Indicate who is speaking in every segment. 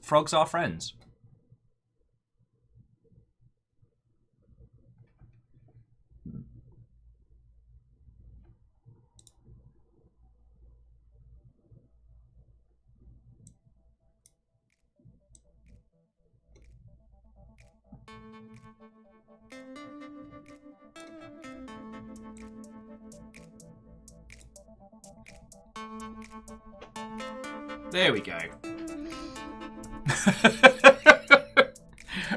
Speaker 1: frogs are friends. There we go.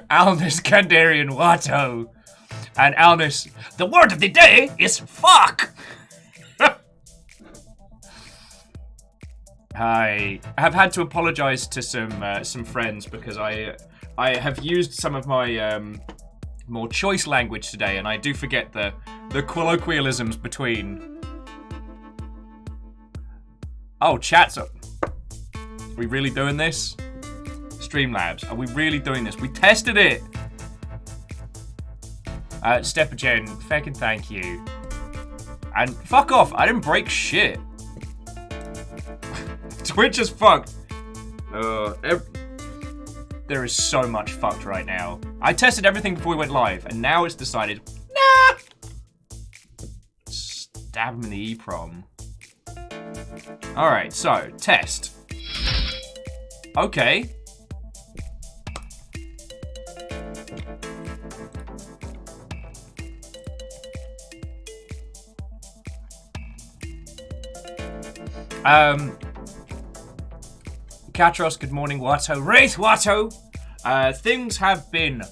Speaker 1: Alnus Kandarian Watto. And Alnus, the word of the day is fuck! I have had to apologise to some friends because I have used some of my more choice language today, and I do forget the colloquialisms between. Oh, chat's up. Are we really doing this? Streamlabs, are we really doing this? We tested it! Steppagen, feckin' thank you. And fuck off, I didn't break shit. Twitch is fucked. There is so much fucked right now. I tested everything before we went live, and now it's decided, nah! Stab him in the EEPROM. Alright, so, test. Okay. Katros, good morning, Watto. Wraith, Watto! Things have been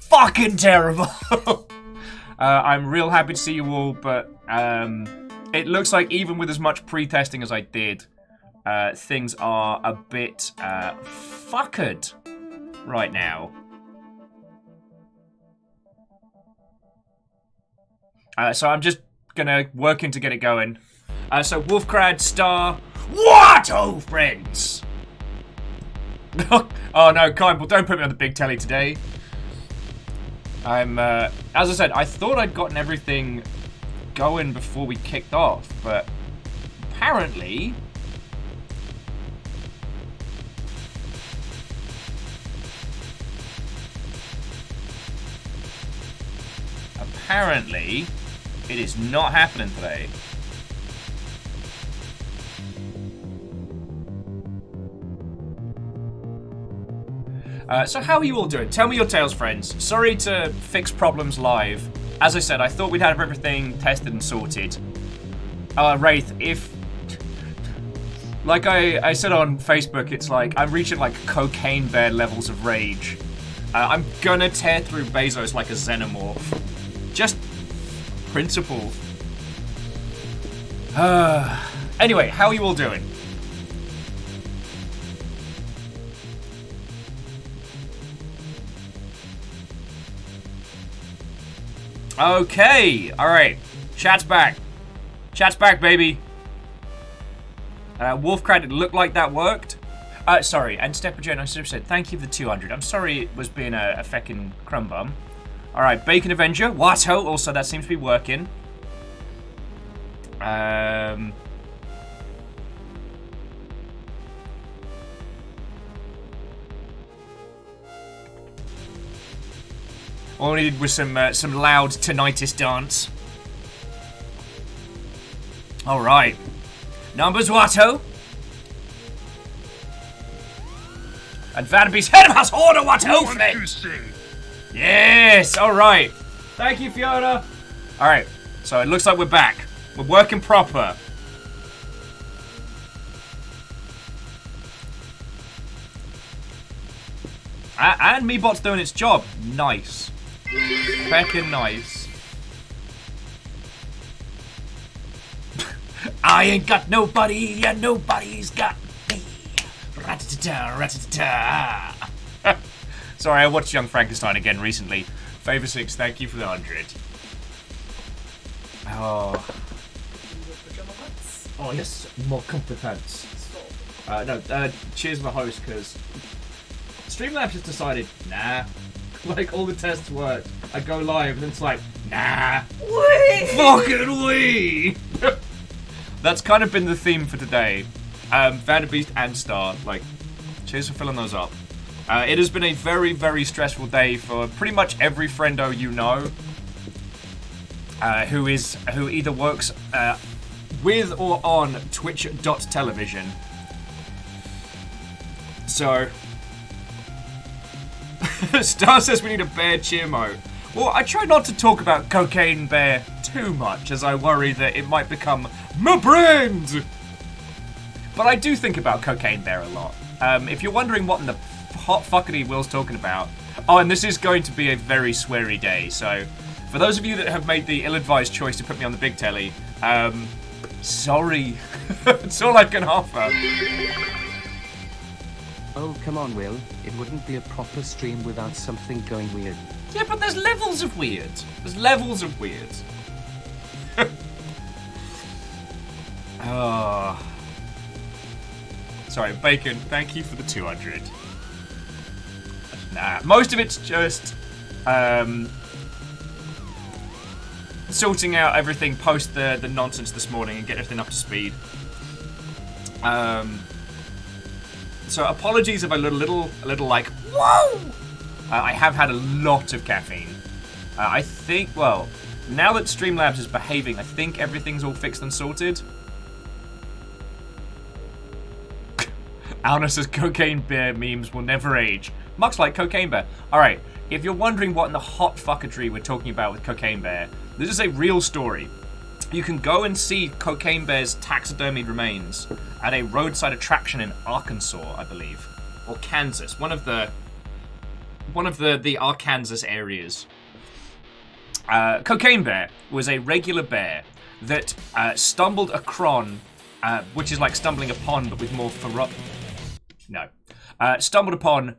Speaker 1: fucking terrible. I'm real happy to see you all, but it looks like even with as much pre-testing as I did, things are a bit fuckered right now. So I'm just gonna work in to get it going. So Wolfcrad, Star, Watto, friends! Oh no, Kindle, don't put me on the big telly today. I'm, as I said, I thought I'd gotten everything going before we kicked off, but apparently... Apparently, it is not happening today. So how are you all doing? Tell me your tales, friends. Sorry to fix problems live. As I said, I thought we'd have everything tested and sorted. Wraith, if... Like I said on Facebook, it's like, I'm reaching like cocaine bear levels of rage. I'm gonna tear through Bezos like a xenomorph. Just principle. Anyway, how are you all doing? Okay, alright. Chat's back. Chat's back, baby. Wolfcrad, it looked like that worked. Sorry, and Steppagen, I should have said thank you for the 200. I'm sorry it was being a feckin' crumb bum. Alright, Bacon Avenger, Watto, also that seems to be working. All we needed was some loud tinnitus dance. Alright. Numbers, Watto. And Vanderbee's head of house order, Watto, friends. Yes, alright. Thank you, Fiona. Alright, so it looks like we're back. We're working proper. And Meebot's doing its job. Nice. Feckin' nice. I ain't got nobody, yeah, nobody's got me. Rat-ta-ta, rat-ta-ta. Sorry, I watched Young Frankenstein again recently. Favor6, thank you for the 100. Oh. Oh, yes, more comfort pants. Cheers the host, because Streamlabs has decided, nah. Like, all the tests worked. I go live, and it's like, nah. Wee! Fucking wee! That's kind of been the theme for today. Vanderbeest and Star, like, Cheers for filling those up. It has been a very, very stressful day for pretty much every friendo you know who either works with or on Twitch.television. So, Star says we need a bear cheer mode. Well, I try not to talk about Cocaine Bear too much, as I worry that it might become my brand. But I do think about Cocaine Bear a lot. If you're wondering what in the hot fuckity Will's talking about, oh, and this is going to be a very sweary day, so for those of you that have made the ill-advised choice to put me on the big telly, sorry. That's all I can offer.
Speaker 2: Oh, come on, Will. It wouldn't be a proper stream without something going weird.
Speaker 1: Yeah, but there's levels of weird. There's levels of weird. Oh. Sorry, Bacon, thank you for the 200. Nah, most of it's just sorting out everything post the nonsense this morning and get everything up to speed. So apologies if I look a little like, whoa! I have had a lot of caffeine. I think, well, now that Streamlabs is behaving, I think everything's all fixed and sorted. Alna says Cocaine Bear memes will never age. Much like Cocaine Bear. Alright, if you're wondering what in the hot fucketry we're talking about with Cocaine Bear, this is a real story. You can go and see Cocaine Bear's taxidermied remains at a roadside attraction in Arkansas, I believe. Or Kansas. One of the Arkansas areas. Cocaine Bear was a regular bear that stumbled across, which is like stumbling upon, but with more stumbled upon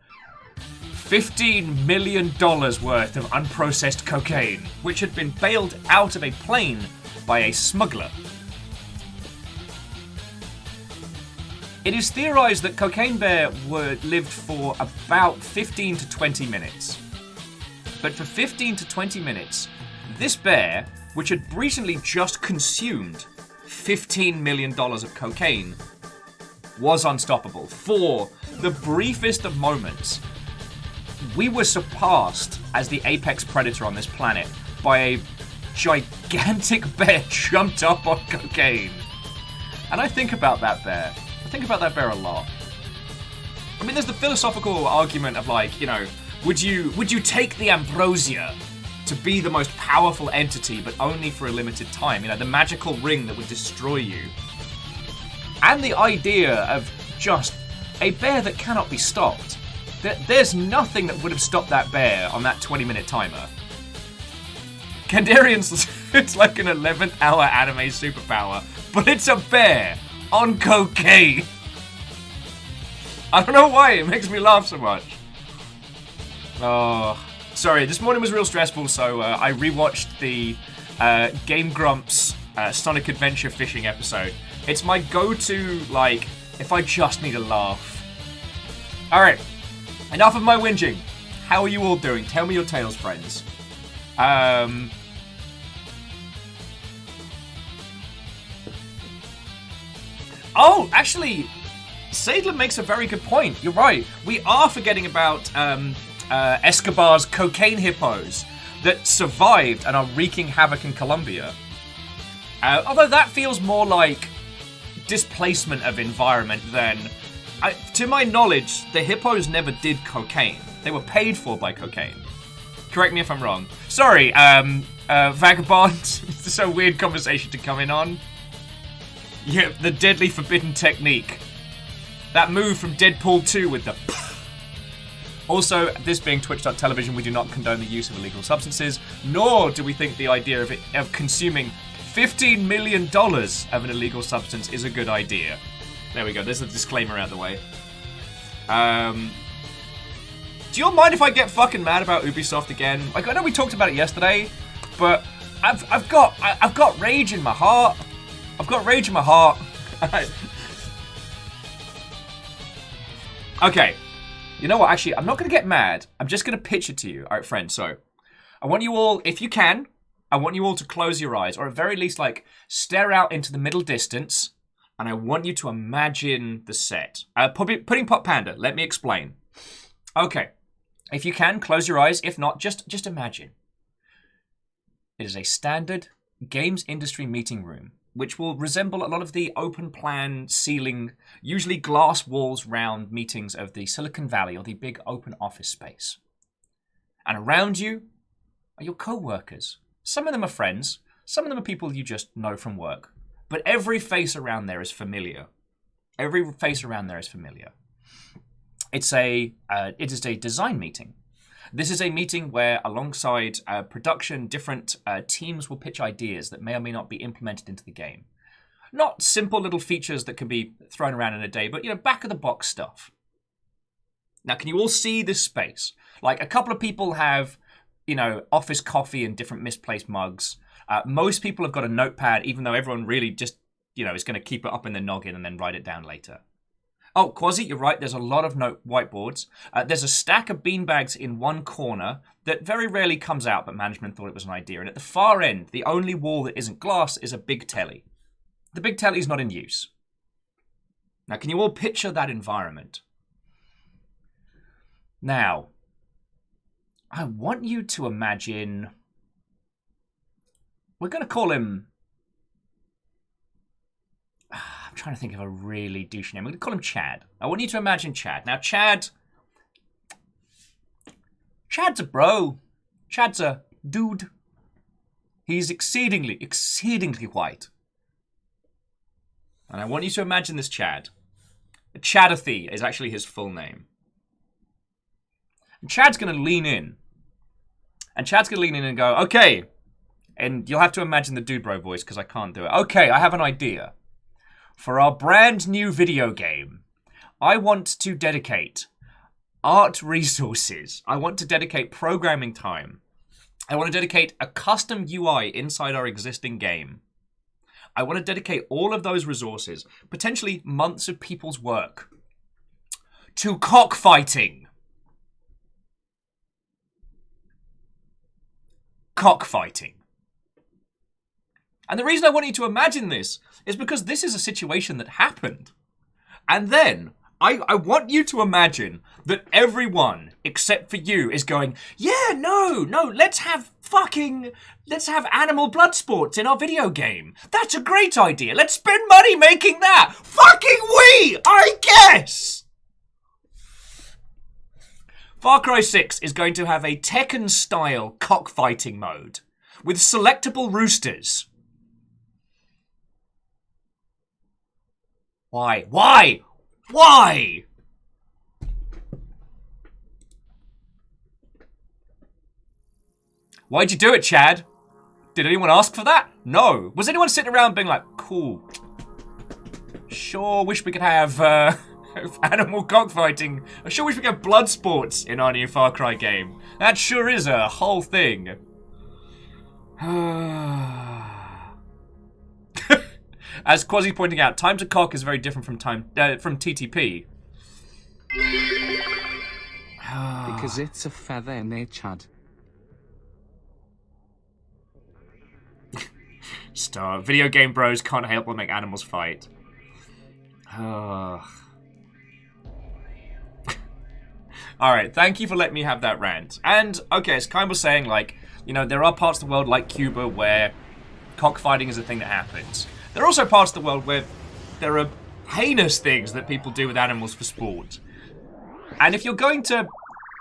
Speaker 1: $15 million worth of unprocessed cocaine, which had been bailed out of a plane by a smuggler. It is theorized that Cocaine Bear lived for about 15 to 20 minutes. But for 15 to 20 minutes, this bear, which had recently just consumed $15 million of cocaine, was unstoppable. For the briefest of moments, we were surpassed as the apex predator on this planet by a gigantic bear jumped up on cocaine. And I think about that bear. I think about that bear a lot. I mean, there's the philosophical argument of like, you know, would you take the ambrosia to be the most powerful entity, but only for a limited time? You know, the magical ring that would destroy you. And the idea of just a bear that cannot be stopped. There's nothing that would have stopped that bear on that 20-minute timer. Kandarian's, it's like an 11th hour anime superpower, but it's a bear on cocaine. I don't know why, it makes me laugh so much. Oh, sorry, this morning was real stressful, so I rewatched the Game Grumps Sonic Adventure fishing episode. It's my go-to, like, if I just need a laugh. Alright, enough of my whinging. How are you all doing? Tell me your tales, friends. Oh, actually, Sadler makes a very good point. You're right. We are forgetting about Escobar's cocaine hippos that survived and are wreaking havoc in Colombia. Although that feels more like displacement of environment than... to my knowledge, the hippos never did cocaine. They were paid for by cocaine. Correct me if I'm wrong. Sorry, Vagabond. It's a weird conversation to come in on. Yeah, the deadly forbidden technique. That move from Deadpool 2 with the... Also, this being Twitch.television, we do not condone the use of illegal substances, nor do we think the idea of consuming $15 million of an illegal substance is a good idea. There we go, there's a disclaimer out the way. Do you all mind if I get fucking mad about Ubisoft again? Like, I know we talked about it yesterday, but I've got rage in my heart. I've got rage in my heart. Okay. You know what? Actually, I'm not going to get mad. I'm just going to pitch it to you. All right, friends. So, I want you all, if you can, I want you all to close your eyes, or at very least, like, stare out into the middle distance. And I want you to imagine the set. Pudding Pop Panda, let me explain. Okay. If you can, close your eyes. If not, just imagine. It is a standard games industry meeting room, which will resemble a lot of the open plan ceiling, usually glass walls round meetings of the Silicon Valley or the big open office space. And around you are your co-workers. Some of them are friends. Some of them are people you just know from work. But every face around there is familiar. Every face around there is familiar. It is a design meeting. This is a meeting where, alongside production, different teams will pitch ideas that may or may not be implemented into the game. Not simple little features that can be thrown around in a day, but, back-of-the-box stuff. Now, can you all see this space? Like, a couple of people have, office coffee and different misplaced mugs. Most people have got a notepad, even though everyone really just, is going to keep it up in their noggin and then write it down later. Oh, Quasi, you're right. There's a lot of whiteboards. There's a stack of beanbags in one corner that very rarely comes out, but management thought it was an idea. And at the far end, the only wall that isn't glass is a big telly. The big telly is not in use. Now, can you all picture that environment? Now, I want you to imagine... We're going to call him... I'm trying to think of a really douchey name. We're going to call him Chad. I want you to imagine Chad. Now, Chad's a bro. Chad's a dude. He's exceedingly white. And I want you to imagine this Chad. Chadathy is actually his full name. And Chad's going to lean in. And Chad's going to lean in and go, okay. And you'll have to imagine the dude bro voice because I can't do it. Okay, I have an idea. For our brand new video game, I want to dedicate art resources. I want to dedicate programming time. I want to dedicate a custom UI inside our existing game. I want to dedicate all of those resources, potentially months of people's work, to cockfighting. Cockfighting. And the reason I want you to imagine this is because this is a situation that happened. And then I want you to imagine that everyone except for you is going, yeah, no, let's have animal blood sports in our video game. That's a great idea. Let's spend money making that. Fucking we, I guess. Far Cry 6 is going to have a Tekken-style cockfighting mode with selectable roosters. Why? Why'd you do it, Chad? Did anyone ask for that? No. Was anyone sitting around being like, cool. Sure wish we could have animal cockfighting. I sure wish we could have blood sports in our new Far Cry game. That sure is a whole thing. As Quasi pointing out, time to cock is very different from from TTP.
Speaker 2: Because it's a feather in their Chad.
Speaker 1: Stop. Video game bros can't help but make animals fight. Alright, thank you for letting me have that rant. And, okay, as Kyle was saying, there are parts of the world like Cuba where cockfighting is a thing that happens. There are also parts of the world where there are heinous things that people do with animals for sport. And if you're going to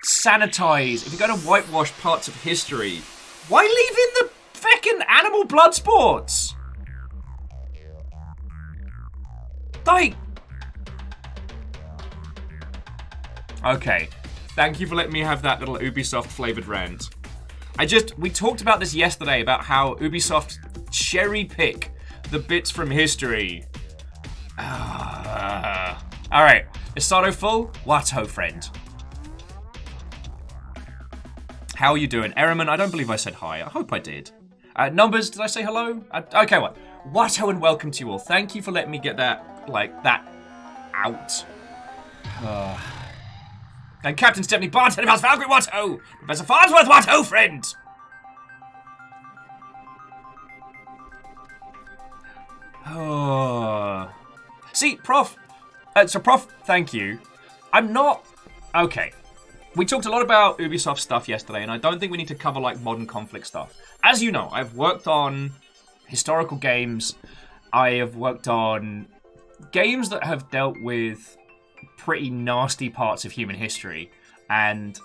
Speaker 1: sanitize, if you're going to whitewash parts of history, why leave in the feckin' animal blood sports? Okay. Thank you for letting me have that little Ubisoft flavored rant. We talked about this yesterday, about how Ubisoft cherry pick the bits from history. Alright, is Sato full? Watto, friend. How are you doing? Ehrman, I don't believe I said hi. I hope I did. Numbers, did I say hello? Okay, what? Watto and welcome to you all. Thank you for letting me get that out. And Captain Stephanie Barton about Valkyrie Watto! Professor Farnsworth Watto, friend! Oh. See, Prof. Prof, thank you. I'm not... Okay. We talked a lot about Ubisoft stuff yesterday, and I don't think we need to cover, like, modern conflict stuff. As you know, I've worked on historical games. I have worked on games that have dealt with pretty nasty parts of human history. And...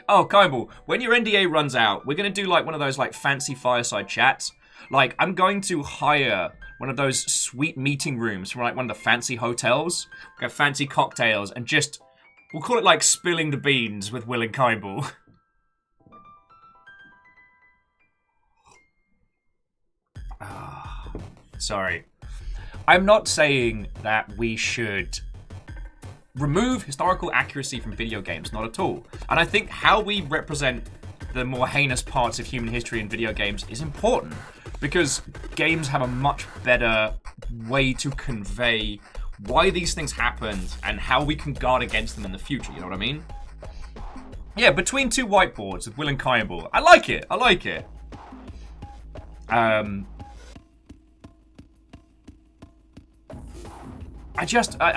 Speaker 1: Oh, Kaimball, when your NDA runs out, we're going to do, like, one of those, like, fancy fireside chats. Like, I'm going to hire one of those sweet meeting rooms from, like, one of the fancy hotels. We have fancy cocktails and just... We'll call it, like, spilling the beans with Will and Kaimball. Sorry. I'm not saying that we should remove historical accuracy from video games, not at all. And I think how we represent the more heinous parts of human history in video games is important, because games have a much better way to convey why these things happened and how we can guard against them in the future, you know what I mean? Yeah, between two whiteboards with Will and Kaimball. I like it, I like it. I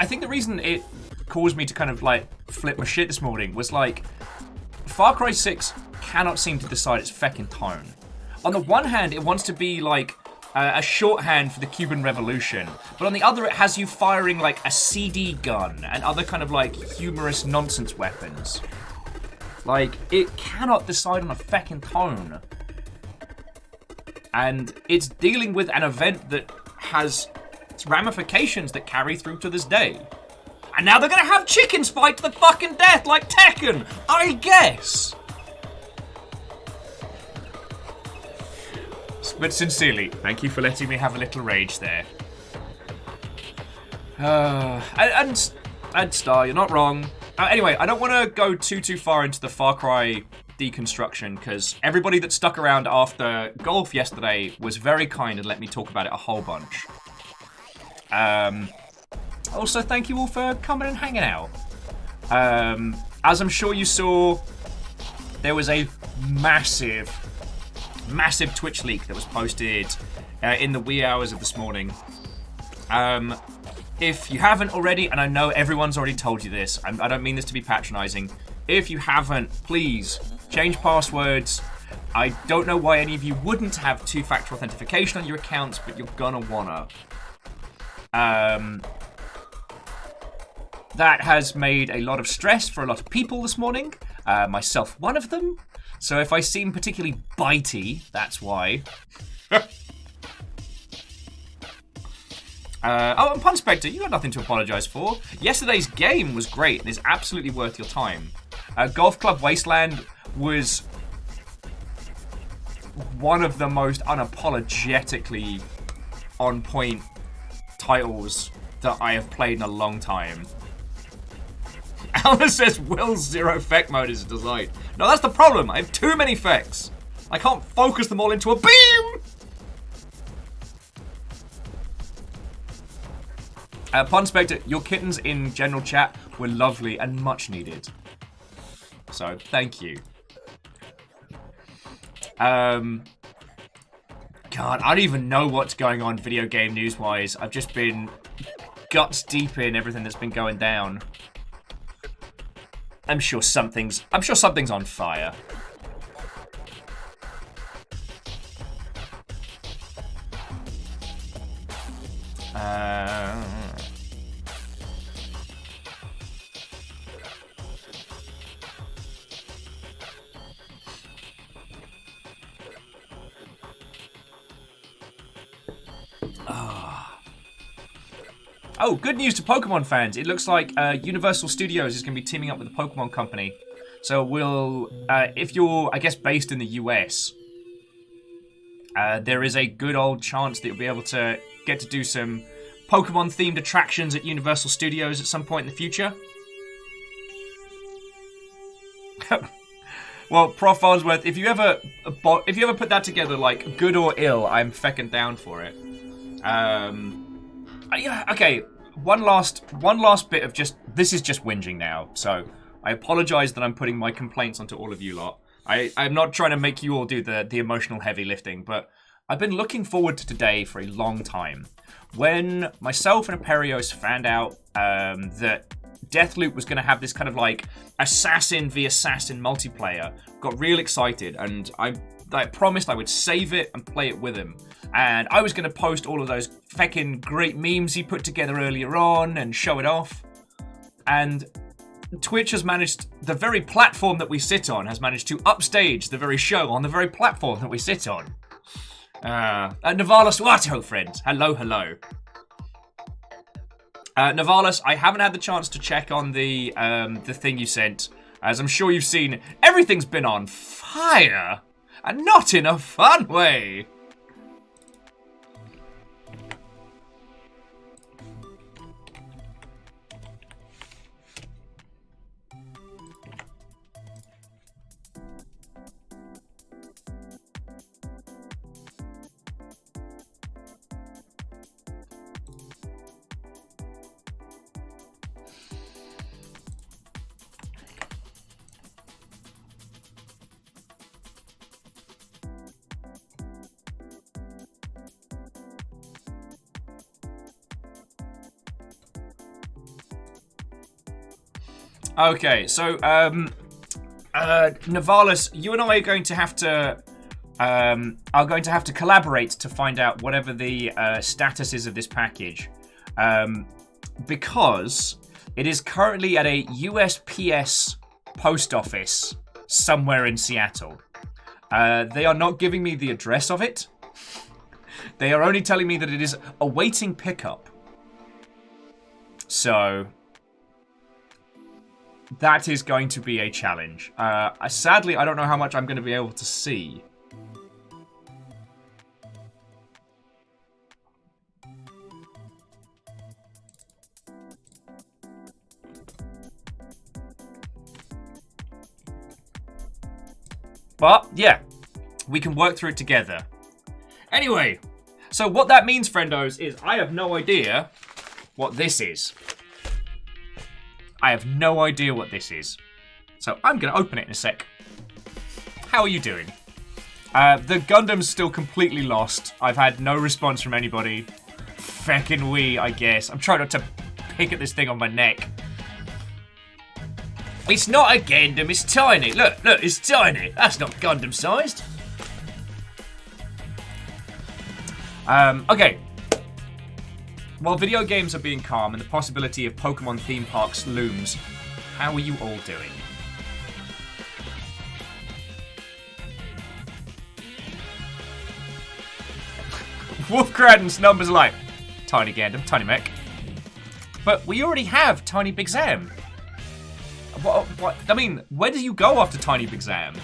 Speaker 1: think the reason it caused me to kind of, like, flip my shit this morning was, like, Far Cry 6 cannot seem to decide its feckin' tone. On the one hand, it wants to be, like, a shorthand for the Cuban Revolution, but on the other, it has you firing, like, a CD gun and other kind of, like, humorous nonsense weapons. Like, it cannot decide on a feckin' tone. And it's dealing with an event that has ramifications that carry through to this day. And now they're gonna have chickens fight to the fucking death like Tekken, I guess. But sincerely, thank you for letting me have a little rage there. And Star, you're not wrong. Anyway, I don't want to go too far into the Far Cry deconstruction, because everybody that stuck around after golf yesterday was very kind and let me talk about it a whole bunch. Also, thank you all for coming and hanging out. As I'm sure you saw, there was a massive Twitch leak that was posted in the wee hours of this morning. If you haven't already, and I know everyone's already told you this, I don't mean this to be patronizing. If you haven't, please change passwords. I don't know why any of you wouldn't have two-factor authentication on your accounts, but you're gonna wanna. That has made a lot of stress for a lot of people this morning, myself one of them. So if I seem particularly bitey, that's why. Oh, and Pun Spectre, you got nothing to apologise for. Yesterday's game was great and is absolutely worth your time. Golf Club Wasteland was one of the most unapologetically on-point titles that I have played in a long time. Alan says Will's zero effect mode is designed. No, that's the problem. I have too many effects. I can't focus them all into a beam. Pun Spectre, your kittens in general chat were lovely and much needed. So, thank you. God, I don't even know what's going on video game news-wise. I've just been guts deep in everything that's been going down. I'm sure something's on fire. Oh, good news to Pokemon fans. It looks like Universal Studios is going to be teaming up with the Pokemon Company. So we'll, if you're, I guess, based in the US, there is a good old chance that you'll be able to get to do some Pokemon-themed attractions at Universal Studios at some point in the future. Well, Prof. Farnsworth, if you ever put that together, like, good or ill, I'm feckin' down for it. Yeah, okay, one last bit of this is just whinging now, so I apologise that I'm putting my complaints onto all of you lot. I'm not trying to make you all do the emotional heavy lifting, but I've been looking forward to today for a long time. When myself and Aperios found out that Deathloop was going to have this kind of like assassin v assassin multiplayer, got real excited, and I promised I would save it and play it with him. And I was going to post all of those feckin' great memes he put together earlier on and show it off. And Twitch has managed, the very platform that we sit on, has managed to upstage the very show on the very platform that we sit on. Navalis Wato, friends. Hello, hello. Navalis, I haven't had the chance to check on the thing you sent. As I'm sure you've seen, everything's been on fire. And not in a fun way. Okay, so Navalis, you and I are going to have to collaborate to find out whatever the status is of this package, because it is currently at a USPS post office somewhere in Seattle. They are not giving me the address of it. They are only telling me that it is awaiting pickup. So that is going to be a challenge. Sadly, I don't know how much I'm going to be able to see. But, yeah, we can work through it together. Anyway, so what that means, friendos, is I have no idea what this is. I have no idea what this is. So I'm going to open it in a sec. How are you doing? The Gundam's still completely lost. I've had no response from anybody. Feckin' we, I guess. I'm trying not to pick at this thing on my neck. It's not a Gundam, it's tiny. Look, it's tiny. That's not Gundam sized. Okay. While video games are being calm and the possibility of Pokemon theme parks looms, how are you all doing? Wolf Cradden's numbers like Tiny Gundam, Tiny Mech. But we already have Tiny Big Zam. What? I mean, where do you go after Tiny Big Zam?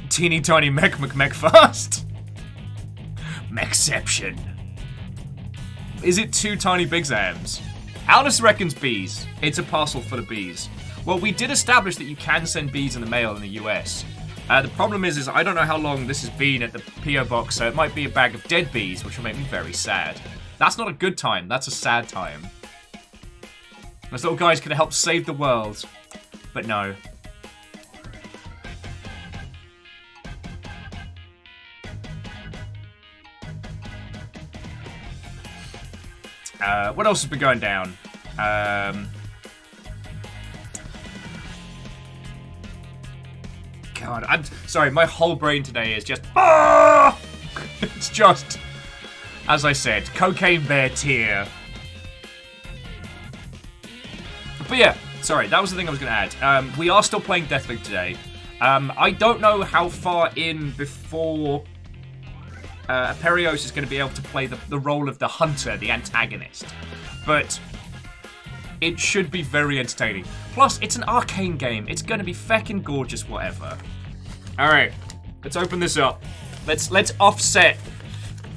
Speaker 1: Teeny tiny mech fast. Mechception. Is it 2 Tiny Big Zams? Aldous reckons bees. It's a parcel full of bees. Well, we did establish that you can send bees in the mail in the US. The problem is I don't know how long this has been at the PO box, so it might be a bag of dead bees, which will make me very sad. That's not a good time. That's a sad time. Those little guys could have helped save the world, but no. What else has been going down? God, I'm sorry, my whole brain today is just... It's just, as I said, Cocaine Bear tier. But yeah, sorry, that was the thing I was going to add. We are still playing Deathloop today. I don't know how far in before... Aperios is going to be able to play the role of the hunter, the antagonist. But it should be very entertaining. Plus, it's an arcane game. It's going to be feckin' gorgeous, whatever. Alright, let's open this up. Let's offset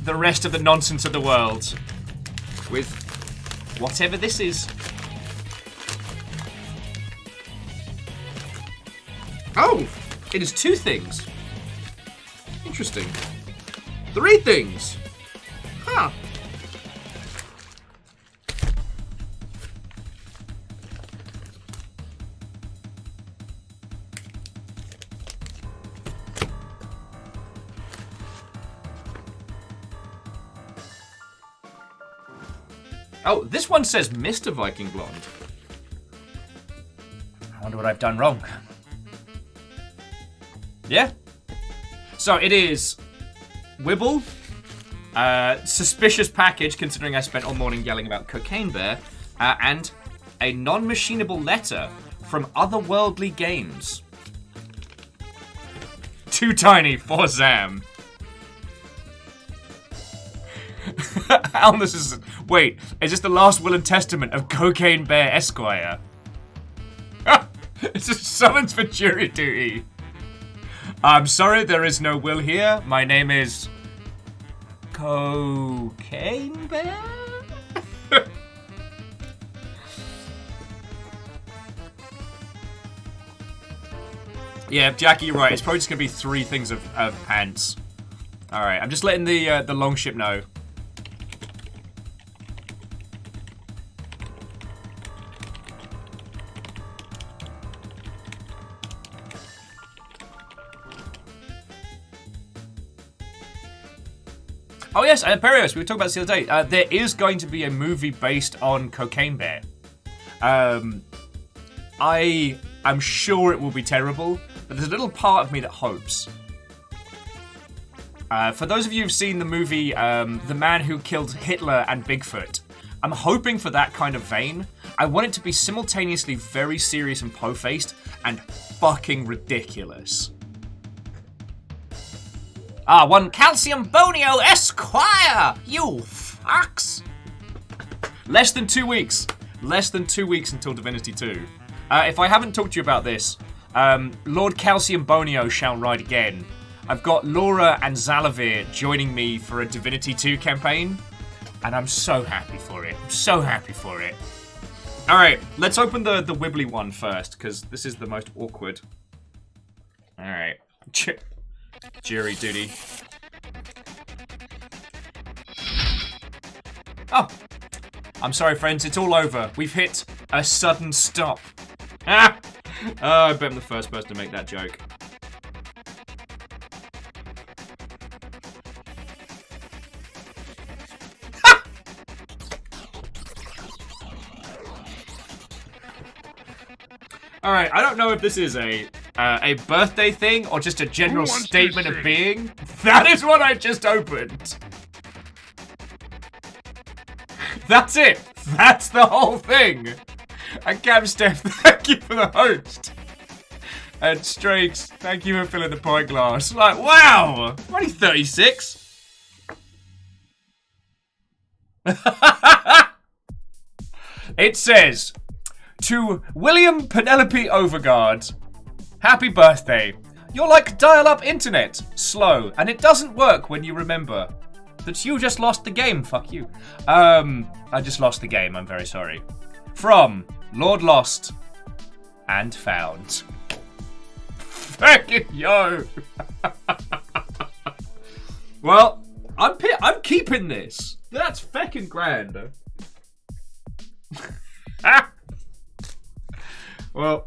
Speaker 1: the rest of the nonsense of the world with whatever this is. Oh, it is 2 things. Interesting. 3 things. Huh. Oh, this one says Mr. Viking Blonde. I wonder what I've done wrong. Yeah. So it is Wibble. Suspicious package, considering I spent all morning yelling about Cocaine Bear. And a non-machinable letter from Otherworldly Games. Too tiny for Zam. Almus is... Wait, is this the last will and testament of Cocaine Bear Esquire? It's a summons for jury duty. I'm sorry, there is no will here. My name is... Cocaine Bear? Yeah, Jackie, you're right. It's probably just going to be 3 things of pants. Alright, I'm just letting the longship know. Oh yes, Aperios, we were talking about this the other day. There is going to be a movie based on Cocaine Bear. I'm sure it will be terrible, but there's a little part of me that hopes. For those of you who've seen the movie The Man Who Killed Hitler and Bigfoot, I'm hoping for that kind of vein. I want it to be simultaneously very serious and po-faced and fucking ridiculous. One Calcium Bonio Esquire! You fucks! Less than 2 weeks. Less than 2 weeks until Divinity 2. If I haven't talked to you about this, Lord Calcium Bonio shall ride again. I've got Laura and Zalavir joining me for a Divinity 2 campaign, and I'm so happy for it. I'm so happy for it. Alright, let's open the wibbly one first, because this is the most awkward. Alright. Jury duty. Oh! I'm sorry, friends, it's all over. We've hit a sudden stop. Ah! I bet I'm the first person to make that joke. Alright, I don't know if this is a birthday thing or just a general statement of being. That is what I just opened. That's it. That's the whole thing. And Camstep, thank you for the host. And Strakes, thank you for filling the pint glass. Like, wow, I'm only 36. It says, to William Penelope Overguard, happy birthday. You're like dial-up internet, slow, and it doesn't work when you remember that you just lost the game. Fuck you. I just lost the game. I'm very sorry. From Lord Lost and Found. Fucking yo. Well, I'm keeping this. That's fucking grand. Well,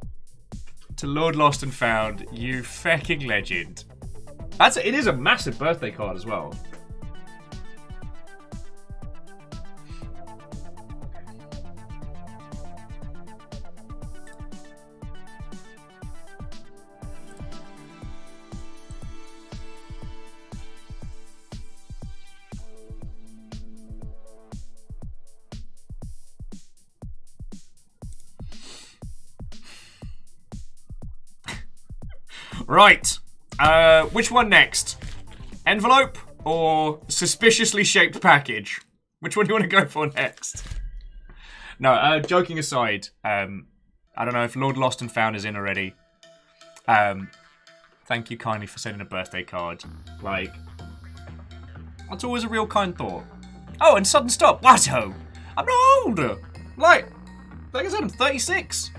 Speaker 1: to Lord Lost and Found, you fucking legend. It is a massive birthday card as well. Right. Which one next? Envelope or suspiciously shaped package? Which one do you want to go for next? No, joking aside, I don't know if Lord Lost and Found is in already. Thank you kindly for sending a birthday card. Like, that's always a real kind thought. Oh, and sudden stop. What-ho? I'm not older. Like I said, I'm 36.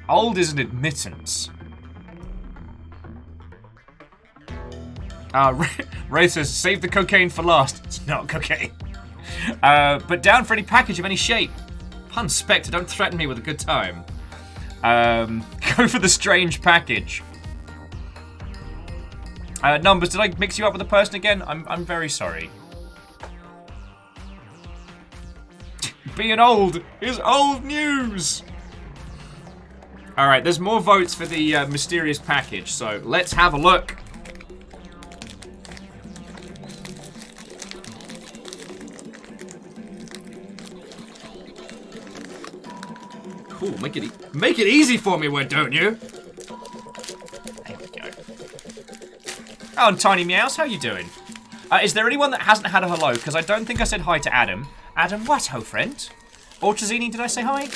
Speaker 1: Old is an admittance. Ray says, save the cocaine for last. It's not cocaine. But down for any package of any shape. Pun Spectre, don't threaten me with a good time. Go for the strange package. Numbers, did I mix you up with a person again? I'm very sorry. Being old is old news. All right, there's more votes for the mysterious package, so let's have a look. Cool, make it easy for me, why don't you? There we go. Oh, and Tiny Meows, how you doing? Is there anyone that hasn't had a hello? Because I don't think I said hi to Adam. Adam, what, ho friend? Ultrazini, did I say hi?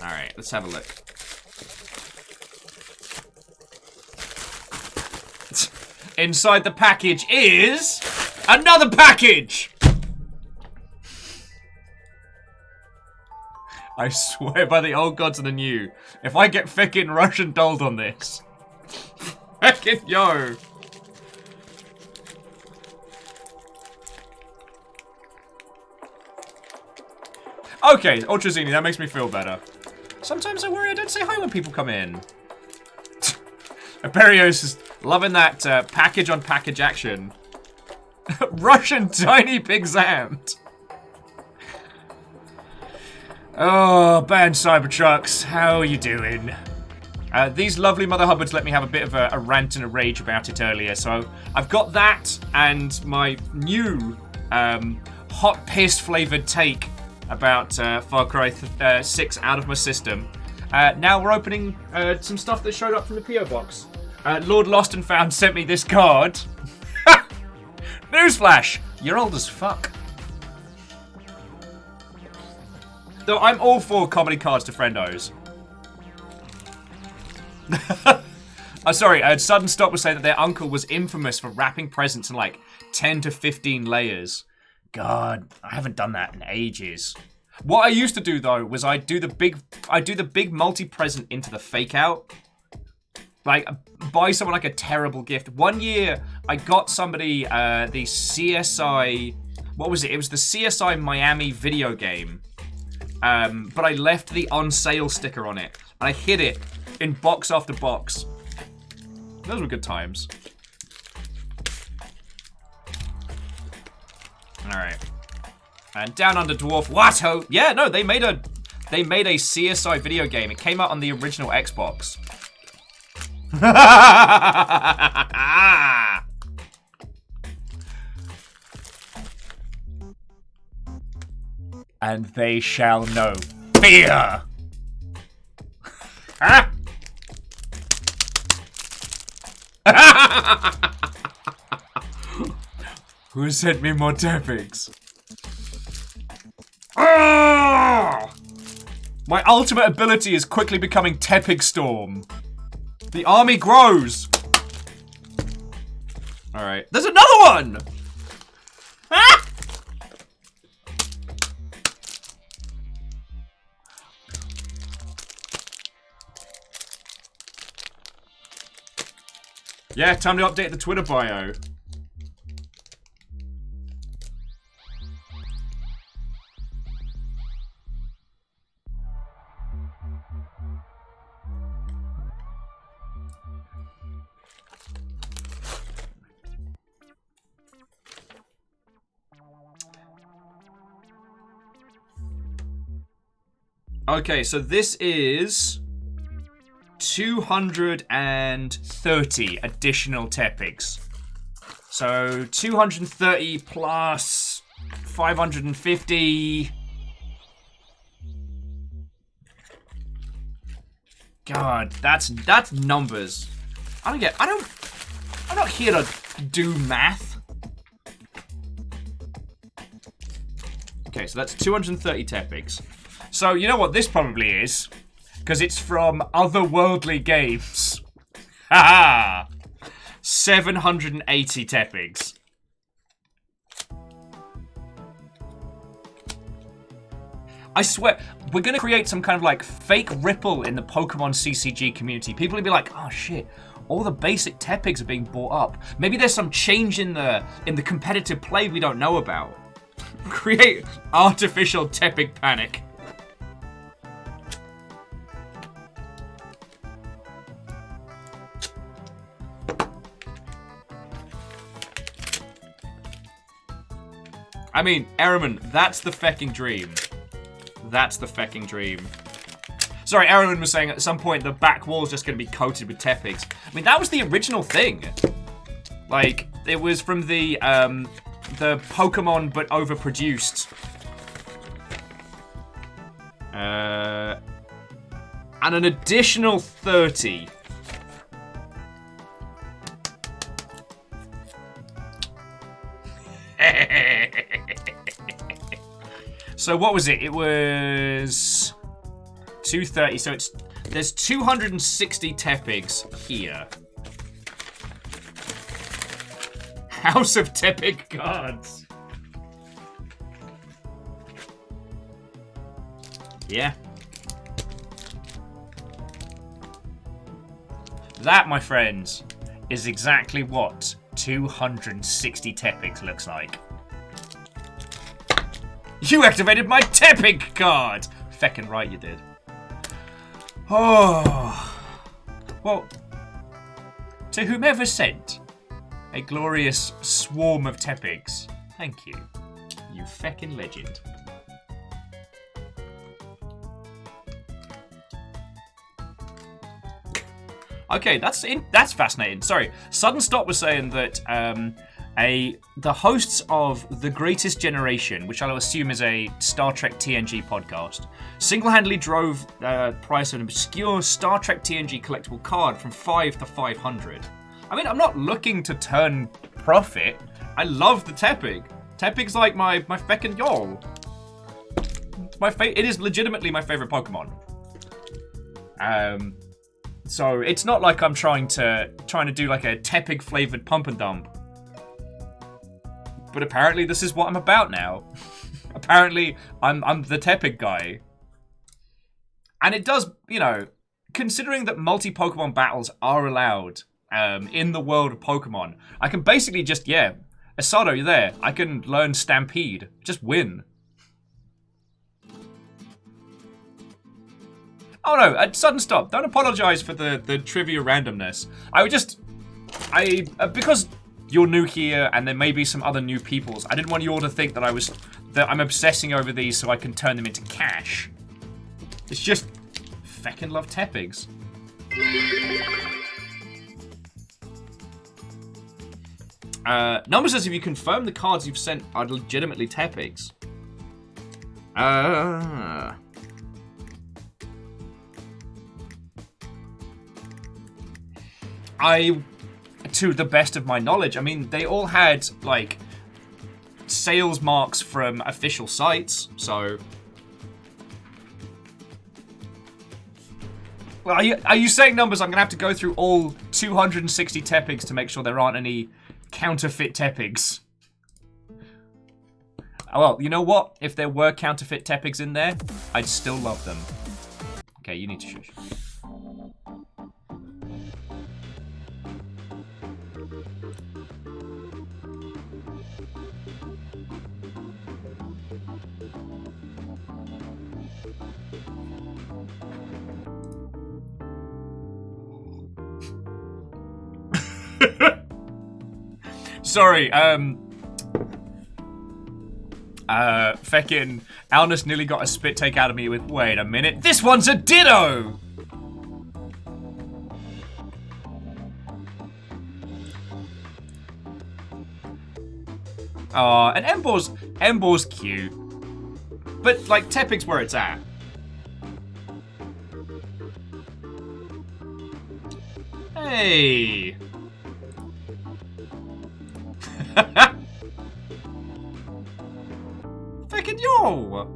Speaker 1: Alright, let's have a look. Inside the package is... another package! I swear by the old gods and the new, if I get fucking Russian dolled on this... Fucking yo! Okay, Ultrazini, that makes me feel better. Sometimes I worry I don't say hi when people come in. Aperios is loving that package on package action. Russian tiny pig zammed. Oh, band Cybertrucks, how are you doing? These lovely Mother Hubbards let me have a bit of a rant and a rage about it earlier, so I've got that and my new hot piss flavoured take about Far Cry 6 out of my system. Now we're opening some stuff that showed up from the P.O. box. Lord Lost and Found sent me this card. Newsflash! You're old as fuck. Though I'm all for comedy cards to friendos. Sorry, Sudden Stop was saying that their uncle was infamous for wrapping presents in like 10 to 15 layers. God, I haven't done that in ages. What I used to do though was I do the big multi-present into the fake out. Like buy someone like a terrible gift. One year I got somebody the CSI, what was it? It was the CSI Miami video game. But I left the on sale sticker on it. And I hid it in box after box. Those were good times. Alright. And Down Under Dwarf Watto. Yeah, no, they made a CSI video game. It came out on the original Xbox. And they shall know fear. Huh? Who sent me more tappings? Oh! My ultimate ability is quickly becoming Tepig Storm. The army grows. Alright. There's another one! Ah! Yeah, time to update the Twitter bio. Okay, so this is 230 additional Tepigs. So 230 plus 550. God, that's numbers. I'm not here to do math. Okay, so that's 230 Tepigs. So, you know what this probably is? Because it's from otherworldly games. Haha! 780 Tepigs. I swear, we're going to create some kind of like fake ripple in the Pokemon CCG community. People will be like, oh shit, all the basic Tepigs are being bought up. Maybe there's some change in the competitive play we don't know about. Create artificial Tepig panic. I mean, Ehrman, that's the fecking dream. That's the fecking dream. Sorry, Ehrman was saying at some point the back wall's just going to be coated with tepigs. I mean, that was the original thing. Like, it was from the Pokemon but overproduced. And an additional 30. So what was it? It was 230. So there's 260 tepigs here. House of Tepig Gods. Yeah. That, my friends, is exactly what 260 tepigs looks like. You activated my Tepig card! Feckin' right you did. Oh. Well, to whomever sent a glorious swarm of tepigs, thank you. You feckin' legend. Okay, that's fascinating. Sorry, Sudden Stop was saying that the hosts of The Greatest Generation, which I'll assume is a Star Trek TNG podcast, single-handedly drove the price of an obscure Star Trek TNG collectible card from 5 to 500. I mean, I'm not looking to turn profit. I love the Tepig. Tepig's like my feckin' y'all. It is legitimately my favorite Pokemon. So it's not like I'm trying to do like a Tepig flavored pump and dump. But apparently this is what I'm about now. Apparently I'm the Tepig guy. And it does, you know, considering that multi-Pokemon battles are allowed in the world of Pokemon, I can basically just, yeah, Asado, you're there. I can learn Stampede. Just win. Oh no, sudden stop. Don't apologize for the trivia randomness. Because you're new here and there may be some other new peoples, I didn't want you all to think that I'm obsessing over these so I can turn them into cash. It's just feckin' love Tepigs. Number says if you confirm the cards you've sent are legitimately Tepigs. To the best of my knowledge, I mean, they all had, like, sales marks from official sites, so... Well, are you saying numbers? I'm going to have to go through all 260 Tepigs to make sure there aren't any counterfeit Tepigs. Well, you know what? If there were counterfeit Tepigs in there, I'd still love them. Okay, you need to shush. Sorry, feckin' Alnus nearly got a spit take out of me with, wait a minute, this one's a Ditto! Aw, and Embor's cute. But, like, Tepig's where it's at. Hey! Feckin' yo!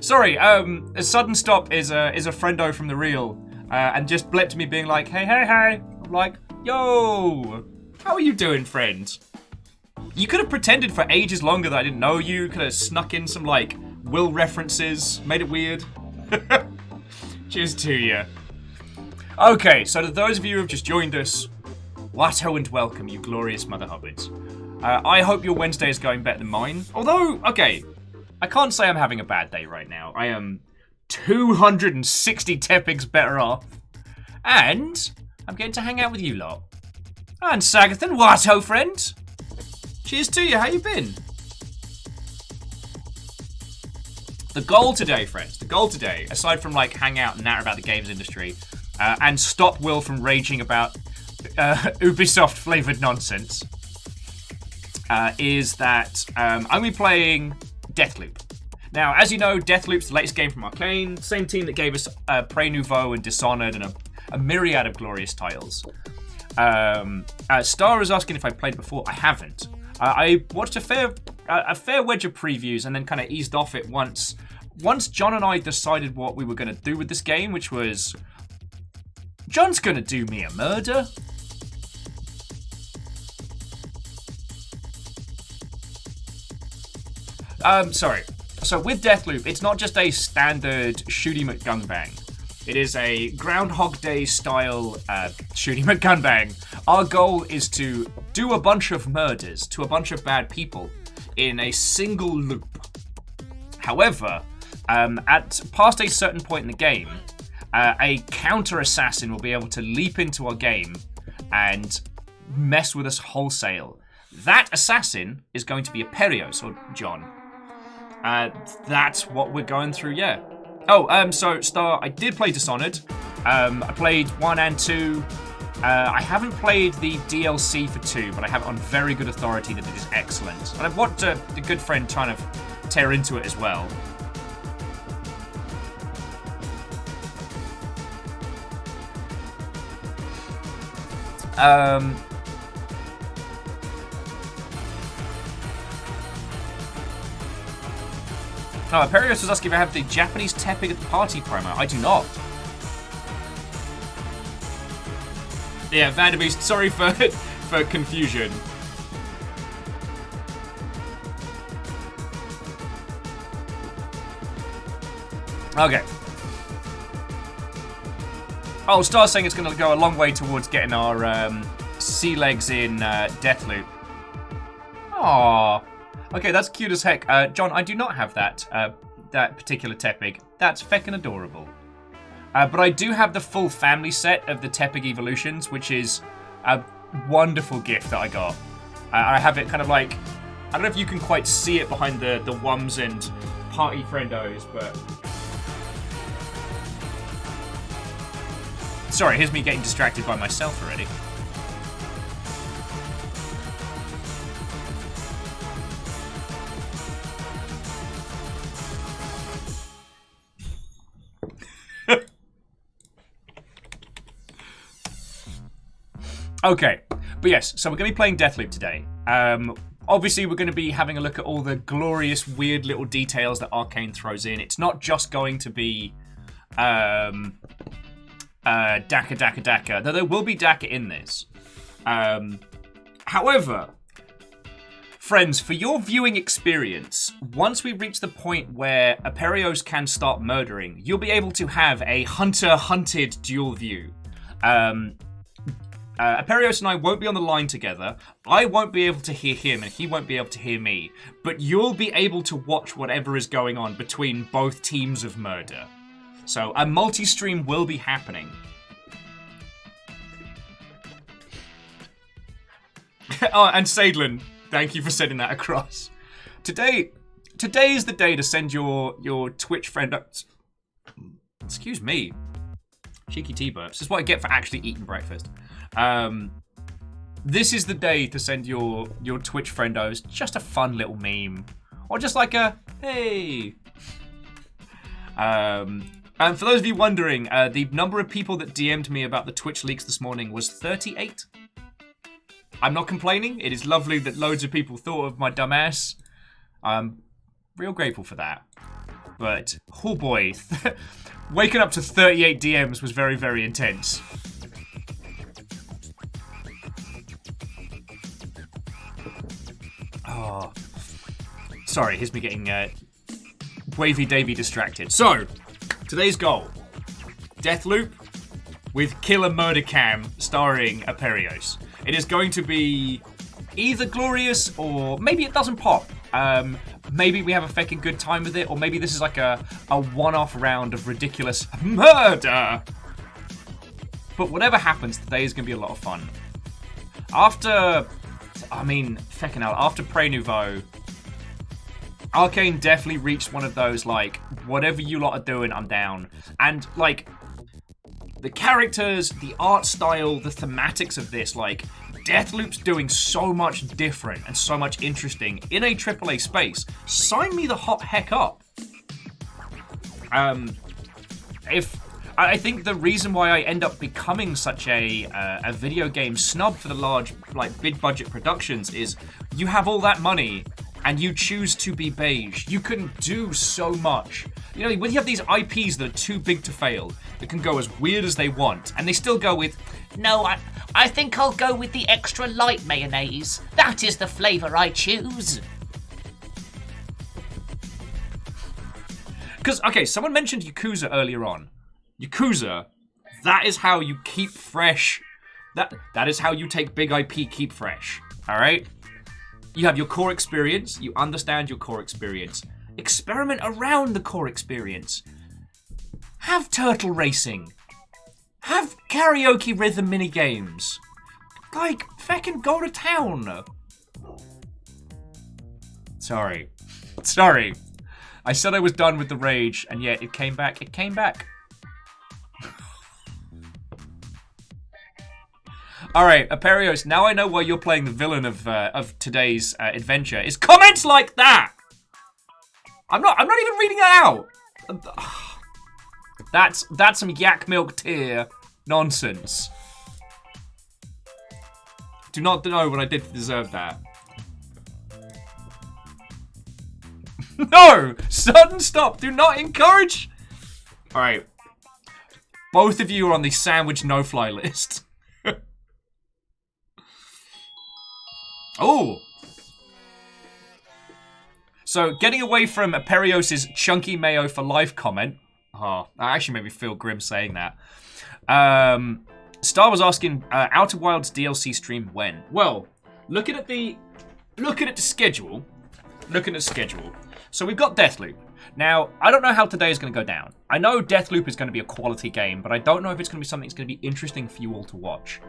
Speaker 1: Sorry, a sudden stop is a friendo from the real, and just blipped me being like, hey. I'm like, yo! How are you doing, friend? You could have pretended for ages longer that I didn't know you. Could have snuck in some, like, Will references, made it weird. Cheers to you. Okay, so to those of you who have just joined us, Watto and welcome, you glorious Mother Hubbards. I hope your Wednesday is going better than mine. Although, okay, I can't say I'm having a bad day right now. I am 260 Tepigs better off. And I'm getting to hang out with you lot. And Sagathan, Watto friend. Cheers to you, how you been? The goal today, friends, the goal today, aside from like hang out and natter about the games industry and stop Will from raging about Ubisoft flavored nonsense, is that I'm going to be playing Deathloop. Now, as you know, Deathloop's the latest game from Arcane, same team that gave us Prey Nouveau and Dishonored and a myriad of glorious titles. Star is asking if I played it before. I haven't. I watched a fair wedge of previews and then kind of eased off it once John and I decided what we were going to do with this game, which was John's going to do me a murder. Sorry. So with Deathloop, it's not just a standard shooty McGunbang. It is a Groundhog Day style shooty McGunbang. Our goal is to do a bunch of murders to a bunch of bad people in a single loop. However, at past a certain point in the game, a counter assassin will be able to leap into our game and mess with us wholesale. That assassin is going to be Aperios, or John. That's what we're going through, yeah. Oh, so Star, I did play Dishonored. I played 1 and 2. I haven't played the DLC for 2, but I have it on very good authority that it is excellent. And I've watched a good friend trying to tear into it as well. Oh, Aperios was asking if I have the Japanese Teppig at the party promo. I do not. Yeah, Vanderbeest, sorry for confusion. Okay. Oh, Star's saying it's going to go a long way towards getting our sea legs in Deathloop. Aww. Okay, that's cute as heck. John, I do not have that particular Teppig. That's feckin' adorable. But I do have the full family set of the Teppig Evolutions, which is a wonderful gift that I got. I have it kind of like... I don't know if you can quite see it behind the Wums and Party Friendos, but... Sorry, here's me getting distracted by myself already. Okay, but yes, so we're going to be playing Deathloop today. Obviously, we're going to be having a look at all the glorious, weird little details that Arcane throws in. It's not just going to be Daka, though there will be Daka in this. However, friends, for your viewing experience, once we reach the point where Aperios can start murdering, you'll be able to have a hunter-hunted dual view. Aperios and I won't be on the line together. I won't be able to hear him and he won't be able to hear me. But you'll be able to watch whatever is going on between both teams of murder. So a multi-stream will be happening. Oh, and Sadlin, thank you for sending that across. Today is the day to send your Twitch friend... Excuse me. Cheeky T-burps. This is what I get for actually eating breakfast. This is the day to send your Twitch friendos just a fun little meme. Or just like a, hey. And for those of you wondering, the number of people that DM'd me about the Twitch leaks this morning was 38. I'm not complaining. It is lovely that loads of people thought of my dumbass. I'm real grateful for that. But, oh boy, waking up to 38 DMs was very, very intense. Oh, sorry, here's me getting wavy-davy distracted. So, today's goal. Deathloop with Killer Murder Cam starring Aperios. It is going to be either glorious or maybe it doesn't pop. Maybe we have a fucking good time with it, or maybe this is like a one-off round of ridiculous murder. But whatever happens, today is going to be a lot of fun. After Prey Nouveau, Arcane definitely reached one of those, like, whatever you lot are doing, I'm down. And, like, the characters, the art style, the thematics of this, like, Deathloop's doing so much different and so much interesting in a AAA space. Sign me the hot heck up. I think the reason why I end up becoming such a video game snub for the large, like, big budget productions is you have all that money and you choose to be beige. You can do so much. You know, when you have these IPs that are too big to fail, that can go as weird as they want, and they still go with,
Speaker 3: no, I think I'll go with the extra light mayonnaise. That is the flavour I choose.
Speaker 1: Because, okay, someone mentioned Yakuza earlier on. Yakuza, that is how you keep fresh. That is how you take big IP, keep fresh. Alright? You have your core experience. You understand your core experience. Experiment around the core experience. Have turtle racing. Have karaoke rhythm minigames. Like, feckin' go to town. Sorry. I said I was done with the rage, and yet it came back. It came back. Alright, Aperios, now I know why you're playing the villain of today's adventure. Is comments like that! I'm not even reading that out! That's some yak milk tier nonsense. Do not know what I did to deserve that. No! Sudden stop! Do not encourage! Alright. Both of you are on the sandwich no-fly list. Oh! So, getting away from Aperios' chunky mayo for life comment. Oh, that actually made me feel grim saying that. Star was asking, Outer Wilds DLC stream when? Well, looking at the schedule. So we've got Deathloop. Now, I don't know how today is going to go down. I know Deathloop is going to be a quality game, but I don't know if it's going to be something that's going to be interesting for you all to watch.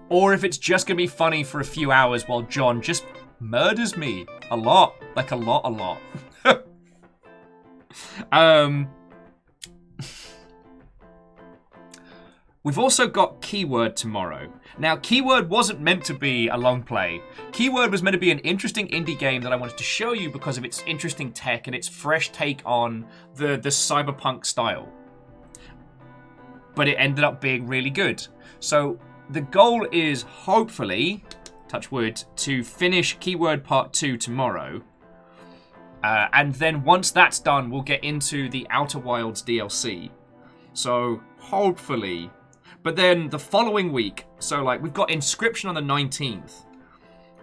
Speaker 1: Or if it's just going to be funny for a few hours while John just murders me. A lot. Like, a lot. We've also got Keyword tomorrow. Now, Keyword wasn't meant to be a long play. Keyword was meant to be an interesting indie game that I wanted to show you because of its interesting tech and its fresh take on the cyberpunk style. But it ended up being really good. So, the goal is, hopefully, touch wood, to finish Keyword Part 2 tomorrow. And then once that's done, we'll get into the Outer Wilds DLC. So, hopefully. But then the following week, so like, we've got Inscription on the 19th.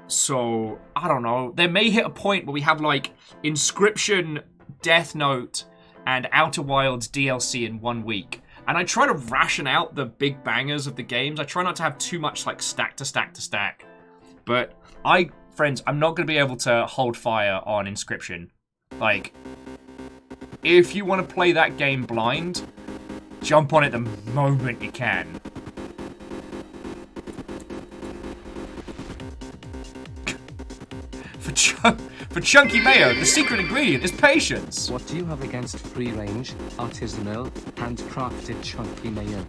Speaker 1: So, I don't know. There may hit a point where we have like Inscription, Death Note, and Outer Wilds DLC in 1 week. And I try to ration out the big bangers of the games. I try not to have too much like stack to stack to stack. But friends, I'm not going to be able to hold fire on Inscription. Like, if you want to play that game blind, jump on it the moment you can. For Chunky Mayo, the secret ingredient is patience.
Speaker 2: What do you have against free-range, artisanal, handcrafted chunky mayo?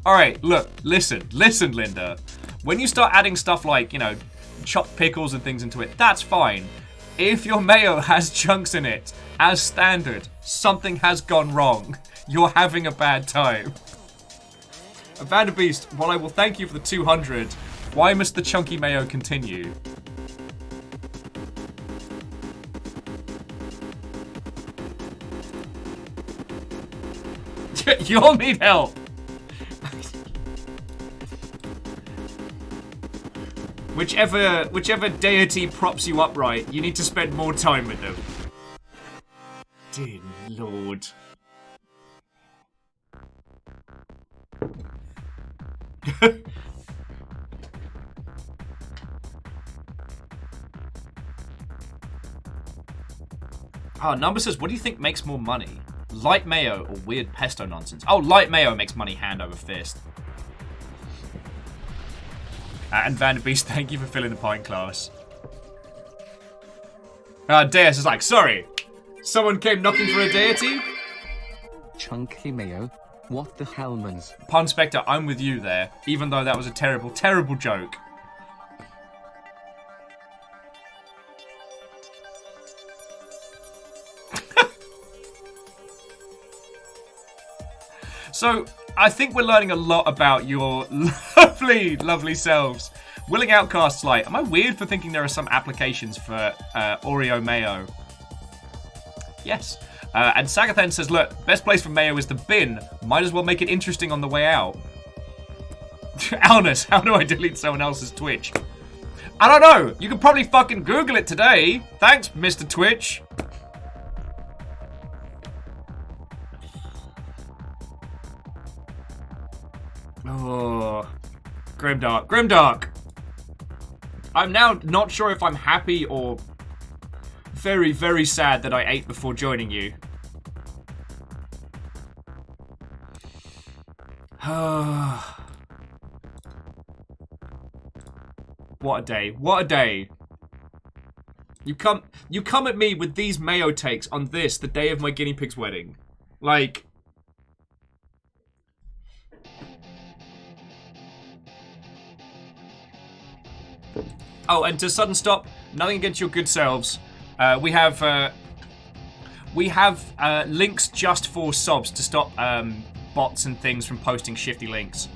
Speaker 1: Alright, look, listen, Linda. When you start adding stuff like, you know, chopped pickles and things into it, that's fine. If your mayo has chunks in it, as standard, something has gone wrong. You're having a bad time. Vanderbeast, while I will thank you for the 200, why must the chunky mayo continue? You'll need help. Whichever deity props you upright, you need to spend more time with them. Dear Lord. Number says, what do you think makes more money? Light mayo or weird pesto nonsense? Oh, light mayo makes money hand over fist. And Vanderbeest, thank you for filling the pint glass. Deus is like, sorry. Someone came knocking for a deity?
Speaker 2: Chunky mayo? What the hellmans?
Speaker 1: Pun Spectre, I'm with you there. Even though that was a terrible, terrible joke. So, I think we're learning a lot about your lovely, lovely selves. Willing Outcast's like, am I weird for thinking there are some applications for Oreo Mayo? Yes. And Sagathan says, look, best place for Mayo is the bin. Might as well make it interesting on the way out. Alnus, how do I delete someone else's Twitch? I don't know. You can probably fucking Google it today. Thanks, Mr. Twitch. Oh, Grimdark. Grimdark! I'm now not sure if I'm happy or very, very sad that I ate before joining you. What a day. What a day. You come at me with these mayo takes on this, the day of my guinea pig's wedding. Like... Oh, and to sudden stop, nothing against your good selves. We have links just for subs to stop bots and things from posting shifty links.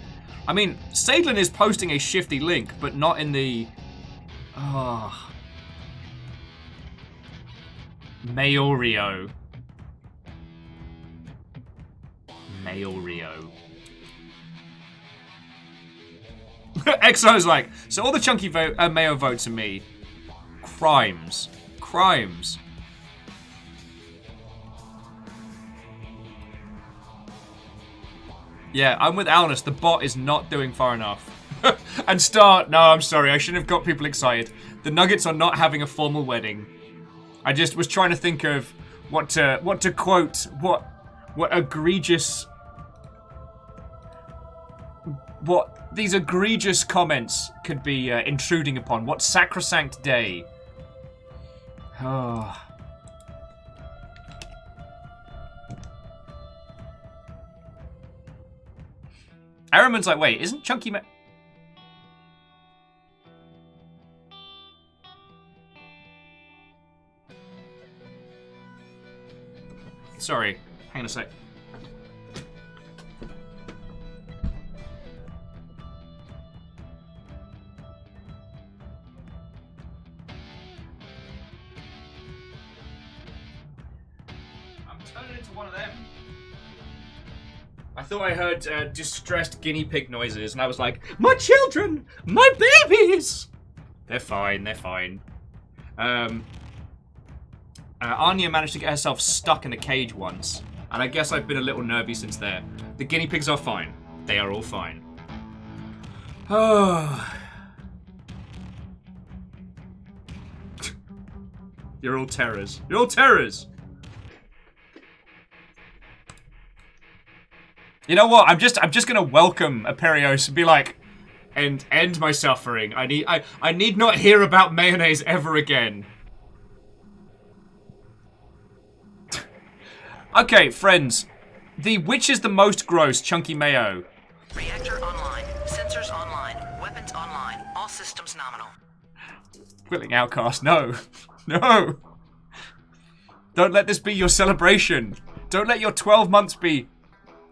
Speaker 1: I mean, Sadlin is posting a shifty link, but not in the... Oh. Mayorio. Mayorio. Exo's like, so all the chunky mayo votes are me. Crimes. Crimes. Yeah, I'm with Alnus. The bot is not doing far enough. And Star, no, I'm sorry. I shouldn't have got people excited. The Nuggets are not having a formal wedding. I just was trying to think of what to quote. What egregious... What these egregious comments could be intruding upon. What sacrosanct day. Oh. Araman's like, wait, isn't Chunky Sorry, hang on a sec. One of them. I thought I heard distressed guinea pig noises, and I was like, my children! My babies! They're fine, they're fine. Anya managed to get herself stuck in a cage once, and I guess I've been a little nervy since there. The guinea pigs are fine. They are all fine. Oh. You're all terrors. You're all terrors! You know what? I'm just gonna welcome Aperios and be like, and end my suffering. I need not hear about mayonnaise ever again. Okay, friends. Which is the most gross chunky mayo?
Speaker 4: Reactor online. Sensors online. Weapons online. All systems nominal.
Speaker 1: Willing Outcast, no. No. Don't let this be your celebration. Don't let your 12 months be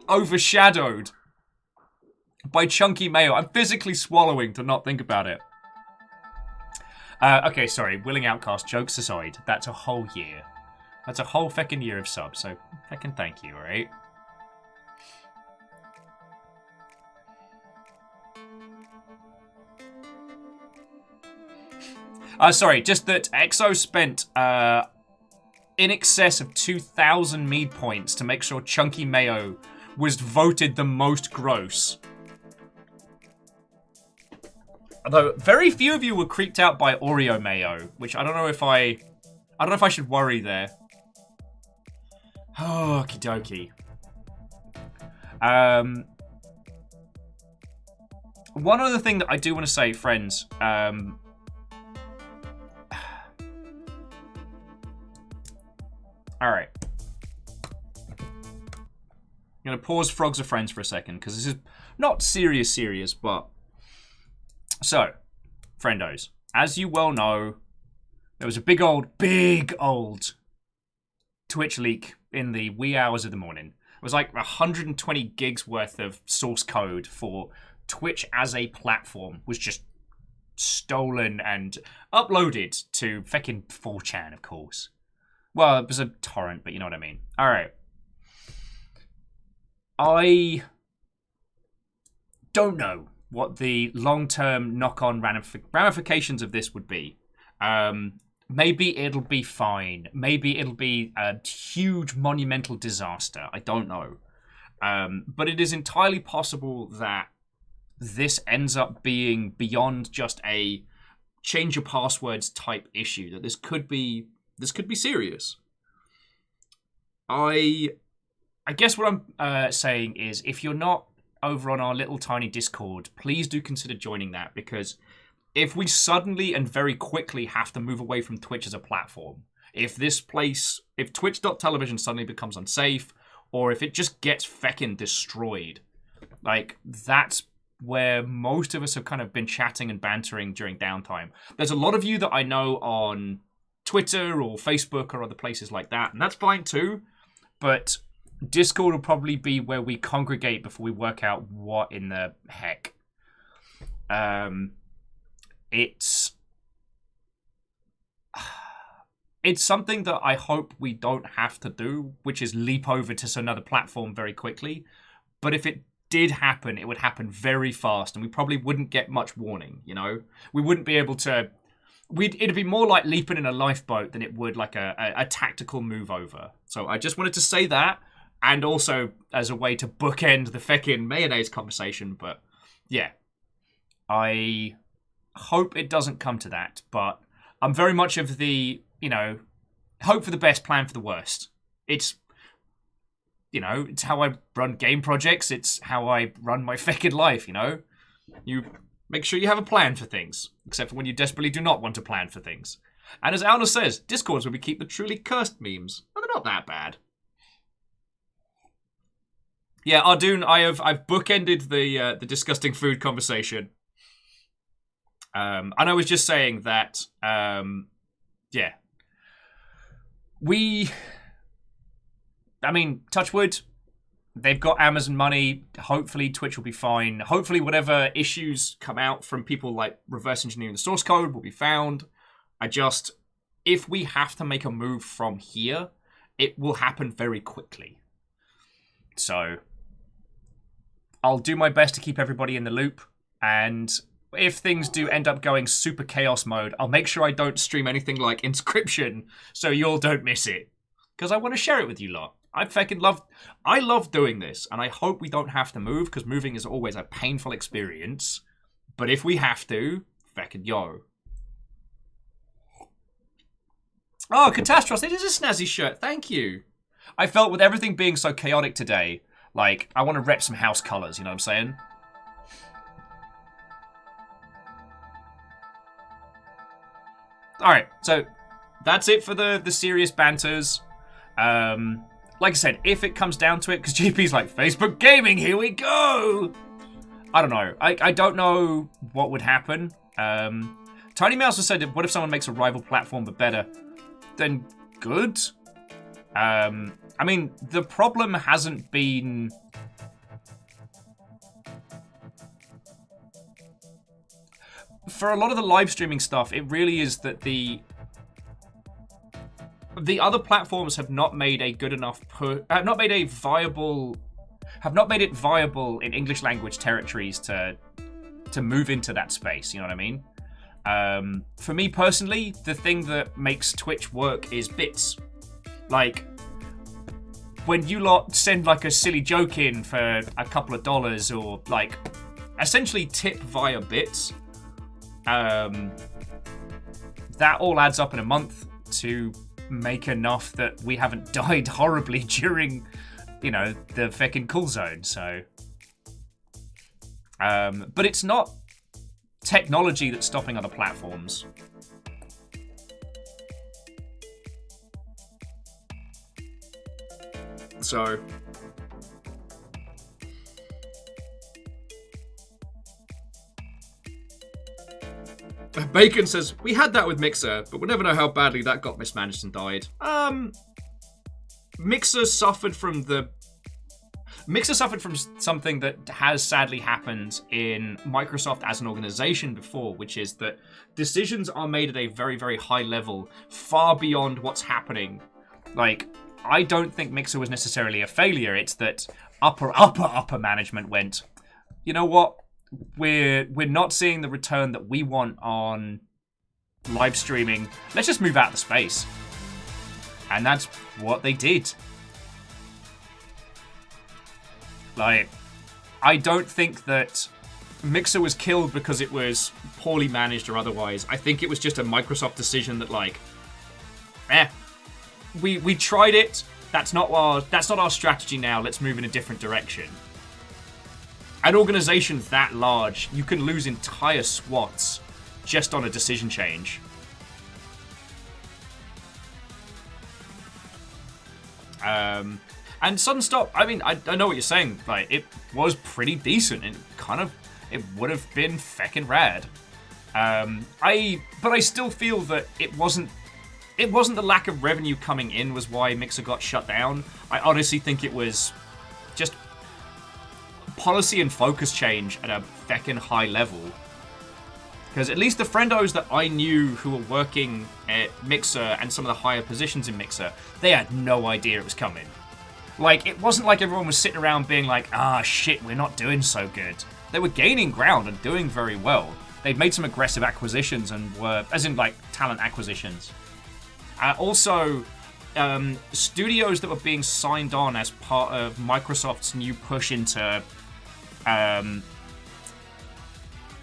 Speaker 1: overshadowed by chunky mayo. I'm physically swallowing to not think about it. Okay, sorry. Willing Outcast, jokes aside, that's a whole year. That's a whole feckin' year of subs, so feckin' thank you, alright? Sorry, just that Exo spent in excess of 2,000 mead points to make sure chunky mayo was voted the most gross. Although very few of you were creeped out by Oreo mayo, which I don't know if I should worry there. Okie dokie. One other thing that I do want to say, friends, All right. I'm going to pause Frogs Are Friends for a second, because this is not serious, but... So, friendos, as you well know, there was a big old Twitch leak in the wee hours of the morning. It was like 120 gigs worth of source code for Twitch as a platform was just stolen and uploaded to feckin' 4chan, of course. Well, it was a torrent, but you know what I mean. All right. I don't know what the long-term knock-on ramifications of this would be. Maybe it'll be fine. Maybe it'll be a huge monumental disaster. I don't know. But it is entirely possible that this ends up being beyond just a change your passwords type issue. That this could be serious. I guess what I'm saying is, if you're not over on our little tiny Discord, please do consider joining that, because if we suddenly and very quickly have to move away from Twitch as a platform, if Twitch.television suddenly becomes unsafe, or if it just gets feckin' destroyed, like, that's where most of us have kind of been chatting and bantering during downtime. There's a lot of you that I know on Twitter or Facebook or other places like that, and that's fine too, but Discord will probably be where we congregate before we work out what in the heck. It's something that I hope we don't have to do, which is leap over to another platform very quickly. But if it did happen, it would happen very fast, and we probably wouldn't get much warning, you know? We wouldn't be able to... It'd be more like leaping in a lifeboat than it would like a tactical move over. So I just wanted to say that, and also as a way to bookend the feckin' mayonnaise conversation. But yeah, I hope it doesn't come to that, but I'm very much of the, hope for the best, plan for the worst. It's how I run game projects. It's how I run my feckin' life, You make sure you have a plan for things, except for when you desperately do not want to plan for things. And as Alna says, Discord's where we keep the truly cursed memes. Well, they're not that bad. Yeah, Ardoon, I've bookended the disgusting food conversation. And I was just saying that, touch wood, they've got Amazon money. Hopefully Twitch will be fine. Hopefully whatever issues come out from people like reverse engineering the source code will be found. If we have to make a move from here, it will happen very quickly. So I'll do my best to keep everybody in the loop, and if things do end up going super chaos mode, I'll make sure I don't stream anything like Inscription so you all don't miss it, because I want to share it with you lot. I love doing this, and I hope we don't have to move, because moving is always a painful experience. But if we have to, feckin' yo. Oh, Catastros, it is a snazzy shirt. Thank you. I felt with everything being so chaotic today, like, I want to rep some house colors, you know what I'm saying? Alright, so that's it for the serious banters. Like I said, if it comes down to it, because GP's like, Facebook Gaming, here we go! I don't know. I don't know what would happen. Tiny Mouse has said, what if someone makes a rival platform but better? Then good. The problem hasn't been... For a lot of the live streaming stuff, it really is that the other platforms have not made a good enough have not made it viable in English language territories to move into that space, you know what I mean? For me personally, the thing that makes Twitch work is bits. Like, when you lot send like a silly joke in for a couple of dollars, or like essentially tip via bits, that all adds up in a month to make enough that we haven't died horribly during, the feckin' cool zone, so. But it's not technology that's stopping other platforms. So... Bacon says, we had that with Mixer, but we'll never know how badly that got mismanaged and died. Mixer suffered from something that has sadly happened in Microsoft as an organization before, which is that decisions are made at a very, very high level, far beyond what's happening. Like, I don't think Mixer was necessarily a failure. It's that upper management went, you know what? We're not seeing the return that we want on live streaming. Let's just move out of space. And that's what they did. Like, I don't think that Mixer was killed because it was poorly managed or otherwise. I think it was just a Microsoft decision that, like, we tried it. That's not our strategy now. Let's move in a different direction. An organization that large, you can lose entire squads just on a decision change. And Sunstop, I mean, I know what you're saying. Like, it was pretty decent, and it would have been feckin' rad. But I still feel that it wasn't the lack of revenue coming in was why Mixer got shut down. I honestly think it was just policy and focus change at a feckin' high level. Because at least the friendos that I knew who were working at Mixer and some of the higher positions in Mixer, they had no idea it was coming. Like, it wasn't like everyone was sitting around being like, ah, shit, we're not doing so good. They were gaining ground and doing very well. They'd made some aggressive acquisitions and were, as in, like, talent acquisitions. Also, studios that were being signed on as part of Microsoft's new push into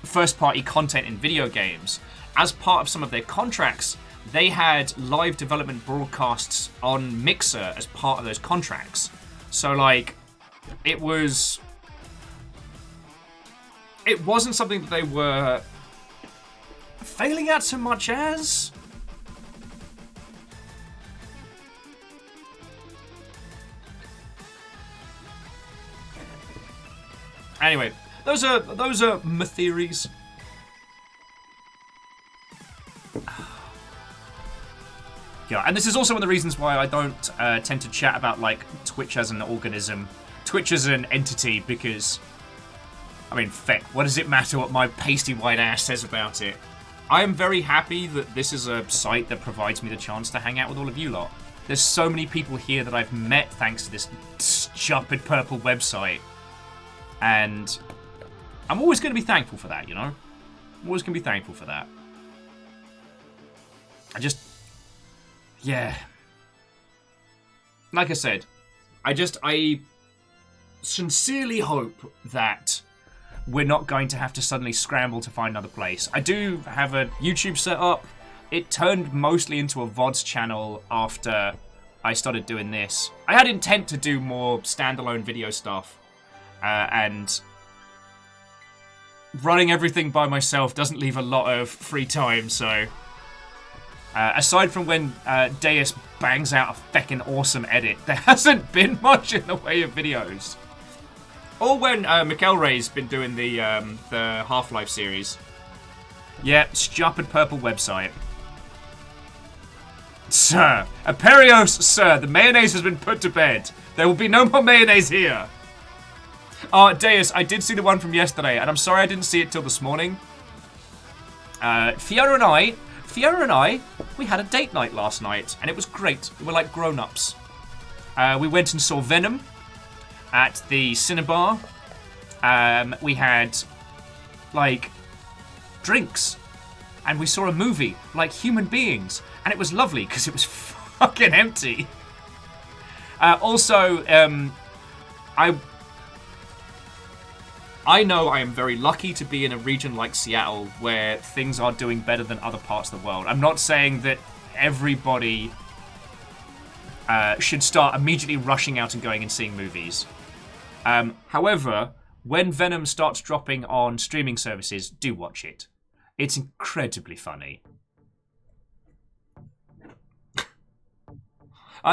Speaker 1: first-party content in video games. As part of some of their contracts, they had live development broadcasts on Mixer as part of those contracts. So, like, it wasn't something that they were failing at so much as... Anyway, those are my theories. Yeah, and this is also one of the reasons why I don't tend to chat about, like, Twitch as an organism, Twitch as an entity, because, I mean, feck, what does it matter what my pasty white ass says about it? I am very happy that this is a site that provides me the chance to hang out with all of you lot. There's so many people here that I've met thanks to this stupid purple website. And I'm always going to be thankful for that, you know? I'm always going to be thankful for that. Yeah. Like I said, I sincerely hope that we're not going to have to suddenly scramble to find another place. I do have a YouTube set up. It turned mostly into a VODs channel after I started doing this. I had intent to do more standalone video stuff. And running everything by myself doesn't leave a lot of free time, so... aside from when Deus bangs out a feckin' awesome edit, there hasn't been much in the way of videos. Or when McElray's been doing the Half-Life series. Yeah, stupid purple website. Sir, Aperios, sir, the mayonnaise has been put to bed. There will be no more mayonnaise here. Deus, I did see the one from yesterday, and I'm sorry I didn't see it till this morning. Fiona and I, we had a date night last night, and it was great. We were like grown-ups. We went and saw Venom at the Cinebar. We had, like, drinks, and we saw a movie like human beings, and it was lovely because it was fucking empty. Also, I know I am very lucky to be in a region like Seattle where things are doing better than other parts of the world. I'm not saying that everybody should start immediately rushing out and going and seeing movies. However, when Venom starts dropping on streaming services, do watch it. It's incredibly funny.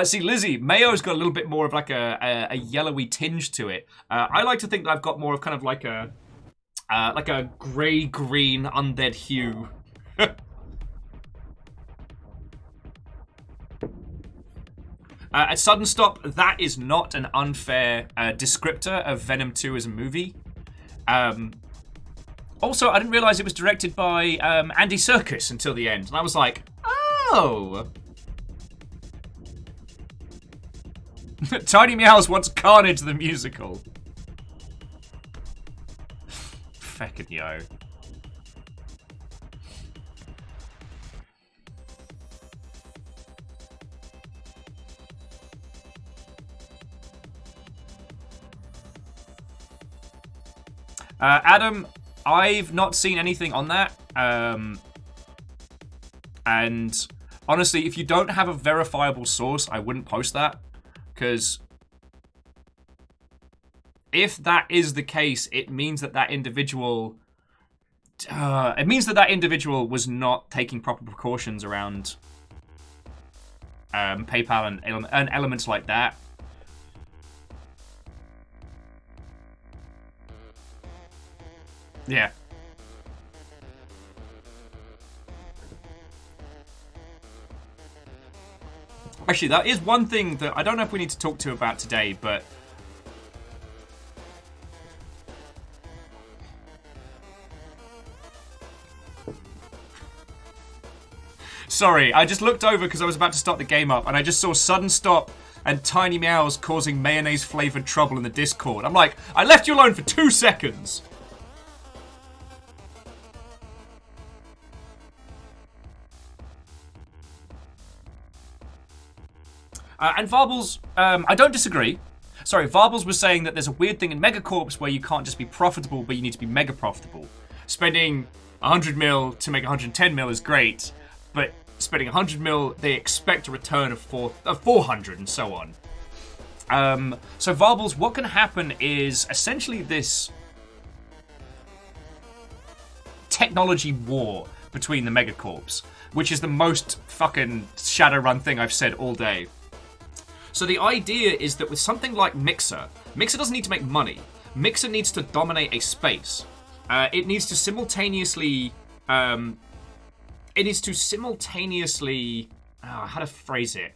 Speaker 1: See, Lizzie, mayo's got a little bit more of like a yellowy tinge to it. I like to think that I've got more of kind of like a grey-green undead hue. At Sudden Stop, that is not an unfair descriptor of Venom 2 as a movie. Also, I didn't realise it was directed by Andy Serkis until the end, and I was like, oh. Tiny Meows wants Carnage the musical. Feckin' yo. Adam, I've not seen anything on that. And honestly, if you don't have a verifiable source, I wouldn't post that. Because if that is the case, it means that that individual... was not taking proper precautions around PayPal and elements like that. Yeah. Actually, that is one thing that I don't know if we need to talk to about today, but... Sorry, I just looked over because I was about to start the game up, and I just saw Sudden Stop and Tiny Meows causing mayonnaise-flavoured trouble in the Discord. I'm like, I left you alone for 2 seconds! And Varbles, I don't disagree. Sorry, Varbles was saying that there's a weird thing in Megacorps where you can't just be profitable, but you need to be mega profitable. Spending 100 mil to make 110 mil is great, but spending 100 mil, they expect a return of 400 and so on. So Varbles, what can happen is essentially this technology war between the Megacorps, which is the most fucking Shadowrun thing I've said all day. So the idea is that with something like Mixer doesn't need to make money. Mixer needs to dominate a space. It needs to simultaneously... how to phrase it?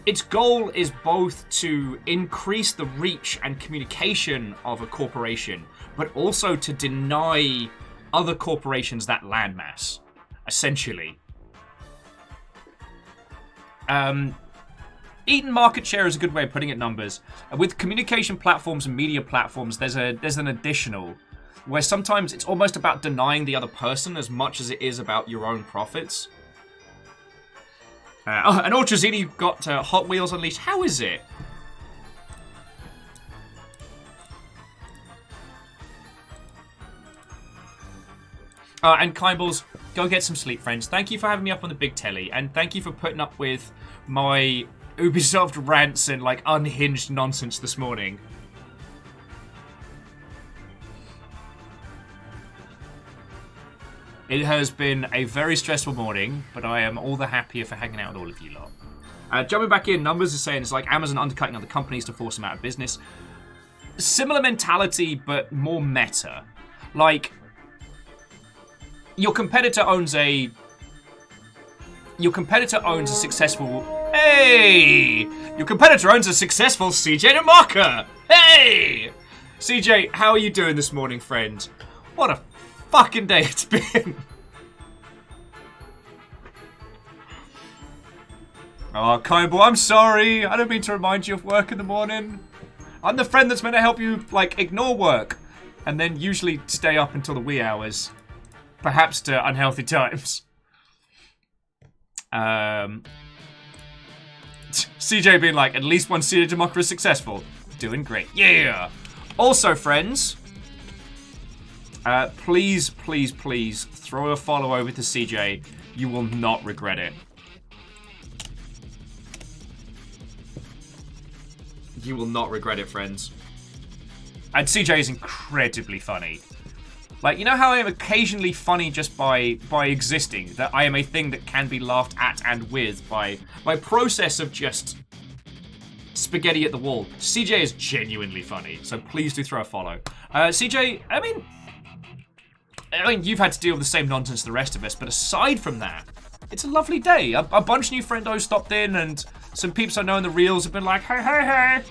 Speaker 1: Its goal is both to increase the reach and communication of a corporation, but also to deny other corporations that landmass, essentially. Eaten market share is a good way of putting it numbers. With communication platforms and media platforms, there's an additional where sometimes it's almost about denying the other person as much as it is about your own profits. And Ultrazini got Hot Wheels Unleashed. How is it? And Kindballs, go get some sleep, friends. Thank you for having me up on the big telly, and thank you for putting up with my Ubisoft rants and, like, unhinged nonsense this morning. It has been a very stressful morning, but I am all the happier for hanging out with all of you lot. Jumping back in, Numbers is saying it's like Amazon undercutting other companies to force them out of business. Similar mentality, but more meta. Like... Your competitor owns a successful... Hey! Your competitor owns a successful CJ Namaka! Hey! CJ, how are you doing this morning, friend? What a fucking day it's been. Oh, Kindball, I'm sorry. I don't mean to remind you of work in the morning. I'm the friend that's meant to help you, like, ignore work. And then usually stay up until the wee hours. Perhaps to unhealthy times. CJ being like, at least one CJ Democra is successful. Doing great. Yeah! Also, friends, please, please, please throw a follow over to CJ. You will not regret it. You will not regret it, friends. And CJ is incredibly funny. Like, you know how I am occasionally funny just by existing? That I am a thing that can be laughed at and with by my process of just spaghetti at the wall. CJ is genuinely funny, so please do throw a follow. CJ, I mean, you've had to deal with the same nonsense as the rest of us, but aside from that, it's a lovely day. A bunch of new friendos stopped in, and some peeps I know in the reels have been like, hey, hey, hey.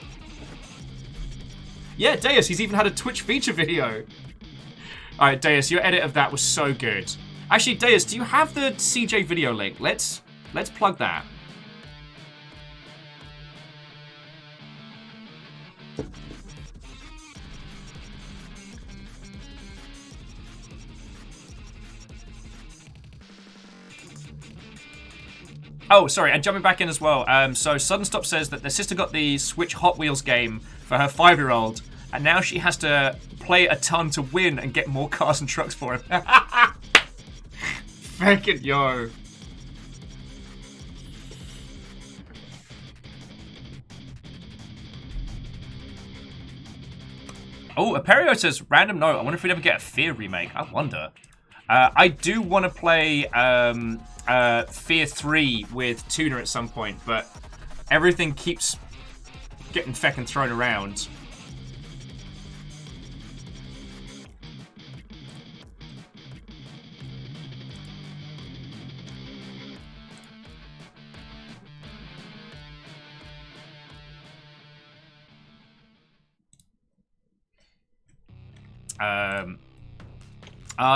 Speaker 1: Yeah, Deus, he's even had a Twitch feature video. Alright, Deus, your edit of that was so good. Actually, Deus, do you have the CJ video link? Let's plug that. Oh, sorry, and jumping back in as well. So Sudden Stop says that their sister got the Switch Hot Wheels game for her 5-year-old, and now she has to play a ton to win and get more cars and trucks for him. Fucking yo. Oh, Aperios says, random note, I wonder if we'd ever get a Fear remake. I wonder. I do want to play Fear 3 with Tuna at some point, but everything keeps getting feckin' thrown around.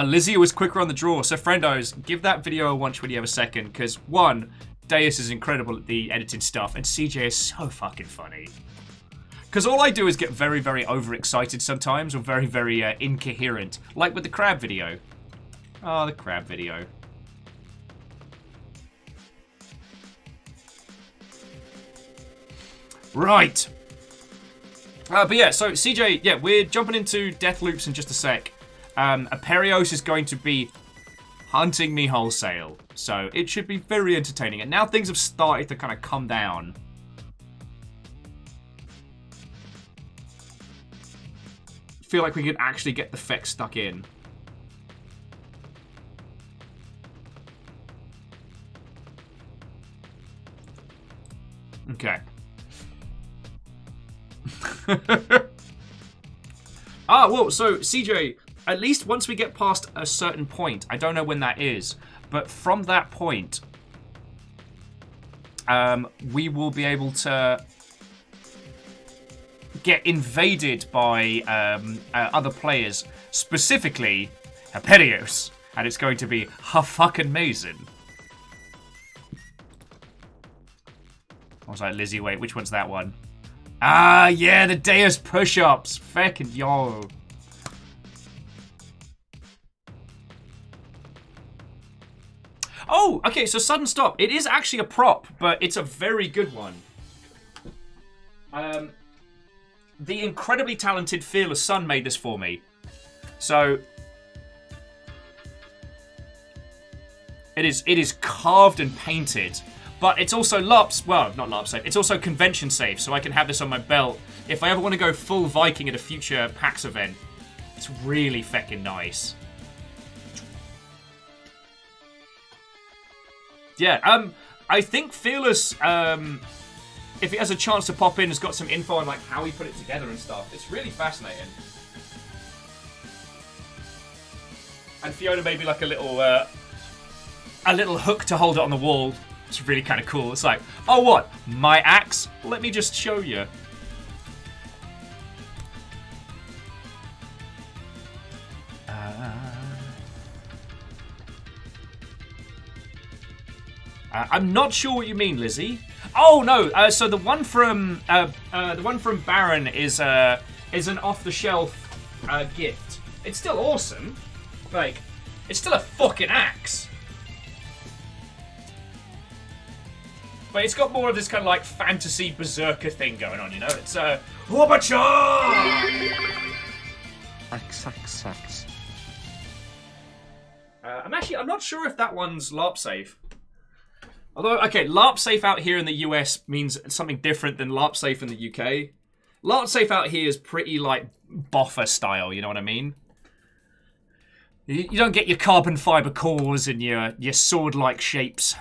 Speaker 1: Lizzie was quicker on the draw, so friendos, give that video a watch when you have a second, because one, Deus is incredible at the editing stuff, and CJ is so fucking funny. Because all I do is get very, very overexcited sometimes, or very, very incoherent, like with the crab video. Oh, the crab video. Right. But yeah, so CJ, yeah, we're jumping into Deathloops in just a sec. Aperios is going to be hunting me wholesale, so it should be very entertaining. And now things have started to kind of come down. Feel like we could actually get the feck stuck in. Okay. Well, so CJ, at least once we get past a certain point, I don't know when that is, but from that point, we will be able to get invaded by other players, specifically Aperios, and it's going to be fucking amazing. I was like, Lizzie, wait, which one's that one? Ah, yeah, the Deus push-ups. Feckin' yo. Oh, okay, so Sudden Stop. It is actually a prop, but it's a very good one. The incredibly talented Fearless Sun made this for me. So it is carved and painted. But it's also not LARP safe. It's also convention safe, so I can have this on my belt if I ever want to go full Viking at a future PAX event. It's really feckin' nice. Yeah, I think Fearless, if he has a chance to pop in, has got some info on like how he put it together and stuff. It's really fascinating. And Fiona made me like a little hook to hold it on the wall. It's really kind of cool. It's like, oh what? My axe? Let me just show you. I'm not sure what you mean, Lizzie. Oh no! So the one from Baron is an off-the-shelf gift. It's still awesome. Like, it's still a fucking axe. But it's got more of this kind of like fantasy berserker thing going on, you know? It's Wabbacha!
Speaker 2: Axe.
Speaker 1: I'm not sure if that one's LARP safe. Although, okay, LARP safe out here in the US means something different than LARP safe in the UK. LARP safe out here is pretty like boffer style, you know what I mean? You don't get your carbon fiber cores and your sword-like shapes.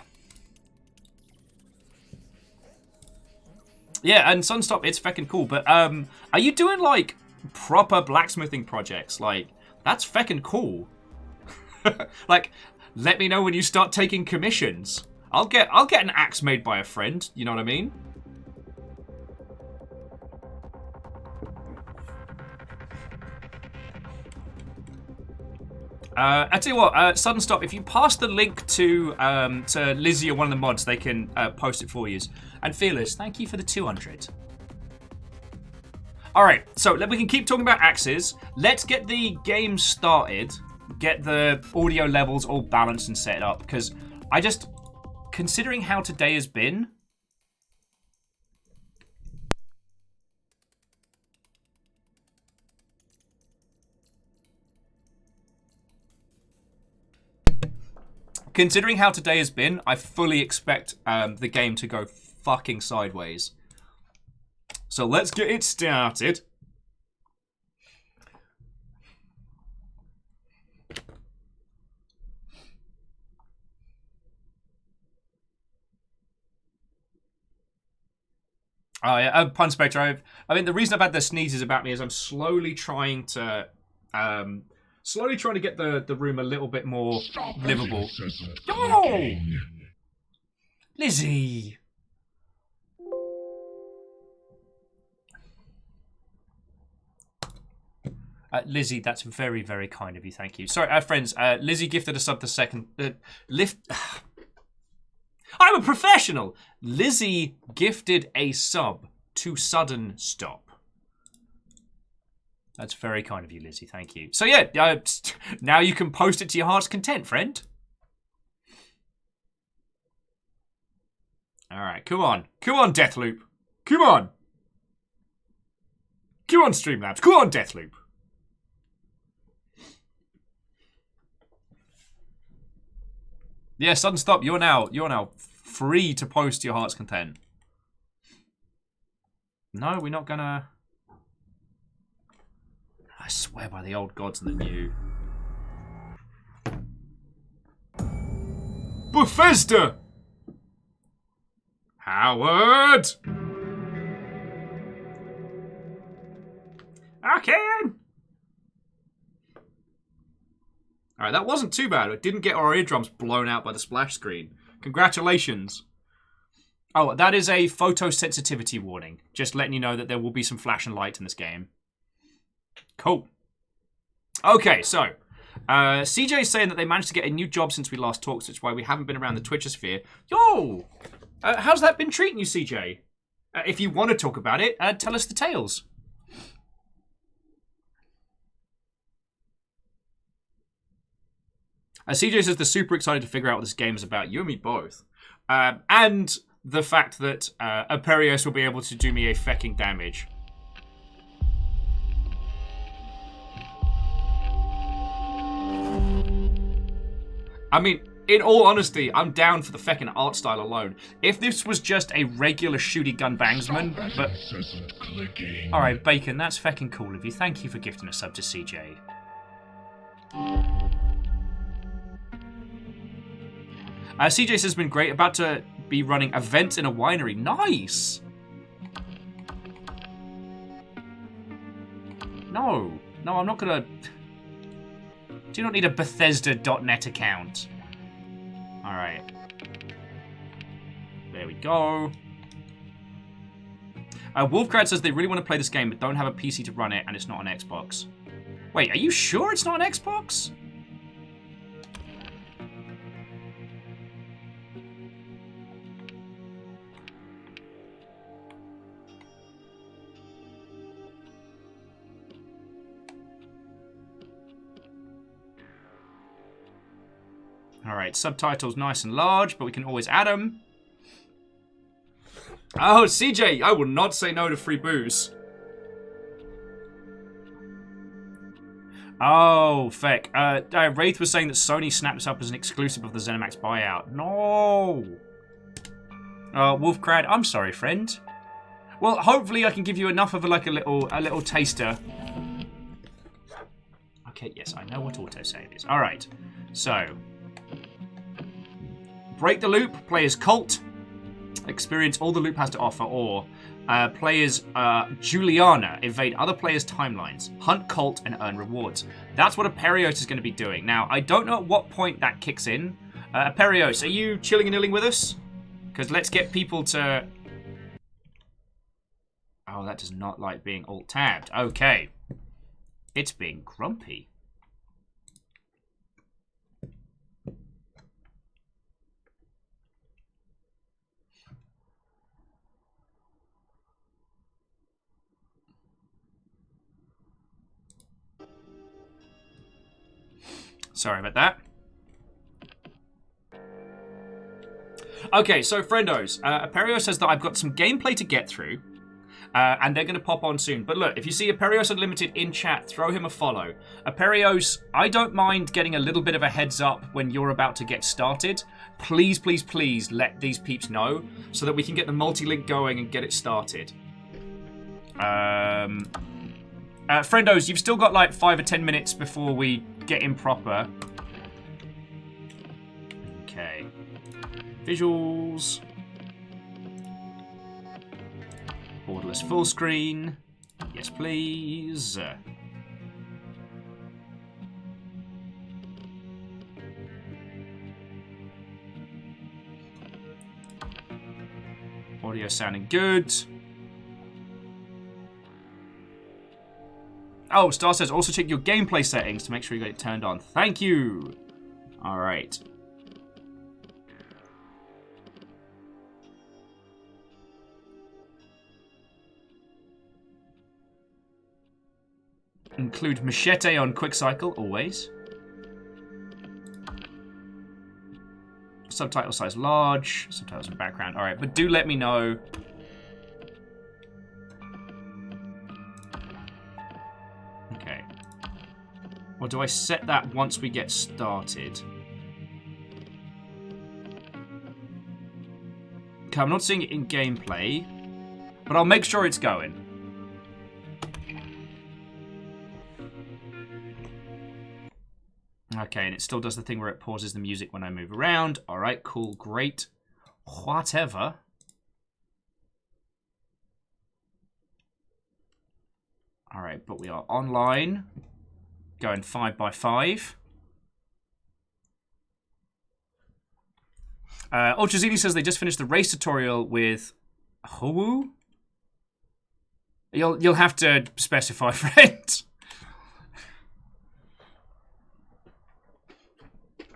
Speaker 1: Yeah, and Sunstop, it's feckin' cool. But are you doing like proper blacksmithing projects? Like, that's feckin' cool. Like, let me know when you start taking commissions. I'll get an axe made by a friend. You know what I mean? I tell you what, Sudden Stop, if you pass the link to Lizzie or one of the mods, they can post it for you. And Fearless, thank you for the 200. Alright, so we can keep talking about axes. Let's get the game started. Get the audio levels all balanced and set up. Because I just, considering how today has been... Considering how today has been, I fully expect the game to go fucking sideways. So let's get it started. Oh yeah, Pun Spectre. I mean, the reason I've had the sneezes about me is I'm slowly trying to get the room a little bit more livable. Oh! Lizzie! Lizzie, that's very, very kind of you. Thank you. Sorry, friends. Lizzie gifted a sub the second... I'm a professional! Lizzie gifted a sub to Sudden Stop. That's very kind of you, Lizzie. Thank you. So yeah, now you can post it to your heart's content, friend. All right, come on. Come on, Deathloop. Come on. Come on, Streamlabs. Come on, Deathloop. Yeah, Sudden Stop, you're now free to post to your heart's content. No, we're not gonna... I swear by the old gods and the new. Bethesda! Howard! Okay. Alright, that wasn't too bad. It didn't get our eardrums blown out by the splash screen. Congratulations. Oh, that is a photosensitivity warning. Just letting you know that there will be some flash and light in this game. Cool. Okay, so CJ is saying that they managed to get a new job since we last talked, which is why we haven't been around the Twitcher sphere. Yo! How's that been treating you, CJ? If you want to talk about it, tell us the tales. CJ says they're super excited to figure out what this game is about. You and me both. And the fact that Aperios will be able to do me a fecking damage. I mean, in all honesty, I'm down for the feckin' art style alone. If this was just a regular shooty gun bangsman, but... Alright, Bacon, that's feckin' cool of you. Thank you for gifting a sub to CJ. CJ says it's been great. About to be running events in a winery. Nice! No, I'm not gonna... Do you not need a Bethesda.net account? Alright. There we go. Wolfcrad says they really want to play this game but don't have a PC to run it and it's not on Xbox. Wait, are you sure it's not on Xbox? Alright, subtitles nice and large, but we can always add them. Oh, CJ, I will not say no to free booze. Oh, feck. Wraith was saying that Sony snapped this up as an exclusive of the ZeniMax buyout. No! Wolfcrad, I'm sorry, friend. Well, hopefully I can give you enough of a little taster. Okay, yes, I know what autosave is. Alright, so... Break the loop, play as Colt, experience all the loop has to offer, or play as Juliana, evade other players' timelines, hunt Colt, and earn rewards. That's what Aperios is going to be doing. Now, I don't know at what point that kicks in. Aperios, are you chilling and illing with us? Because let's get people to... Oh, that does not like being alt-tabbed. Okay. It's being grumpy. Sorry about that. Okay, so friendos, Aperios says that I've got some gameplay to get through, and they're going to pop on soon. But look, if you see Aperios Unlimited in chat, throw him a follow. Aperios, I don't mind getting a little bit of a heads up when you're about to get started. Please, please, please let these peeps know so that we can get the multi-link going and get it started. Friendos, you've still got like 5 or 10 minutes before we get in proper. Okay. Visuals. Borderless full screen. Yes, please. Audio sounding good. Oh, Star says also check your gameplay settings to make sure you got it turned on. Thank you. All right. Include machete on quick cycle, always. Subtitle size large. Subtitles in background. All right, but do let me know. Okay. Or do I set that once we get started? Okay, I'm not seeing it in gameplay, but I'll make sure it's going. Okay, and it still does the thing where it pauses the music when I move around. All right, cool, great. Whatever. All right, but we are online. Going 5x5. Ultrazini says they just finished the race tutorial with Hou. You'll have to specify, friend.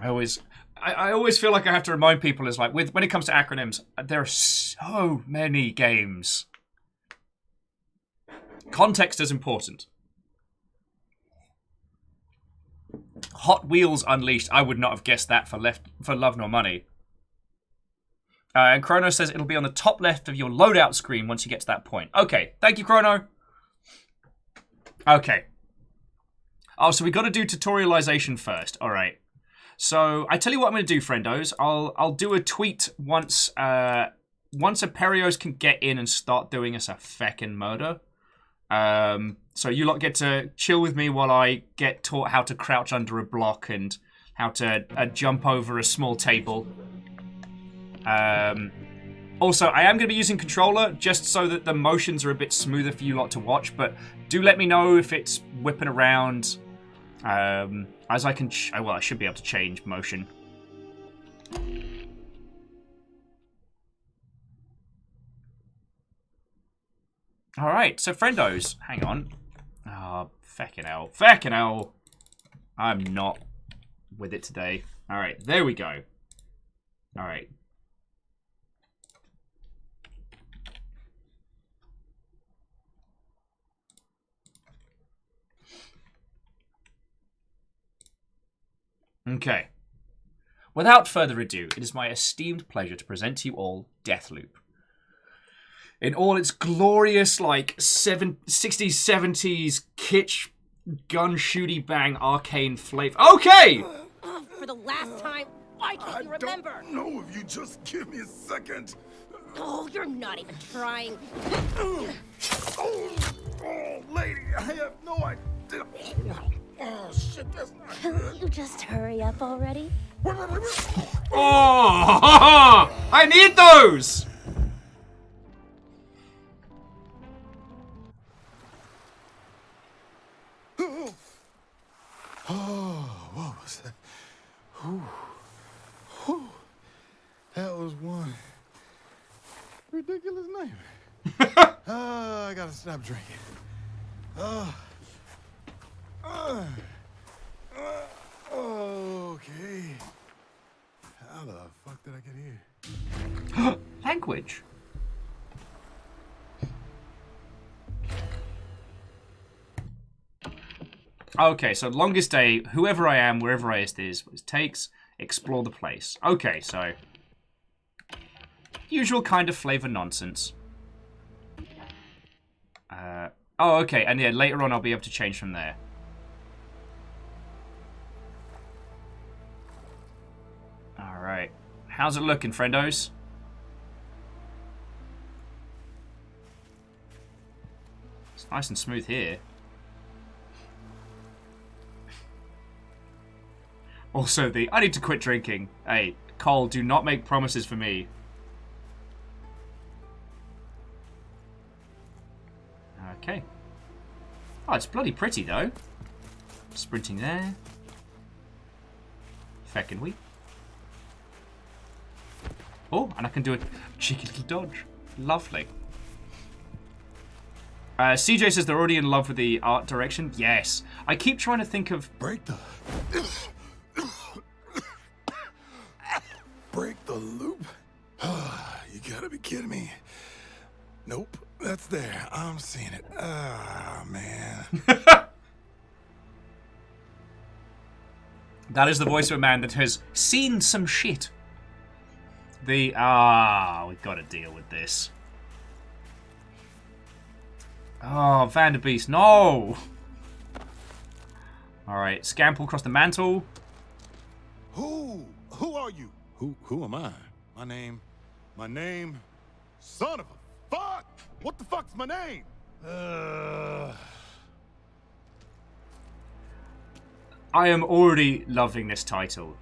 Speaker 1: I always feel like I have to remind people is like when it comes to acronyms, there are so many games. Context is important. Hot Wheels Unleashed. I would not have guessed that for Love Nor Money. And Chrono says it'll be on the top left of your loadout screen once you get to that point. Okay, thank you, Chrono. Okay. Oh, so we got to do tutorialization first. All right. So I tell you what I'm going to do, friendos. I'll do a tweet once Aperios can get in and start doing us a feckin' murder. So you lot get to chill with me while I get taught how to crouch under a block and how to jump over a small table. Also, I am going to be using controller just so that the motions are a bit smoother for you lot to watch, but do let me know if it's whipping around. As I can, well, I should be able to change motion. All right, so friendos, hang on. Oh, feckin' hell. Feckin' hell. I'm not with it today. All right, there we go. All right. Okay. Without further ado, it is my esteemed pleasure to present to you all Deathloop. In all its glorious, like, 60s, 70s, kitsch, gun shooty bang, arcane flavor. Okay!
Speaker 5: For the last time, why can't you remember?
Speaker 6: I don't know if you just give me a second.
Speaker 5: Oh, you're not even trying.
Speaker 6: Oh, lady, I have no idea. Oh, shit, that's not
Speaker 5: Will
Speaker 6: good.
Speaker 5: you just hurry up already?
Speaker 1: Oh, I need those.
Speaker 6: Oh, what was that? Whew. Whew. That was one ridiculous night. I gotta stop drinking. Okay. How the fuck did I get here?
Speaker 1: Language. Okay, so longest day, whoever I am, wherever I is, what it takes, explore the place. Okay, so usual kind of flavor nonsense. Oh, okay, and yeah, later on I'll be able to change from there. Alright. How's it looking, friendos? It's nice and smooth here. Also, I need to quit drinking. Hey, Cole, do not make promises for me. Okay. Oh, it's bloody pretty, though. Sprinting there. Feckin' we. Oh, and I can do a cheeky little dodge. Lovely. CJ says they're already in love with the art direction. Yes. I keep trying to think of...
Speaker 6: Break the loop? You gotta be kidding me. Nope, that's there. I'm seeing it. Ah, man.
Speaker 1: That is the voice of a man that has seen some shit. We've got to deal with this. Oh, Vanderbeest, no! Alright, scample across the mantle.
Speaker 6: Who are you? Who am I? My name, son of a fuck! What the fuck's my name?
Speaker 1: I am already loving this title.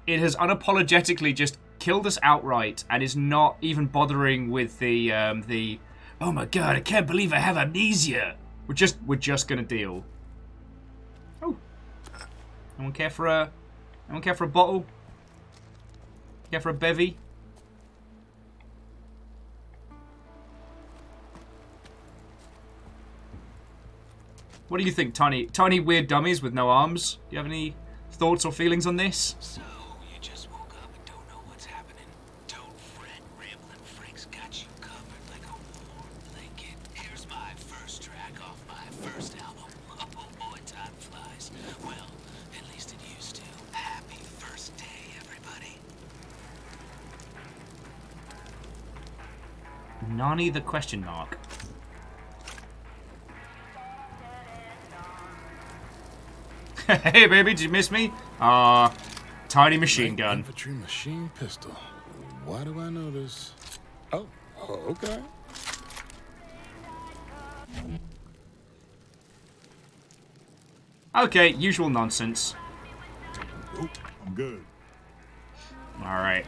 Speaker 1: It has unapologetically just killed us outright and is not even bothering with the oh my god, I can't believe I have amnesia. We're just gonna deal. Oh. Anyone care for a bottle? Care for a bevy? What do you think, tiny weird dummies with no arms? Do you have any thoughts or feelings on this?
Speaker 7: So, you just woke up and don't know what's happening? Don't fret, Ramblin' Frank's got you covered like a warm blanket. Here's my first track off my first album. Oh boy, time flies. Well, at least it used to. Happy first day, everybody.
Speaker 1: Nani the question mark. Hey baby, did you miss me? Tiny machine gun.
Speaker 6: Infantry machine pistol. Why do I know this? Oh, okay.
Speaker 1: Okay, usual nonsense.
Speaker 6: Oop, I'm good.
Speaker 1: Alright.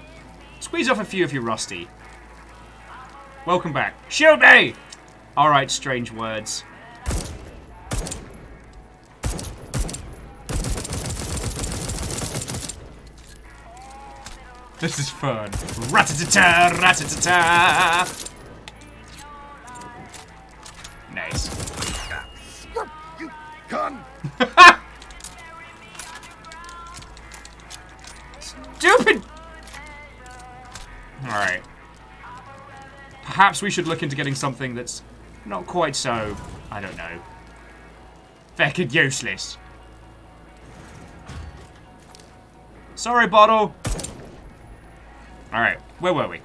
Speaker 1: Squeeze off a few if you're rusty. Welcome back. Shoot me! Alright, strange words. This is fun. Rat-a-ta-ta, rat-a-ta-ta. Nice.
Speaker 6: You gun!
Speaker 1: Stupid! Alright. Perhaps we should look into getting something that's not quite so, I don't know, feckin' useless. Sorry, bottle. Alright, where were we?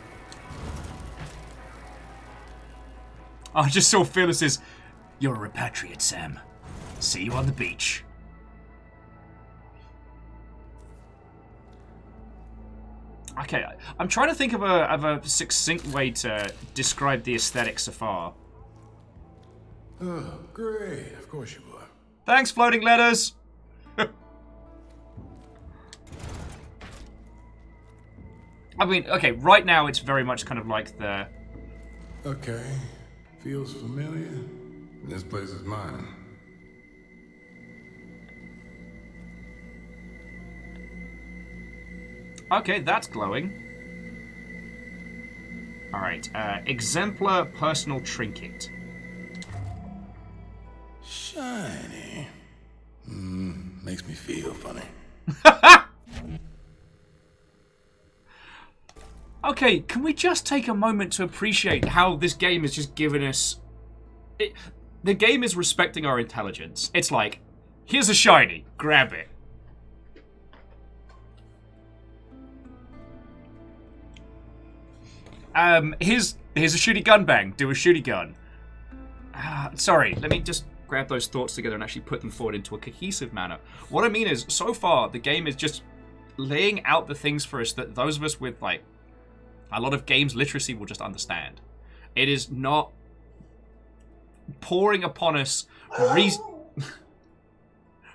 Speaker 1: I just saw Phyllis's, "You're a repatriate, Sam. See you on the beach." Okay, I'm trying to think of a succinct way to describe the aesthetic so far.
Speaker 6: Oh, great. Of course you are.
Speaker 1: Thanks, floating letters. I mean, okay, right now it's very much kind of like the...
Speaker 6: Okay. Feels familiar. This place is mine.
Speaker 1: Okay, that's glowing. Alright, exemplar personal trinket.
Speaker 6: Shiny. Makes me feel funny.
Speaker 1: Okay, can we just take a moment to appreciate how this game has just given us... the game is respecting our intelligence. It's like, here's a shiny, grab it. Here's a shooty gun bang. Do a shooty gun. Sorry, let me just grab those thoughts together and actually put them forward into a cohesive manner. What I mean is, so far, the game is just laying out the things for us that those of us with, like, a lot of games literacy will just understand. It is not pouring upon us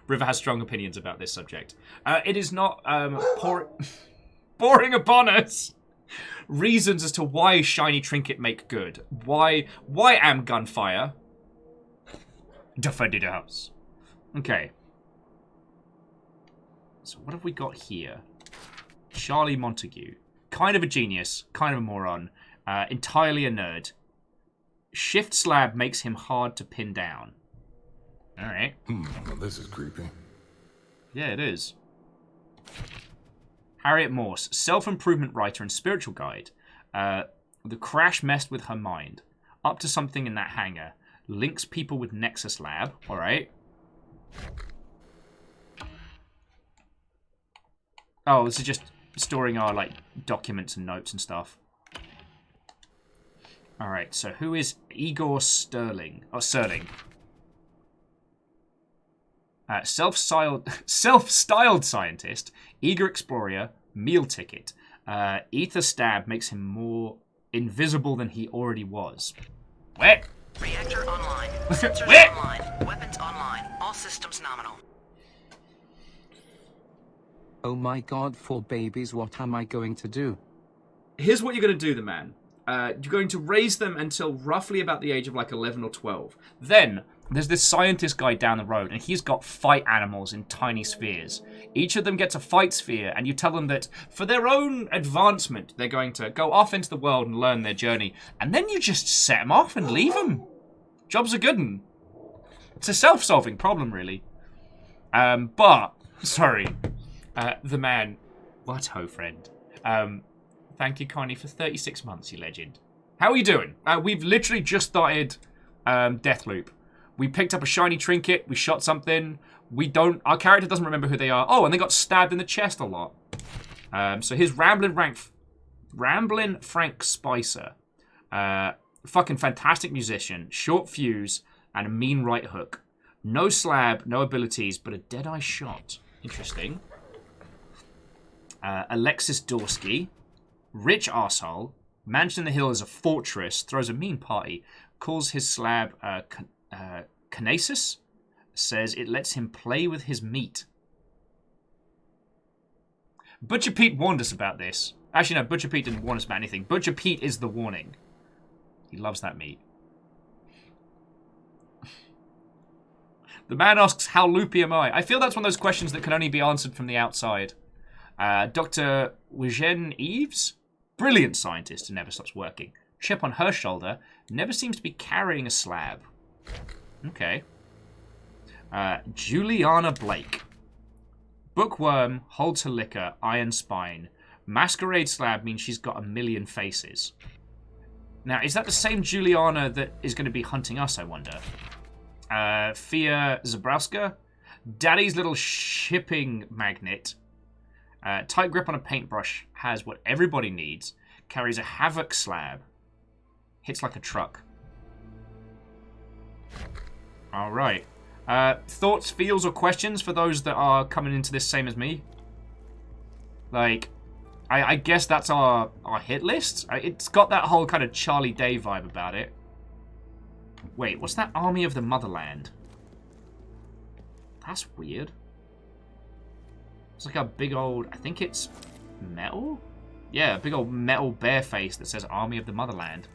Speaker 1: River has strong opinions about this subject. It is not pouring upon us reasons as to why shiny trinket make good. Why am gunfire defended a house? Okay. So what have we got here? Charlie Montague. Kind of a genius, kind of a moron, entirely a nerd. Shift slab makes him hard to pin down. Alright.
Speaker 6: Well, this is creepy.
Speaker 1: Yeah, it is. Harriet Morse, self-improvement writer and spiritual guide. The crash messed with her mind. Up to something in that hangar. Links people with Nexus Lab. Alright. Oh, this is just storing our, like, documents and notes and stuff. Alright, so who is Igor Sterling? Oh, Serling. Self-styled scientist, eager explorer, meal ticket. Ether stab makes him more invisible than he already was. Where?
Speaker 4: Reactor online. Sensors online. Weapons online. All systems nominal.
Speaker 2: Oh my god, 4 babies, what am I going to do?
Speaker 1: Here's what you're going to do, the man. You're going to raise them until roughly about the age of like 11 or 12. Then, there's this scientist guy down the road, and he's got fight animals in tiny spheres. Each of them gets a fight sphere, and you tell them that for their own advancement, they're going to go off into the world and learn their journey. And then you just set them off and leave them. Job's a good one. It's a self-solving problem, really. Sorry. The man. What ho, friend. Thank you, Connie, for 36 months, you legend. How are you doing? We've literally just started Deathloop. We picked up a shiny trinket. We shot something. Our character doesn't remember who they are. Oh, and they got stabbed in the chest a lot. So here's Ramblin' Frank Spicer. Fucking fantastic musician. Short fuse and a mean right hook. No slab, no abilities, but a dead-eye shot. Interesting. Alexis Dorsky. Rich arsehole. Mansion in the Hill is a fortress. Throws a mean party. Calls his slab Kinesis. Says it lets him play with his meat. Butcher Pete warned us about this. Actually, no, Butcher Pete didn't warn us about anything. Butcher Pete is the warning. He loves that meat. The man asks, how loopy am I? I feel that's one of those questions that can only be answered from the outside. Dr. Eugene Eves? Brilliant scientist who never stops working. Chip on her shoulder. Never seems to be carrying a slab. Okay. Juliana Blake. Bookworm, holds her liquor, iron spine. Masquerade slab means she's got a million faces. Now, is that the same Juliana that is going to be hunting us, I wonder? Fia Zabrowska. Daddy's little shipping magnet. Tight grip on a paintbrush. Has what everybody needs. Carries a Havoc slab. Hits like a truck. Alright. Thoughts, feels, or questions for those that are coming into this same as me? Like, I guess that's our hit list. It's got that whole kind of Charlie Day vibe about it. Wait, what's that Army of the Motherland? That's weird. It's like a big old... I think it's metal? Yeah, a big old metal bear face that says Army of the Motherland.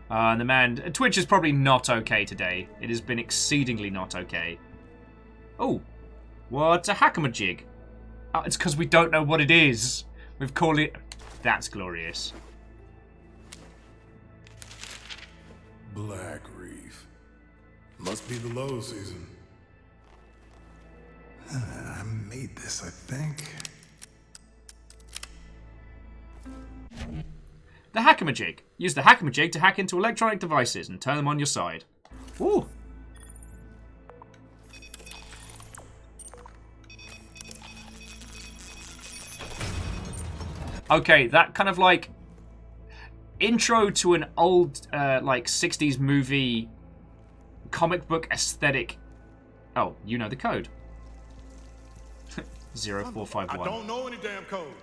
Speaker 1: And the man... Twitch is probably not okay today. It has been exceedingly not okay. Oh. What's a hackamajig? Oh, it's because we don't know what it is. We've called it... That's glorious.
Speaker 6: Black Reef. Must be the low season. I made this, I think.
Speaker 1: The hackamajig. Use the hackamajig to hack into electronic devices and turn them on your side. Ooh. Okay, that kind of like intro to an old like 60s movie comic book aesthetic. Oh, you know the code. 0451.
Speaker 6: I don't know any damn code.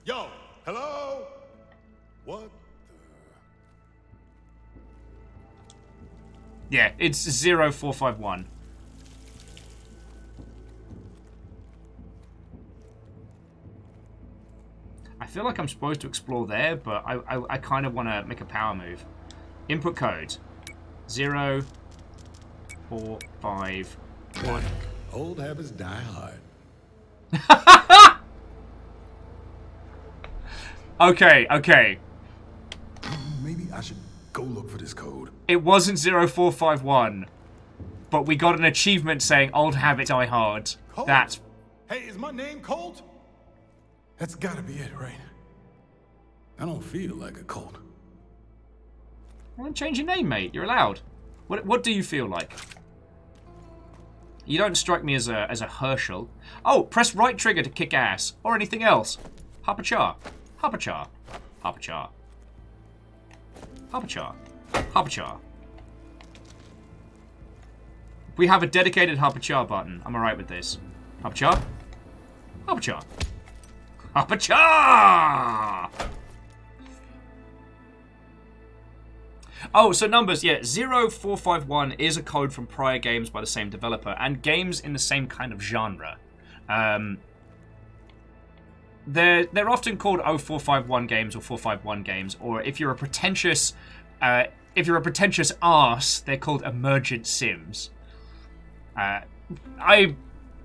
Speaker 6: Yo, hello? What the...
Speaker 1: Yeah, it's 0451. I feel like I'm supposed to explore there, but I kind of want to make a power move. Input code 0451.
Speaker 6: Old habits die hard.
Speaker 1: Okay.
Speaker 6: Maybe I should go look for this code.
Speaker 1: It wasn't 0451, but we got an achievement saying old habits die hard.
Speaker 6: Colt?
Speaker 1: That's...
Speaker 6: Hey, is my name Colt? That's gotta be it, right? I don't feel like a Colt.
Speaker 1: Well, then change your name, mate. You're allowed. What do you feel like? You don't strike me as a Herschel. Oh, press right trigger to kick ass. Or anything else. Hopper-char. Hopper-char. Hopper-char. Hopper-char. Hopper-char. We have a dedicated Hopper-char button. I'm alright with this. Hopper-char. Hopper-char. Hopper-char! Oh, so numbers, yeah. 0451 is a code from prior games by the same developer, and games in the same kind of genre. They're often called 0451 games or 451 games, or if you're a pretentious arse, they're called emergent sims. I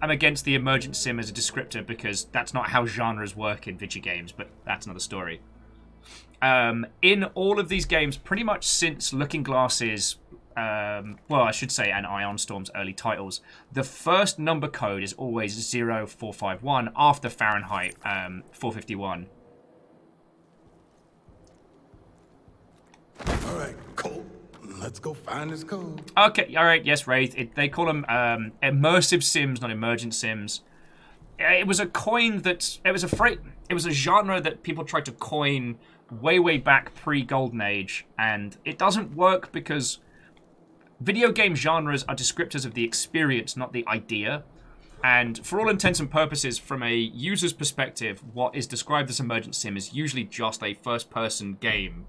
Speaker 1: am against the emergent sim as a descriptor because that's not how genres work in video games, but that's another story. In all of these games, pretty much since Looking Glass's, well, I should say, and Ion Storm's early titles, the first number code is always 0451 after Fahrenheit 451.
Speaker 6: All right, Colt. Let's go find this code.
Speaker 1: Okay, all right, yes, Wraith. They call them immersive sims, not emergent sims. It was a coin that it was a genre that people tried to coin way back pre-Golden Age, and it doesn't work because video game genres are descriptors of the experience, not the idea. And for all intents and purposes, from a user's perspective, what is described as emergent sim is usually just a first-person game,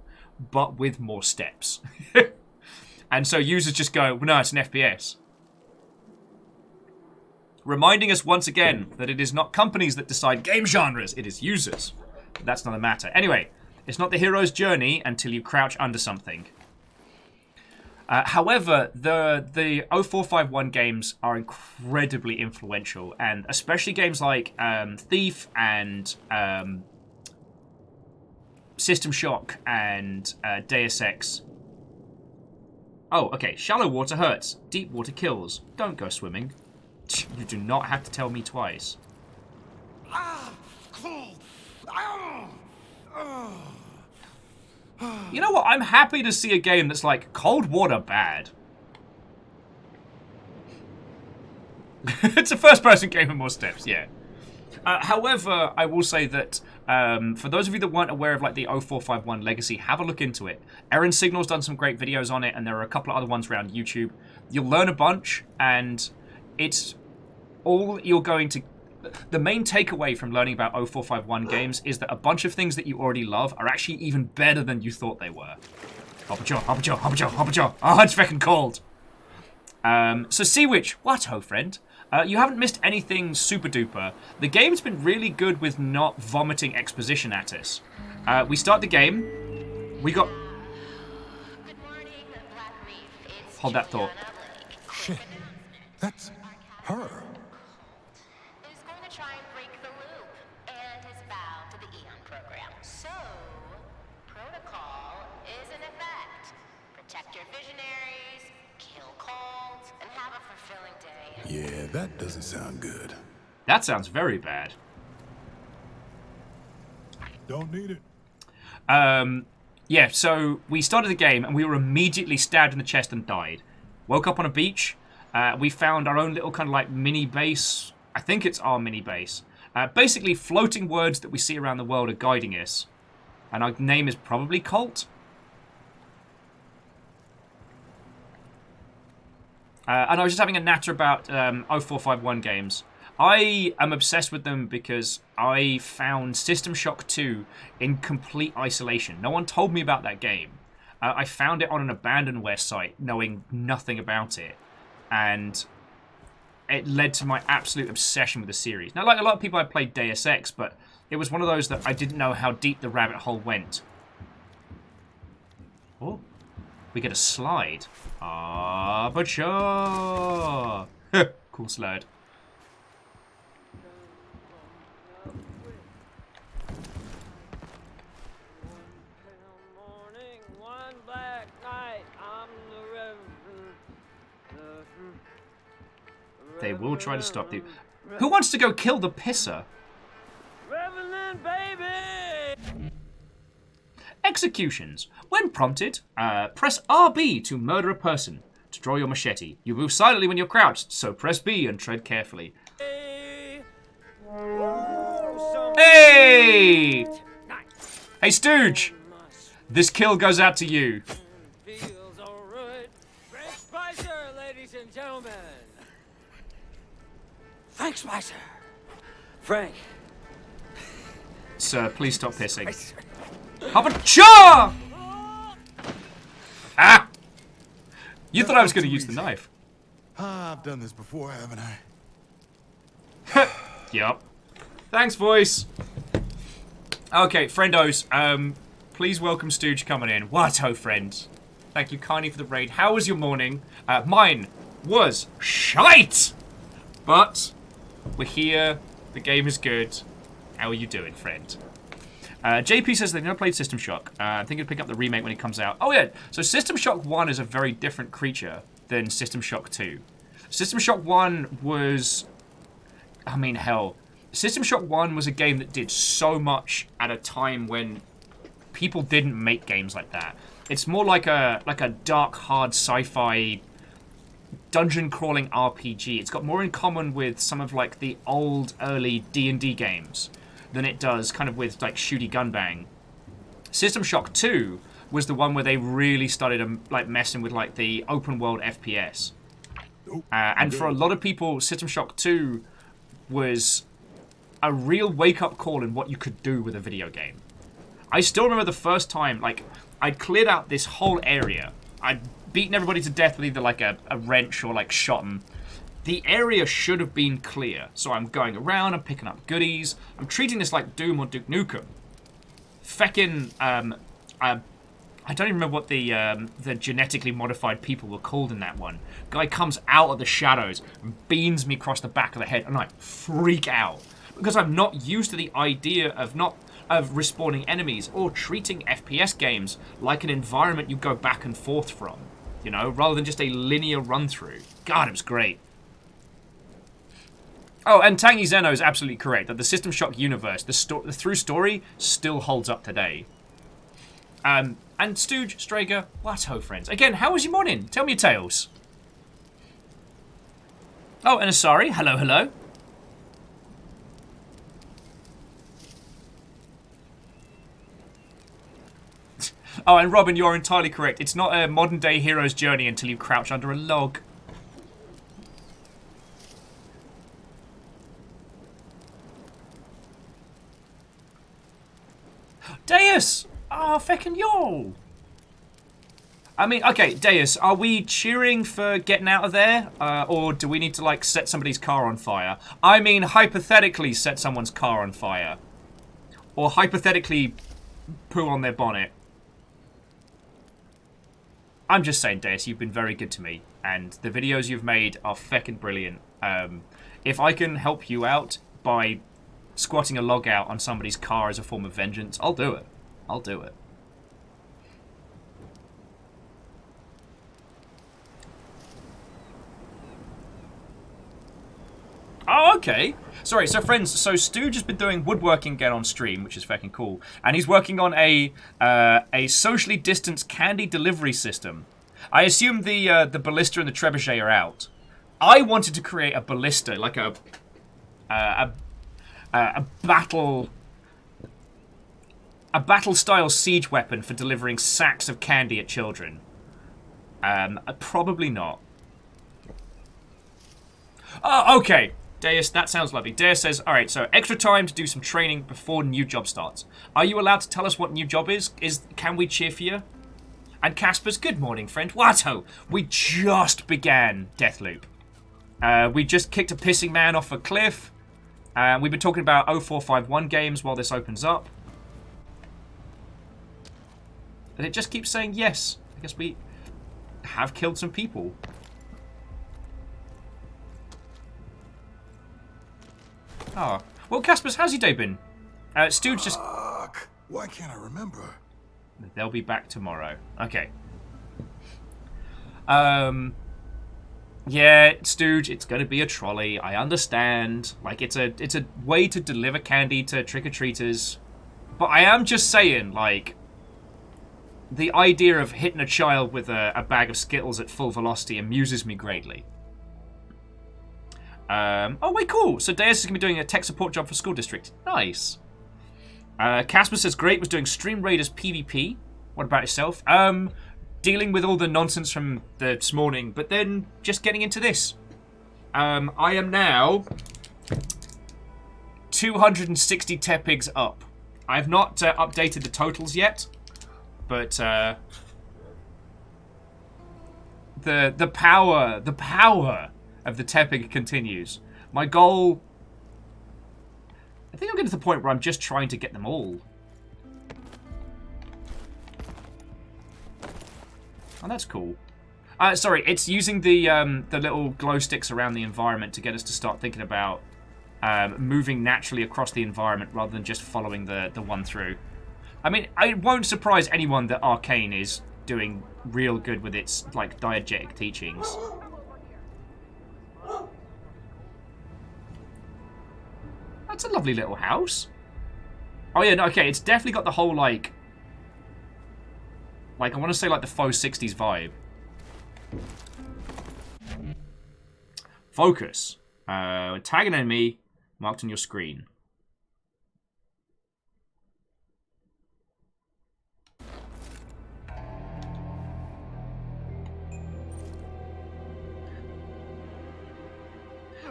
Speaker 1: but with more steps. And so users just go, well, no, it's an FPS. Reminding us once again that it is not companies that decide game genres, it is users. But that's not a matter. Anyway, it's not the hero's journey until you crouch under something. However, the 0451 games are incredibly influential, and especially games like Thief and System Shock and Deus Ex. Oh, okay. Shallow water hurts. Deep water kills. Don't go swimming. You do not have to tell me twice. You know what? I'm happy to see a game that's like cold water bad. It's a first-person game with more steps, yeah. However, I will say that for those of you that weren't aware of like the 0451 legacy, have a look into it. Aaron Signal's done some great videos on it, and there are a couple of other ones around YouTube. You'll learn a bunch, and it's all you're going to... The main takeaway from learning about 0451 games is that a bunch of things that you already love are actually even better than you thought they were. Hopper-jaw, hopper-jaw, hopper-jaw, hopper-jaw. Oh, it's fucking cold. So Sea Witch, what ho, friend? You haven't missed anything super duper. The game's been really good with not vomiting exposition at us. We start the game. We got... Hold that thought.
Speaker 6: Shit. That's her.
Speaker 8: Who's going to try and break the loop and his vow to the Eon program. So, protocol is in effect. Protect your visionaries, kill cults, and have a fulfilling day.
Speaker 6: Yeah, that doesn't sound good.
Speaker 1: That sounds very bad.
Speaker 6: Don't need it.
Speaker 1: Yeah, so we started the game and we were immediately stabbed in the chest and died. Woke up on a beach. We found our own little kind of like mini base. I think it's our mini base. Basically, floating words that we see around the world are guiding us. And our name is probably Cult. And I was just having a natter about 0451 games. I am obsessed with them because I found System Shock 2 in complete isolation. No one told me about that game. I found it on an abandonware site, knowing nothing about it. And it led to my absolute obsession with the series. Now, like a lot of people, I played Deus Ex, but it was one of those that I didn't know how deep the rabbit hole went. Oh, we get a slide. Ah, but sure. Cool slide. They will try to stop you. Who wants to go kill the pisser?
Speaker 9: Revenant, baby!
Speaker 1: Executions. When prompted, press RB to murder a person. To draw your machete. You move silently when you're crouched, so press B and tread carefully. Hey! Hey, Stooge! This kill goes out to you.
Speaker 9: Feels alright. Frank Spicer, ladies and gentlemen. Frank Spicer. Frank.
Speaker 1: Sir, please stop pissing. Habacha! Ah! You thought I was going to use the knife.
Speaker 6: I've done this before, haven't I?
Speaker 1: Yup. Thanks, voice. Okay, friendos. Please welcome Stooge coming in. What ho, friend. Thank you kindly for the raid. How was your morning? Mine was shite! But we're here. The game is good. How are you doing, friend? JP says they've never played System Shock. I think it'll pick up the remake when it comes out. Oh, yeah. So System Shock 1 is a very different creature than System Shock 2. System Shock 1 was... I mean, hell. System Shock 1 was a game that did so much at a time when people didn't make games like that. It's more like a dark, hard sci-fi dungeon crawling RPG. It's got more in common with some of like the old early D&D games than it does kind of with like shooty gun bang. System Shock 2 was the one where they really started like messing with like the open world FPS. And for a lot of people, System Shock 2 was a real wake-up call in what you could do with a video game. I still remember the first time, like, I'd cleared out this whole area. I'd beaten everybody to death with either, like, a wrench or, like, shot them. The area should have been clear. So I'm going around, I'm picking up goodies. I'm treating this like Doom or Duke Nukem. Feckin', I don't even remember what the genetically modified people were called in that one. Guy comes out of the shadows and beams me across the back of the head, and I freak out. Because I'm not used to the idea of respawning enemies or treating FPS games like an environment you go back and forth from, you know, rather than just a linear run-through. God, it was great. Oh, and Tangy Zeno is absolutely correct, that the System Shock universe, the through story, still holds up today. And Stooge, Strager, what ho, friends. Again, how was your morning? Tell me your tales. Oh, and Asari, hello, hello. Oh, and Robin, you're entirely correct. It's not a modern-day hero's journey until you crouch under a log. Deus! Oh, feckin' yo! I mean, okay, Deus, are we cheering for getting out of there? Or do we need to, like, set somebody's car on fire? I mean, hypothetically set someone's car on fire. Or hypothetically poo on their bonnet. I'm just saying, Deus, you've been very good to me. And the videos you've made are feckin' brilliant. If I can help you out by squatting a log out on somebody's car as a form of vengeance, I'll do it. I'll do it. Oh, okay. Sorry, so friends, so Stu just been doing woodworking again on stream, which is fucking cool. And he's working on a socially distanced candy delivery system. I assume the ballista and the trebuchet are out. I wanted to create a ballista, like a battle-style siege weapon for delivering sacks of candy at children. Probably not. Oh, okay. Deus, that sounds lovely. Deus says, alright, so extra time to do some training before new job starts. Are you allowed to tell us what new job is? Can we cheer for you? And Casper's, good morning, friend. Watto, we just began Deathloop. We just kicked a pissing man off a cliff. We've been talking about 0451 games while this opens up. And it just keeps saying yes. I guess we have killed some people. Oh. Well, Casper's, how's your day been? Stu's just...
Speaker 6: Fuck. Why can't I remember?
Speaker 1: They'll be back tomorrow. Okay. Yeah, Stooge, it's gonna be a trolley. I understand. Like, it's a way to deliver candy to trick-or-treaters. But I am just saying, like... The idea of hitting a child with a bag of Skittles at full velocity amuses me greatly. Oh, wait, cool. So Deus is going to be doing a tech support job for school district. Nice. Casper says, great, was doing Stream Raiders PvP. What about yourself? Dealing with all the nonsense from this morning, but then just getting into this. I am now 260 Tepigs up. I have not updated the totals yet, but the power of the Tepig continues. My goal... I think I'm getting to the point where I'm just trying to get them all. Oh, that's cool. Sorry, it's using the little glow sticks around the environment to get us to start thinking about moving naturally across the environment rather than just following the one through. I mean, it won't surprise anyone that Arcane is doing real good with its, like, diegetic teachings. That's a lovely little house. Oh, yeah, no, okay, it's definitely got the whole, like, I want to say, like, the faux 60s vibe. Focus. Tag an enemy marked on your screen.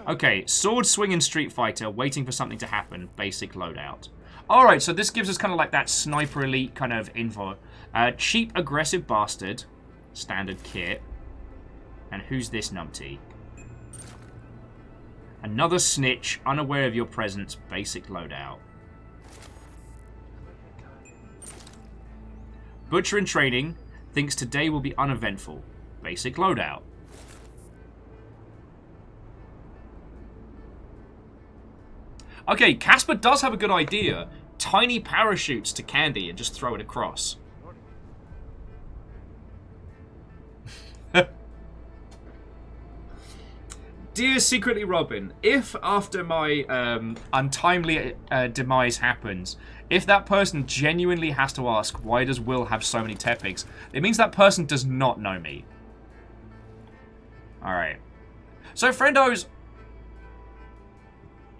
Speaker 1: Okay, sword swinging Street Fighter, waiting for something to happen. Basic loadout. Alright, so this gives us kind of like that Sniper Elite kind of info. Cheap, aggressive bastard. Standard kit. And who's this numpty? Another snitch, unaware of your presence. Basic loadout. Butcher in training. Thinks today will be uneventful. Basic loadout. Okay, Casper does have a good idea. Tiny parachutes to candy and just throw it across. Dear Secretly Robin, if after my untimely demise happens, if that person genuinely has to ask, why does Will have so many Tepigs, it means that person does not know me. Alright. So, friendos...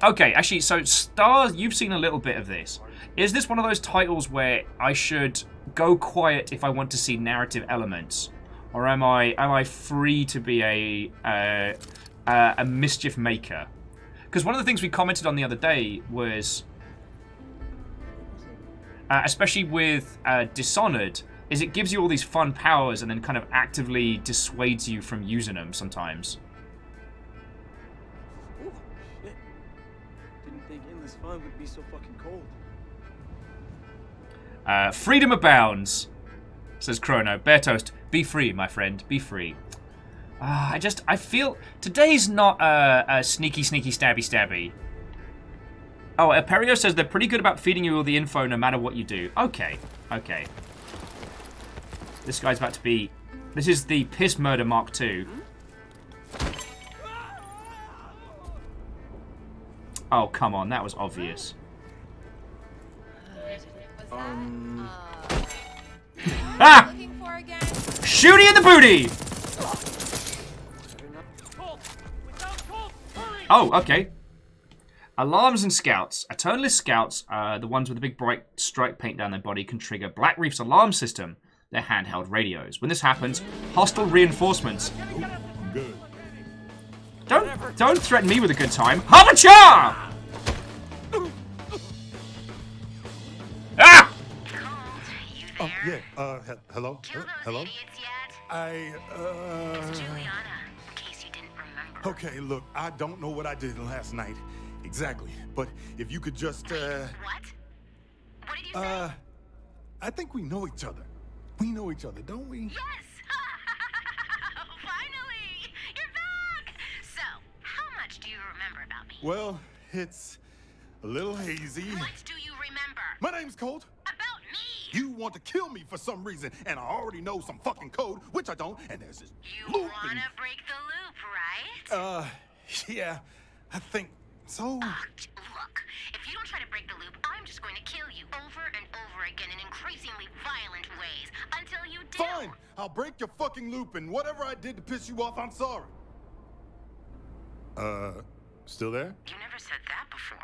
Speaker 1: Okay, actually, so Stars, you've seen a little bit of this. Is this one of those titles where I should go quiet if I want to see narrative elements? Or am I free to be a mischief maker? Because one of the things we commented on the other day was, especially with Dishonored, is it gives you all these fun powers and then kind of actively dissuades you from using them sometimes.
Speaker 9: Ooh, shit. Didn't think endless fun would be so fucking cold.
Speaker 1: Freedom abounds, says Chrono. Bear toast. Be free, my friend. Be free. I feel today's not a sneaky, stabby. Oh, Aperios says they're pretty good about feeding you all the info no matter what you do. Okay. This guy's about to be... This is the Piss Murder Mark II. Oh, come on. That was obvious. Ah! Shooty in the booty! Oh, okay. Alarms and scouts. Eternalist scouts, the ones with the big bright stripe paint down their body, can trigger Black Reef's alarm system, their handheld radios. When this happens, hostile reinforcements.
Speaker 6: Good.
Speaker 1: Don't threaten me with a good time. Habacha! Ah!
Speaker 6: Oh, yeah. Hello?
Speaker 8: Kill those
Speaker 6: Hello?
Speaker 8: idiots yet?
Speaker 6: I,
Speaker 8: Juliana, in case you didn't remember.
Speaker 6: Okay, look, I don't know what I did last night. Exactly. But if you could just,
Speaker 8: What? What did you say?
Speaker 6: I think we know each other. We know each other, don't we?
Speaker 8: Yes! Finally! You're back! So, how much do you remember about me?
Speaker 6: Well, it's a little hazy.
Speaker 8: What do you remember?
Speaker 6: My name's Colt.
Speaker 8: About me!
Speaker 6: You want to kill me for some reason, and I already know some fucking code, which I don't, and there's this
Speaker 8: You
Speaker 6: loop
Speaker 8: wanna break the loop, right?
Speaker 6: yeah, I think so.
Speaker 8: Look, if you don't try to break the loop, I'm just going to kill you over and over again in increasingly violent ways until you do.
Speaker 6: Fine, I'll break your fucking loop, and whatever I did to piss you off, I'm sorry. Still there?
Speaker 8: You never said that before.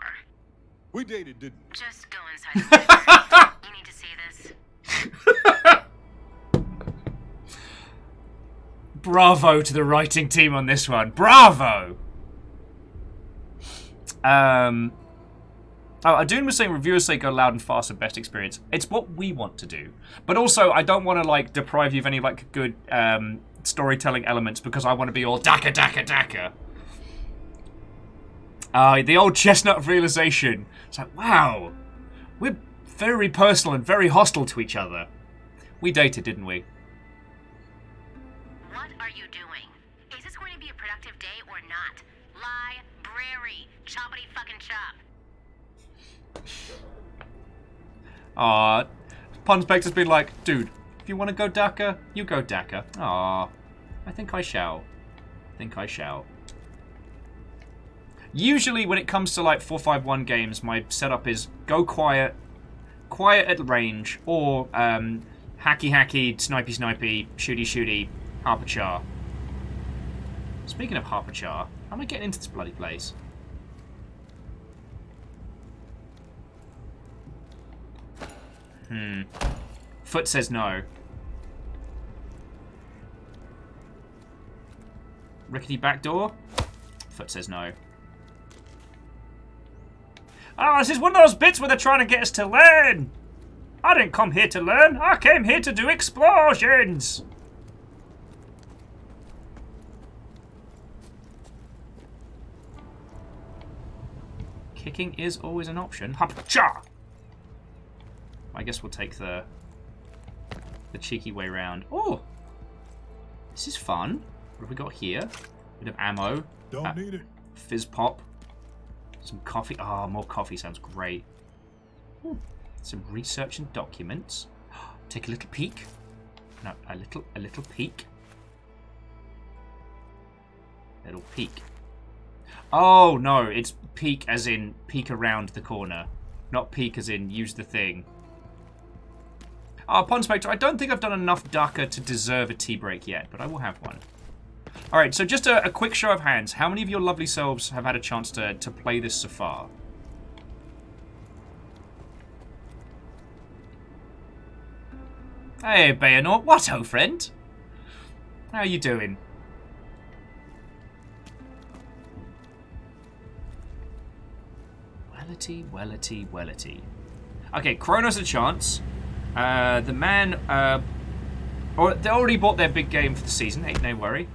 Speaker 6: We dated, didn't we?
Speaker 8: Just go inside the bedroom. You need to see this.
Speaker 1: Bravo to the writing team on this one. Bravo! Adun was saying reviewers say go loud and fast for best experience. It's what we want to do. But also, I don't want to, like, deprive you of any, like, good storytelling elements because I want to be all daka. The old chestnut of realization. It's like, wow, we're very personal and very hostile to each other. We dated, didn't we?
Speaker 8: What are you doing? Is this going to be a productive day or not? Library. Choppity fucking chop.
Speaker 1: Punspector's been like, dude, if you want to go Daka, you go Daka. I think I shall. Usually when it comes to like 451 games, my setup is go quiet at range, or hacky, snipey, shooty, Harper-Char. Speaking of Harper-Char, how am I getting into this bloody place? Foot says no. Rickety back door? Foot says no. Oh, this is one of those bits where they're trying to get us to learn. I didn't come here to learn. I came here to do explosions. Kicking is always an option. Hop-cha! I guess we'll take the cheeky way round. Oh! This is fun. What have we got here? Bit of ammo.
Speaker 6: Don't need it.
Speaker 1: Fizz pop. Some coffee. Ah, more coffee sounds great. Ooh. Some research and documents. Take a little peek. No, a little peek. Little peek. Oh no, it's peek as in peek around the corner, not peek as in use the thing. Pond Spectre, I don't think I've done enough Daka to deserve a tea break yet, but I will have one. Alright, so just a quick show of hands. How many of your lovely selves have had a chance to play this so far? Hey, Bayonaut. What, ho, friend? How you doing? Wellity. Okay, Chrono's a chance. The man, or they already bought their big game for the season. Ain't no worry.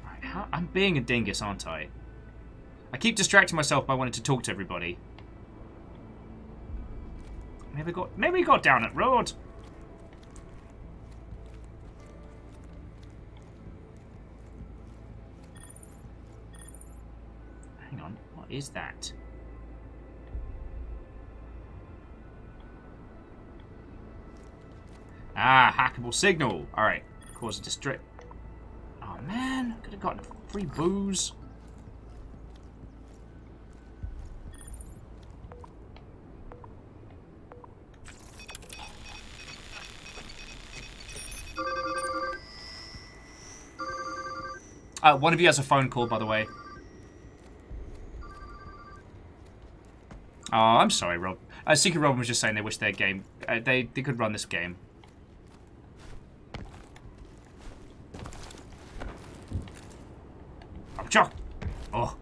Speaker 1: Right, I'm being a dingus, aren't I? I keep distracting myself by wanting to talk to everybody. Maybe we got down that road. Hang on, what is that? Ah, hackable signal. Alright, cause a district. Oh man, could have gotten free booze. One of you has a phone call, by the way. Oh, I'm sorry, Rob. Secret Robin was just saying they wish their game... they could run this game. Oh.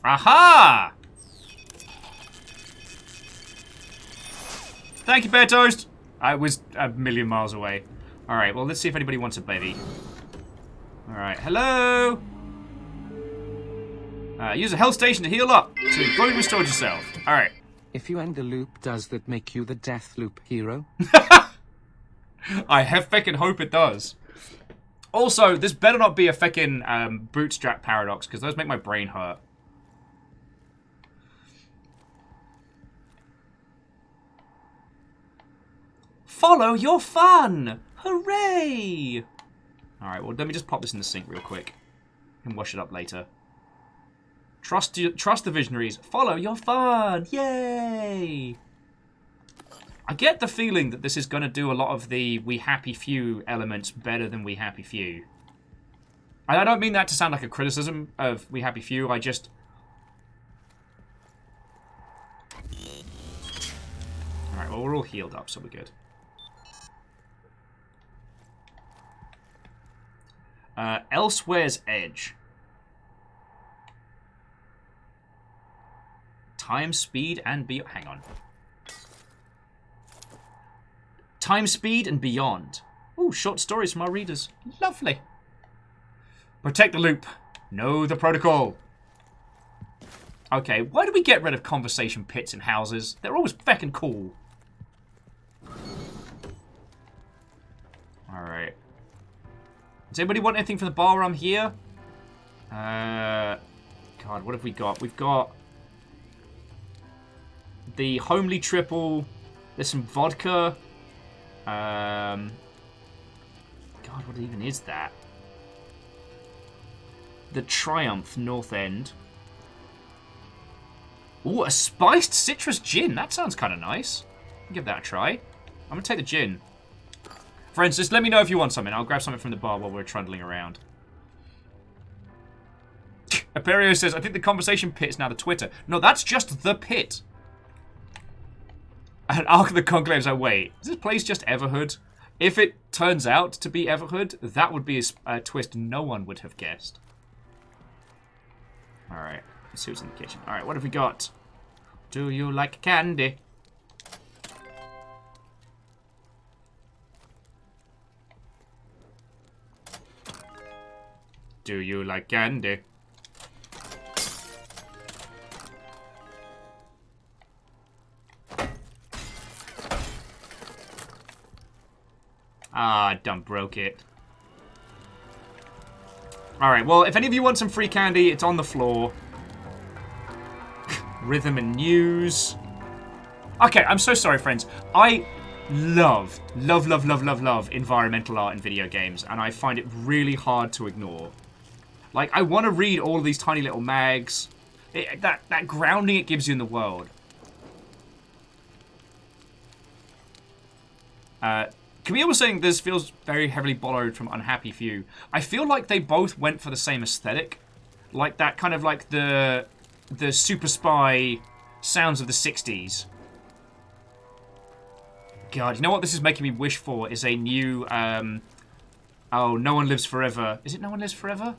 Speaker 1: Aha! Thank you, Bear Toast! I was a million miles away. Alright, well, let's see if anybody wants a baby. Alright, hello! Use a health station to heal up, so you've fully restored yourself. Alright.
Speaker 2: If you end the loop, does that make you the Deathloop hero?
Speaker 1: I feckin' hope it does. Also, this better not be a feckin' bootstrap paradox, because those make my brain hurt. Follow your fun! Hooray! Alright, well, let me just pop this in the sink real quick. And wash it up later. Trust the visionaries. Follow your fun! Yay! I get the feeling that this is going to do a lot of the We Happy Few elements better than We Happy Few. And I don't mean that to sound like a criticism of We Happy Few, I just... Alright, well, we're all healed up, so we're good. Elsewhere's Edge. Time, speed, and beyond. Hang on. Time, speed, and beyond. Ooh, short stories from our readers. Lovely. Protect the loop. Know the protocol. Okay, why do we get rid of conversation pits in houses? They're always feckin' cool. Alright. Does anybody want anything from the bar while I'm here? God, what have we got? We've got the homely triple. There's some vodka. God, what even is that? The Triumph North End. Ooh, a spiced citrus gin. That sounds kind of nice. I'll give that a try. I'm going to take the gin. Friends, just let me know if you want something. I'll grab something from the bar while we're trundling around. Aperios says, I think the conversation pit is now the Twitter. No, that's just the pit. And Ark of the Conclaves, wait. Is this place just Everhood? If it turns out to be Everhood, that would be a twist no one would have guessed. Alright, let's see what's in the kitchen. Alright, what have we got? Do you like candy? Do you like candy? Ah, I done broke it. Alright, well, if any of you want some free candy, it's on the floor. Rhythm and news. Okay, I'm so sorry, friends. I love environmental art in video games, and I find it really hard to ignore. Like, I want to read all of these tiny little mags. That grounding it gives you in the world. Camille was saying this feels very heavily borrowed from Unhappy Few. I feel like they both went for the same aesthetic. Like that kind of like the super spy sounds of the 60s. God, you know what this is making me wish for is a new Oh, no one lives forever. Is it no one lives forever?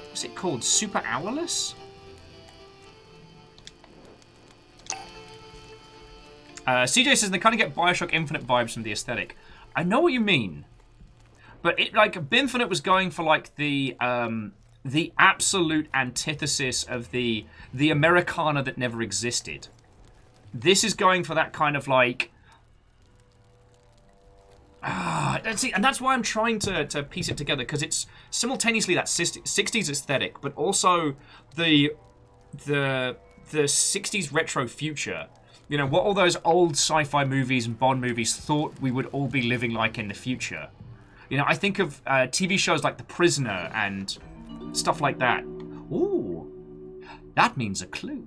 Speaker 1: What's it called? Super Hourless? CJ says they kind of get Bioshock Infinite vibes from the aesthetic. I know what you mean. But it, like, Infinite was going for, like, the absolute antithesis of the Americana that never existed. This is going for that kind of, like... see, and that's why I'm trying to piece it together, because it's simultaneously that 60s aesthetic, but also the 60s retro future. You know, what all those old sci-fi movies and Bond movies thought we would all be living like in the future. You know, I think of TV shows like The Prisoner and stuff like that. Ooh, that means a clue.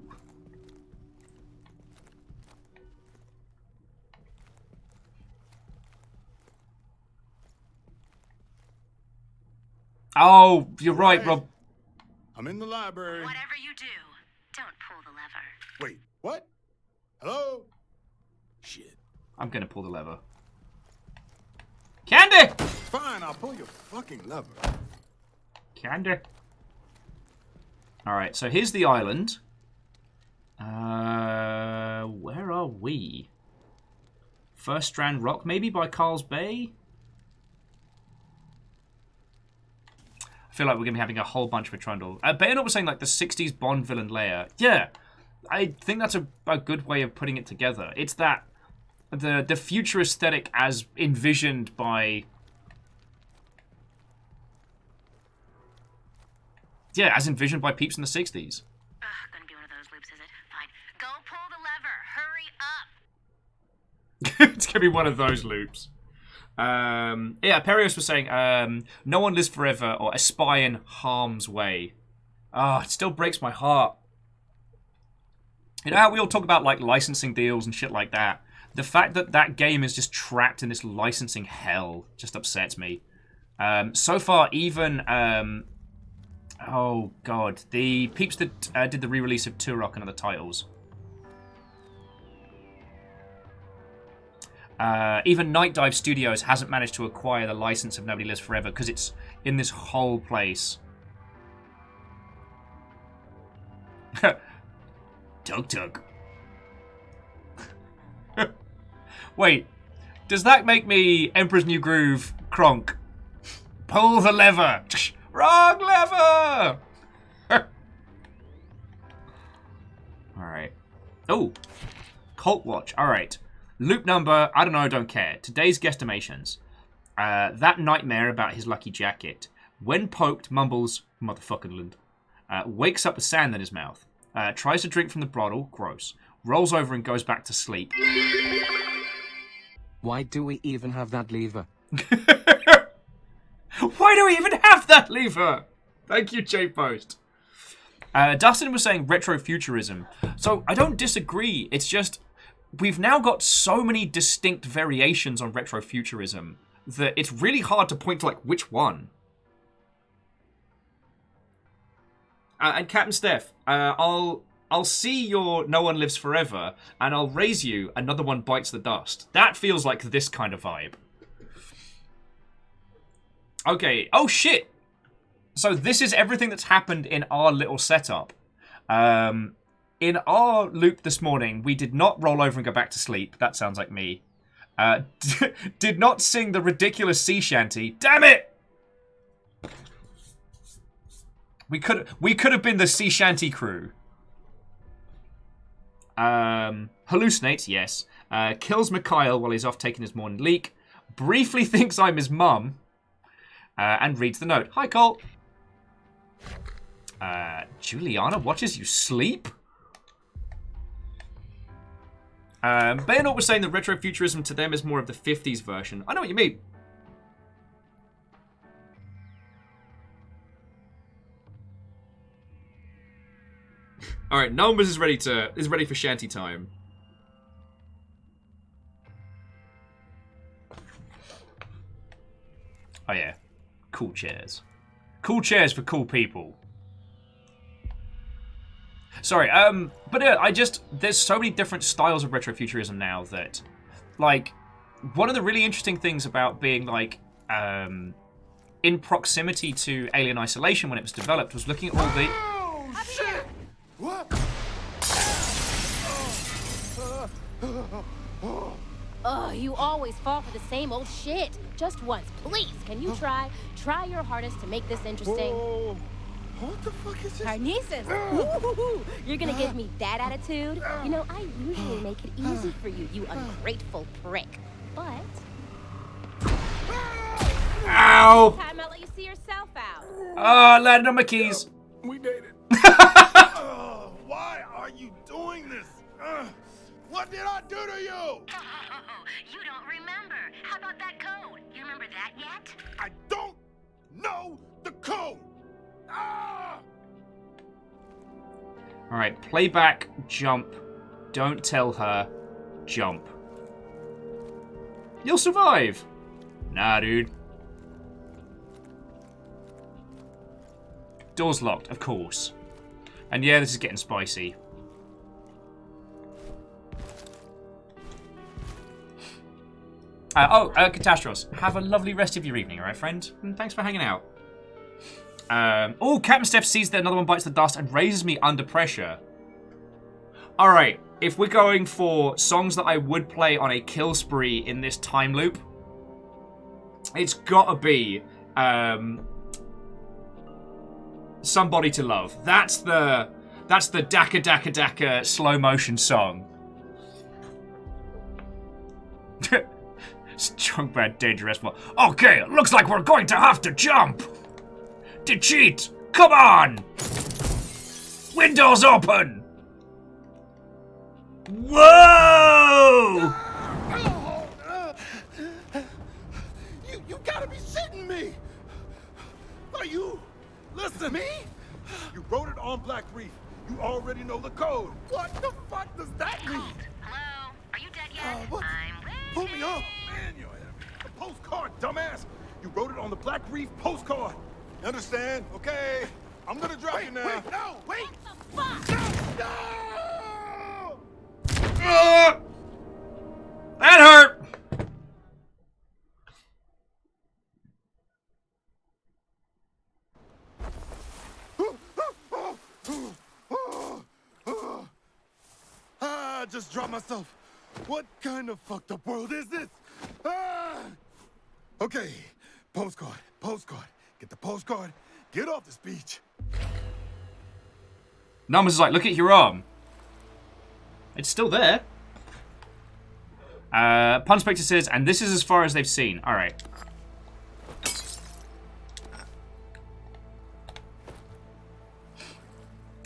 Speaker 1: Oh, you're right, Rob.
Speaker 6: I'm in the library.
Speaker 8: Whatever you do, don't pull the lever.
Speaker 6: Wait, what? Hello? Shit.
Speaker 1: I'm gonna pull the lever. Candy!
Speaker 6: Fine, I'll pull your fucking lever.
Speaker 1: Candy. Alright, so here's the island. Where are we? First Strand Rock, maybe by Carl's Bay? I feel like we're going to be having a whole bunch of Trundle. Bayonet was saying, like, the 60s Bond villain layer. Yeah, I think that's a good way of putting it together. It's that, the future aesthetic as envisioned by... Yeah, as envisioned by peeps in the 60s.
Speaker 8: Gonna be one of those loops, is it? Fine. Go pull the lever. Hurry up.
Speaker 1: It's going to be one of those loops. Yeah, Aperios was saying, no one lives forever or a spy in harm's way. It still breaks my heart. You know how we all talk about, like, licensing deals and shit like that? The fact that that game is just trapped in this licensing hell just upsets me. So far, even, oh god, the peeps that did the re-release of Turok and other titles. Even Night Dive Studios hasn't managed to acquire the license of Nobody Lives Forever because it's in this whole place. Tug tug. Wait, does that make me Emperor's New Groove Kronk? Pull the lever! Wrong lever! Alright. Oh, Cult Watch. Alright. Loop number, I don't know, don't care. Today's guesstimations. That nightmare about his lucky jacket. When poked, mumbles, motherfuckerland. Wakes up with sand in his mouth. Tries to drink from the bottle, gross. Rolls over and goes back to sleep.
Speaker 2: Why do we even have that lever?
Speaker 1: Why do we even have that lever? Thank you, J-Post. Dustin was saying retrofuturism. So, I don't disagree. It's just... We've now got so many distinct variations on retrofuturism that it's really hard to point to, like, which one. And Captain Steph, I'll see your No One Lives Forever, and I'll raise you Another One Bites the Dust. That feels like this kind of vibe. Okay. Oh, shit! So this is everything that's happened in our little setup. In our loop this morning, we did not roll over and go back to sleep. That sounds like me. Did not sing the ridiculous sea shanty. Damn it! We could have been the sea shanty crew. Hallucinates, yes. Kills Mikhail while he's off taking his morning leak. Briefly thinks I'm his mum. And reads the note. Hi, Colt. Juliana watches you sleep? Bayonet was saying that retrofuturism to them is more of the 50s version. I know what you mean. Alright, Numbers is ready for shanty time. Oh yeah. Cool chairs. Cool chairs for cool people. Sorry, but there's so many different styles of retrofuturism now that, like, one of the really interesting things about being, like, in proximity to Alien Isolation when it was developed was looking at all the...
Speaker 6: Oh, shit! What?
Speaker 5: Oh, you always fall for the same old shit. Just once, please. Can you try your hardest to make this interesting?
Speaker 6: Whoa. What the fuck is this?
Speaker 5: Carnices! Ooh, you're gonna give me that attitude? You know, I usually make it easy for you, you ungrateful prick. But...
Speaker 1: Ow!
Speaker 5: This time I'll let you see yourself out.
Speaker 1: Oh, landed on my keys.
Speaker 6: We dated. Why are you doing this? What did I do to you?
Speaker 8: Oh, you don't remember. How about that code? You remember that yet?
Speaker 6: I don't know the code.
Speaker 1: Alright, playback, jump. Don't tell her, jump. You'll survive. Nah, dude. Door's locked, of course. And yeah, this is getting spicy. Catastros, have a lovely rest of your evening, alright, friend? And thanks for hanging out. Oh, Captain Steph sees that another one bites the dust and raises me under pressure. Alright, if we're going for songs that I would play on a kill spree in this time loop, it's gotta be Somebody to Love. That's the Daka Daka Daka slow motion song. Strong, bad, dangerous. Okay, looks like we're going to have to jump. To cheat, come on. Windows open. Whoa!
Speaker 6: You gotta be shitting me. Are you? Listen, me? You wrote it on Black Reef. You already know the code. What the fuck does that mean?
Speaker 8: Hello? Are you dead yet?
Speaker 6: What?
Speaker 8: I'm waiting.
Speaker 6: Pull me up. Man, you're a postcard, dumbass. You wrote it on the Black Reef postcard. You understand? Okay. I'm gonna drop you now. Wait, no, wait.
Speaker 5: What the fuck?
Speaker 6: No!
Speaker 1: That hurt.
Speaker 6: I just dropped myself. What kind of fucked up world is this? Okay, postcard. Get the postcard. Get off this beach.
Speaker 1: Numbers is like, look at your arm. It's still there. Pun Spectre says, and this is as far as they've seen. All right.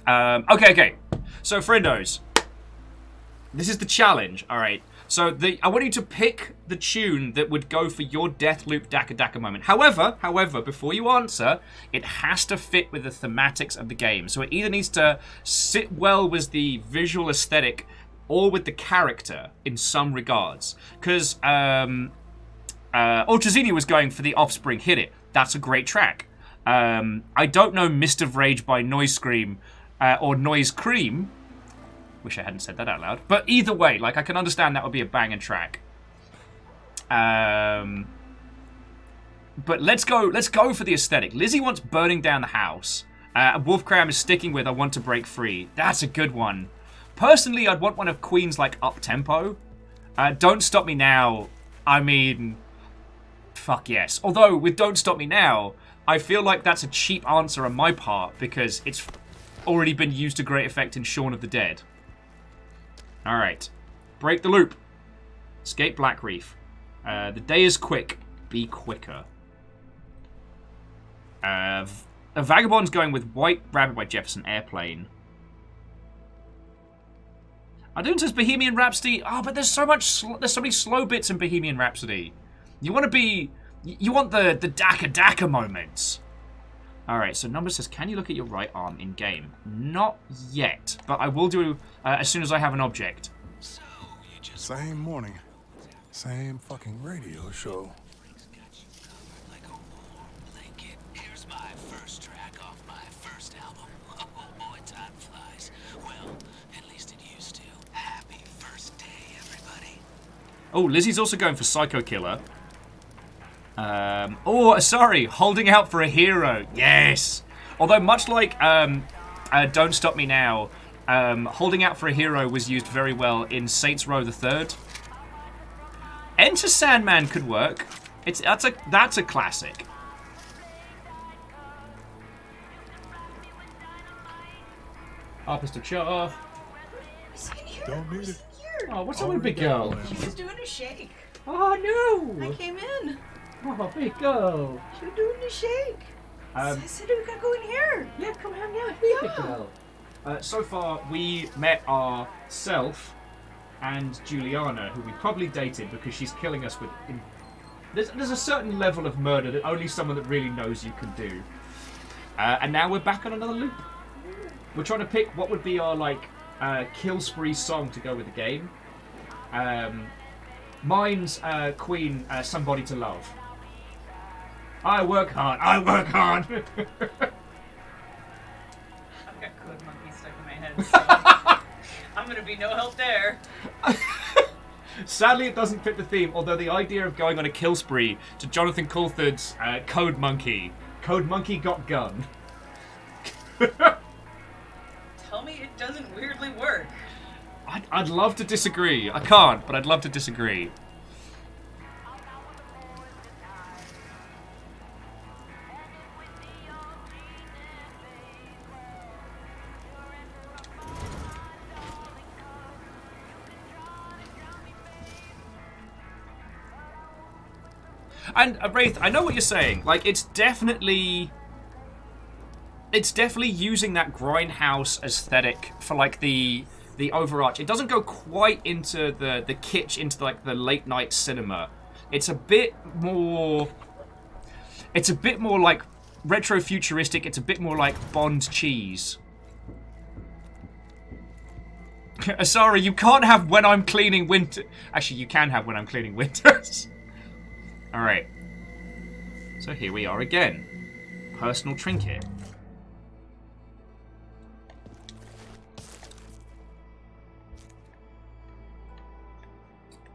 Speaker 1: Okay. So, friendos. This is the challenge, all right. So I want you to pick the tune that would go for your Deathloop Daka Daka moment. However, before you answer, it has to fit with the thematics of the game. So it either needs to sit well with the visual aesthetic or with the character in some regards. Because Ultrazini was going for the Offspring Hit It. That's a great track. I don't know Mist of Rage by Noise Scream or Noise Cream. Wish I hadn't said that out loud. But either way, like, I can understand that would be a banging track. But let's go for the aesthetic. Lizzie wants Burning Down the House. Wolfcram is sticking with I Want to Break Free. That's a good one. Personally, I'd want one of Queen's, like, up-tempo. Don't Stop Me Now, I mean, fuck yes. Although, with Don't Stop Me Now, I feel like that's a cheap answer on my part because it's already been used to great effect in Shaun of the Dead. Alright. Break the loop. Escape Black Reef. The day is quick. Be quicker. A Vagabond's going with White Rabbit by Jefferson Airplane. I don't says Bohemian Rhapsody. Oh, but there's so many slow bits in Bohemian Rhapsody. You want the Daka Daka moments. Alright, so Number says, can you look at your right arm in-game? Not yet, but I will do as soon as I have an object.
Speaker 7: So, you just
Speaker 6: Same morning. Same fucking radio show.
Speaker 7: got you covered like a warm blanket. Here's my first track off my first album. Oh boy, time flies. nice. Well, at least it used to. Happy first day, everybody.
Speaker 1: Oh, Lizzie's also going for Psycho Killer. Oh, sorry, holding out for a hero. Yes. Although much like Don't Stop Me Now, holding out for a hero was used very well in Saints Row the Third. Enter Sandman could work. That's a classic. Pistol Char.
Speaker 6: Don't need it.
Speaker 1: Oh, what's up with big girl?
Speaker 10: She's doing a shake.
Speaker 1: Oh no!
Speaker 10: I came in.
Speaker 1: Oh, big girl.
Speaker 10: She's doing a shake. I said we gotta go in here.
Speaker 1: Yeah, come hang out here, big girl. So far, we met ourself and Juliana, who we probably dated because she's killing us with... There's a certain level of murder that only someone that really knows you can do. And now we're back on another loop. We're trying to pick what would be our, like, kill spree song to go with the game. Mine's Queen, Somebody to Love. I work hard, I work hard!
Speaker 10: I've got Code Monkey stuck in my head, so I'm gonna be no help there.
Speaker 1: Sadly, it doesn't fit the theme, although the idea of going on a kill spree to Jonathan Coulthard's Code Monkey got gun.
Speaker 10: Tell me it doesn't weirdly work.
Speaker 1: I'd love to disagree. I can't, but I'd love to disagree. And Wraith, I know what you're saying. Like, it's definitely using that grindhouse aesthetic for like the overarch. It doesn't go quite into the kitsch, into like the late night cinema. It's a bit more like retro futuristic. It's a bit more like Bond cheese. Sorry, you can't have When I'm Cleaning Winter. Actually, you can have When I'm Cleaning Winters. Alright. So here we are again. Personal trinket.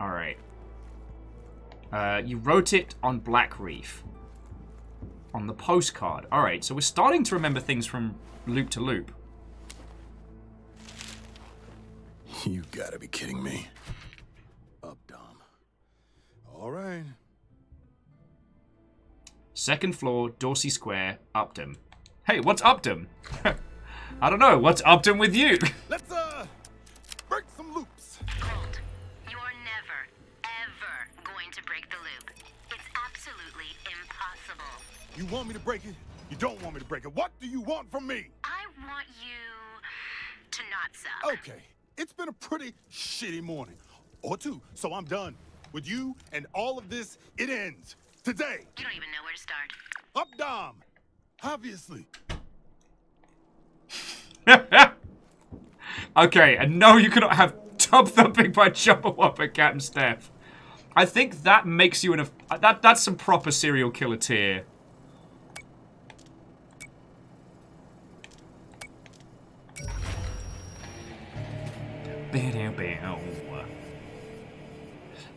Speaker 1: Alright. You wrote it on Black Reef. On the postcard. Alright, so we're starting to remember things from loop to loop.
Speaker 6: You gotta be kidding me. Up, Dom. All right.
Speaker 1: Second floor, Dorsey Square, Upton. Hey, what's Upton? I don't know. What's Upton with you?
Speaker 6: Let's, break some loops.
Speaker 8: Colt, you're never, ever going to break the loop. It's absolutely impossible.
Speaker 6: You want me to break it? You don't want me to break it. What do you want from me?
Speaker 8: I want you to not suck.
Speaker 6: Okay. It's been a pretty shitty morning. Or two, so I'm done. With you and all of this, it ends. Today.
Speaker 8: You don't even know where to start.
Speaker 6: Up, Dom. Obviously.
Speaker 1: Okay, and no, you cannot have Tub Thumping by Chopper Whopper, Cat and Steph. I think that makes you that's some proper serial killer tier.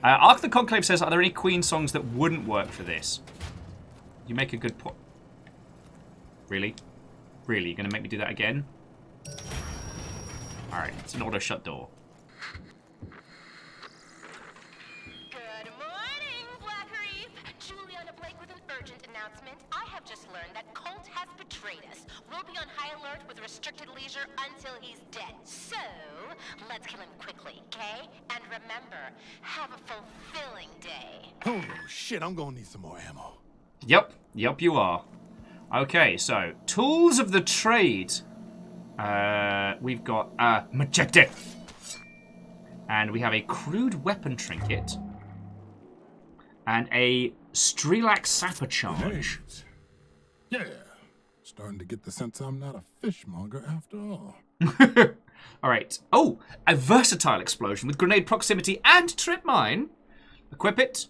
Speaker 1: Ark the Conclave says, are there any Queen songs that wouldn't work for this? You make a good point. Really? Really? You're going to make me do that again? Alright, it's an auto-shut door.
Speaker 5: Good morning, Black Reef. Juliana Blake with an urgent announcement. I have just learned that Colt has betrayed us. We'll be on high alert with restricted leisure until he's dead. So, let's kill him quickly, okay? And remember, have a fulfilling day.
Speaker 6: Oh, shit, I'm gonna need some more ammo.
Speaker 1: Yep, you are. Okay, so, tools of the trade. We've got a machete. And we have a crude weapon trinket. And a Strelac sapper charge.
Speaker 6: Yeah. Starting to get the sense I'm not a fishmonger after all.
Speaker 1: Alright. Oh, a versatile explosion with grenade proximity and trip mine. Equip it.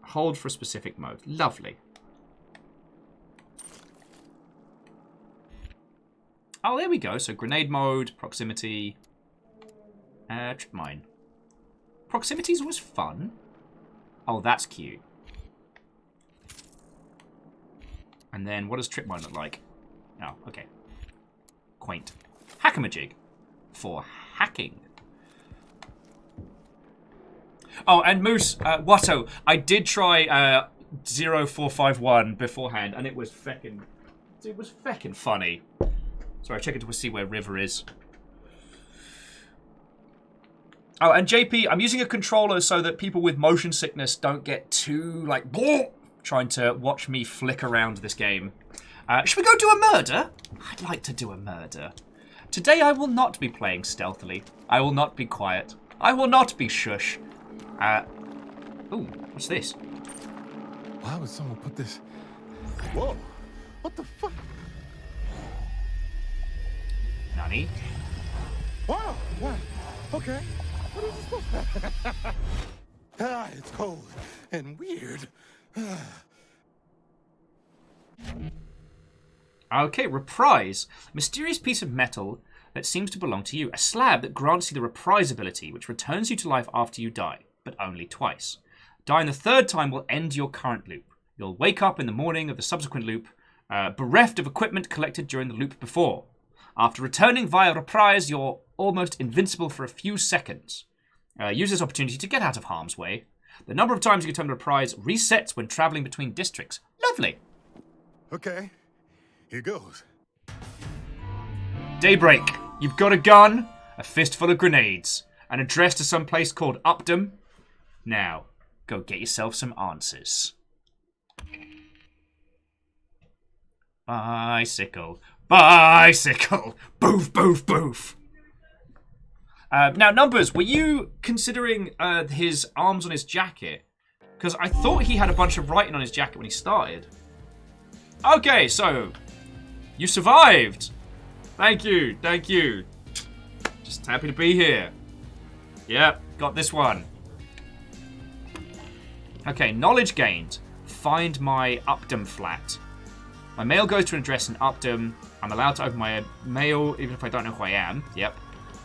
Speaker 1: Hold for a specific mode. Lovely. Oh, there we go. So grenade mode, proximity, trip mine. Proximity's always fun. Oh, that's cute. And then what does trip mine look like? Oh, okay. Quaint. Hackamajig for hacking. Oh, and Moose, Watto, I did try 0451 beforehand, and it was feckin' funny. Sorry, checking to see where River is. Oh, and JP, I'm using a controller so that people with motion sickness don't get too, like, trying to watch me flick around this game. Should we go do a murder? I'd like to do a murder. Today I will not be playing stealthily. I will not be quiet. I will not be shush. Ooh, what's this?
Speaker 6: Why would someone put this? Whoa! What the fuck?
Speaker 1: Nani?
Speaker 6: Wow! What? Okay. What is this supposed to be? It's cold and weird.
Speaker 1: Okay, reprise. Mysterious piece of metal that seems to belong to you. A slab that grants you the reprise ability, which returns you to life after you die, but only twice. Dying the third time will end your current loop. You'll wake up in the morning of the subsequent loop, bereft of equipment collected during the loop before. After returning via reprise, you're almost invincible for a few seconds. Use this opportunity to get out of harm's way. The number of times you return to reprise resets when traveling between districts. Lovely.
Speaker 6: Okay, here goes.
Speaker 1: Daybreak. You've got a gun, a fistful of grenades, an address to some place called Upton. Now, go get yourself some answers. Bicycle. Bicycle. Boof, boof, boof. Now, Numbers, were you considering his arms on his jacket? Because I thought he had a bunch of writing on his jacket when he started. Okay, so you survived. Thank you, thank you. Just happy to be here. Yep, got this one. Okay, knowledge gained. Find my Upton flat. My mail goes to an address in Upton. I'm allowed to open my mail even if I don't know who I am. Yep.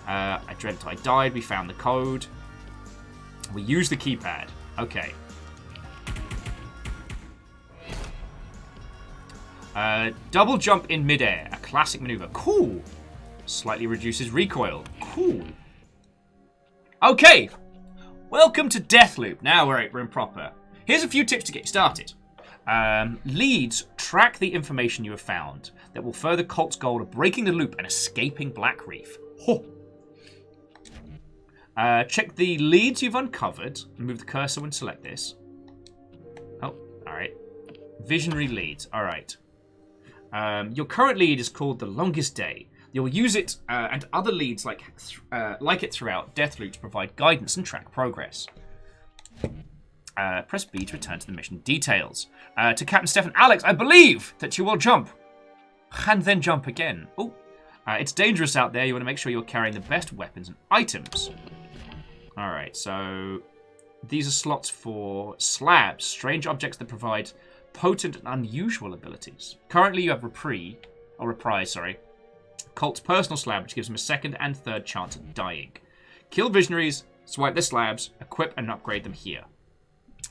Speaker 1: I dreamt I died. We found the code. We use the keypad. Okay. Double jump in midair. A classic maneuver. Cool. Slightly reduces recoil. Cool. Okay. Welcome to Deathloop. Now we're in proper. Here's a few tips to get you started. Leads track the information you have found that will further Colt's goal of breaking the loop and escaping Black Reef. Ho. Check the leads you've uncovered. Move the cursor and select this. Oh, alright. Visionary leads. Alright. Your current lead is called The Longest Day. You'll use it and other leads like it throughout Deathloop to provide guidance and track progress. Press B to return to the mission details. To Captain Stefan Alex, I believe that you will jump. And then jump again. Oh, it's dangerous out there. You want to make sure you're carrying the best weapons and items. Alright, so these are slots for slabs, strange objects that provide potent and unusual abilities. Currently you have reprise, Colt's personal slab, which gives him a second and third chance at dying. Kill visionaries, swipe their slabs, equip and upgrade them here.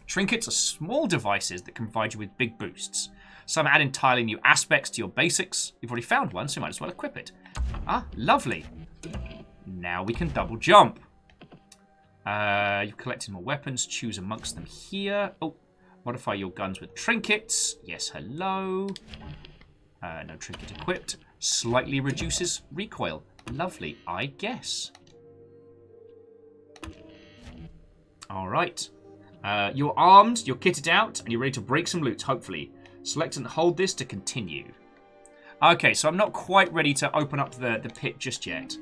Speaker 1: Trinkets are small devices that can provide you with big boosts. Some add entirely new aspects to your basics. You've already found one, so you might as well equip it. Ah, lovely. Now we can double jump. You've collected more weapons. Choose amongst them here. Oh, modify your guns with trinkets. Yes, hello. No trinket equipped. Slightly reduces recoil. Lovely, I guess. All right. You're armed, you're kitted out, and you're ready to break some loot, hopefully. Select and hold this to continue. Okay, so I'm not quite ready to open up the pit just yet.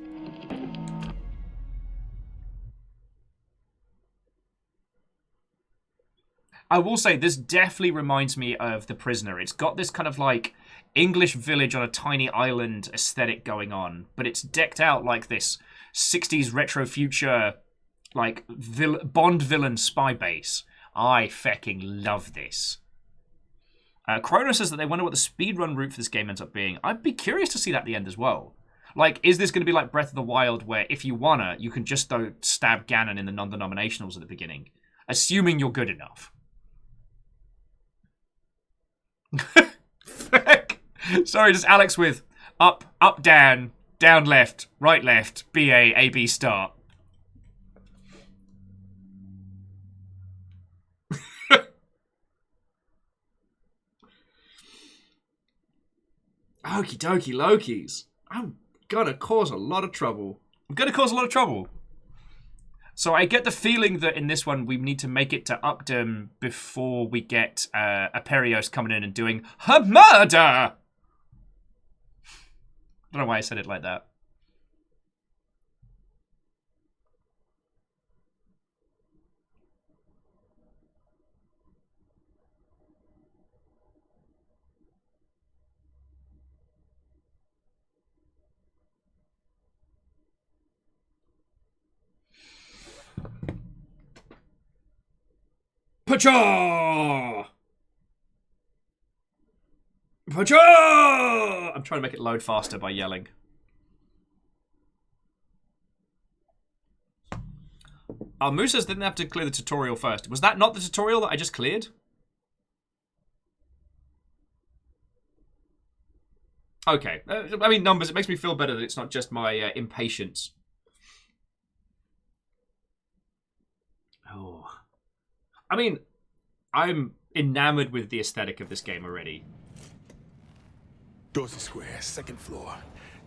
Speaker 1: I will say, this definitely reminds me of The Prisoner. It's got this kind of like English village on a tiny island aesthetic going on, but it's decked out like this 60s retro future, like Bond villain spy base. I fecking love this. Chrono says that they wonder what the speedrun route for this game ends up being. I'd be curious to see that at the end as well. Like, is this going to be like Breath of the Wild, where if you wanna, you can just stab Ganon in the non-denominationals at the beginning, assuming you're good enough. Sorry, just Alex with up, down, left, right, left, BA, AB, start. Okie dokie Lokis. I'm gonna cause a lot of trouble. So I get the feeling that in this one we need to make it to Updom before we get Aperios coming in and doing her murder. I don't know why I said it like that. Pacha! Pacha! I'm trying to make it load faster by yelling. Musas didn't have to clear the tutorial first. Was that not the tutorial that I just cleared? Okay. I mean, numbers, it makes me feel better that it's not just my impatience. Oh. I mean, I'm enamored with the aesthetic of this game already.
Speaker 6: Dorsey Square, second floor.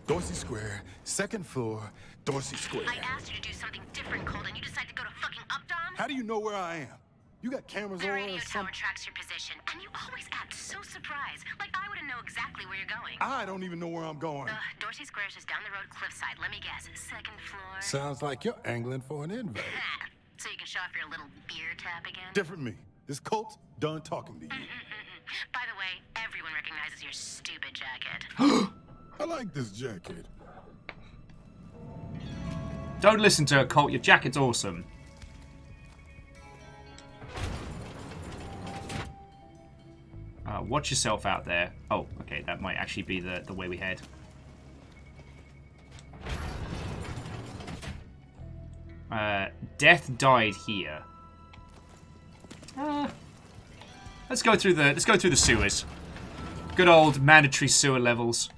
Speaker 6: Dorsey Square, second floor, Dorsey Square.
Speaker 8: I asked you to do something different, Colt, and you decided to go to fucking Updom?
Speaker 6: How do you know where I am? You got cameras
Speaker 8: The
Speaker 6: on
Speaker 8: radio
Speaker 6: or
Speaker 8: tower
Speaker 6: something?
Speaker 8: tracks your position, and you always act so surprised. Like I wouldn't know exactly where you're going.
Speaker 6: I don't even know where I'm going.
Speaker 8: Dorsey Square's just down the road, cliffside. Let me guess, second floor?
Speaker 6: Sounds like you're angling for an invite.
Speaker 8: So you can show off your little beer tap again?
Speaker 6: Different me. This Colt's done talking to you.
Speaker 8: By the way, everyone recognizes your stupid jacket.
Speaker 6: I like this jacket.
Speaker 1: Don't listen to her, Colt. Your jacket's awesome. Watch yourself out there. Oh, okay. That might actually be the way we head. Death died here. Let's go through the sewers. Good old mandatory sewer levels.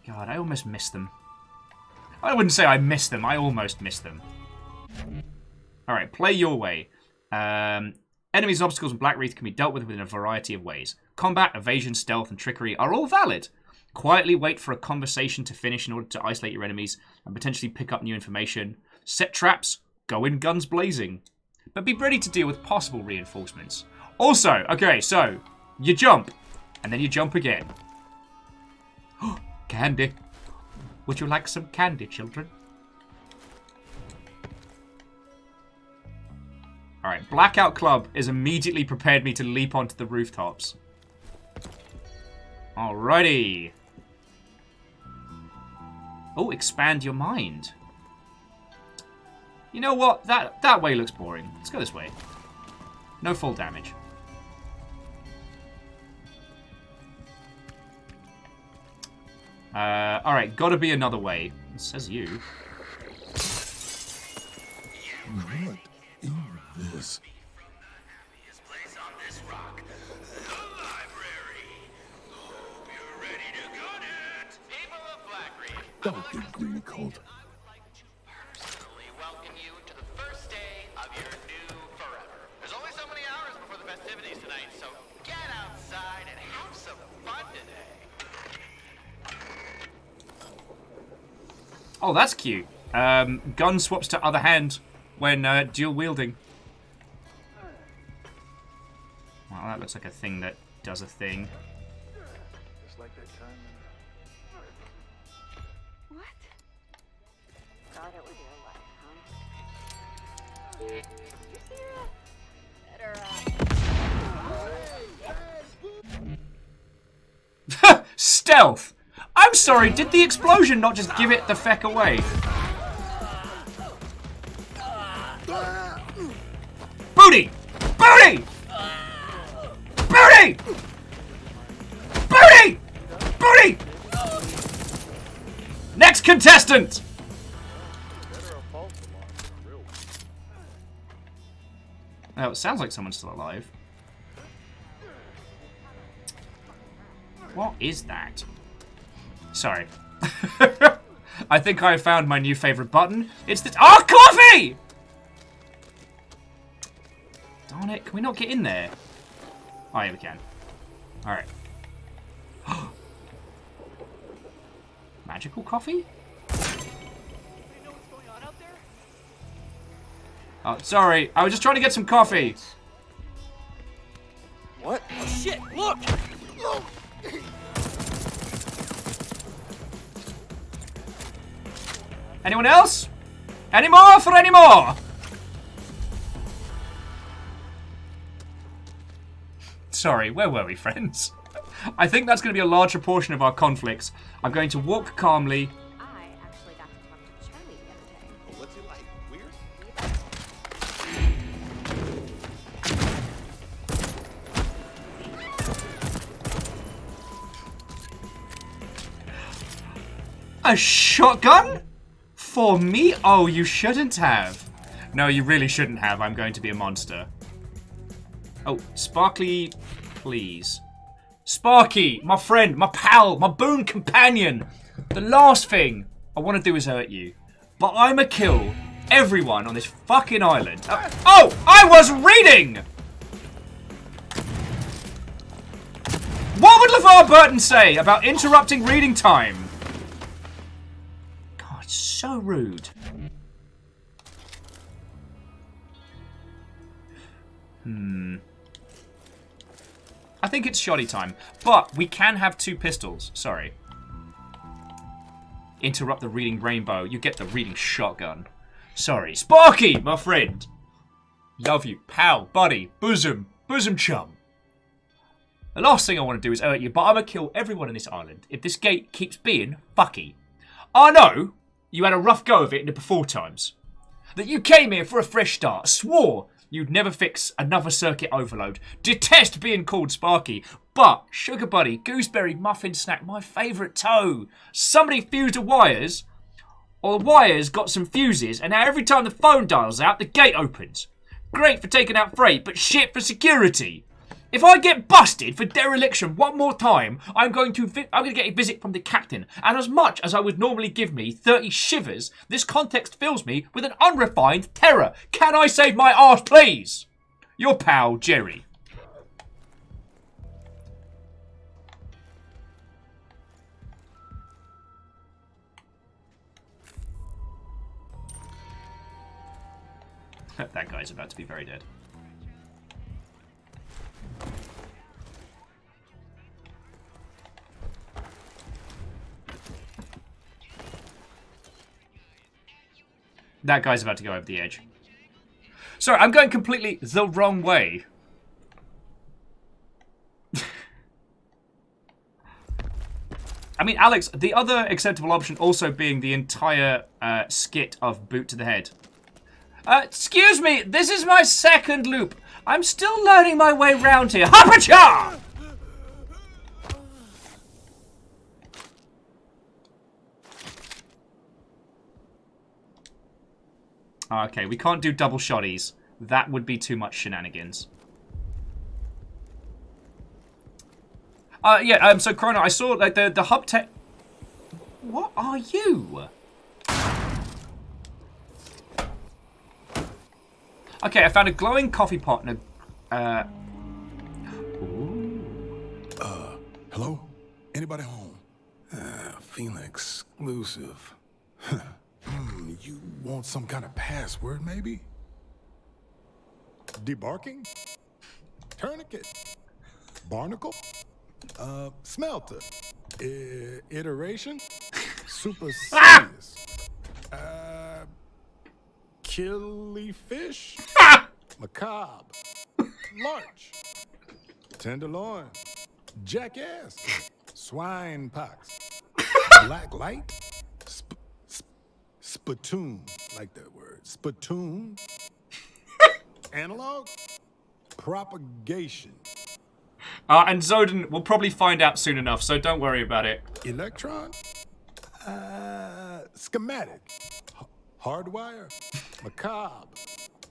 Speaker 1: God, I almost missed them. I wouldn't say I missed them. I almost missed them. All right, play your way. Enemies, obstacles, and Black Wreath can be dealt with in a variety of ways. Combat, evasion, stealth, and trickery are all valid. Quietly wait for a conversation to finish in order to isolate your enemies and potentially pick up new information. Set traps, go in guns blazing. But be ready to deal with possible reinforcements. Also, okay, so you jump, and then you jump again. Candy. Would you like some candy, children? Alright, Blackout Club has immediately prepared me to leap onto the rooftops. Alrighty. Oh, expand your mind. You know what? That way looks boring. Let's go this way. No full damage. Alright, gotta be another way. It says you.
Speaker 6: What is this? Don't get greedy, Colt.
Speaker 7: Personally welcome you to the first day of your new forever. There's only so many hours before the festivities tonight, so get outside and have some fun today.
Speaker 1: Oh, that's cute. Gun swaps to other hand when dual wielding. Well, that looks like a thing that does a thing.
Speaker 6: Just like that time.
Speaker 5: What? Thought it was your life, huh? You see that? Better,
Speaker 1: Stealth! I'm sorry, did the explosion not just give it the feck away? Booty! Booty! Booty! Booty! Booty! Booty! Next contestant! Oh, it sounds like someone's still alive. What is that? Sorry. I think I found my new favorite button. It's the— oh, coffee! Darn it, can we not get in there? Oh, yeah, we can. Alright. Magical coffee? Oh, sorry. I was just trying to get some coffee.
Speaker 9: What? Oh, shit, look!
Speaker 1: Anyone else? Any more for any more? Sorry, where were we, friends? I think that's going to be a larger portion of our conflicts. I'm going to walk calmly.
Speaker 5: I actually got to talk to Charlie the other day.
Speaker 6: What's it like? Weird?
Speaker 1: A shotgun? For me? Oh, you shouldn't have. No, you really shouldn't have. I'm going to be a monster. Oh, Sparkly, please. Sparky, my friend, my pal, my boon companion. The last thing I want to do is hurt you. But I'ma kill everyone on this fucking island. Oh, I was reading! What would LeVar Burton say about interrupting reading time? God, so rude. I think it's shoddy time, but we can have 2 pistols. Sorry. Interrupt the reading rainbow. You get the reading shotgun. Sorry. Sparky, my friend. Love you. Pal, buddy, bosom chum. The last thing I want to do is hurt you, but I'm going to kill everyone on this island if this gate keeps being fucky. I know you had a rough go of it in the before times. That you came here for a fresh start, swore you'd never fix another circuit overload. Detest being called Sparky. But, Sugar Buddy, Gooseberry, Muffin Snack, my favourite toe. Somebody fused the wires, or the wires got some fuses, and now every time the phone dials out, the gate opens. Great for taking out freight, but shit for security. If I get busted for dereliction one more time, I'm going to get a visit from the captain. And as much as I would normally give me 30 shivers, this context fills me with an unrefined terror. Can I save my arse, please? Your pal, Jerry. That guy's about to be very dead. That guy's about to go over the edge. Sorry, I'm going completely the wrong way. I mean, Alex, the other acceptable option also being the entire skit of boot to the head. Excuse me, this is my second loop. I'm still learning my way round here. Hapacha! Okay, we can't do double shotties. That would be too much shenanigans. Yeah, so Chrono, I saw like the hub tech. What are you? Okay, I found a glowing coffee pot and a
Speaker 6: Hello? Anybody home? Feeling exclusive. You want some kind of password, maybe? Debarking? Tourniquet? Barnacle? Smelter? Iteration? Super serious? Killifish? Macabre? Larch? Tenderloin? Jackass? Swine pox? Black light? Spittoon, like that word. Spittoon. Analog. Propagation.
Speaker 1: And Zoden will probably find out soon enough, so don't worry about it.
Speaker 6: Electron? Schematic. Hardwire? Macabre.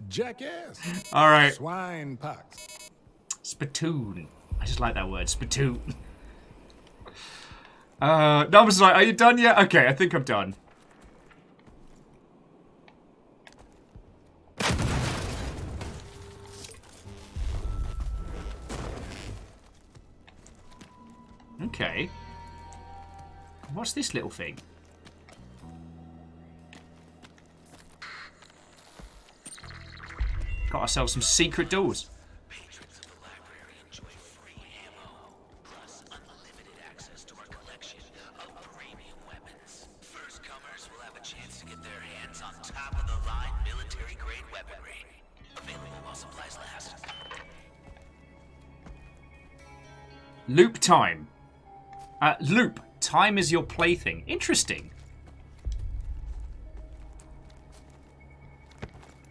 Speaker 6: Jackass?
Speaker 1: All right.
Speaker 6: Swine pox.
Speaker 1: Spittoon. I just like that word, spittoon. Numbers like, are you done yet? Okay, I think I'm done. Okay. What's this little thing? Got ourselves some secret doors.
Speaker 7: Patrons of the library enjoy free ammo, plus unlimited access to our collection of premium weapons. First comers will have a chance to get their hands on top-of-the-line military-grade weaponry. Available while supplies last.
Speaker 1: Loop time. Loop. Time is your plaything. Interesting.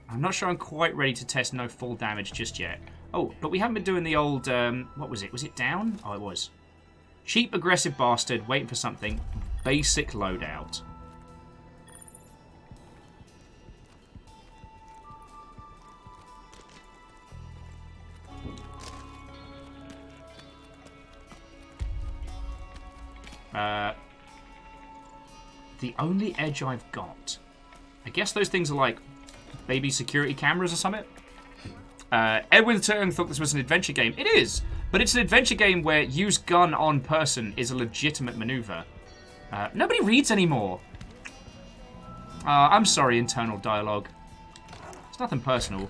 Speaker 1: I'm not sure I'm quite ready to test no full damage just yet. Oh, but we haven't been doing the old, what was it? Was it down? Oh, it was. Cheap, aggressive bastard, waiting for something. Basic loadout. The only edge I've got. I guess those things are like baby security cameras or something. Edwin Turn thought this was an adventure game. It is, but it's an adventure game where use gun on person is a legitimate maneuver. Nobody reads anymore. I'm sorry, internal dialogue. It's nothing personal.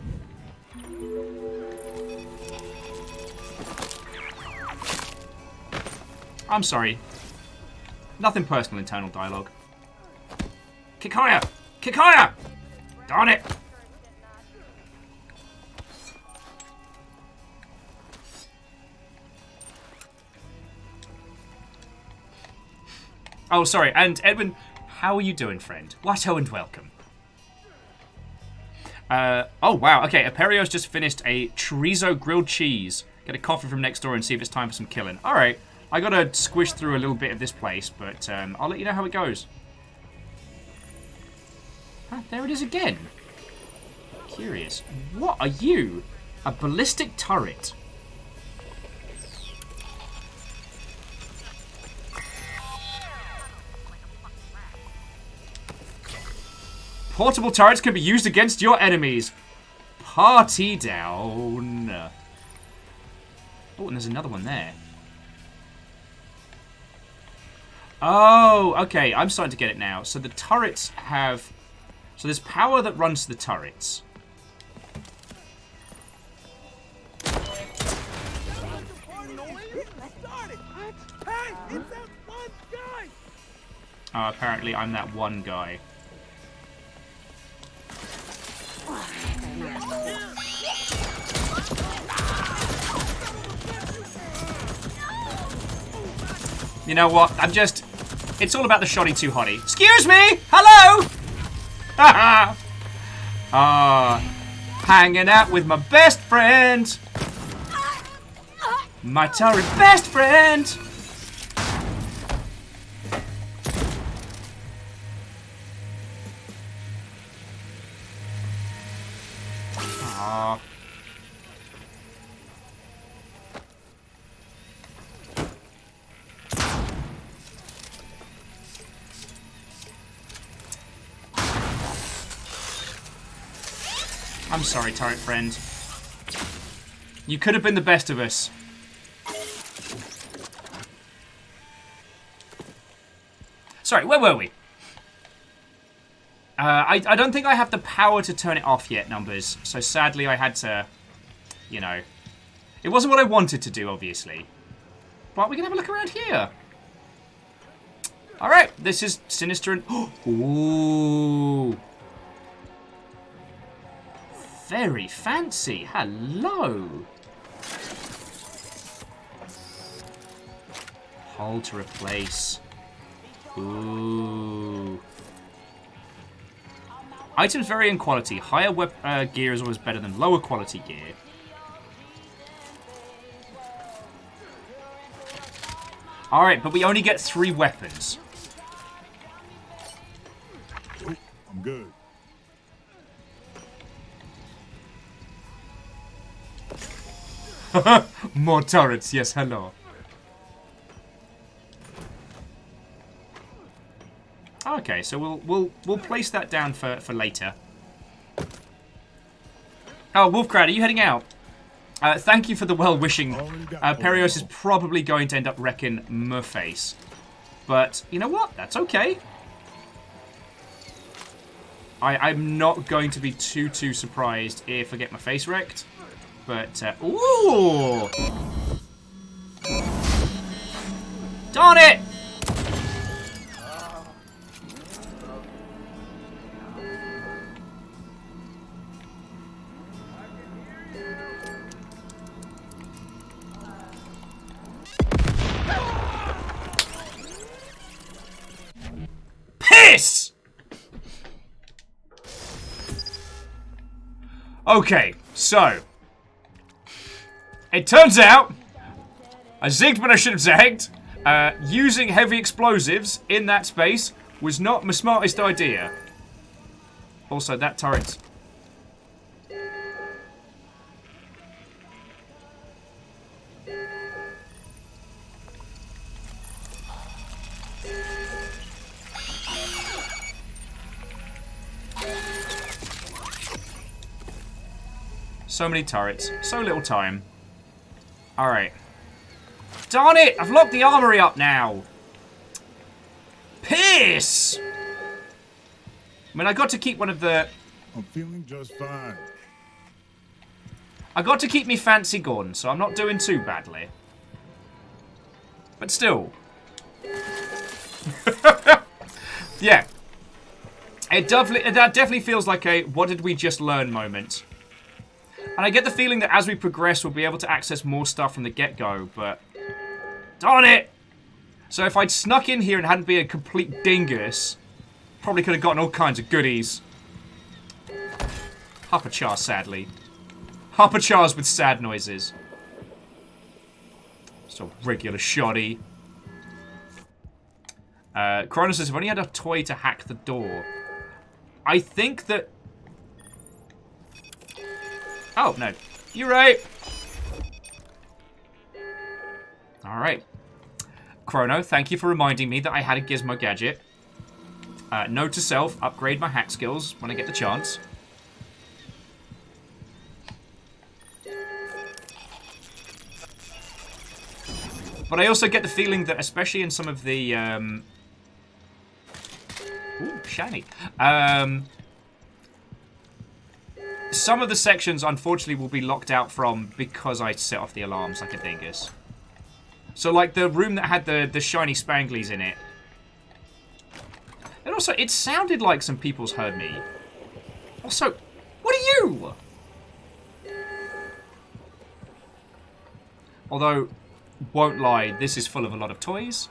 Speaker 1: I'm sorry. Nothing personal, internal dialogue. Kick higher! Kick higher! Darn it! Oh, sorry. And Edwin, how are you doing, friend? Watto and welcome. Oh, wow. Okay, Aperios just finished a chorizo grilled cheese. Get a coffee from next door and see if it's time for some killing. All right. I gotta squish through a little bit of this place, but I'll let you know how it goes. Ah, there it is again. Curious. What are you? A ballistic turret. Portable turrets can be used against your enemies. Party down. Oh, and there's another one there. Oh, okay. I'm starting to get it now. So the turrets have... So there's power that runs the turrets. Oh, apparently I'm that one guy. You know what? I'm just... It's all about the shoddy too hottie. Excuse me! Hello! Hanging out with my best friend. My turret best friend. Aww. I'm sorry, turret friend. You could have been the best of us. Sorry, where were we? I don't think I have the power to turn it off yet, Numbers. So sadly, I had to, you know. It wasn't what I wanted to do, obviously. But we can have a look around here. All right, this is Sinister and... Ooh. Very fancy. Hello. Hold to replace. Ooh. Items vary in quality. Higher gear is always better than lower quality gear. Alright, but we only get 3 weapons.
Speaker 6: I'm good.
Speaker 1: More turrets, yes, hello. Okay, so we'll place that down for later. Oh, Wolfcrowd, are you heading out? Thank you for the well-wishing. Aperios is probably going to end up wrecking Murface. But, you know what? That's okay. I'm not going to be too surprised if I get my face wrecked. But, ooh! Darn it! Piss! Okay, so it turns out I zigged when I should have zagged. Using heavy explosives in that space was not my smartest idea. Also, that turret. So many turrets. So little time. Alright. Darn it! I've locked the armory up now! Piss! I mean, I got to keep one of the...
Speaker 6: I'm feeling just fine.
Speaker 1: I got to keep me fancy gun, so I'm not doing too badly. But still. Yeah. That definitely feels like a what did we just learn moment. And I get the feeling that as we progress, we'll be able to access more stuff from the get-go, but... Darn it! So if I'd snuck in here and hadn't been a complete dingus, probably could have gotten all kinds of goodies. Harpachar, sadly. Harpachars with sad noises. Just a regular shoddy. Kronos says, if only had a toy to hack the door. I think that... Oh, no. You're right. Alright. Chrono, thank you for reminding me that I had a gizmo gadget. Note to self, upgrade my hack skills when I get the chance. But I also get the feeling that, especially in some of the... Ooh, shiny. Some of the sections, unfortunately, will be locked out from because I set off the alarms like a dingus. So, like, the room that had the shiny spanglies in it. And also, it sounded like some people's heard me. Also, what are you? Although, won't lie, this is full of a lot of toys.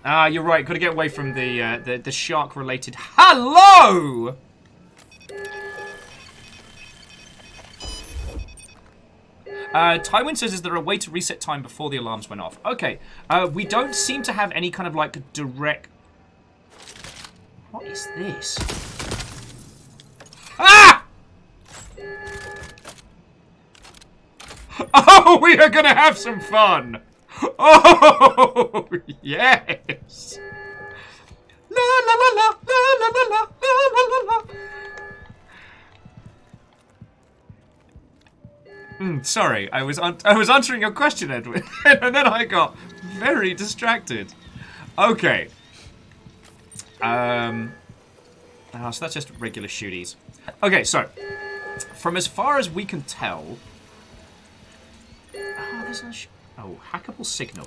Speaker 1: Ah, you're right. Got to get away from the shark-related... Hello! Tywin says, is there a way to reset time before the alarms went off? Okay. We don't seem to have any kind of, like, direct... What is this? Ah! Oh, we are going to have some fun! Oh, yes! La la la la la la la la la la. Sorry, I was answering your question, Edwin, and then I got very distracted. Okay. So that's just regular shooties. Okay, so from as far as we can tell, there's a hackable signal.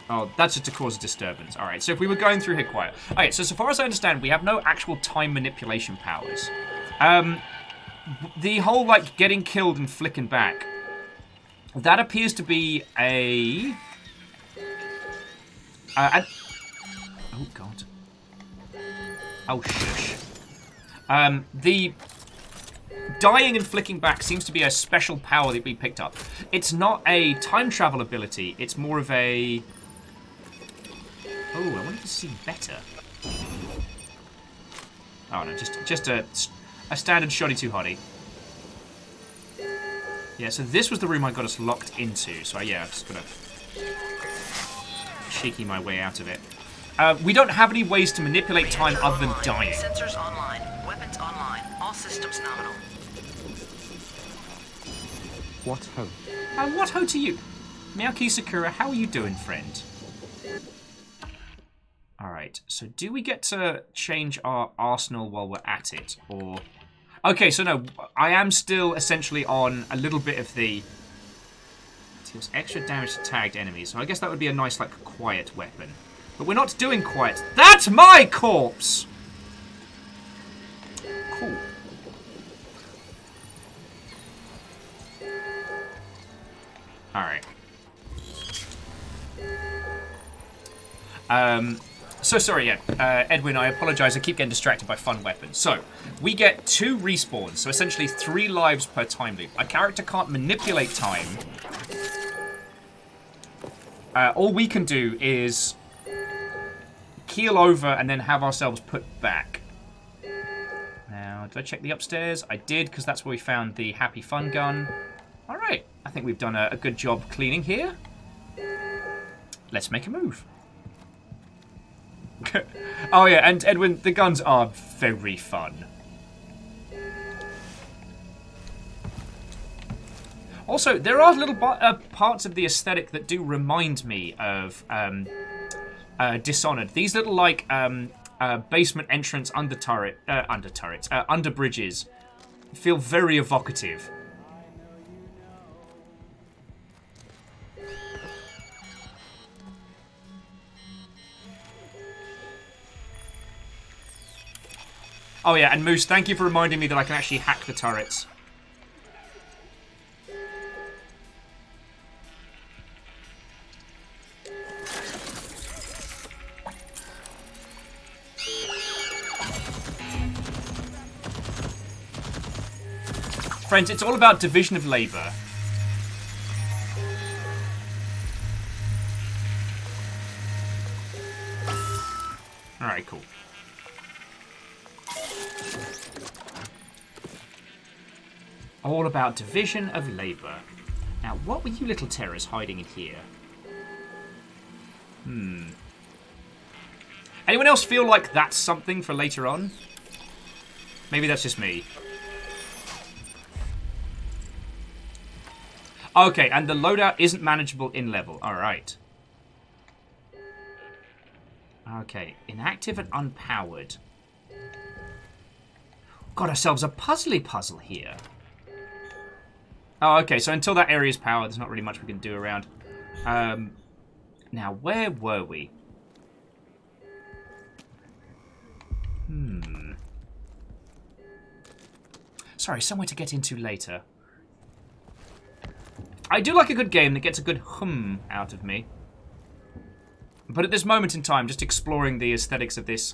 Speaker 1: Oh, that's just to cause a disturbance. All right, so if we were going through here quiet. Okay, so far as I understand, we have no actual time manipulation powers. The whole, like, getting killed and flicking back, that appears to be a... oh, God. Oh, shush. dying and flicking back seems to be a special power that we picked up. It's not a time travel ability. It's more of a... Oh, I wanted to see better. Oh, no, just a standard shoddy too hottie. Yeah, so this was the room I got us locked into. So, yeah, I'm just gonna cheeky my way out of it. We don't have any ways to manipulate time other than dying.
Speaker 4: Sensors online. Weapons online. All systems nominal.
Speaker 2: What ho?
Speaker 1: What ho to you? Miyaki Sakura, how are you doing, friend? Alright, so do we get to change our arsenal while we're at it? Or... Okay, so no, I am still essentially on a little bit of the... Deals extra damage to tagged enemies, so I guess that would be a nice, like, quiet weapon. But we're not doing quiet. That's my corpse! Cool. Alright. So sorry, yeah. Edwin, I apologize. I keep getting distracted by fun weapons. So, we get 2 respawns, so essentially 3 lives per time loop. Our character can't manipulate time. All we can do is keel over and then have ourselves put back. Now, did I check the upstairs? I did, because that's where we found the happy fun gun. Alright, I think we've done a good job cleaning here. Let's make a move. Oh yeah, and Edwin, the guns are very fun. Also, there are little parts of the aesthetic that do remind me of Dishonored. These little, like, basement entrance under bridges feel very evocative. Oh yeah, and Moose, thank you for reminding me that I can actually hack the turrets. Friends, it's all about division of labor. Alright, cool. All about division of labor. Now, what were you little terrors hiding in here? Anyone else feel like that's something for later on? Maybe that's just me. Okay, and the loadout isn't manageable in level. Alright. Okay, inactive and unpowered. Got ourselves a puzzly puzzle here. Oh, okay, so until that area is powered, there's not really much we can do around. Now, where were we? Sorry, somewhere to get into later. I do like a good game that gets a good out of me. But at this moment in time, just exploring the aesthetics of this...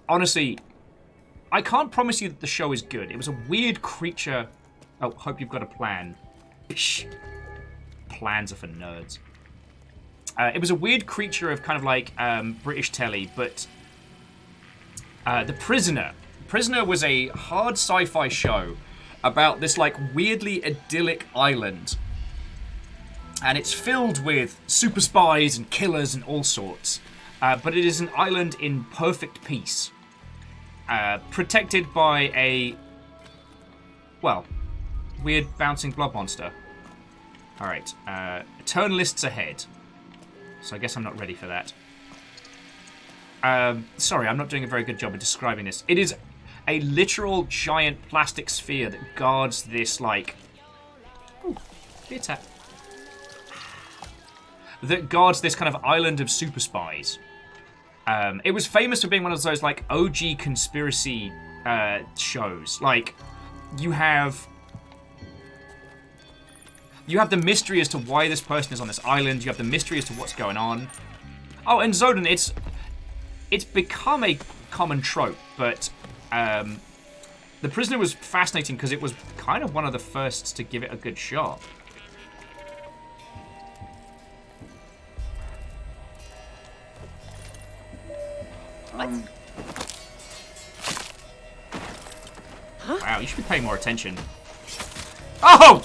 Speaker 1: honestly, I can't promise you that the show is good. It was a weird creature... Oh, hope you've got a plan. Psh. Plans are for nerds. It was a weird creature of kind of like British telly, but The Prisoner. Prisoner was a hard sci-fi show about this like weirdly idyllic island. And it's filled with super spies and killers and all sorts. But it is an island in perfect peace. Protected by a... well... weird bouncing blob monster. Alright, Eternalists ahead. So I guess I'm not ready for that. Sorry, I'm not doing a very good job of describing this. It is a literal giant plastic sphere that guards this, like... ooh, beer tap. That guards this kind of island of super spies. It was famous for being one of those, like, OG conspiracy shows. Like, you have the mystery as to why this person is on this island. You have the mystery as to what's going on. Oh, and Zoden, it's become a common trope, but The Prisoner was fascinating because it was kind of one of the firsts to give it a good shot. Wow, you should be paying more attention. Oh!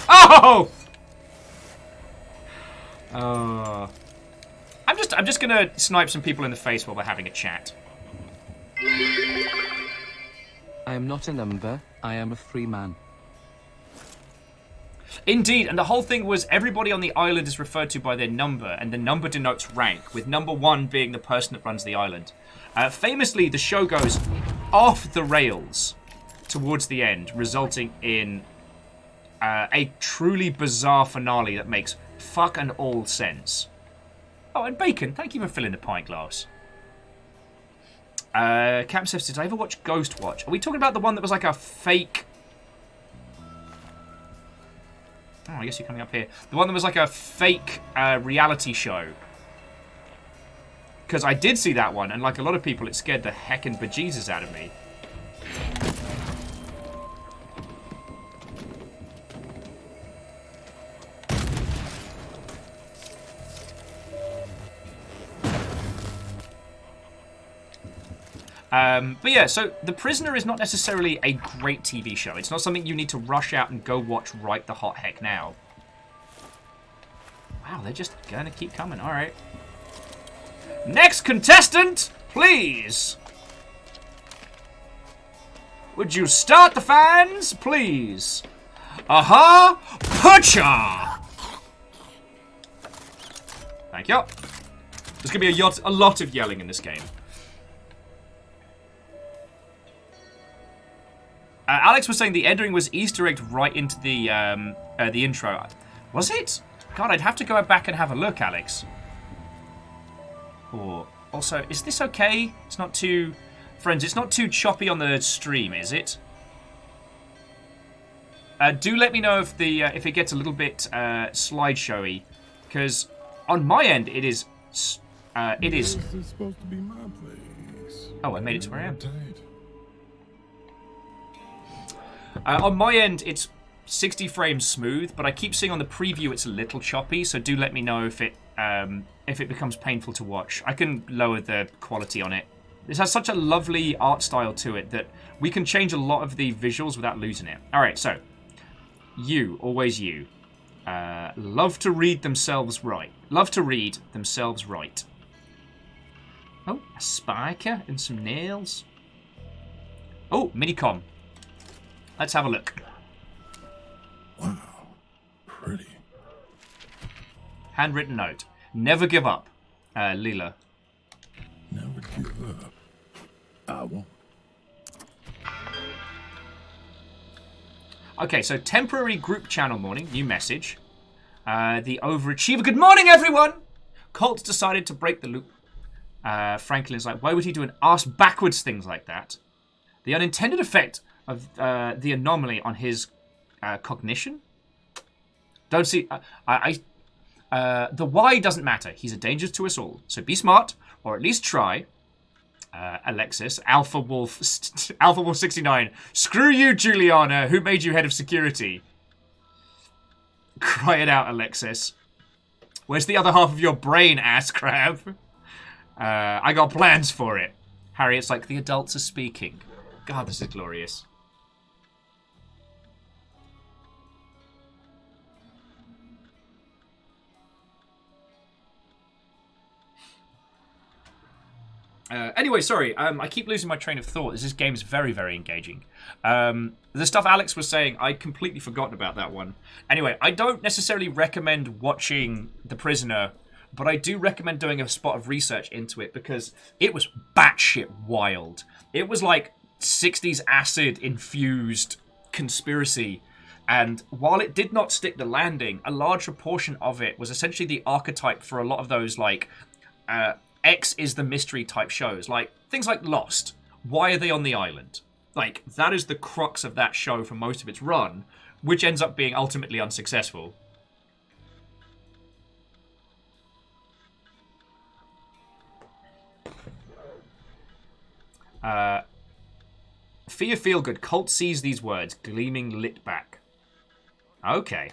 Speaker 1: Oh! I'm just gonna snipe some people in the face while we're having a chat.
Speaker 2: I am not a number. I am a free man.
Speaker 1: Indeed, and the whole thing was everybody on the island is referred to by their number, and the number denotes rank, with number 1 being the person that runs the island. Famously, the show goes off the rails towards the end, resulting in a truly bizarre finale that makes fuck and all sense. Oh, and Bacon, thank you for filling the pint glass. Cap says, did I ever watch Ghost Watch? Are we talking about the one that was like a fake... Oh, I guess you're coming up here. The one that was like a fake reality show. Because I did see that one, and like a lot of people, it scared the heckin' bejesus out of me. But yeah, so The Prisoner is not necessarily a great TV show. It's not something you need to rush out and go watch right the hot heck now. Wow, they're just gonna keep coming. All right. Next contestant, please. Would you start the fans, please? Aha! Pucha! Thank you. There's gonna be a lot of yelling in this game. Alex was saying the ending was Easter egged right into the intro. Was it? God, I'd have to go back and have a look, Alex. Or also, is this okay? It's not too, friends. It's not too choppy on the stream, is it? Do let me know if it gets a little bit slideshowy, because on my end it is. This is
Speaker 6: supposed to be my place.
Speaker 1: Oh, I made it to where I am. On my end, it's 60 frames smooth, but I keep seeing on the preview it's a little choppy, so do let me know if it becomes painful to watch. I can lower the quality on it. This has such a lovely art style to it that we can change a lot of the visuals without losing it. Alright, so, you, always you, love to read themselves right. Love to read themselves right. Oh, a spiker and some nails. Oh, minicom. Let's have a look.
Speaker 6: Wow, pretty.
Speaker 1: Handwritten note. Never give up. Leela.
Speaker 6: Never give up. I won't.
Speaker 1: Okay, so temporary group channel morning. New message. The overachiever. Good morning, everyone! Colt decided to break the loop. Franklin's like, why would he do an ass backwards things like that? The unintended effect of the anomaly on his cognition. Don't see. The why doesn't matter. He's a danger to us all. So be smart, or at least try. Alexis, Alpha Wolf 69. Screw you, Juliana. Who made you head of security? Cry it out, Alexis. Where's the other half of your brain, ass crab? I got plans for it. Harry, it's like the adults are speaking. God, this is glorious. Anyway, sorry, I keep losing my train of thought. This game is very, very engaging. The stuff Alex was saying, I'd completely forgotten about that one. Anyway, I don't necessarily recommend watching The Prisoner, but I do recommend doing a spot of research into it because it was batshit wild. It was like 60s acid-infused conspiracy, and while it did not stick the landing, a large proportion of it was essentially the archetype for a lot of those, like, X is the mystery type shows, like things like Lost. Why are they on the island? Like, that is the crux of that show for most of its run, which ends up being ultimately unsuccessful. For your feel good, Colt sees these words, gleaming lit back. Okay.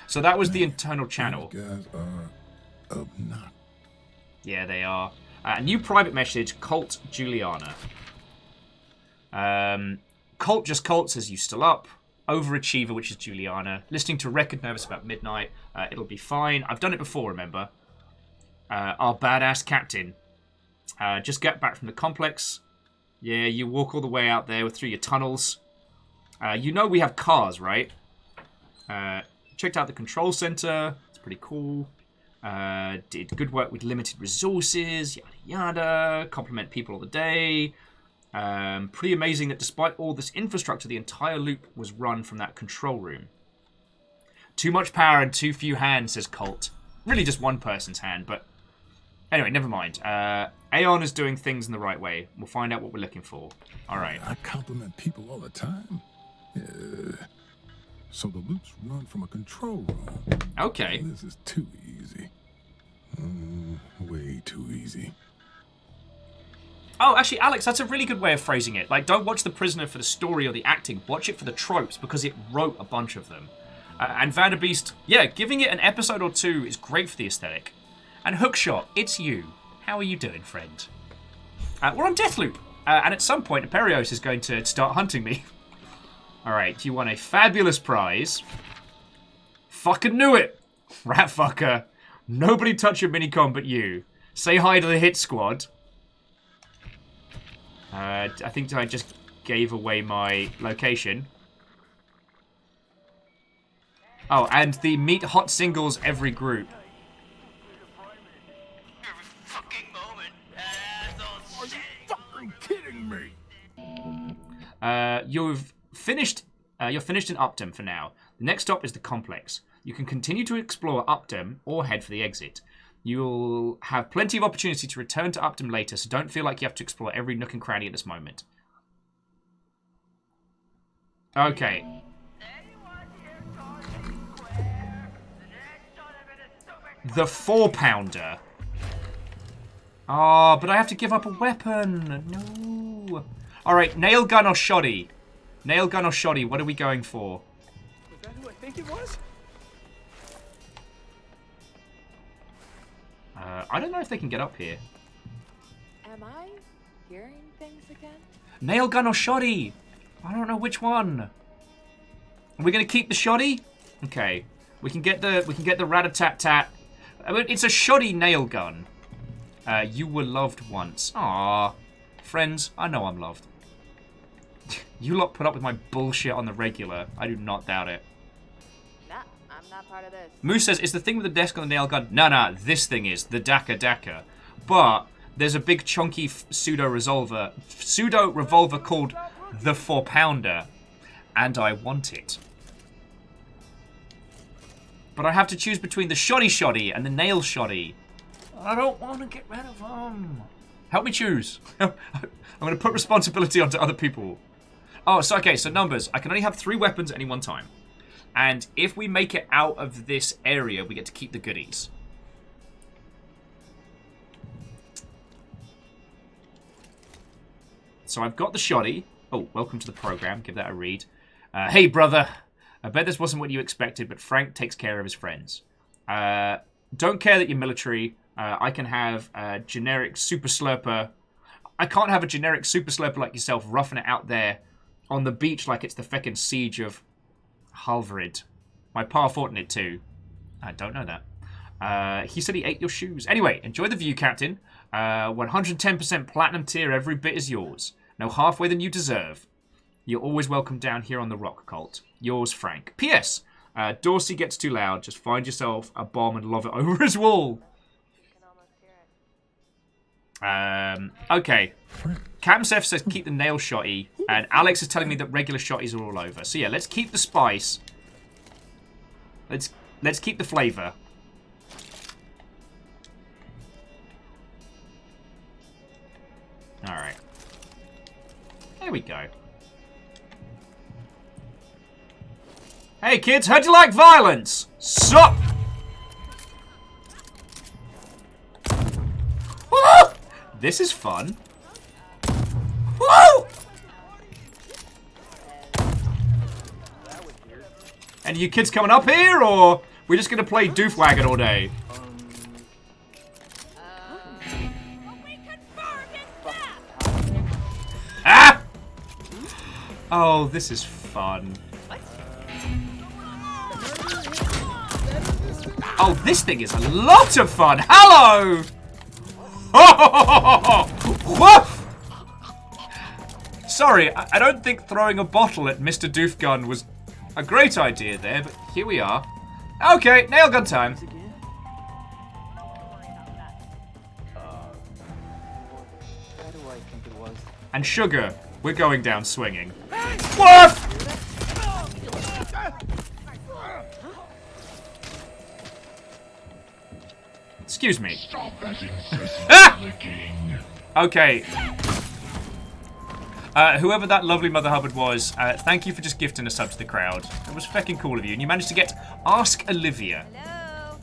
Speaker 1: So that was the internal channel.
Speaker 6: These guys are obnoxious.
Speaker 1: Yeah, they are. A new private message, Colt Juliana. Colt just Colt says, you still up? Overachiever, which is Juliana. Listening to record, nervous about midnight. It'll be fine. I've done it before, remember? Our badass captain. Just get back from the complex. Yeah, you walk all the way out there through your tunnels. You know we have cars, right? Checked out the control center. It's pretty cool. Did good work with limited resources. Yada yada. Compliment people all the day. Pretty amazing that despite all this infrastructure, the entire loop was run from that control room. Too much power and too few hands, says Colt. Really just one person's hand, but... Anyway, never mind. Aeon is doing things in the right way. We'll find out what we're looking for. Alright.
Speaker 6: I compliment people all the time. Yeah. So the loops run from a control room.
Speaker 1: Okay.
Speaker 6: This is too easy. Way too easy.
Speaker 1: Oh, actually, Alex, that's a really good way of phrasing it. Like, don't watch The Prisoner for the story or the acting. Watch it for the tropes, because it wrote a bunch of them. And Vanderbeest, yeah, giving it an episode or two is great for the aesthetic. And Hookshot, it's you. How are you doing, friend? We're on Deathloop. And at some point, Aperios is going to start hunting me. Alright, you won a fabulous prize. Fucking knew it! Rat fucker. Nobody touch your minicom but you. Say hi to the hit squad. I think I just gave away my location. Oh, and the meet hot singles every group.
Speaker 7: Every fucking moment.
Speaker 6: Are you fucking kidding me?
Speaker 1: You're finished in Upton for now. The next stop is the complex. You can continue to explore Upton or head for the exit. You'll have plenty of opportunity to return to Upton later, so don't feel like you have to explore every nook and cranny at this moment. Okay. The 4-pounder. Oh, but I have to give up a weapon. No. Alright, nail gun or shoddy? Nail gun or shoddy, what are we going for?
Speaker 9: Was that who I think it was?
Speaker 1: I don't know if they can get up here.
Speaker 11: Am I hearing things again?
Speaker 1: Nail gun or shoddy? I don't know which one. Are we gonna keep the shoddy? Okay. We can get the rat-a-tat-tat. I mean, it's a shoddy nail gun. You were loved once. Aww. Friends, I know I'm loved. You lot put up with my bullshit on the regular. I do not doubt it.
Speaker 11: Nah, I'm not part of this.
Speaker 1: Moose says, is the thing with the desk on the nail gun? Nah, this thing is. The Daka Daka. But there's a big chunky pseudo-revolver called the 4-pounder. And I want it. But I have to choose between the shoddy and the nail shoddy. I don't want to get rid of them. Help me choose. I'm going to put responsibility onto other people. Oh, so okay, so numbers. I can only have 3 weapons at any one time. And if we make it out of this area, we get to keep the goodies. So I've got the shoddy. Oh, welcome to the program. Give that a read. Hey, brother. I bet this wasn't what you expected, but Frank takes care of his friends. Don't care that you're military. I can have a generic super slurper. I can't have a generic super slurper like yourself roughing it out there on the beach like it's the feckin' siege of Halvarid. My pa fought in it too. I don't know that. He said he ate your shoes. Anyway, enjoy the view, Captain. 110% platinum tier, every bit is yours. No halfway than you deserve. You're always welcome down here on the Rock Cult. Yours, Frank. P.S. Dorsey gets too loud. Just find yourself a bomb and lob it over his wall. Okay. Captain Seth says keep the nail shotty, and Alex is telling me that regular shotties are all over. So yeah, let's keep the spice. Let's keep the flavor. All right. There we go. Hey kids, how'd you like violence? Sup? Woo! This is fun. Woo! Any of you kids coming up here, or we're just gonna play Doofwagon all day? Ah! Oh, this is fun. Oh, this thing is a lot of fun. Hello! Woof! Sorry, I don't think throwing a bottle at Mr. Doofgun was a great idea there, but here we are. Okay, nail gun time. And sugar, we're going down swinging. Woof! Excuse me. Ah! Okay. Whoever that lovely Mother Hubbard was, thank you for just gifting a sub to the crowd. It was feckin' cool of you. And you managed to get Ask Olivia.
Speaker 11: Hello.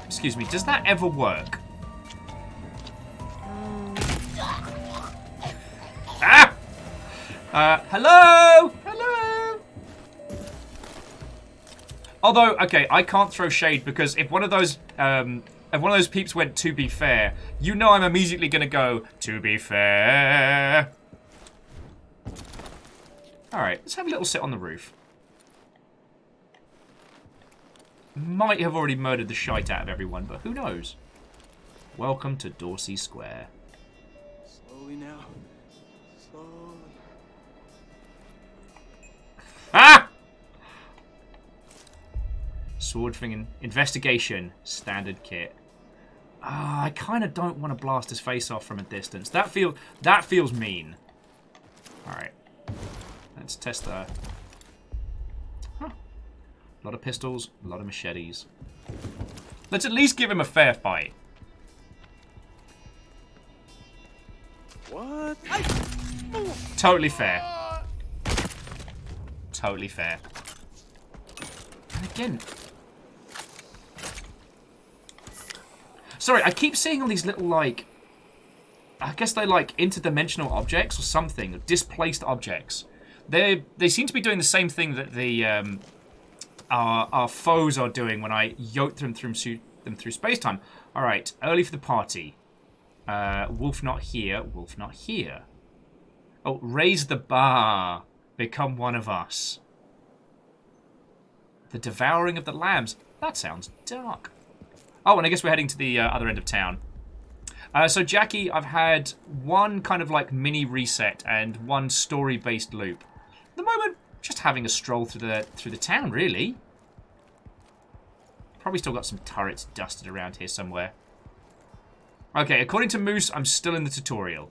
Speaker 1: Excuse me, does that ever work? Ah! Hello? Hello? Although, okay, I can't throw shade because if one of those peeps went to be fair, you know I'm immediately gonna go, to be fair. Alright, let's have a little sit on the roof. Might have already murdered the shite out of everyone, but who knows? Welcome to Dorsey Square.
Speaker 6: Slowly now. Slowly.
Speaker 1: Ah! Swordfing investigation, standard kit. I kind of don't want to blast his face off from a distance. That feels mean. All right, let's test the. Huh. A lot of pistols, a lot of machetes. Let's at least give him a fair fight.
Speaker 6: What?
Speaker 1: Totally fair. Totally fair. And again. Sorry, I keep seeing all these little, like... I guess they're, like, interdimensional objects or something. Displaced objects. They seem to be doing the same thing that the our foes are doing when I yoke them through space-time. Alright, early for the party. Wolf not here, wolf not here. Oh, raise the bar. Become one of us. The devouring of the lambs. That sounds dark. Oh, and I guess we're heading to the other end of town. So, Jackie, I've had one kind of like mini reset and one story-based loop. At the moment, just having a stroll through the town, really. Probably still got some turrets dusted around here somewhere. Okay, according to Moose, I'm still in the tutorial.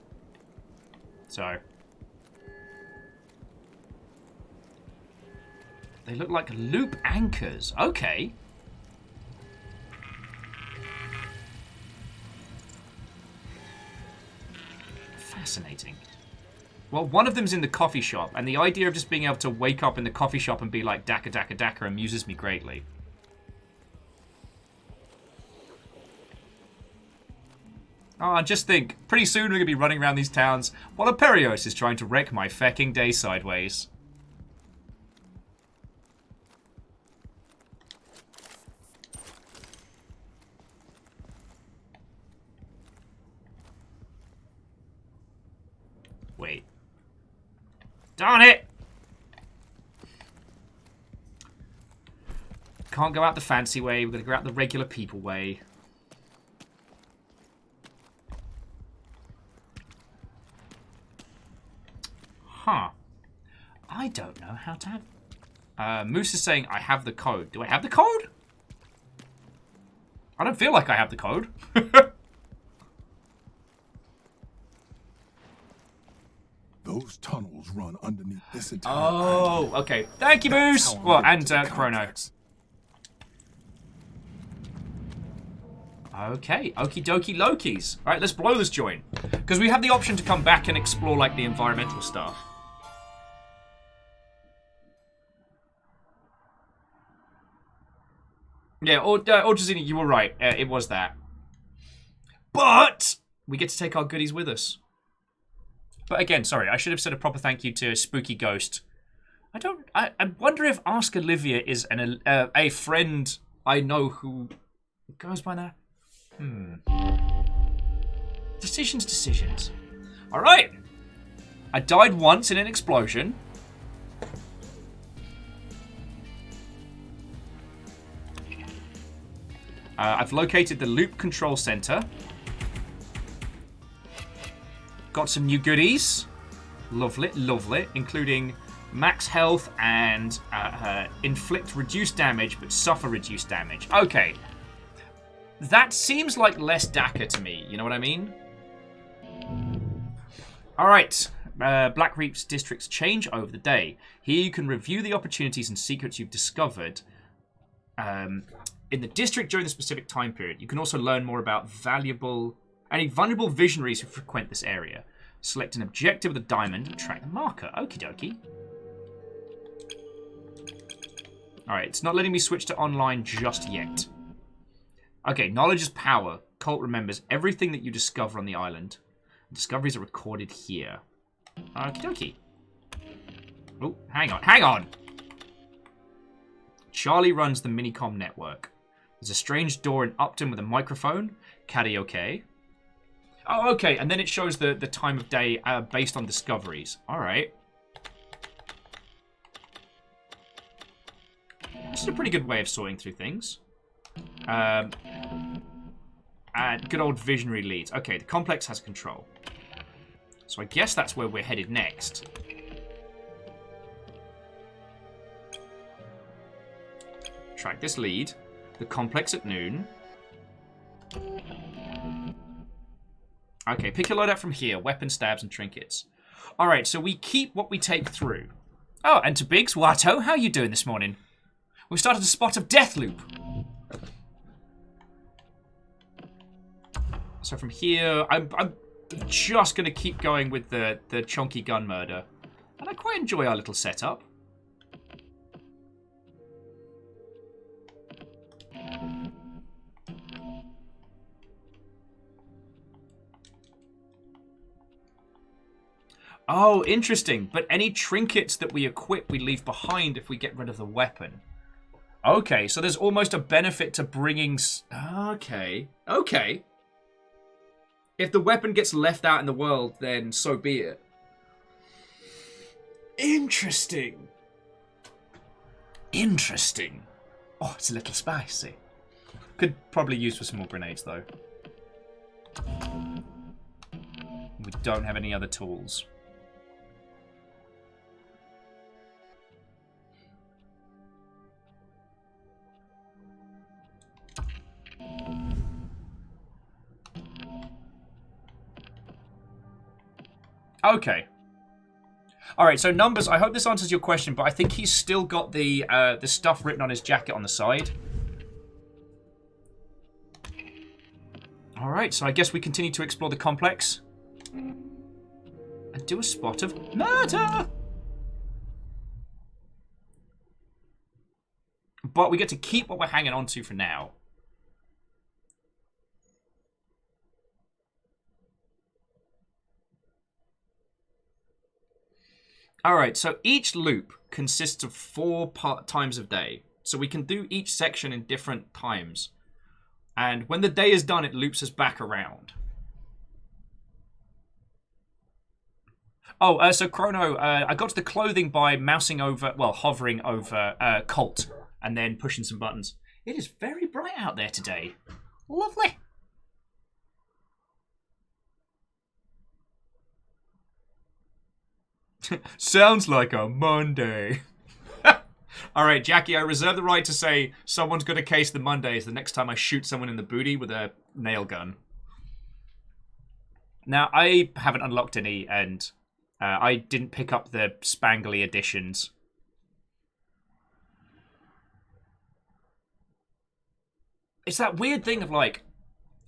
Speaker 1: So. They look like loop anchors. Okay. Fascinating. Well, one of them's in the coffee shop, and the idea of just being able to wake up in the coffee shop and be like, Daka, Daka, Daka, amuses me greatly. Oh, just think, pretty soon we're going to be running around these towns while Aperios is trying to wreck my fecking day sideways. Wait. Darn it! Can't go out the fancy way, we're going to go out the regular people way. Huh. I don't know how to have... Moose is saying I have the code. Do I have the code? I don't feel like I have the code.
Speaker 6: Those tunnels run underneath this entire
Speaker 1: Oh, okay. Thank you, Moose! Well, and Chrono. Okay, okie dokie Lokis. Alright, let's blow this joint. Because we have the option to come back and explore, like, the environmental stuff. Yeah, Orchazini, you were right. It was that. But we get to take our goodies with us. But again, sorry, I should have said a proper thank you to Spooky Ghost I wonder if Ask Olivia is a friend I know who goes by that. Decisions. All right. I died once in an explosion. I've located the loop control center. Got some new goodies. Lovely, including max health and inflict reduced damage, but suffer reduced damage. Okay. That seems like less DACA to me, you know what I mean? Alright. Black Reap's districts change over the day. Here you can review the opportunities and secrets you've discovered in the district during the specific time period. You can also learn more about any vulnerable visionaries who frequent this area. Select an objective with a diamond and track the marker. Okie dokie. Alright, it's not letting me switch to online just yet. Okay, knowledge is power. Colt remembers everything that you discover on the island. Discoveries are recorded here. Okie dokie. Oh, hang on. Charlie runs the Minicom network. There's a strange door in Upton with a microphone. Caddy okay. Oh, okay, and then it shows the time of day based on discoveries. Alright. This is a pretty good way of sorting through things. And good old visionary leads. Okay, the complex has control. So I guess that's where we're headed next. Track this lead. The complex at noon. Okay, pick your load out from here. Weapon, stabs, and trinkets. Alright, so we keep what we take through. Oh, and to Biggs, Watto, how you doing this morning? We started a spot of Deathloop. So from here, I'm just going to keep going with the chunky gun murder. And I quite enjoy our little setup. Oh, interesting. But any trinkets that we equip, we leave behind if we get rid of the weapon. Okay, so there's almost a benefit to bringing... Okay. If the weapon gets left out in the world, then so be it. Interesting. Oh, it's a little spicy. Could probably use for some more grenades, though. We don't have any other tools. Okay. Alright, so numbers, I hope this answers your question, but I think he's still got the stuff written on his jacket on the side. Alright, so I guess we continue to explore the complex. And do a spot of murder! But we get to keep what we're hanging on to for now. Alright, so each loop consists of 4 times of day. So we can do each section in different times. And when the day is done, it loops us back around. Oh, so Chrono, I got to the clothing by hovering over Colt and then pushing some buttons. It is very bright out there today. Lovely. Sounds like a Monday. Alright, Jackie, I reserve the right to say someone's going to case the Mondays the next time I shoot someone in the booty with a nail gun. Now, I haven't unlocked any, and I didn't pick up the spangly editions. It's that weird thing of, like,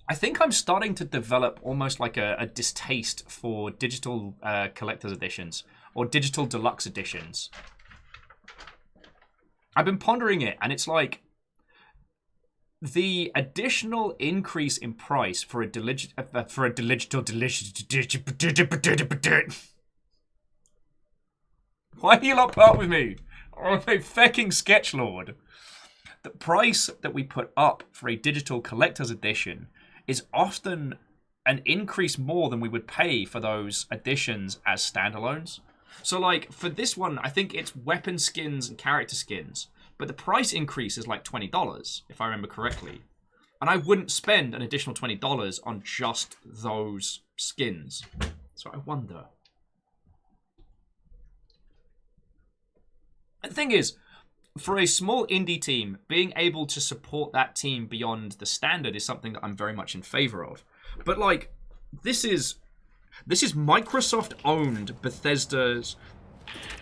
Speaker 1: I think I'm starting to develop almost like a distaste for digital collector's editions. Or digital deluxe editions. I've been pondering it, and it's like the additional increase in price for a digital Why do you lot put up with me? I'm a fucking sketchlord. The price that we put up for a digital collector's edition is often an increase more than we would pay for those editions as standalones. So, like, for this one, I think it's weapon skins and character skins, but the price increase is like $20, if I remember correctly. And I wouldn't spend an additional $20 on just those skins. So I wonder. The thing is, for a small indie team, being able to support that team beyond the standard is something that I'm very much in favor of. But, like, this is Microsoft-owned Bethesda's...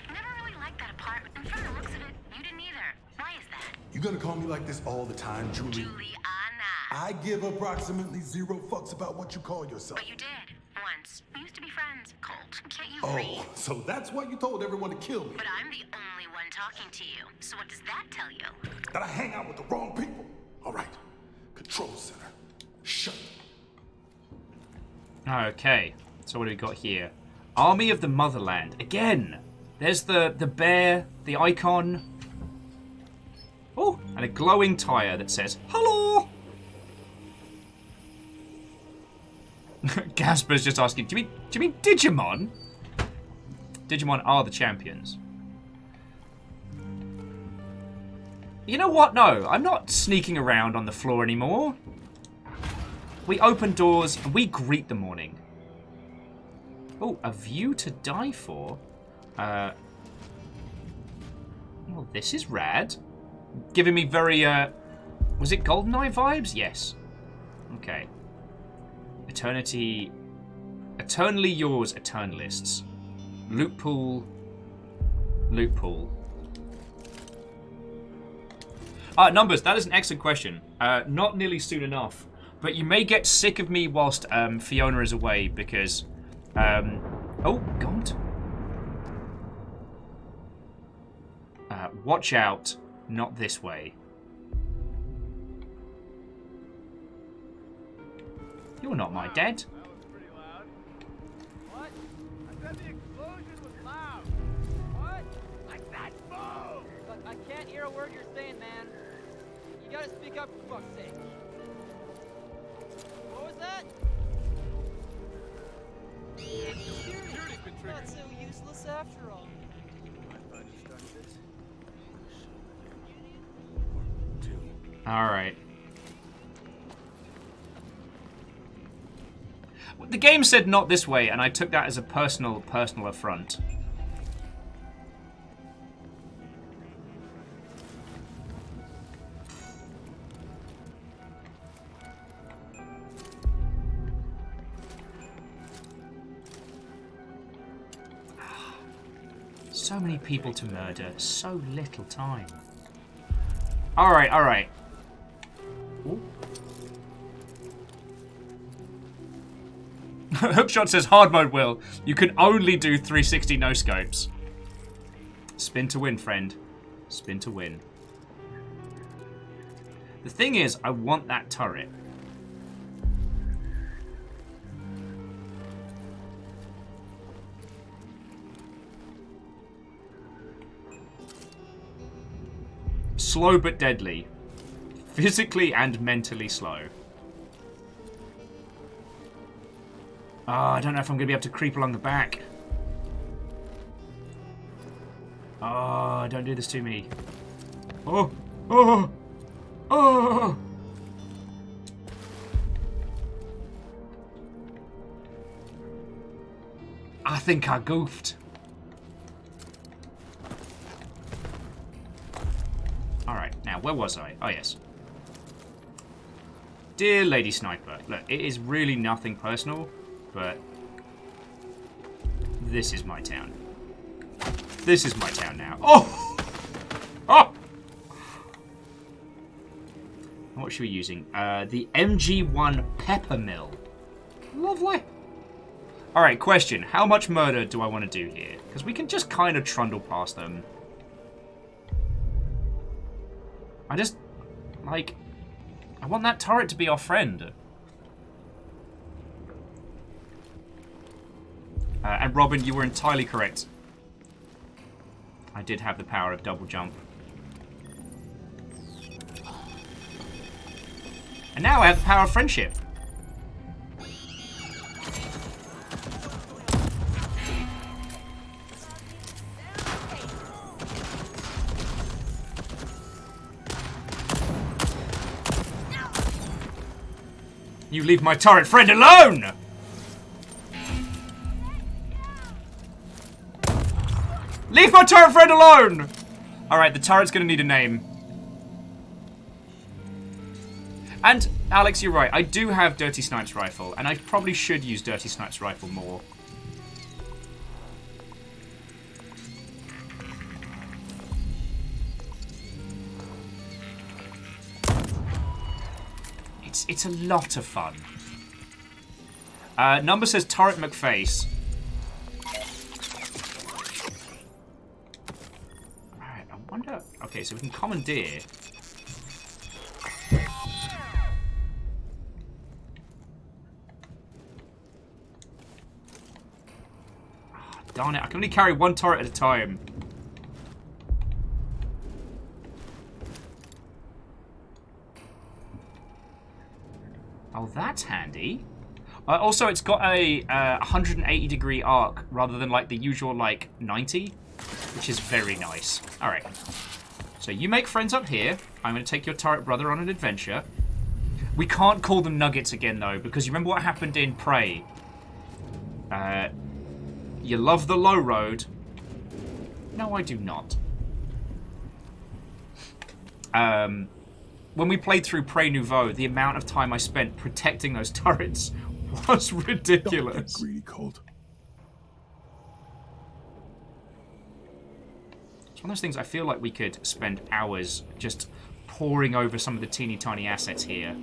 Speaker 8: Never really liked that apartment, and from the looks of it, you didn't either. Why is that?
Speaker 6: You gonna call me like this all the time, Julie?
Speaker 8: Juliana.
Speaker 6: I give approximately 0 fucks about what you call yourself.
Speaker 8: But you did. Once. We used to be friends. Colt, can't you
Speaker 6: Oh,
Speaker 8: read?
Speaker 6: so that's why you told everyone to kill me.
Speaker 8: But I'm the only one talking to you. So what does that tell you?
Speaker 6: That I hang out with the wrong people. All right. Control center. Shut.
Speaker 1: Okay, so what do we got here? Army of the Motherland. Again, there's the bear, the icon. Oh, and a glowing tire that says, hello! Gasper's just asking, do you mean Digimon? Digimon are the champions. You know what? No, I'm not sneaking around on the floor anymore. We open doors and we greet the morning. Oh, a view to die for? Well, this is rad. Giving me very, was it GoldenEye vibes? Yes. Okay. Eternally yours, Eternalists. Loot pool. Numbers, that is an excellent question. Not nearly soon enough. But you may get sick of me whilst Fiona is away because... oh, God. Watch out. Not this way. You're not my dad.
Speaker 9: That was pretty loud. What? I said the explosion was loud. What? I said boom! Look, I can't hear a word you're saying, man. You gotta speak up for fuck's sake. What was that? Security's been triggered. Not so useless after all.
Speaker 1: Alright. The game said not this way, and I took that as a personal affront. So many people to murder, so little time. Alright, alright. Hookshot says, hard mode, Will. You can only do 360 no-scopes. Spin to win, friend. Spin to win. The thing is, I want that turret. Slow but deadly. Physically and mentally slow. Oh, I don't know if I'm going to be able to creep along the back. Oh, don't do this to me. Oh, oh, oh. I think I goofed. Alright, now, where was I? Oh, yes. Dear Lady Sniper, look, it is really nothing personal, but this is my town. This is my town now. Oh! Oh! What should we be using? The MG1 Pepper Mill. Lovely. Alright, question. How much murder do I want to do here? Because we can just kind of trundle past them. I just, like, I want that turret to be our friend. And Robin, you were entirely correct. I did have the power of double jump. And now I have the power of friendship. You leave my turret friend alone! Leave my turret friend alone! Alright, the turret's gonna need a name. And, Alex, you're right. I do have Dirty Snipe's rifle, and I probably should use Dirty Snipe's rifle more. It's a lot of fun. Number says Turret McFace. Alright, I wonder... Okay, so we can commandeer. Oh, darn it, I can only carry one turret at a time. Oh, that's handy. Also, it's got a 180 degree arc rather than like the usual like 90, which is very nice. All right. So you make friends up here. I'm going to take your turret brother on an adventure. We can't call them nuggets again though, because you remember what happened in Prey. You love the low road. No, I do not. When we played through Prey Nouveau, the amount of time I spent protecting those turrets was ridiculous.
Speaker 6: Don't get greedy, Colt.
Speaker 1: It's one of those things I feel like we could spend hours just poring over some of the teeny tiny assets here.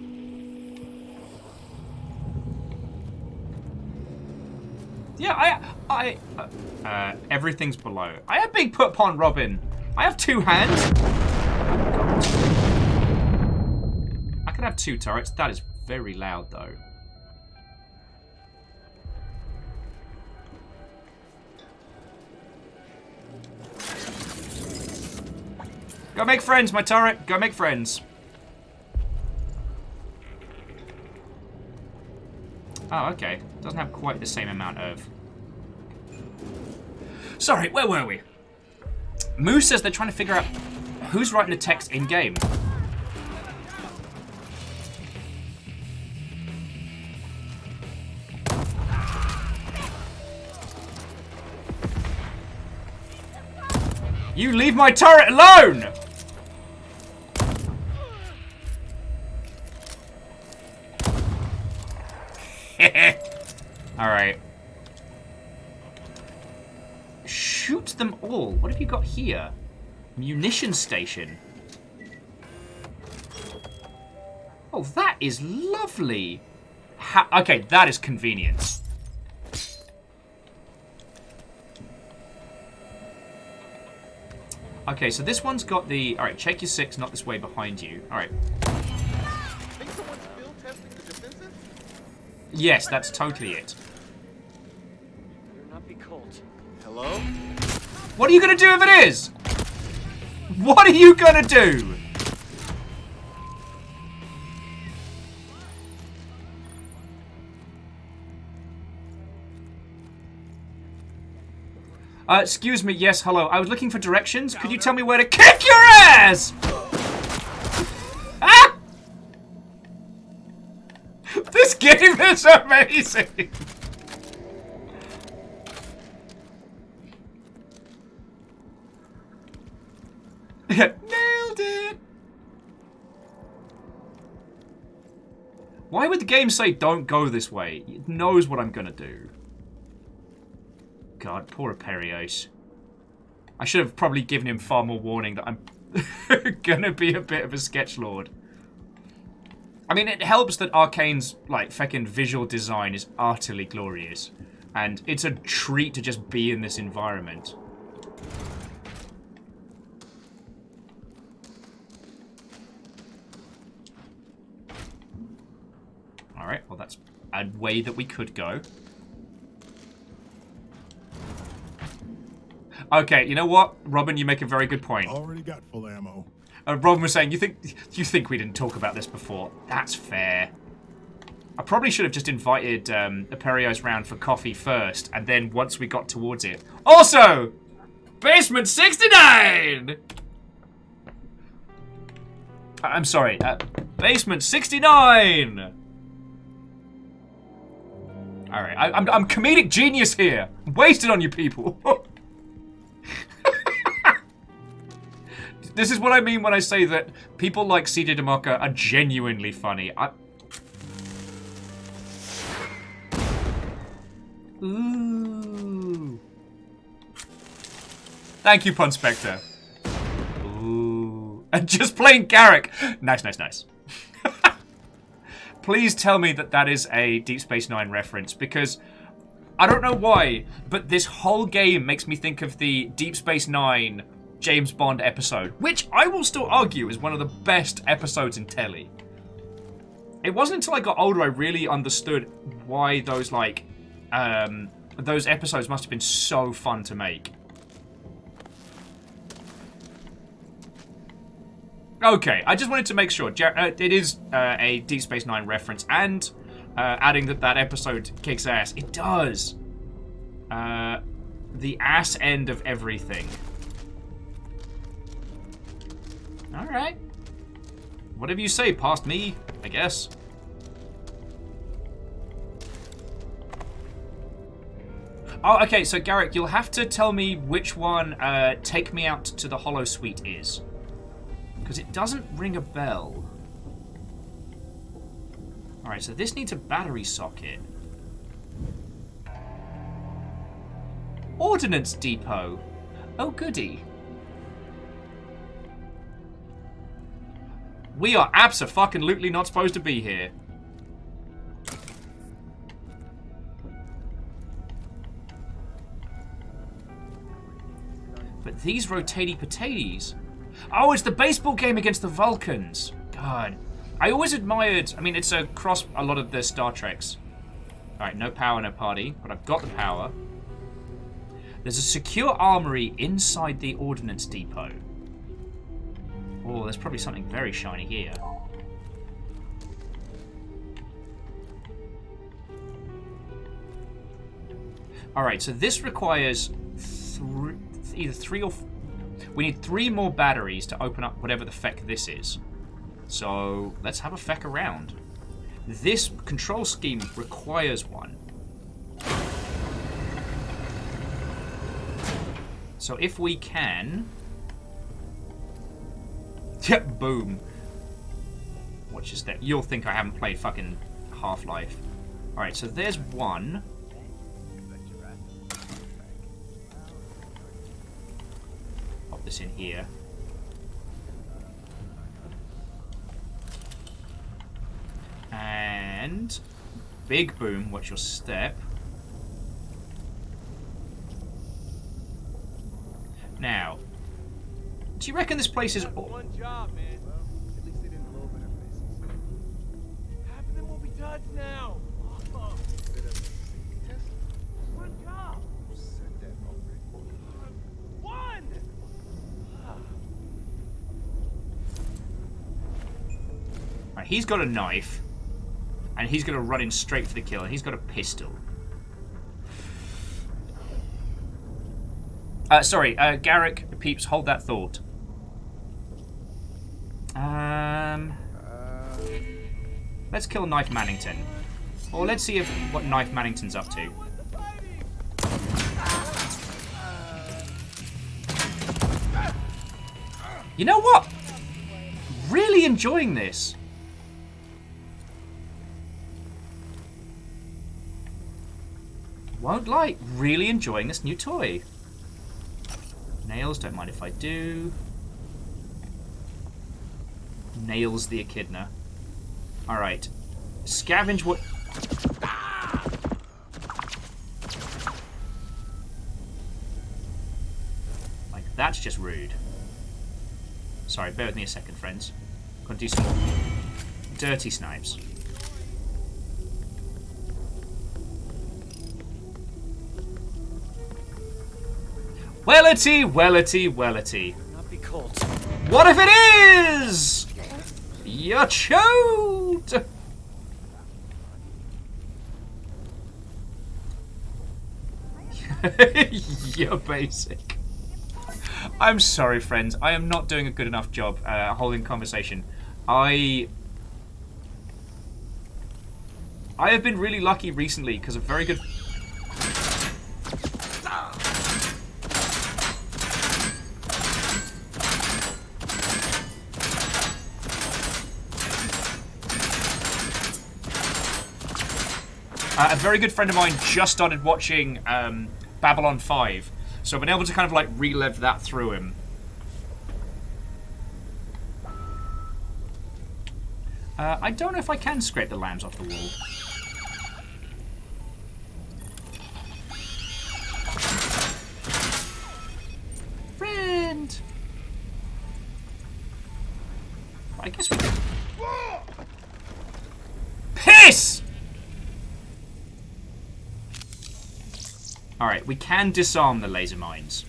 Speaker 1: Yeah, everything's below. I am being put upon, Robin. I have 2 hands. I could have 2 turrets. That is very loud, though. Go make friends, my turret. Go make friends. Oh, okay. Doesn't have quite the same amount of... Sorry, where were we? Moose says they're trying to figure out who's writing the text in-game. You leave my turret alone! Alright. Shoot them all. What have you got here? Munition station. Oh, that is lovely. Okay, that is convenience. Okay, so this one's got the... Alright, check your 6, not this way behind you. Alright.
Speaker 6: Think someone's field testing the defenses?
Speaker 1: Yes, that's totally it.
Speaker 9: Better not be Colt.
Speaker 6: Hello?
Speaker 1: What are you gonna do if it is? What are you gonna do? Excuse me, yes, hello. I was looking for directions. Could you tell me where to kick your ass? Ah! This game is amazing! Nailed it! Why would the game say don't go this way? It knows what I'm gonna do. God, poor Aperios. I should have probably given him far more warning that I'm gonna be a bit of a sketchlord. I mean, it helps that Arcane's, like, feckin' visual design is utterly glorious. And it's a treat to just be in this environment. Alright, well that's a way that we could go. Okay, you know what, Robin, you make a very good point.
Speaker 6: Already got full ammo.
Speaker 1: Robin was saying, you think we didn't talk about this before? That's fair. I probably should have just invited Aperios round for coffee first, and then once we got towards it. Also, Basement 69. I'm sorry, Basement 69. All right, I'm comedic genius here. I'm wasted on you people. This is what I mean when I say that people like CJ DeMarco are genuinely funny. Ooh. Thank you, Pun Spectre. Ooh. And just playing Garrick. Nice, nice, nice. Please tell me that that is a Deep Space Nine reference, because I don't know why, but this whole game makes me think of the Deep Space Nine James Bond episode, which I will still argue is one of the best episodes in telly. It wasn't until I got older I really understood why those, like, those episodes must have been so fun to make. Okay, I just wanted to make sure. It is a Deep Space Nine reference, and adding that episode kicks ass. It does. The ass end of everything. Alright. Whatever you say, past me, I guess. Oh, okay, so Garrick, you'll have to tell me which one Take Me Out to the Hollow Suite is. Because it doesn't ring a bell. Alright, so this needs a battery socket. Ordnance Depot. Oh, goody. We are abso-fucking-lutely not supposed to be here. But these rotaty potatoes. Oh, it's the baseball game against the Vulcans. God. I always admired... I mean, it's across a lot of the Star Treks. Alright, no power, no party. But I've got the power. There's a secure armory inside the Ordnance Depot. Oh, there's probably something very shiny here. Alright, so this requires either 3 or... We need 3 more batteries to open up whatever the feck this is. So, let's have a feck around. This control scheme requires one. So if we can... Yep, boom. Watch your step. You'll think I haven't played fucking Half-Life. Alright, so there's one. Pop this in here. And... Big boom, watch your step. Now... Do you reckon this place is...
Speaker 9: One job, man. Well, at least they didn't blow up in our faces. Half of them will be duds now. Oh. One job. Said that already. One.
Speaker 1: Right, he's got a knife, and he's going to run in straight for the kill, and he's got a pistol. Sorry, Garrick, Peeps, hold that thought. Let's kill Knife Mannington. Or let's see what Knife Mannington's up to. You know what? Really enjoying this. Won't lie, really enjoying this new toy. Nails, don't mind if I do. Nails the echidna. Alright. Scavenge what... Like, that's just rude. Sorry, bear with me a second, friends. Gotta do some dirty snipes. Wellity, wellity, wellity.
Speaker 9: Not be cold.
Speaker 1: What if it is? You're choked. You're basic. I'm sorry, friends. I am not doing a good enough job holding conversation. I have been really lucky recently because of very good... a very good friend of mine just started watching Babylon 5, so I've been able to kind of like relive that through him. I don't know if I can scrape the lambs off the wall. Friend! I guess we can. Piss! Alright, we can disarm the laser mines.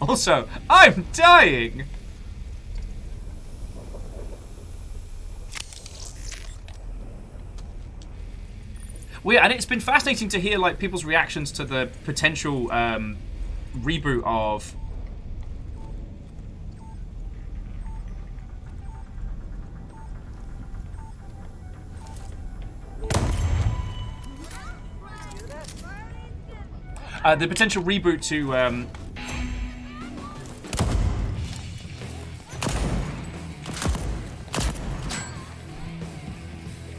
Speaker 1: Also, I'm dying! And it's been fascinating to hear like people's reactions to the potential reboot of... the potential reboot to...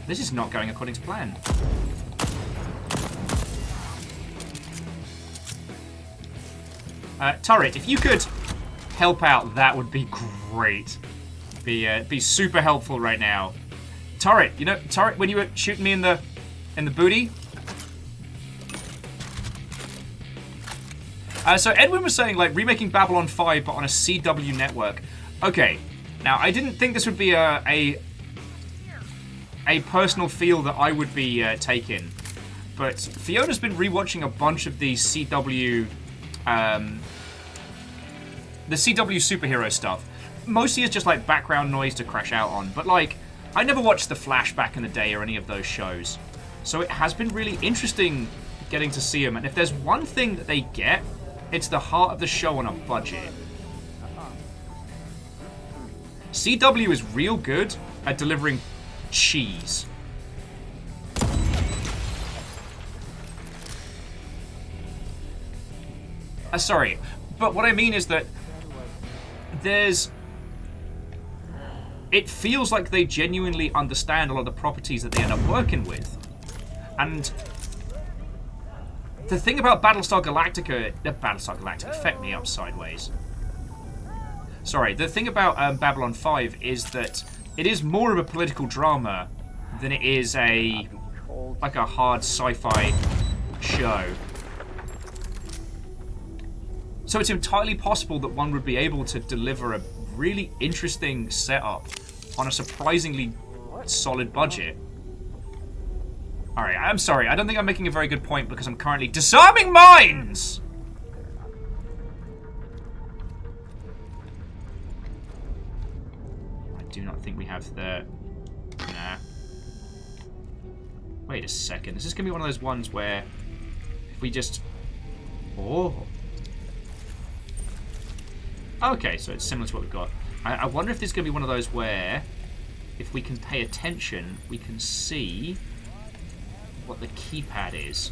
Speaker 1: This is not going according to plan. Turret, if you could help out, that would be great. Be super helpful right now. Turret, you know, Turret, when you were shooting me in the booty. So Edwin was saying like remaking Babylon 5 but on a CW network. Okay, now I didn't think this would be a personal feel that I would be taking, but Fiona's been rewatching a bunch of these CW. The CW superhero stuff. Mostly is just like background noise to crash out on, but like, I never watched The Flash back in the day or any of those shows. So it has been really interesting getting to see them, and if there's one thing that they get, it's the heart of the show on a budget. CW is real good at delivering cheese. Sorry, but what I mean is that it feels like they genuinely understand a lot of the properties that they end up working with. And the thing about Battlestar Galactica fucked me up sideways. Sorry, the thing about Babylon 5 is that it is more of a political drama than it is like a hard sci-fi show. So it's entirely possible that one would be able to deliver a really interesting setup on a surprisingly solid budget. Alright, I'm sorry. I don't think I'm making a very good point because I'm currently disarming mines! I do not think we have the... Nah. Wait a second. Is this going to be one of those ones where if we just... Oh... Okay, so it's similar to what we've got. I wonder if this is going to be one of those where, if we can pay attention, we can see what the keypad is.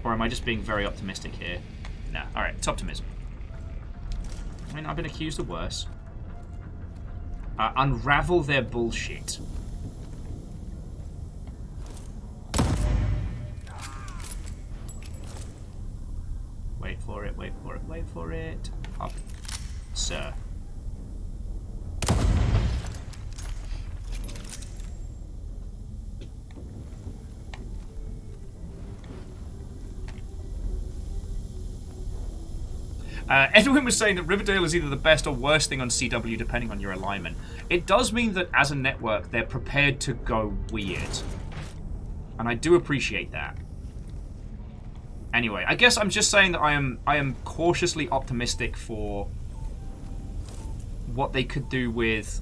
Speaker 1: Or am I just being very optimistic here? Nah, alright, it's optimism. I mean, I've been accused of worse. Unravel their bullshit. Wait for it, wait for it, wait for it. Up, sir. Edwin was saying that Riverdale is either the best or worst thing on CW depending on your alignment. It does mean that as a network they're prepared to go weird. And I do appreciate that. Anyway, I guess I'm just saying that I am cautiously optimistic for what they could do with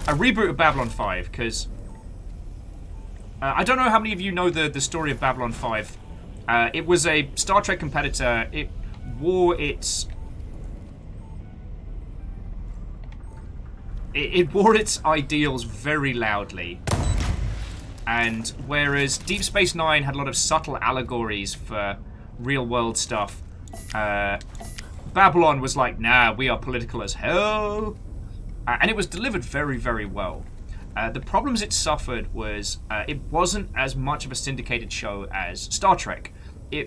Speaker 1: a reboot of Babylon 5, because I don't know how many of you know the story of Babylon 5. It was a Star Trek competitor. It wore its ideals very loudly. And whereas Deep Space Nine had a lot of subtle allegories for real-world stuff, Babylon was like, nah, we are political as hell. And it was delivered very, very well. The problems it suffered was it wasn't as much of a syndicated show as Star Trek.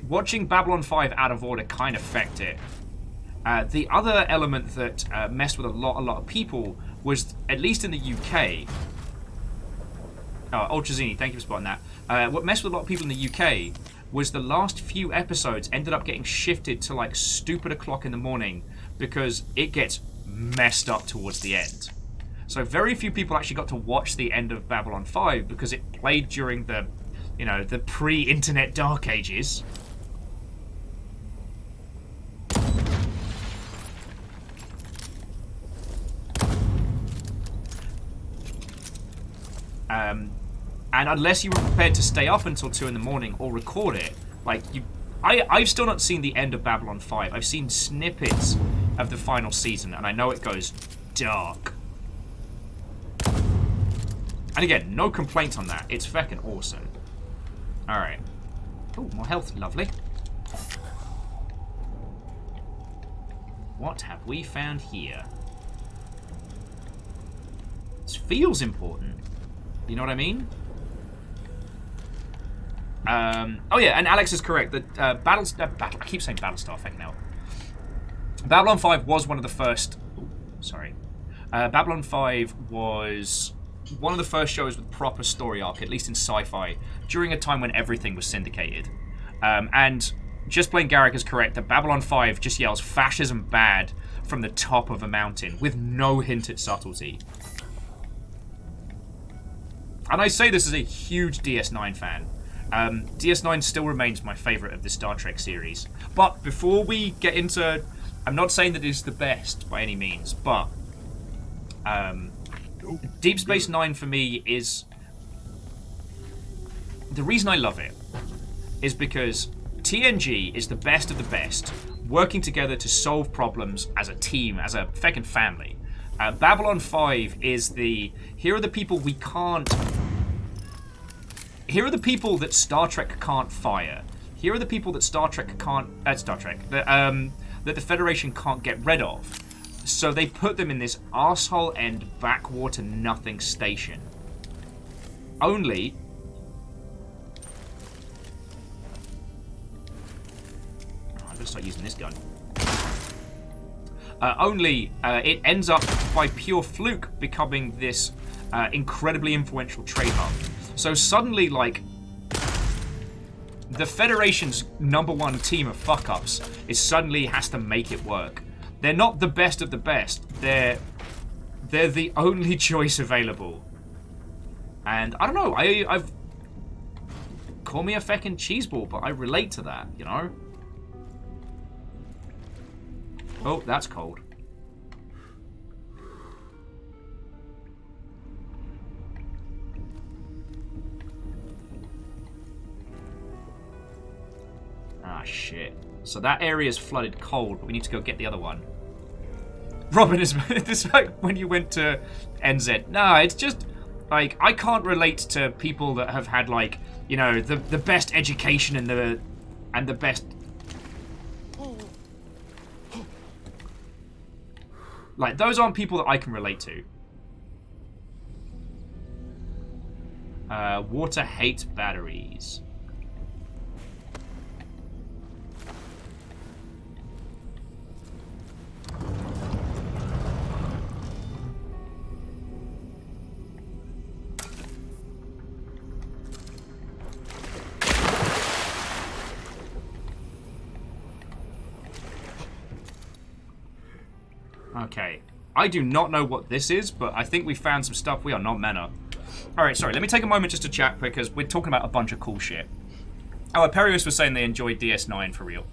Speaker 1: Watching Babylon 5 out of order kind of affected it. The other element that messed with a lot of people was, at least in the UK... Ultrazini, thank you for spotting that. What messed with a lot of people in the UK was the last few episodes ended up getting shifted to like stupid o'clock in the morning because it gets messed up towards the end. So very few people actually got to watch the end of Babylon 5 because it played during the, you know, the pre-internet dark ages. And unless you were prepared to stay up until 2 in the morning or record it, like I've still not seen the end of Babylon 5. I've seen snippets of the final season, and I know it goes dark. And again, no complaints on that. It's feckin' awesome. Alright. Oh, more health, lovely. What have we found here? This feels important. You know what I mean? Oh yeah, and Alex is correct. That I keep saying Battlestar, fucking hell. Babylon 5 was one of the first... Ooh, sorry. Babylon 5 was one of the first shows with proper story arc, at least in sci-fi, during a time when everything was syndicated. And Just Plain Garrick is correct that Babylon 5 just yells fascism bad from the top of a mountain with no hint at subtlety. And I say this as a huge DS9 fan. DS9 still remains my favourite of the Star Trek series. But before we get into... I'm not saying that it's the best by any means, but... Deep Space Nine for me is... The reason I love it is because TNG is the best of the best, working together to solve problems as a team, as a feckin' family. Babylon 5 is the... Here are the people we can't... Here are the people that Star Trek can't fire. Here are the people that Star Trek can't... that the Federation can't get rid of. So they put them in this arsehole end backwater nothing station. Only... Oh, I'm gonna start using this gun. Only it ends up by pure fluke becoming this incredibly influential trade hub. So suddenly, like, the Federation's #1 team of fuck-ups is suddenly has to make it work. They're not the best of the best. They're the only choice available. And I don't know. I've call me a feckin' cheeseball, but I relate to that. You know. Oh, that's cold. Ah, shit. So that area is flooded cold, but we need to go get the other one. Robin, is this like when you went to NZ? Nah, it's just, like, I can't relate to people that have had, like, you know, the best education and the best... Like, those aren't people that I can relate to. Water hates batteries. Okay. I do not know what this is, but I think we found some stuff we are not men of. Alright, sorry, let me take a moment just to chat because we're talking about a bunch of cool shit. Oh, Aperios was saying they enjoyed DS9 for real.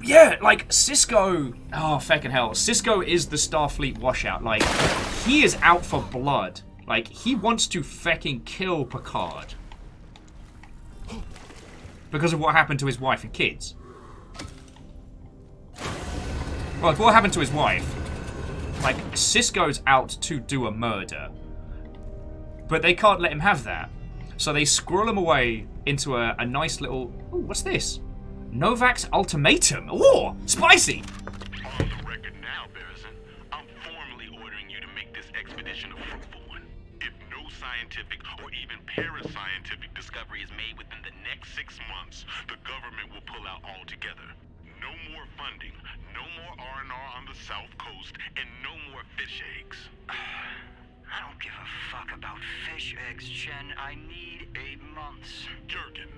Speaker 1: Yeah, like, Cisco... Oh, feckin' hell. Cisco is the Starfleet washout. Like, he is out for blood. Like, he wants to feckin' kill Picard. Because of what happened to his wife and kids. Well, what happened to his wife? Like, Cisco's out to do a murder. But they can't let him have that. So they squirrel him away into a nice little... Ooh, what's this? Novak's ultimatum. Oh, spicy.
Speaker 6: On the record now, Barrison, I'm formally ordering you to make this expedition a fruitful one. If no scientific or even parascientific discovery is made within the next 6 months, the government will pull out altogether. No more funding, no more R&R on the South Coast, and no more fish eggs.
Speaker 12: I don't give a fuck about fish eggs, Chen. I need 8 months.
Speaker 6: Jurgen,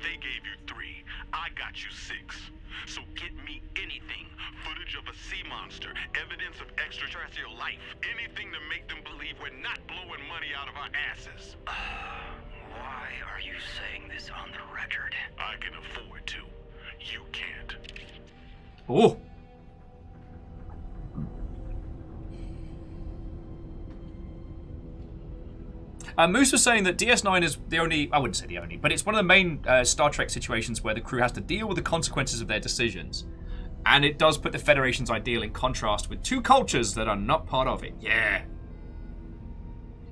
Speaker 6: they gave you 3. I got you 6. So get me anything. Footage of a sea monster, evidence of extraterrestrial life, anything to make them believe we're not blowing money out of our asses.
Speaker 12: Why are you saying this on the record?
Speaker 6: I can afford to. You can't.
Speaker 1: Oh. Moose was saying that DS9 is the only, I wouldn't say the only, but it's one of the main Star Trek situations where the crew has to deal with the consequences of their decisions. And it does put the Federation's ideal in contrast with 2 cultures that are not part of it. Yeah.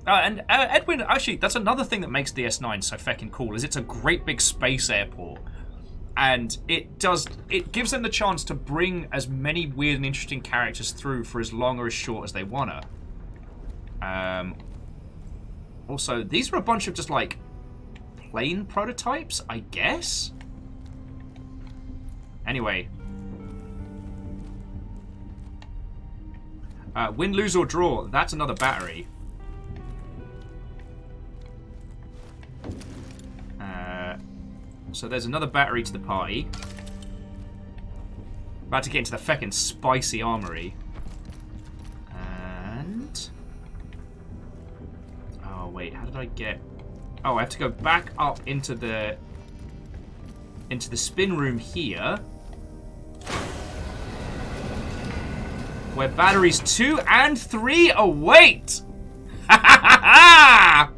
Speaker 1: And Edwin, actually, that's another thing that makes DS9 so feckin' cool, is it's a great big space airport. And it gives them the chance to bring as many weird and interesting characters through for as long or as short as they wanna. Also, these were a bunch of just, like, plane prototypes, I guess? Anyway. Win, lose, or draw. That's another battery. So there's another battery to the party. About to get into the feckin' spicy armory. And... Oh, wait, how did I get... Oh, I have to go back up into the spin room here. Where batteries 2 and 3 await! Ha ha ha ha!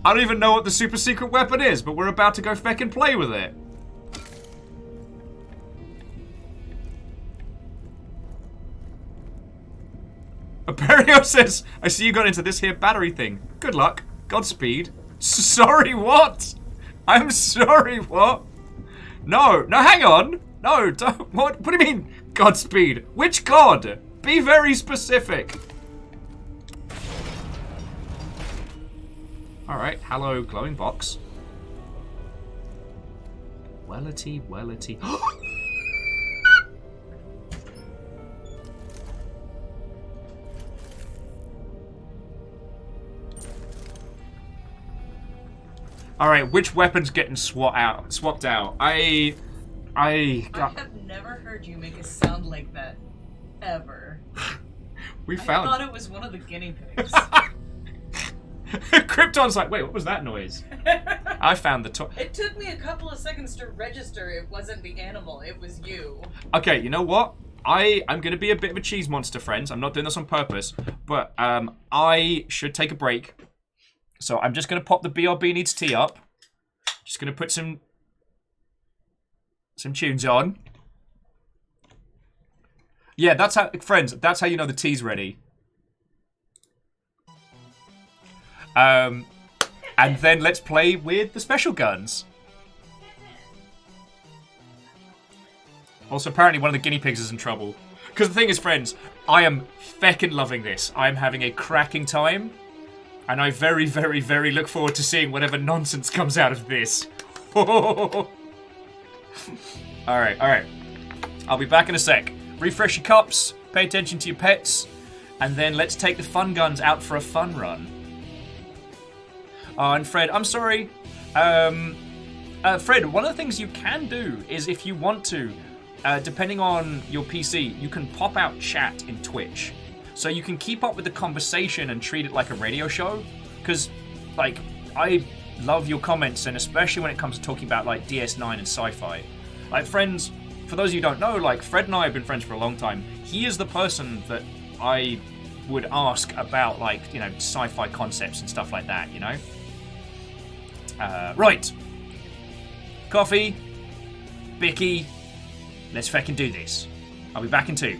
Speaker 1: I don't even know what the super secret weapon is, but we're about to go feckin' play with it. Aperios says, I see you got into this here battery thing. Good luck. Godspeed. Sorry, what? I'm sorry, what? No, hang on. No, don't. What do you mean, Godspeed? Which god? Be very specific. Alright, hello, glowing box. Wellity, wellity. Alright, which weapon's getting swapped out? I
Speaker 10: have never heard you make a sound like that. Ever. I thought it was one of the guinea pigs.
Speaker 1: Krypton's like, wait, what was that noise? I found the toy.
Speaker 10: It took me a couple of seconds to register it wasn't the animal, it was you.
Speaker 1: Okay, you know what? I'm going to be a bit of a cheese monster, friends. I'm not doing this on purpose. But I should take a break. So I'm just going to pop the BRB Needs Tea up. Just going to put some tunes on. Yeah, that's how, friends, that's how you know the tea's ready. And then let's play with the special guns. Also, apparently one of the guinea pigs is in trouble. Because the thing is, friends, I am feckin' loving this. I am having a cracking time. And I very, very, very look forward to seeing whatever nonsense comes out of this. Alright. I'll be back in a sec. Refresh your cups, pay attention to your pets, and then let's take the fun guns out for a fun run. And Fred, I'm sorry. Fred, one of the things you can do is if you want to, depending on your PC, you can pop out chat in Twitch. So you can keep up with the conversation and treat it like a radio show. Because, like, love your comments, and especially when it comes to talking about like DS9 and sci-fi. Like, friends, for those of you who don't know, like, Fred and I have been friends for a long time. He is the person that I would ask about, like, you know, sci-fi concepts and stuff like that, you know? Right. Coffee. Bicky. Let's fucking do this. I'll be back in 2.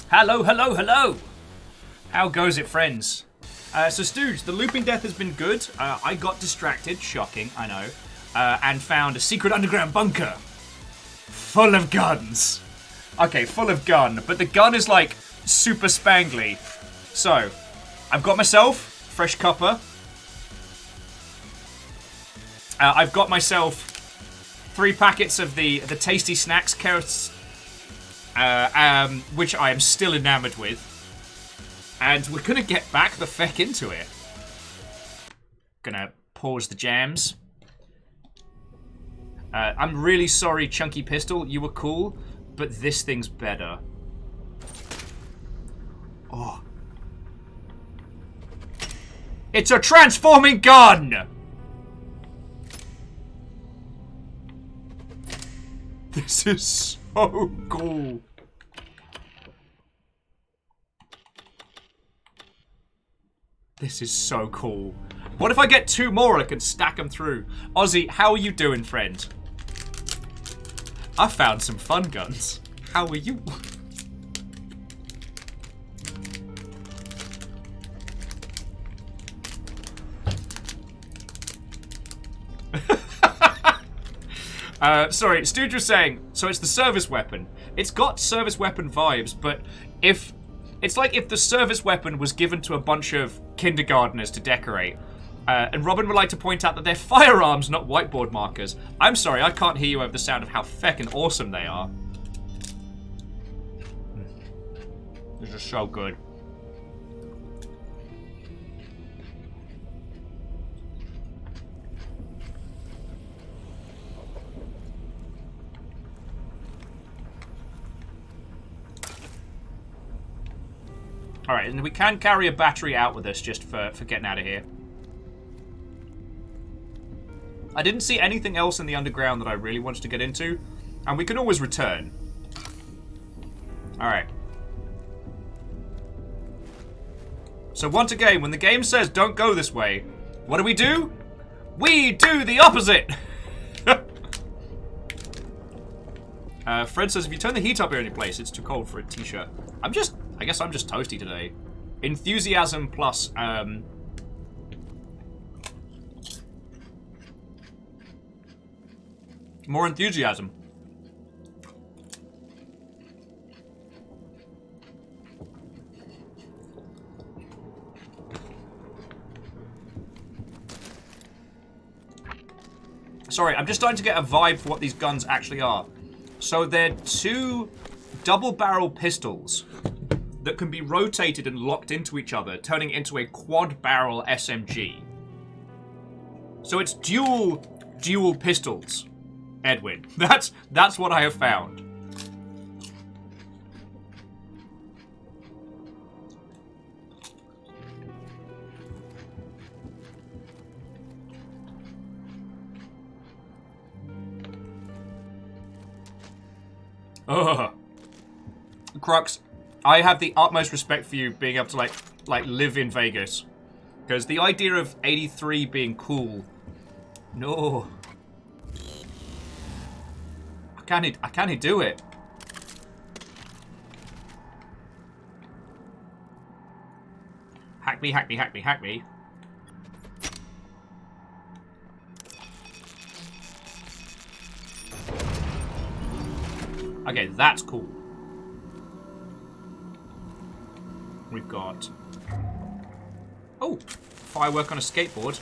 Speaker 1: Hello, hello, hello! How goes it, friends? So, Stooge, the looping death has been good. I got distracted, shocking, I know, and found a secret underground bunker full of guns. Okay, full of gun, but the gun is like super spangly. So, I've got myself fresh copper. I've got myself 3 packets of the tasty snacks carrots, which I am still enamored with. And we're gonna get back the feck into it. Gonna pause the jams. I'm really sorry, Chunky Pistol. You were cool, but this thing's better. Oh. It's a transforming gun! This is so cool. This is so cool. What if I get 2 more? I can stack them through. Ozzy, how are you doing, friend? I found some fun guns. How are you? Sorry, Stooge was saying, so it's the service weapon. It's got service weapon vibes, but if... It's like if the service weapon was given to a bunch of kindergartners to decorate. And Robin would like to point out that they're firearms, not whiteboard markers. I'm sorry, I can't hear you over the sound of how feckin' awesome they are. This is so good. Alright, and we can carry a battery out with us just for getting out of here. I didn't see anything else in the underground that I really wanted to get into, and we can always return. Alright. So once again, when the game says don't go this way, what do? We do the opposite! Fred says, if you turn the heat up here in your place, it's too cold for a t-shirt. I guess I'm just toasty today. Enthusiasm plus, more enthusiasm. Sorry, I'm just starting to get a vibe for what these guns actually are. So they're 2 double-barrel pistols that can be rotated and locked into each other, turning into a quad-barrel SMG. So it's dual pistols, Edwin. That's what I have found. Ugh. Crux, I have the utmost respect for you being able to like live in Vegas, because the idea of 83 being cool, no, I can't do it. Hack me, hack me, hack me, hack me. Okay, that's cool. We've got... Oh! Firework on a skateboard.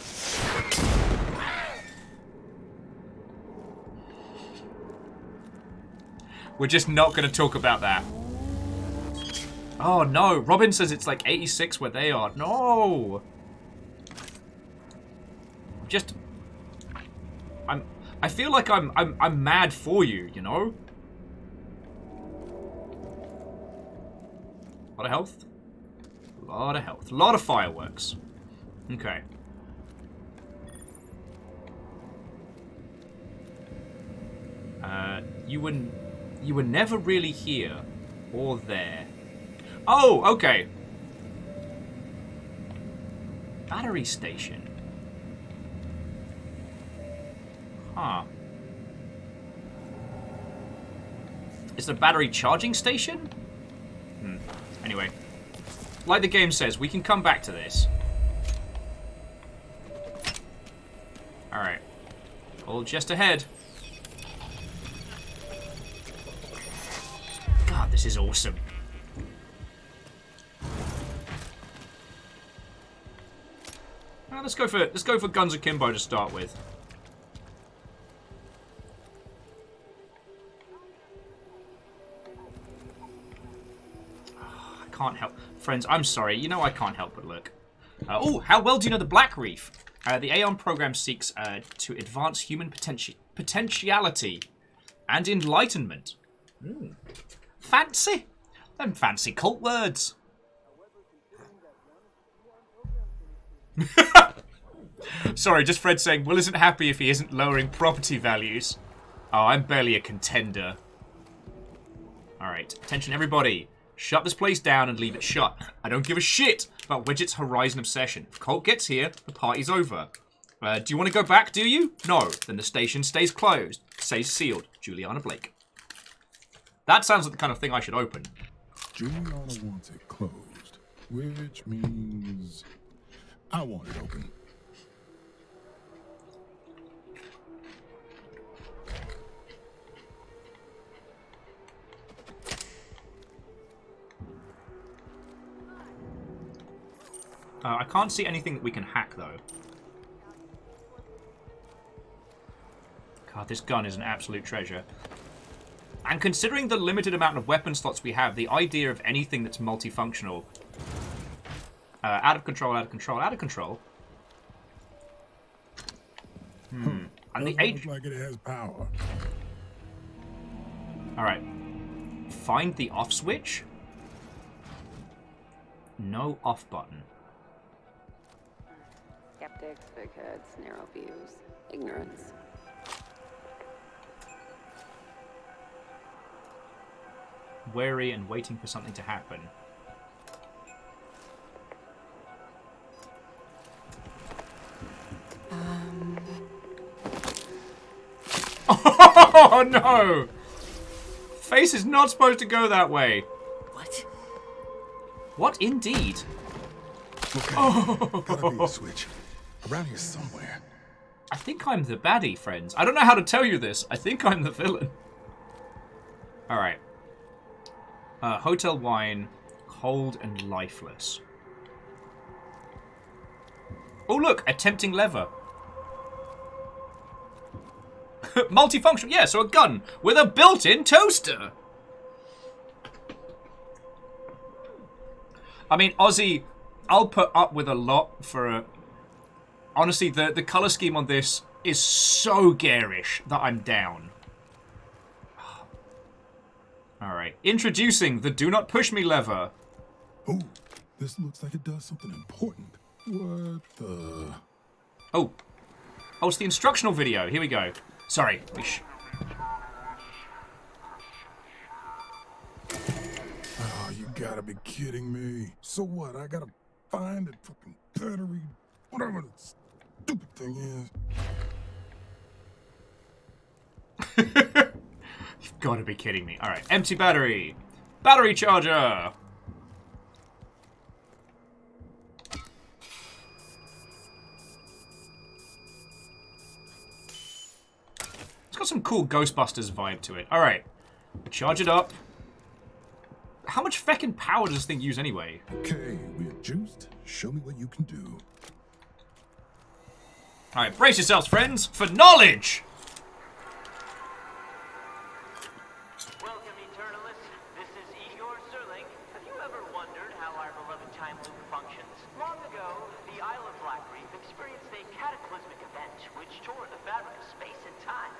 Speaker 1: We're just not going to talk about that. Oh no, Robin says it's like 86 where they are. No! I feel like I'm mad for you, you know? A lot of health. A lot of health. A lot of fireworks. Okay. You were never really here or there. Oh, okay. Battery station. Huh. Is the battery charging station? Anyway, like the game says, we can come back to this. Alright. All just ahead. God, this is awesome. Let's go for Guns Akimbo to start with. can't help. Friends, I'm sorry. You know I can't help but look. Oh, how well do you know the Black Reef? The Aeon program seeks to advance human potentiality and enlightenment. Fancy. Them fancy cult words. Sorry, just Fred saying, Will isn't happy if he isn't lowering property values. Oh, I'm barely a contender. Alright, attention everybody. Shut this place down and leave it shut. I don't give a shit about Widget's Horizon obsession. If Colt gets here, the party's over. Do you want to go back, do you? No. Then the station stays closed. Stays sealed. Juliana Blake. That sounds like the kind of thing I should open.
Speaker 6: Juliana wants it closed, which means I want it open.
Speaker 1: I can't see anything that we can hack, though. God, this gun is an absolute treasure. And considering the limited amount of weapon slots we have, the idea of anything that's multifunctional... out of control, out of control, out of control. And the age...
Speaker 6: Looks like it has power.
Speaker 1: Alright. Find the off switch. No off button.
Speaker 11: Skeptics, big heads, narrow views, ignorance.
Speaker 1: Wary and waiting for something to happen. Oh no! Face is not supposed to go that way.
Speaker 10: What?
Speaker 1: What indeed?
Speaker 6: Okay, gotta be a switch. Around here somewhere.
Speaker 1: I think I'm the baddie, friends. I don't know how to tell you this. I think I'm the villain. Alright. Hotel wine, cold and lifeless. Oh look, a tempting lever. Multifunctional, yeah, so a gun with a built-in toaster. I mean, Ozzy, I'll put up with a lot for a... Honestly, the colour scheme on this is so garish that I'm down. Alright, introducing the Do Not Push Me lever.
Speaker 6: Oh, this looks like it does something important. What the...
Speaker 1: Oh, it's the instructional video. Here we go. Sorry.
Speaker 6: Oh, you gotta be kidding me. So what, I gotta find a fucking battery, whatever the stupid thing is.
Speaker 1: You've got to be kidding me. Alright, empty battery. Battery charger. It's got some cool Ghostbusters vibe to it. Alright, charge it up. How much feckin' power does this thing use anyway?
Speaker 6: Okay, we're juiced. Show me what you can do.
Speaker 1: Alright, brace yourselves, friends, for knowledge!
Speaker 13: Welcome, Eternalists. This is Igor Serling. Have you ever wondered how our beloved time loop functions? Long ago, the Isle of Black Reef experienced a cataclysmic event which tore the fabric of space and time.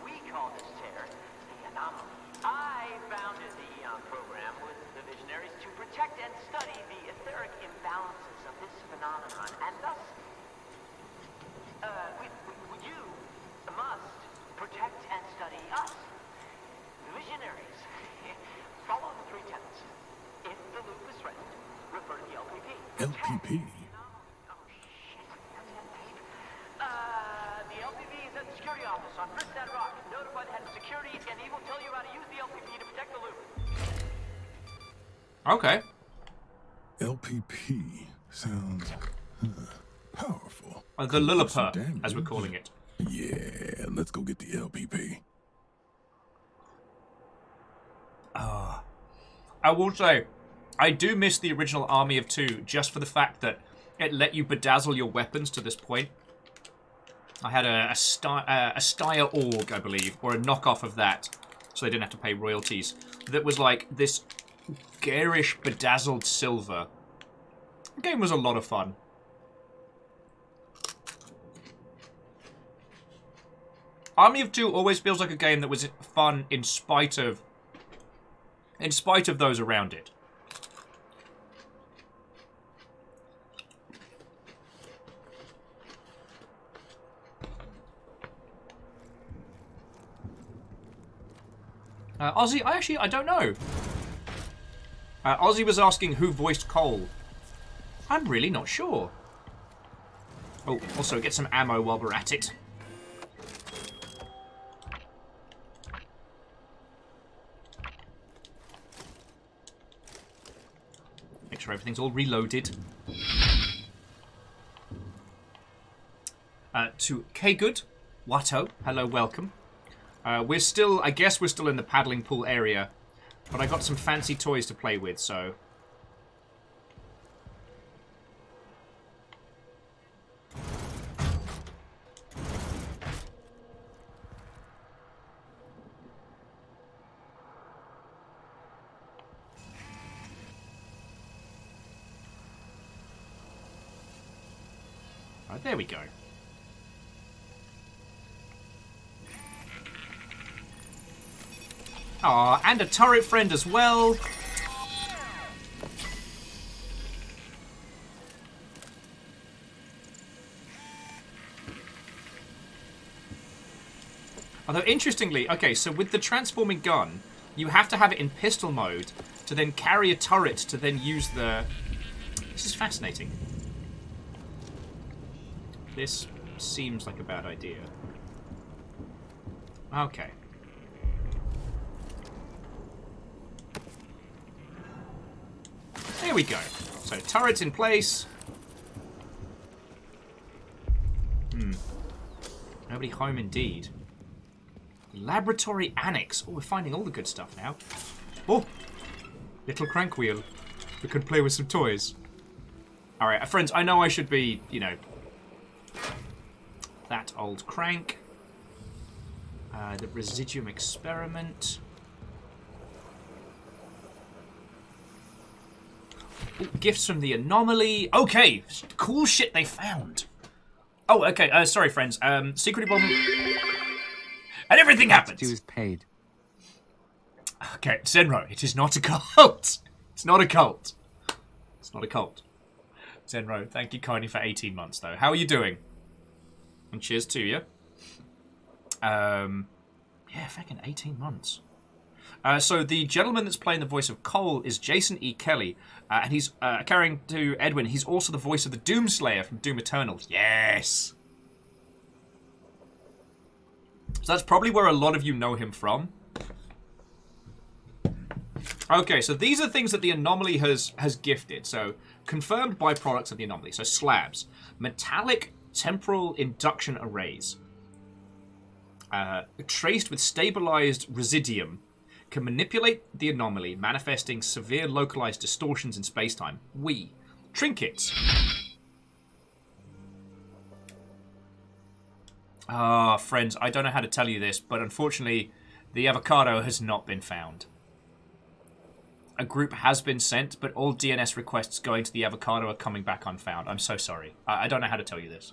Speaker 13: We call this tear the anomaly. I founded the Eon program with the visionaries to protect and study the etheric imbalances of this phenomenon, and thus, you must protect and study us. Visionaries, follow the three tenets. If the loop is threatened, refer to the LPP.
Speaker 6: LPP?
Speaker 13: The LPP is at the security office on Fristat Rock. Notify the head of security, and he will tell you how to use the LPP to protect the loop.
Speaker 1: Okay.
Speaker 6: LPP sounds powerful.
Speaker 1: The Lilliput, as we're calling it.
Speaker 6: Yeah, let's go get the LPP.
Speaker 1: I will say, I do miss the original Army of Two just for the fact that it let you bedazzle your weapons to this point. I had a Steyr Org, I believe, or a knockoff of that, so they didn't have to pay royalties. That was like this Garish bedazzled silver. The game was a lot of fun. Army of Two always feels like a game that was fun in spite of those around it. Ozzy, I don't know. Ozzy was asking who voiced Cole. I'm really not sure. Oh, also get some ammo while we're at it. Make sure everything's all reloaded. To K-Good, Watto, hello, welcome. We're still, I guess we're still in the paddling pool area, but I got some fancy toys to play with, so... Right, there we go. Aw, and a turret friend as well. Although, interestingly, okay, so with the transforming gun, you have to have it in pistol mode to then carry a turret to then use the... This is fascinating. This seems like a bad idea. Okay. There we go. So, turrets in place. Nobody home indeed. Laboratory annex. Oh, we're finding all the good stuff now. Oh! Little crank wheel. We could play with some toys. Alright, friends, I know I should be, you know... That old crank. The residuum experiment. Ooh, gifts from the anomaly. Okay, cool shit they found. Oh, okay. Sorry, friends. Secret bomb, and everything happened.
Speaker 2: Dues paid.
Speaker 1: Okay, Zenro, it is not a cult. It's not a cult. It's not a cult. Zenro, thank you kindly for 18 months, though. How are you doing? And cheers to you. Yeah, fucking 18 months. So the gentleman that's playing the voice of Cole is Jason E. Kelly, and he's carrying to Edwin. He's also the voice of the Doomslayer from Doom Eternal. Yes. So that's probably where a lot of you know him from. Okay, so these are things that the Anomaly has gifted. So confirmed byproducts of the Anomaly. So slabs, metallic temporal induction arrays, traced with stabilized residuum. Can manipulate the anomaly, manifesting severe localized distortions in spacetime. Trinkets. Ah, friends, I don't know how to tell you this, but unfortunately, the avocado has not been found. A group has been sent, but all DNS requests going to the avocado are coming back unfound. I'm so sorry. I don't know how to tell you this.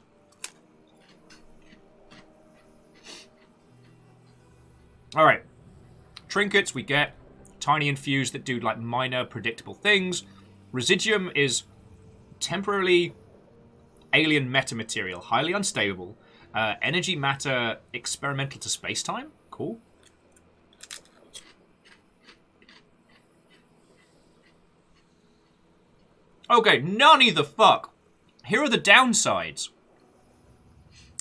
Speaker 1: Alright. Trinkets we get. Tiny infused that do like minor predictable things. Residuum is temporarily alien metamaterial. Highly unstable. Energy matter experimental to spacetime. Cool. Okay, none the fuck. Here are the downsides.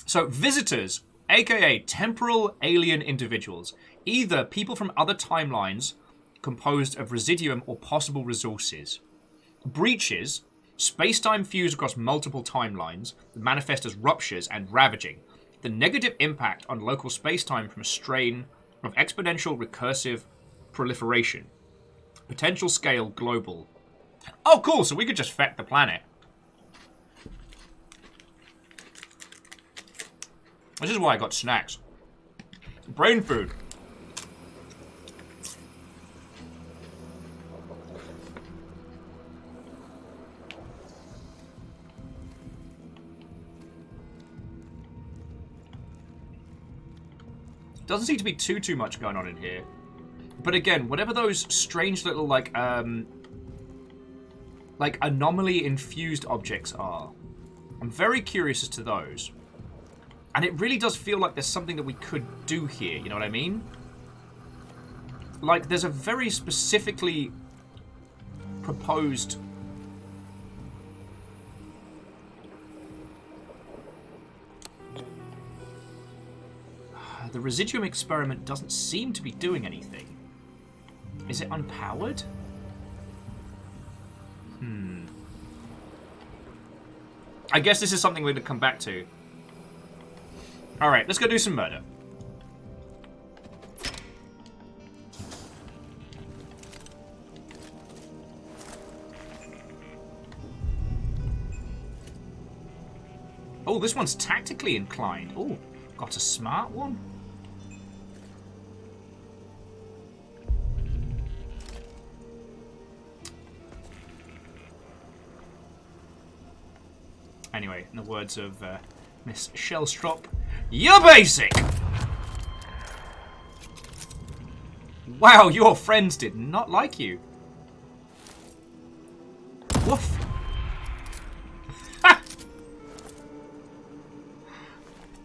Speaker 1: So, visitors, aka temporal alien individuals, either people from other timelines composed of residuum or possible resources. Breaches, space-time fuse across multiple timelines that manifest as ruptures and ravaging. The negative impact on local space-time from a strain of exponential recursive proliferation. Potential scale global. Oh, cool, so we could just feck the planet. This is why I got snacks. Brain food. Doesn't seem to be too much going on in here. But again, whatever those strange little, like anomaly-infused objects are, I'm very curious as to those. And it really does feel like there's something that we could do here, you know what I mean? Like, there's a very specifically proposed... The residuum experiment doesn't seem to be doing anything. Is it unpowered? I guess this is something we're going to come back to. Alright, let's go do some murder. Oh, this one's tactically inclined. Oh, got a smart one. Anyway, in the words of Miss Shellstrop, you're basic! Wow, your friends did not like you. Woof.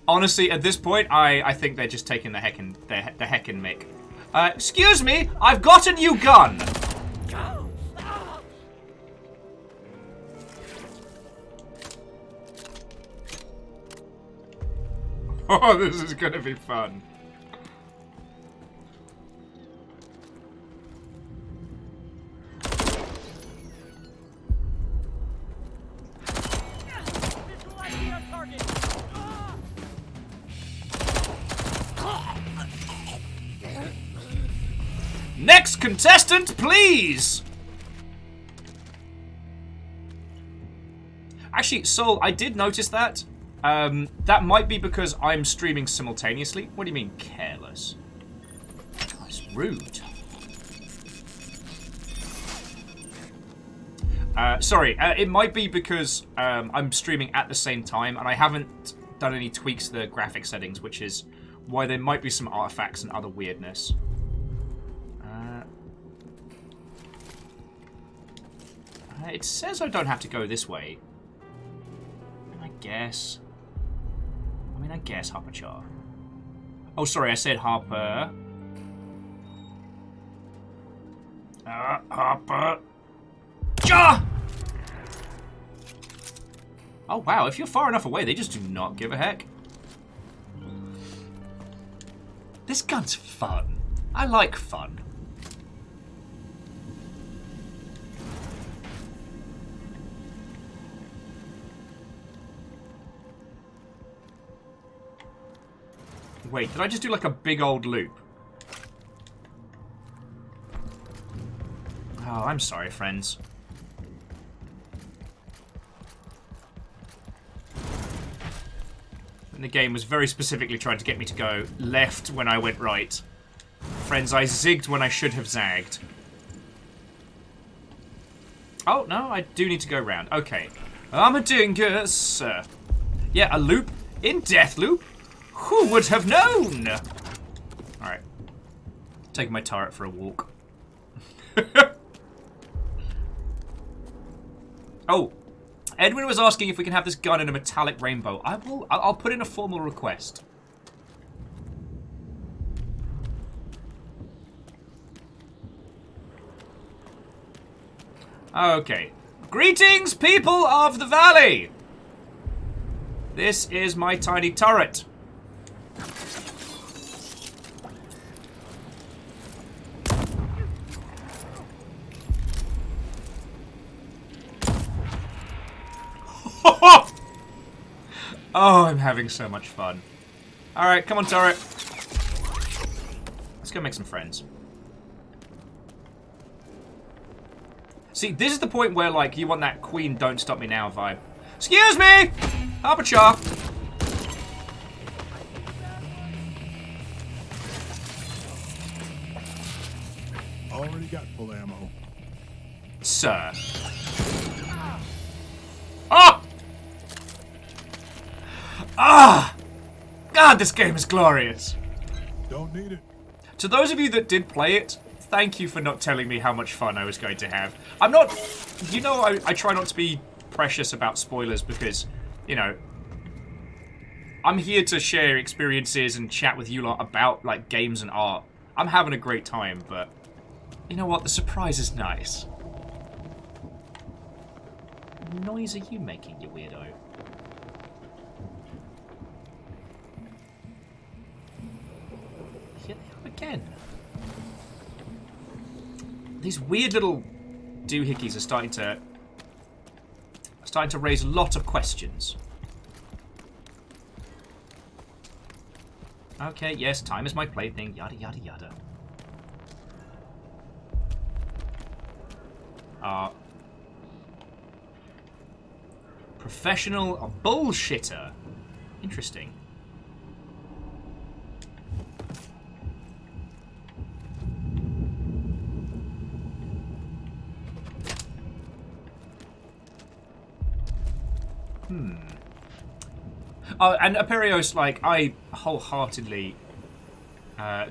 Speaker 1: Honestly, at this point, I think they're just taking the heckin' mick. Excuse me, I've got a new gun! Oh, this is gonna be fun. Next contestant, please! Actually, Soul, I did notice that. That might be because I'm streaming simultaneously. What do you mean, careless? That's rude. Sorry, it might be because I'm streaming at the same time, and I haven't done any tweaks to the graphic settings, which is why there might be some artifacts and other weirdness. It says I don't have to go this way. I guess. I guess Harper Char. Oh, sorry, I said Harper. Harper Char! Oh, wow, if you're far enough away, they just do not give a heck. This gun's fun. I like fun. Wait, did I just do like a big old loop? Oh, I'm sorry, friends. And the game was very specifically trying to get me to go left when I went right. Friends, I zigged when I should have zagged. Oh, no, I do need to go round. Okay. I'm a dingus. Yeah, a loop in Deathloop. Who would have known? Alright. Taking my turret for a walk. Oh. Edwin was asking if we can have this gun in a metallic rainbow. I'll put in a formal request. Okay. Greetings, people of the valley! This is my tiny turret. Oh, I'm having so much fun. Alright, come on, turret. Let's go make some friends. See, this is the point where, like, you want that Queen Don't Stop Me Now vibe. Excuse me! Harper Char.
Speaker 6: Already got full ammo.
Speaker 1: Sir. Ah! Ah! God, this game is glorious.
Speaker 6: Don't need it.
Speaker 1: To those of you that did play it, thank you for not telling me how much fun I was going to have. I'm not... You know, I try not to be precious about spoilers because, you know, I'm here to share experiences and chat with you lot about, like, games and art. I'm having a great time, but you know what? The surprise is nice. What noise are you making, you weirdo? Here they are again. These weird little doohickeys are starting to raise a lot of questions. Okay, yes, time is my plaything, yada yada yada. Professional bullshitter. Interesting. Oh, and Aperios, like, I wholeheartedly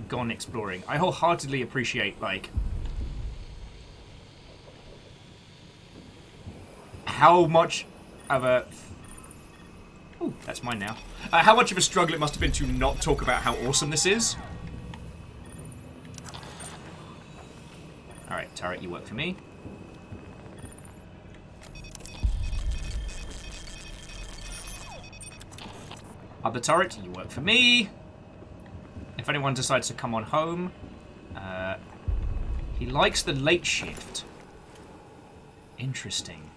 Speaker 1: gone exploring. I wholeheartedly appreciate, like, how much of a... Ooh, that's mine now. How much of a struggle it must have been to not talk about how awesome this is. Alright, turret, you work for me. Other turret, you work for me. If anyone decides to come on home, he likes the late shift. Interesting.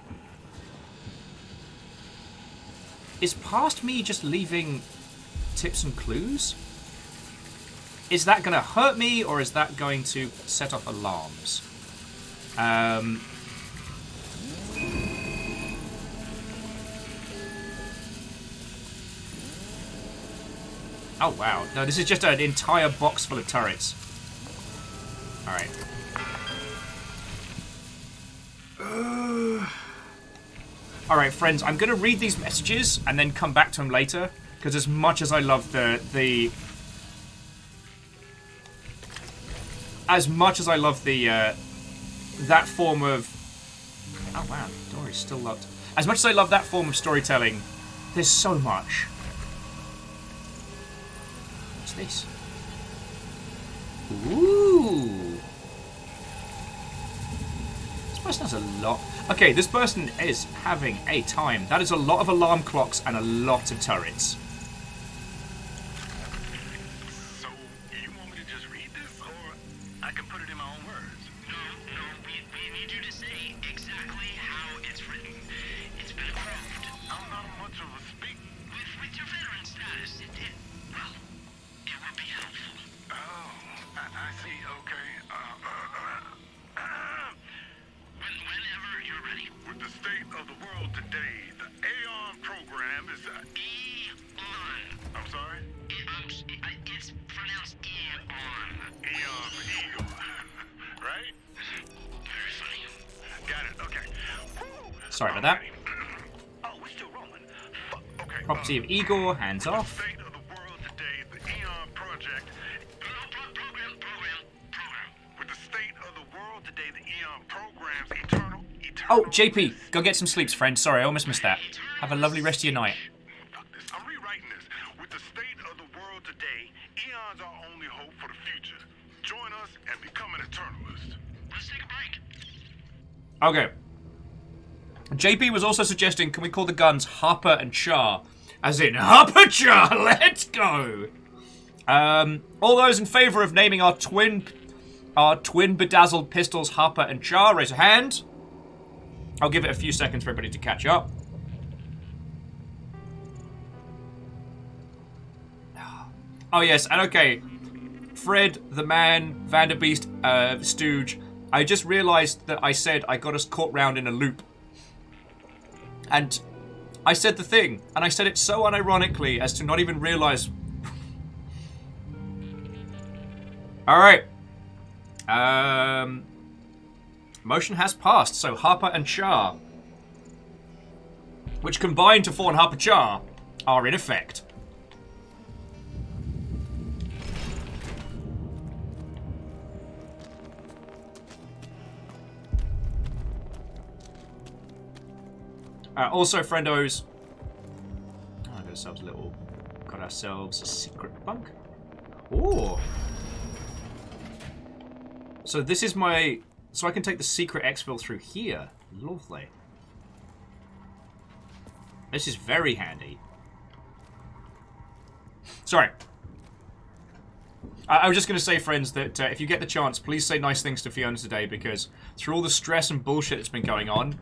Speaker 1: Is past me just leaving tips and clues? Is that going to hurt me, or is that going to set off alarms? Oh, wow. No, this is just an entire box full of turrets. Alright. Alright, friends, I'm going to read these messages and then come back to them later. Because as much as I love as much as I love that form of... Oh, wow. The door is still locked. As much as I love that form of storytelling, there's so much. This. Ooh. This person has a lot. Okay, this person is having a time. That is a lot of alarm clocks and a lot of turrets.
Speaker 6: So, you want me to just read this, or I can put it in my own words?
Speaker 7: No, we need you to say exactly how it's written. It's been approved.
Speaker 6: I'm not much of a speak.
Speaker 7: With your veteran status, well, it would be helpful.
Speaker 6: Oh, I see, okay.
Speaker 7: Whenever you're ready.
Speaker 6: With the state of the world today, the Aeon program is...
Speaker 7: Eon.
Speaker 6: I'm sorry?
Speaker 7: It's pronounced Eon.
Speaker 6: Eon for eagle. Right?
Speaker 7: Very funny.
Speaker 6: Got it, okay.
Speaker 1: Sorry about that.
Speaker 6: Oh, we're still rolling. Okay.
Speaker 1: Property of Igor, hands off.
Speaker 6: State of the world today, the Eon project...
Speaker 7: Program.
Speaker 6: With the state of the world today, the Eon program's eternal...
Speaker 1: Oh, JP, go get some sleeps, friend. Sorry, I almost missed that. Have a lovely rest of your night.
Speaker 6: Fuck this. I'm rewriting this. With the state of the world today, Eon's our only hope for the future. Join us and become an Eternalist.
Speaker 7: Let's take a break.
Speaker 1: Okay. JP was also suggesting, can we call the guns Harper and Char? As in, Harper Char, let's go! All those in favour of naming our twin bedazzled pistols Harper and Char, raise a hand. I'll give it a few seconds for everybody to catch up. Oh yes, and okay. Fred, the man, Vanderbeest, Stooge. I just realised that I said I got us caught round in a loop. And I said the thing, and I said it so unironically as to not even realise. Alright. Motion has passed, so Harper and Char, which combine to form Harper Char, are in effect. Also, friendos, got ourselves a secret bunk. Ooh. So this is my... So I can take the secret exfil through here. Lovely. This is very handy. Sorry. I was just going to say, friends, that if you get the chance, please say nice things to Fiona today, because through all the stress and bullshit that's been going on,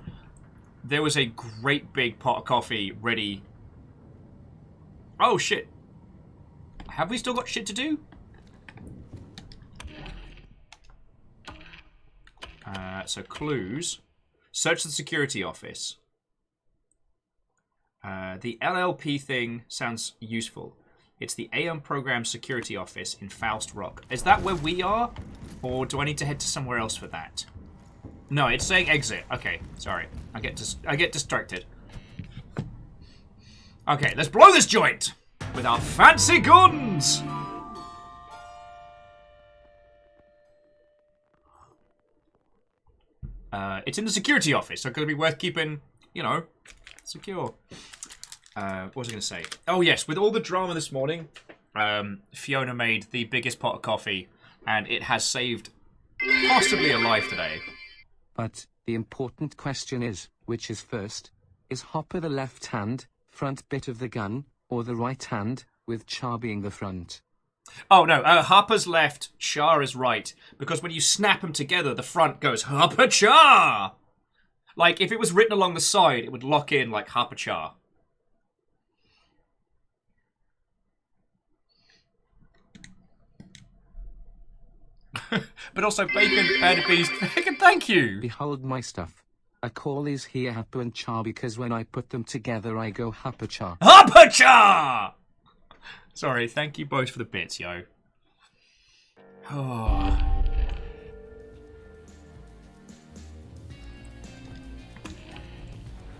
Speaker 1: there was a great big pot of coffee ready. Oh, shit. Have we still got shit to do? So clues. Search the security office. The LLP thing sounds useful. It's the AM program security office in Faust Rock. Is that where we are? Or do I need to head to somewhere else for that? No, it's saying exit. Okay, sorry. I get distracted. Okay, let's blow this joint with our fancy guns! It's in the security office, so it's going to be worth keeping, you know, secure. What was I going to say? Oh, yes, with all the drama this morning, Fiona made the biggest pot of coffee, and it has saved possibly a life today.
Speaker 2: But the important question is, which is first? Is Hopper the left hand, front bit of the gun, or the right hand, with Char being the front?
Speaker 1: Oh, no, Harper's left, Char is right. Because when you snap them together, the front goes Harper Char! Like, if it was written along the side, it would lock in like Harper Char. But also, Bacon and Beast, Bacon, thank you!
Speaker 2: Behold my stuff. I call these here Harper and Char because when I put them together, I go Harper Char.
Speaker 1: Harper Char! Sorry, thank you both for the bits, yo. Oh.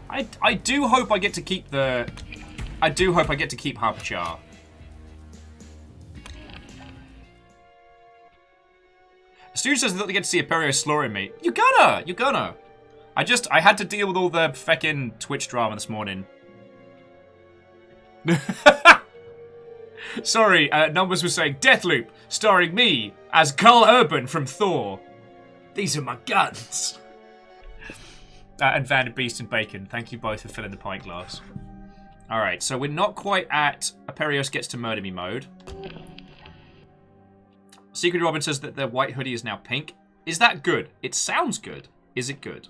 Speaker 1: I do hope I get to keep the... I do hope I get to keep Harper Char. Stu says that they get to see Aperios slaughtering me. You're gonna! I had to deal with all the feckin' Twitch drama this morning. Sorry, Numbers was saying Deathloop, starring me as Carl Urban from Thor. These are my guns. And Van Beast and Bacon, thank you both for filling the pint glass. Alright, so we're not quite at Aperios gets to murder me mode. Secret Robin says that the white hoodie is now pink. Is that good? It sounds good. Is it good?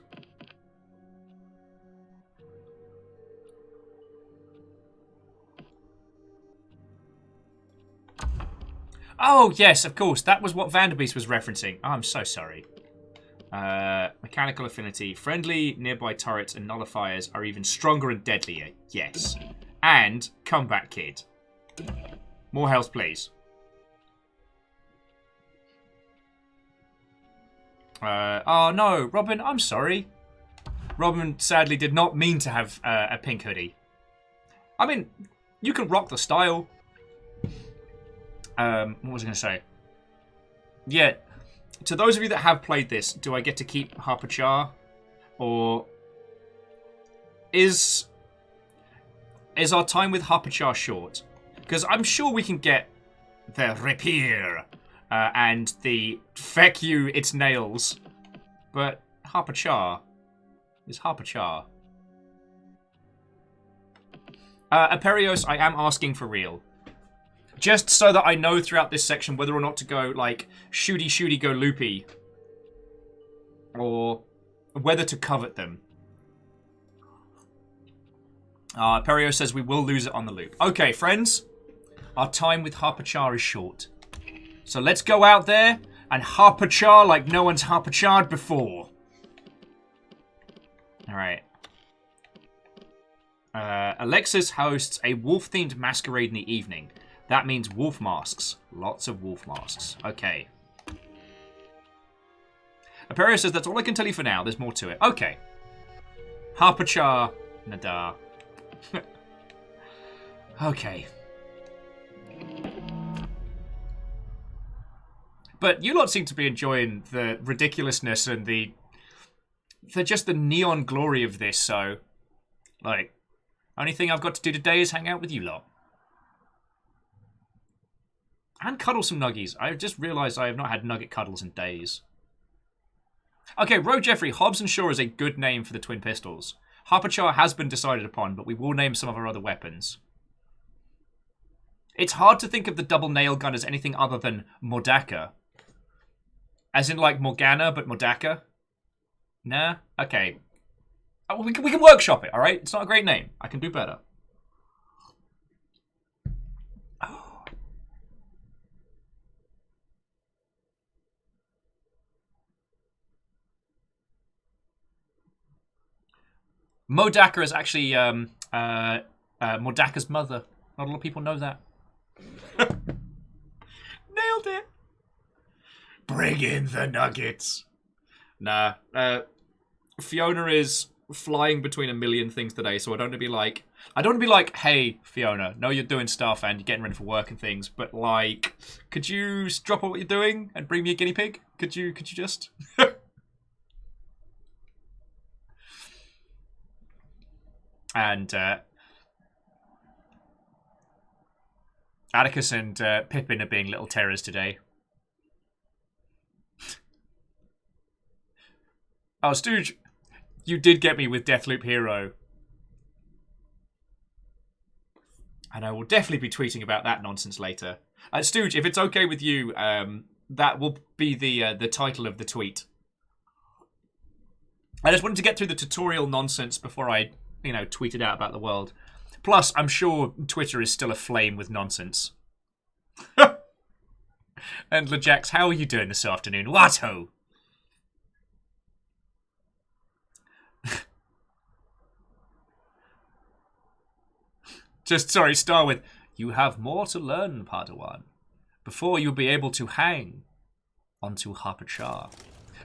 Speaker 1: Oh, yes, of course. That was what Vanderbeest was referencing. Oh, I'm so sorry. Mechanical affinity. Friendly nearby turrets and nullifiers are even stronger and deadlier. Yes. And comeback kid. More health, please. Oh, no. Robin, I'm sorry. Robin sadly did not mean to have a pink hoodie. I mean, you can rock the style. What was I going to say? Yeah, to those of you that have played this, do I get to keep Harper Char? Or is our time with Harper Char short? Because I'm sure we can get the rapier and the feck you, it's nails. But Harper Char is Harper Char. Aperios, I am asking for real. Just so that I know throughout this section whether or not to go, like, shooty go loopy. Or whether to covet them. Perio says we will lose it on the loop. Okay, friends. Our time with Harper Char is short. So let's go out there and Harper Char like no one's Harper Charred before. Alright. Alexis hosts a wolf-themed masquerade in the evening. That means wolf masks. Lots of wolf masks. Okay. Aperios says, that's all I can tell you for now. There's more to it. Okay. Harper Char. Nadar. Okay. But you lot seem to be enjoying the ridiculousness and just the neon glory of this, so... Like, only thing I've got to do today is hang out with you lot. And cuddle some nuggies. I just realised I have not had nugget cuddles in days. Okay, Roe Jeffrey, Hobbs and Shaw is a good name for the twin pistols. Harpachar has been decided upon, but we will name some of our other weapons. It's hard to think of the double nail gun as anything other than Mordaka. As in, like, Morgana, but Mordaka? Nah? Okay. We can workshop it, alright? It's not a great name. I can do better. Oh. Modaka is actually Mordaka's mother. Not a lot of people know that. Nailed it. Bring in the nuggets. Nah. Fiona is flying between a million things today, so I don't want to be like, hey, Fiona, know you're doing stuff and you're getting ready for work and things, but like, could you drop what you're doing and bring me a guinea pig? Could you just? And Atticus and Pippin are being little terrors today. Oh, Stooge, you did get me with Deathloop Hero. And I will definitely be tweeting about that nonsense later. Stooge, if it's okay with you, that will be the title of the tweet. I just wanted to get through the tutorial nonsense before I, tweet it out about the world. Plus, I'm sure Twitter is still aflame with nonsense. And LeJax, how are you doing this afternoon? What ho? Just, sorry, start with, you have more to learn, Padawan, before you'll be able to hang onto Harpachar.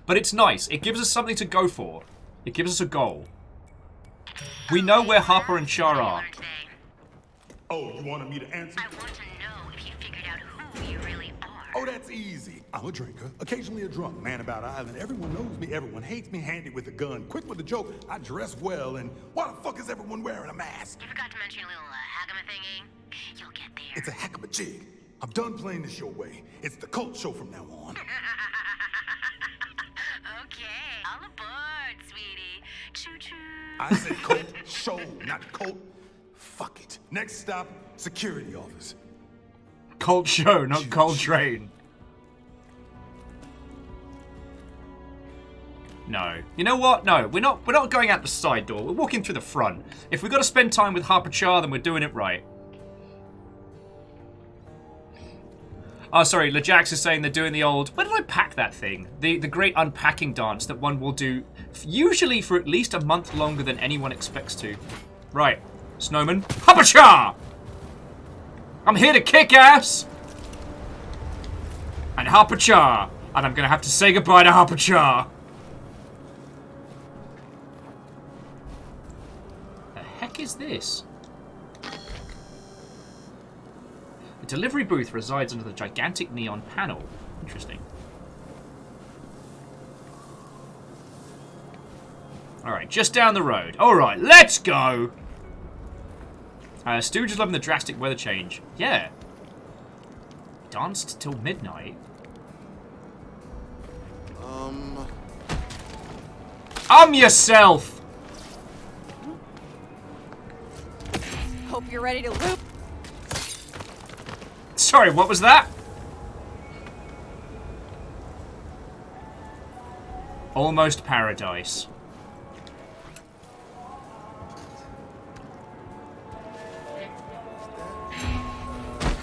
Speaker 1: But it's nice. It gives us something to go for. It gives us a goal. We know where Harper and Char are.
Speaker 6: Oh, you wanted me to answer?
Speaker 8: I want to know if you figured out who you really are.
Speaker 6: Oh, that's easy. I'm a drinker, occasionally a drunk man about island. Everyone knows me, everyone hates me, handy with a gun, quick with a joke. I dress well, and why the fuck is everyone wearing a mask?
Speaker 8: You forgot to mention your little Hagama thingy? You'll get there.
Speaker 6: It's a heck of a jig. I'm done playing this your way. It's the cult show from now on.
Speaker 8: Okay, all aboard, sweetie. Choo-choo.
Speaker 6: I said cult show, not cult. Fuck it. Next stop, security office.
Speaker 1: Cult show, not Coltrane. No. You know what? No, we're not going out the side door. We're walking through the front. If we've got to spend time with Harpachar, then we're doing it right. Oh, sorry, LeJax is saying they're doing the old... Where did I pack that thing? The great unpacking dance that one will do, usually for at least a month longer than anyone expects to. Right. Snowman. Harpachar! I'm here to kick ass! And Harpachar! And I'm gonna have to say goodbye to Harpachar! The heck is this? The delivery booth resides under the gigantic neon panel. Interesting. Alright, just down the road. Alright, let's go! Stooge is loving the drastic weather change. Yeah. Danced till midnight. Yourself!
Speaker 14: Hope you're ready to loop.
Speaker 1: Sorry, what was that? Almost paradise.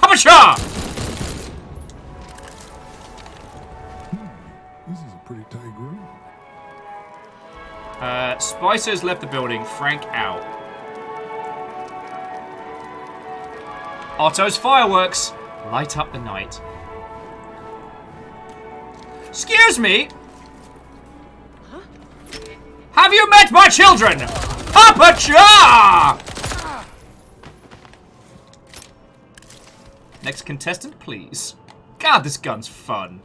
Speaker 1: Harpachar!
Speaker 6: This is a pretty tight group.
Speaker 1: Spicer's left the building. Frank out. Otto's fireworks light up the night. Excuse me? Huh? Have you met my children? Harpachar! Next contestant, please. God, this gun's fun.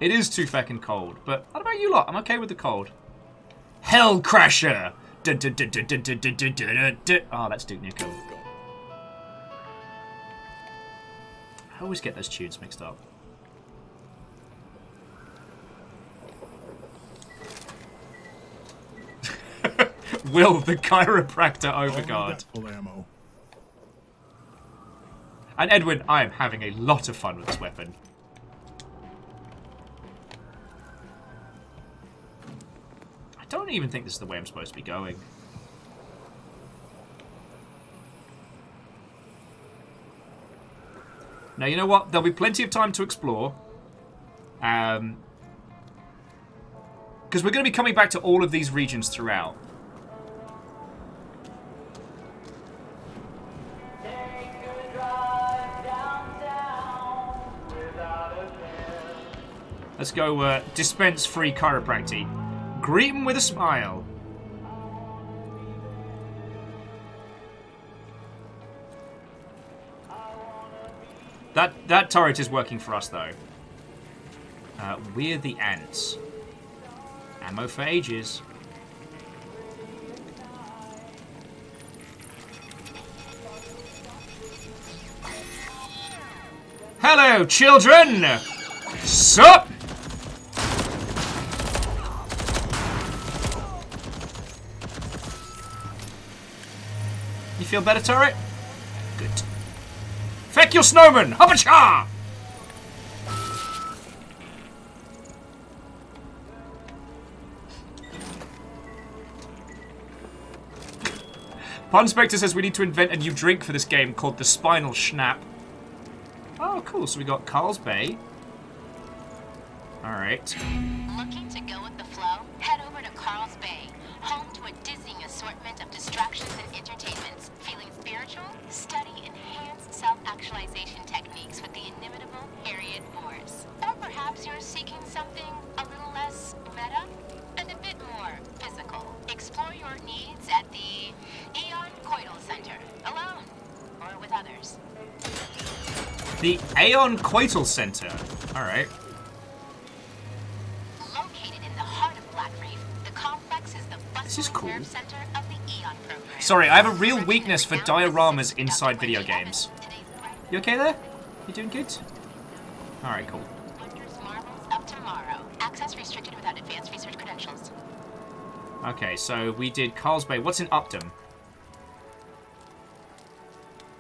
Speaker 1: It is too feckin' cold, but what about you lot? I'm okay with the cold. Hellcrasher! Oh, that's Duke Nukem. I always get those tunes mixed up. Will, the chiropractor overguard. And Edwin, I am having a lot of fun with this weapon. I don't even think this is the way I'm supposed to be going. Now, you know what? There'll be plenty of time to explore. Because we're going to be coming back to all of these regions throughout. Let's go dispense free chiropractic. Greet him with a smile. That turret is working for us, though. We're the ants. Ammo for ages. Hello, children! Sup? You feel better, turret? Good. Feck your snowman! Hubba-cha! Pun Spectre says we need to invent a new drink for this game called the Spinal Schnapp. Oh, cool. So we got Carl's Bay. Alright.
Speaker 5: Looking to go with the flow? Head over to Carl's Bay, home to a dizzying assortment of distractions and entertainments. Feeling spiritual? Study enhanced self-actualization techniques with the inimitable Harriet Morse. Or perhaps you're seeking something a little less meta and a bit more physical. Explore your needs at the Aeon Coital Center, alone or with others.
Speaker 1: The Aeon Coital Center. Alright.
Speaker 5: Located in the heart of Black Reef, the complex is the bustling nerve center of the Aeon program.
Speaker 1: Sorry, I have a real weakness for dioramas inside video games. You okay there? You doing good? Alright, cool.
Speaker 5: Wonders marvels of tomorrow. Access restricted without advanced research credentials.
Speaker 1: Okay, so we did Carl's Bay. What's in Upton?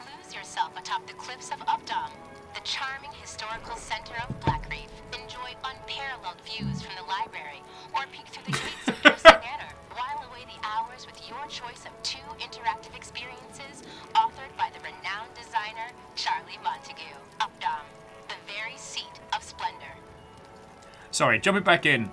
Speaker 5: Lose yourself atop the cliffs of Updom, the charming historical center of Black Reef. Enjoy unparalleled views from the library, or peek through the gates of Dorset Manor. While away the hours with your choice of 2 interactive experiences, authored by the renowned designer Charlie Montague. Updom, the very seat of splendor.
Speaker 1: Sorry, jumping back in.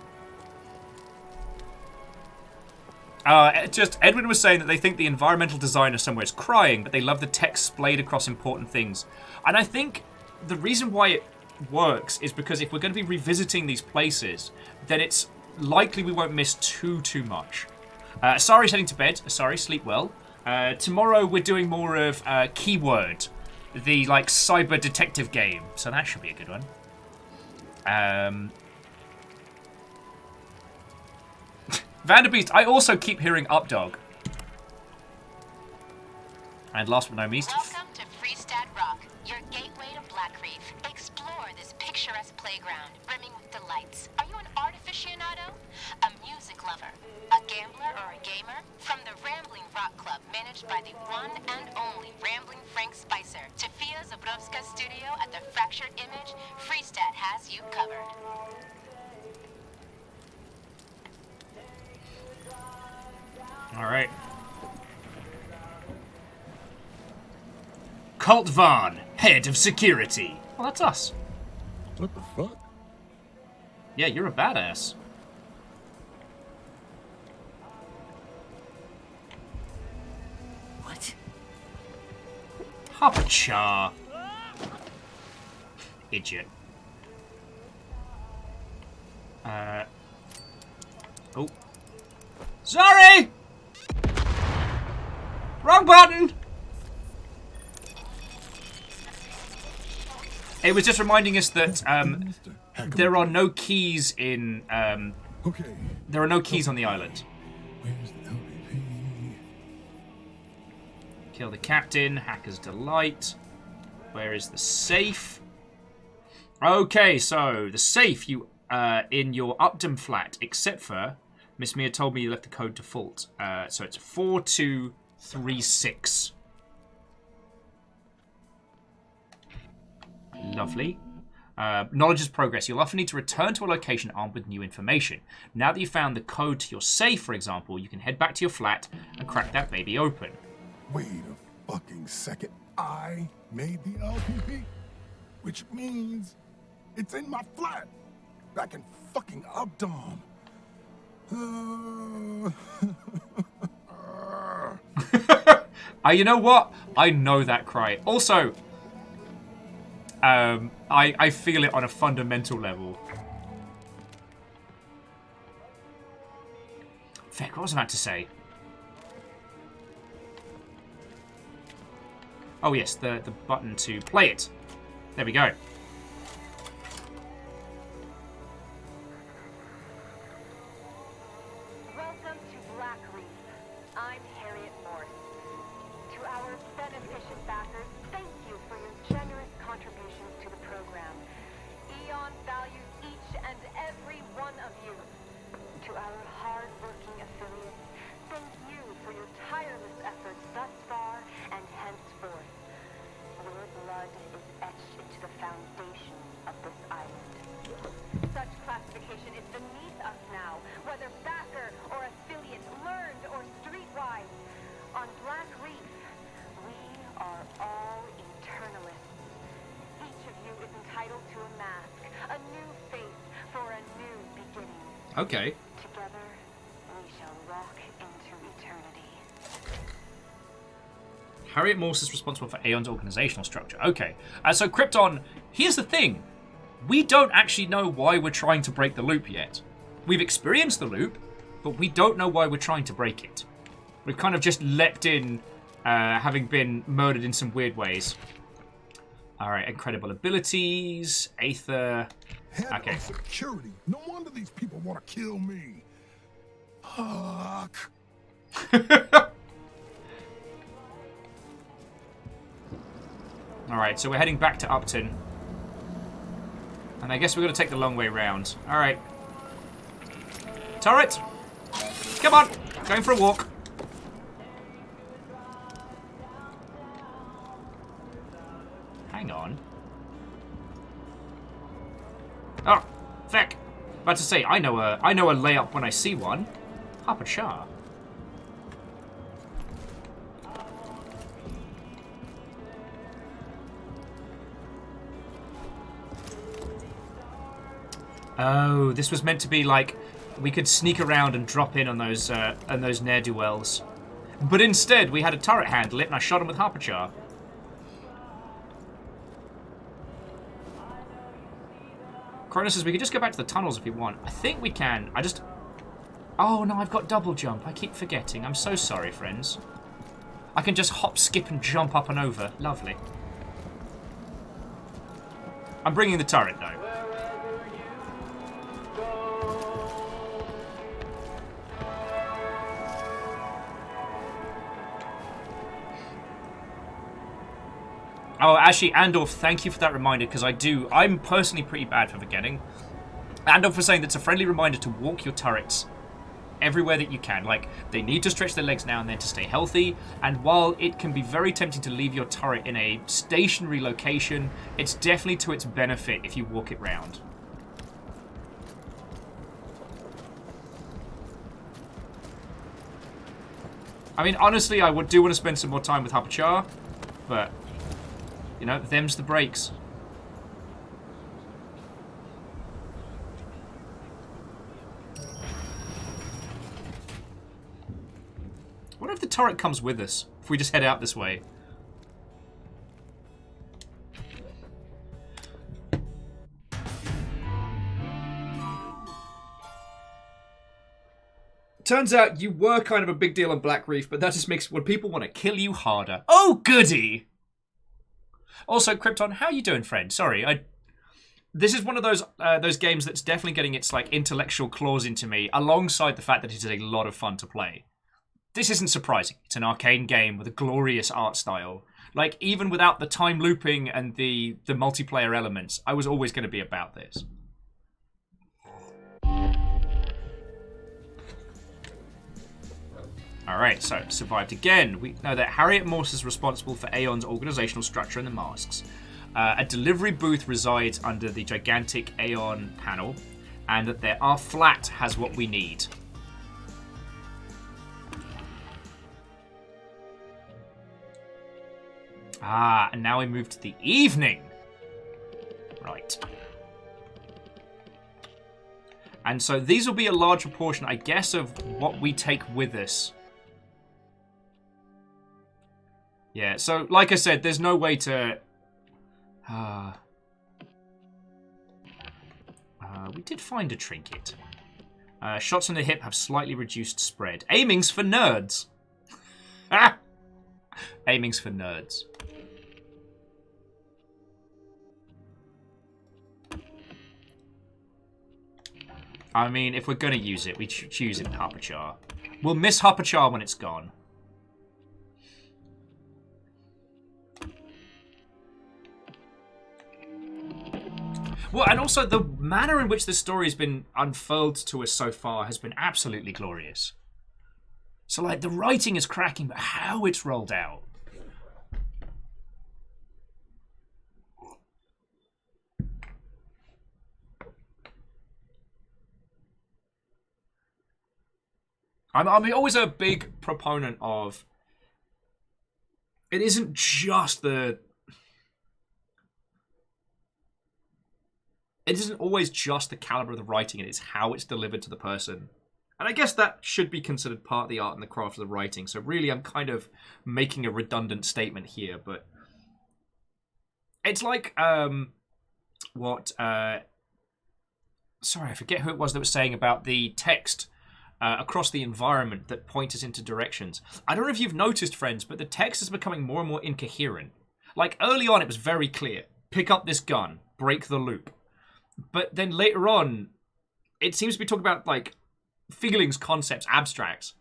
Speaker 1: Just Edwin was saying that they think the environmental designer somewhere is crying, but they love the text splayed across important things. And I think the reason why it works is because if we're going to be revisiting these places, then it's likely we won't miss too much. Sorry's heading to bed. Sorry, sleep well. Tomorrow we're doing more of Keyword, the like cyber detective game, so that should be a good one. Vanderbeest, I also keep hearing Updog. And last but not least...
Speaker 5: Welcome to Freestad Rock, your gateway to Black Reef. Explore this picturesque playground, brimming with delights. Are you an art aficionado? A music lover? A gambler or a gamer? From the Rambling Rock Club, managed by the one and only Rambling Frank Spicer, to Fia Zabrowska's studio at the Fractured Image, Freestad has you covered.
Speaker 1: Alright. Colt Vaughn, head of security. Well, that's us.
Speaker 6: What the fuck?
Speaker 1: Yeah, you're a badass.
Speaker 10: What?
Speaker 1: Hoppa-cha. Idiot. Oh. Sorry! Wrong button! It was just reminding us that there are no keys in... there are no keys on the island.
Speaker 6: Where's the LVP?
Speaker 1: Kill the captain. Hacker's Delight. Where is the safe? Okay, so the safe you in your Upton flat, except for Miss Mia told me you left the code default. So it's 4236. Lovely. Knowledge is progress. You'll often need to return to a location armed with new information. Now that you've found the code to your safe, for example, you can head back to your flat and crack that baby open.
Speaker 6: Wait a fucking second. I made the LPP, which means it's in my flat, back in fucking Upton.
Speaker 1: You know what? I know that cry. Also, I feel it on a fundamental level. Feck, what was I about to say? Oh yes, the button to play it. There we go.
Speaker 5: Welcome to Black Reef. I'm Harriet Morse. To our beneficent backers, thank you for your generous contributions to the program. Eon values each and every one of you. To our hard-working affiliates, thank you for your tireless efforts thus far and henceforth. Your blood is etched into the foundation of this island. Such classification is beneath us now, whether backer or affiliate, learned or streetwise. On Black Reef, we are all eternalists. Each of you is entitled to a mask, a new face for a new beginning.
Speaker 1: Okay.
Speaker 5: Together, we shall walk into eternity.
Speaker 1: Harriet Morse is responsible for Aeon's organizational structure. Okay. So Krypton, here's the thing. We don't actually know why we're trying to break the loop yet. We've experienced the loop, but we don't know why we're trying to break it. We've kind of just leapt in, having been murdered in some weird ways. Alright, incredible abilities, Aether. Okay.
Speaker 6: Security. No wonder these people want to kill me. Fuck.
Speaker 1: Alright, so we're heading back to Upton. And I guess we're going to take the long way round. Alright. Turret! Come on! Going for a walk. Hang on. Oh, feck. About to say, I know a layup when I see one. Harper Char. Oh, this was meant to be like we could sneak around and drop in on those ne'er-do-wells. But instead, we had a turret handle it, and I shot him with Harper Char. Cronus says we could just go back to the tunnels if you want. I think we can. Oh, no, I've got double jump. I keep forgetting. I'm so sorry, friends. I can just hop, skip, and jump up and over. Lovely. I'm bringing the turret, though. Oh, actually, Andorf, thank you for that reminder, because I'm personally pretty bad for forgetting. Andorf was saying that's a friendly reminder to walk your turrets everywhere that you can. Like, they need to stretch their legs now and then to stay healthy, and while it can be very tempting to leave your turret in a stationary location, it's definitely to its benefit if you walk it round. I mean, honestly, I do want to spend some more time with Harper Char, but... you know, them's the breaks. What if the turret comes with us? If we just head out this way? Turns out you were kind of a big deal on Black Reef, but that just makes when people want to kill you harder. Oh, goody! Also, Krypton, how you doing, friend? Sorry, this is one of those games that's definitely getting its like intellectual claws into me, alongside the fact that it is a lot of fun to play. This isn't surprising. It's an arcane game with a glorious art style. Like, even without the time looping and the multiplayer elements, I was always going to be about this. Alright, so, survived again. We know that Harriet Morse is responsible for Aeon's organizational structure and the masks. A delivery booth resides under the gigantic Aeon panel, and that our flat has what we need. Ah, and now we move to the evening. Right. And so these will be a large proportion, I guess, of what we take with us. Yeah, so like I said, there's no way to... we did find a trinket. Shots on the hip have slightly reduced spread. Aiming's for nerds. Aiming's for nerds. I mean, if we're going to use it, we choose it in Hapachar. We'll miss Hapachar when it's gone. Well, and also the manner in which the story has been unfurled to us so far has been absolutely glorious. So, like, the writing is cracking, but how it's rolled out. I'm always a big proponent of... It isn't just the... It isn't always just the caliber of the writing, it is how it's delivered to the person. And I guess that should be considered part of the art and the craft of the writing. So really, I'm kind of making a redundant statement here, but... It's like, Sorry, I forget who it was that was saying about the text... across the environment that point us into directions. I don't know if you've noticed, friends, but the text is becoming more and more incoherent. Like, early on, it was very clear. Pick up this gun. Break the loop. But then later on, it seems to be talking about, like, feelings, concepts, abstracts.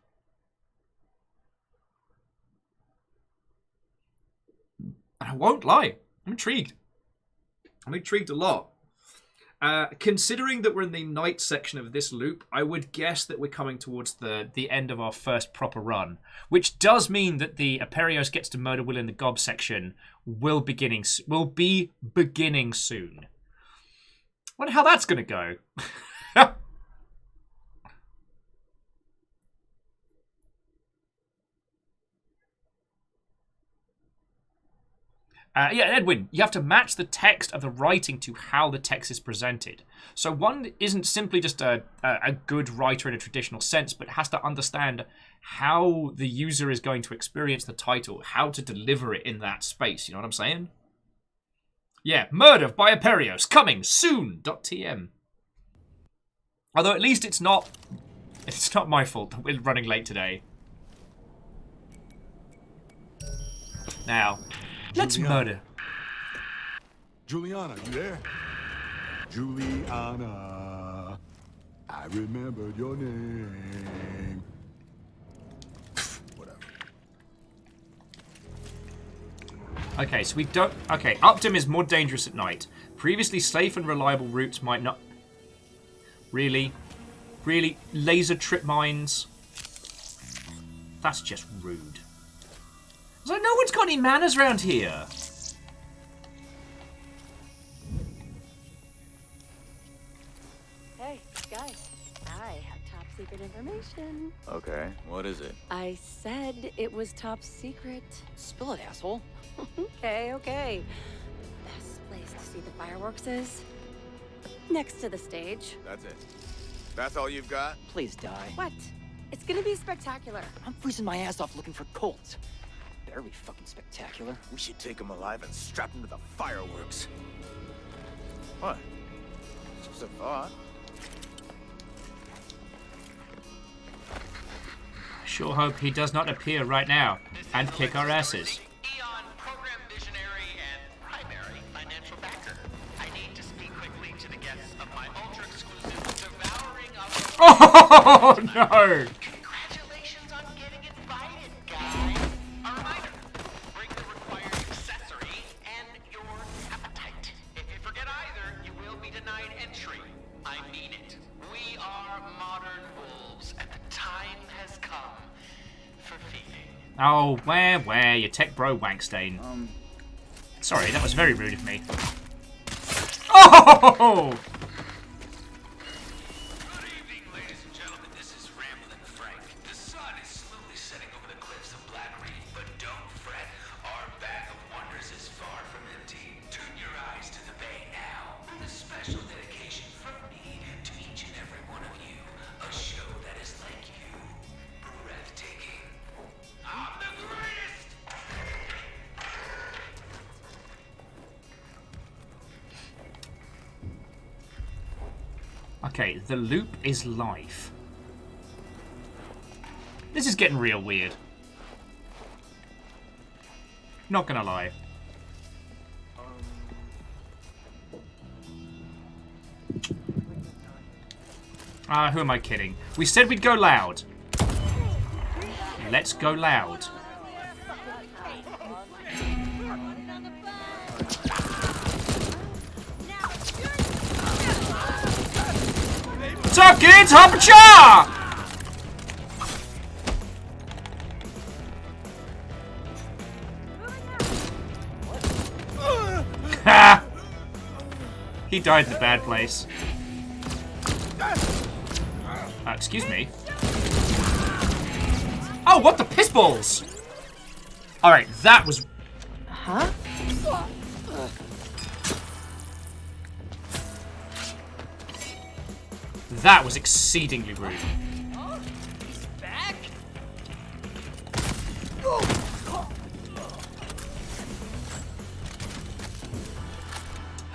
Speaker 1: And I won't lie. I'm intrigued. I'm intrigued a lot. Considering that we're in the night section of this loop, I would guess that we're coming towards the end of our first proper run, which does mean that the Aperios gets to murder Will in the Gob section will be beginning soon. Wonder how that's going to go. Yeah, Edwin, you have to match the text of the writing to how the text is presented. So one isn't simply just a good writer in a traditional sense, but has to understand how the user is going to experience the title, how to deliver it in that space. You know what I'm saying? Yeah, Murder by Aperios, coming soon. .tm. Although at least it's not my fault that we're running late today. Now... Let's murder.
Speaker 6: Juliana, you there? Juliana, I remembered your name. Whatever.
Speaker 1: Okay, so we don't... Okay, Upton is more dangerous at night. Previously safe and reliable routes might not... Really? Really? Laser trip mines? That's just rude. So no one's got any manners around here.
Speaker 11: Hey, guys. I have top secret information.
Speaker 15: Okay, what is it?
Speaker 11: I said it was top secret.
Speaker 9: Spill it, asshole.
Speaker 11: Okay. Best place to see the fireworks is next to the stage.
Speaker 15: That's it. That's all you've got?
Speaker 9: Please die.
Speaker 11: What? It's gonna be spectacular.
Speaker 9: I'm freezing my ass off looking for Colts. Better be fucking spectacular.
Speaker 15: We should take him alive and strap him to the fireworks. What? Just a thought.
Speaker 1: Sure hope he does not appear right now and kick our asses.
Speaker 7: Eon program visionary and primary financial backer. I need to speak quickly to the guests of my ultra-exclusive Devouring of...
Speaker 1: Oh, no!
Speaker 7: Congratulations on getting it entry. I mean it. We are modern wolves, and the time has come for feeding.
Speaker 1: Oh, where, you tech bro Wankstain. Sorry, that was very rude of me. Oh!
Speaker 7: Good evening, ladies and gentlemen. This is Ramblin' Frank. The sun is slowly setting over the cliffs of Black Reef, but don't fret. Our bag of wonders is far from empty. Turn your eyes to the bay now. With a special dedication from me to each and every one of you. A show that is like you. Breathtaking. I'm the greatest!
Speaker 1: Okay, the loop is life. This is getting real weird. Not gonna lie. Who am I kidding? We said we'd go loud. Let's go loud. What's up, kids? Hop-a-cha! Ha! He died in the bad place. Excuse me. Oh, what the piss balls? Alright, that was...
Speaker 14: Huh?
Speaker 1: That was exceedingly rude.
Speaker 9: Oh, he's back?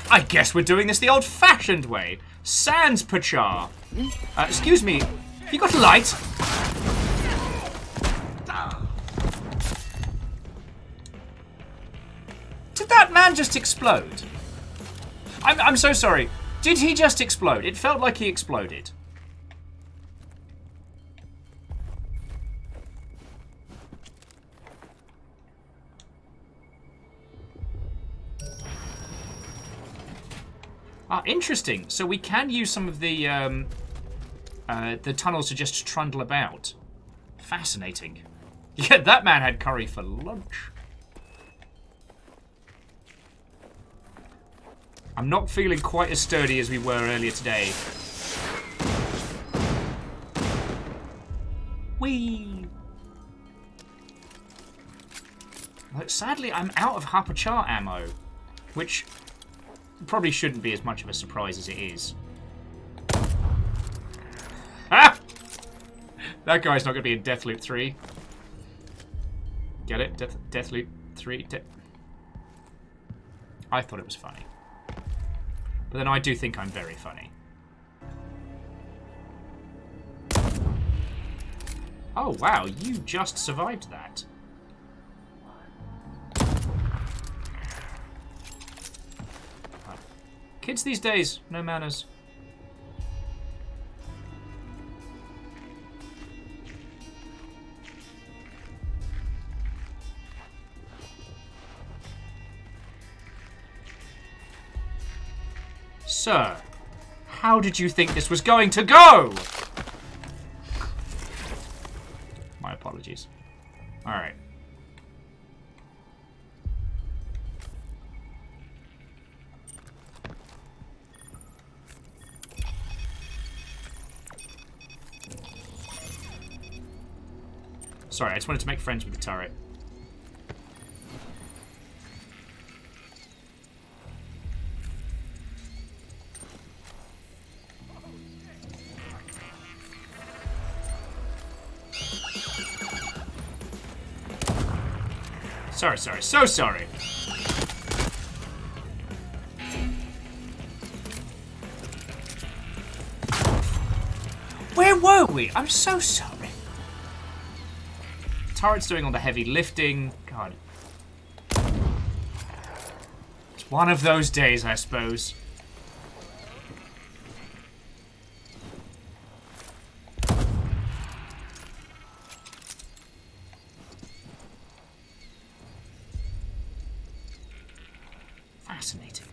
Speaker 1: I guess we're doing this the old-fashioned way. Sans Pachar. Excuse me, you got a light? Did that man just explode? I'm so sorry. Did he just explode? It felt like he exploded. Interesting. So we can use some of the tunnels to just trundle about. Fascinating. Yeah, that man had curry for lunch. I'm not feeling quite as sturdy as we were earlier today. Whee! But sadly, I'm out of Hapachar ammo, which probably shouldn't be as much of a surprise as it is. Ah! That guy's not going to be in Deathloop 3. Get it? Deathloop 3? I thought it was funny. But then I do think I'm very funny. Oh, wow. You just survived that. Kids these days, no manners. Sir, how did you think this was going to go? My apologies. Alright. Sorry, I just wanted to make friends with the turret. Sorry, so sorry. Where were we? I'm so sorry. Turret's doing all the heavy lifting. God. It's one of those days, I suppose. Fascinating.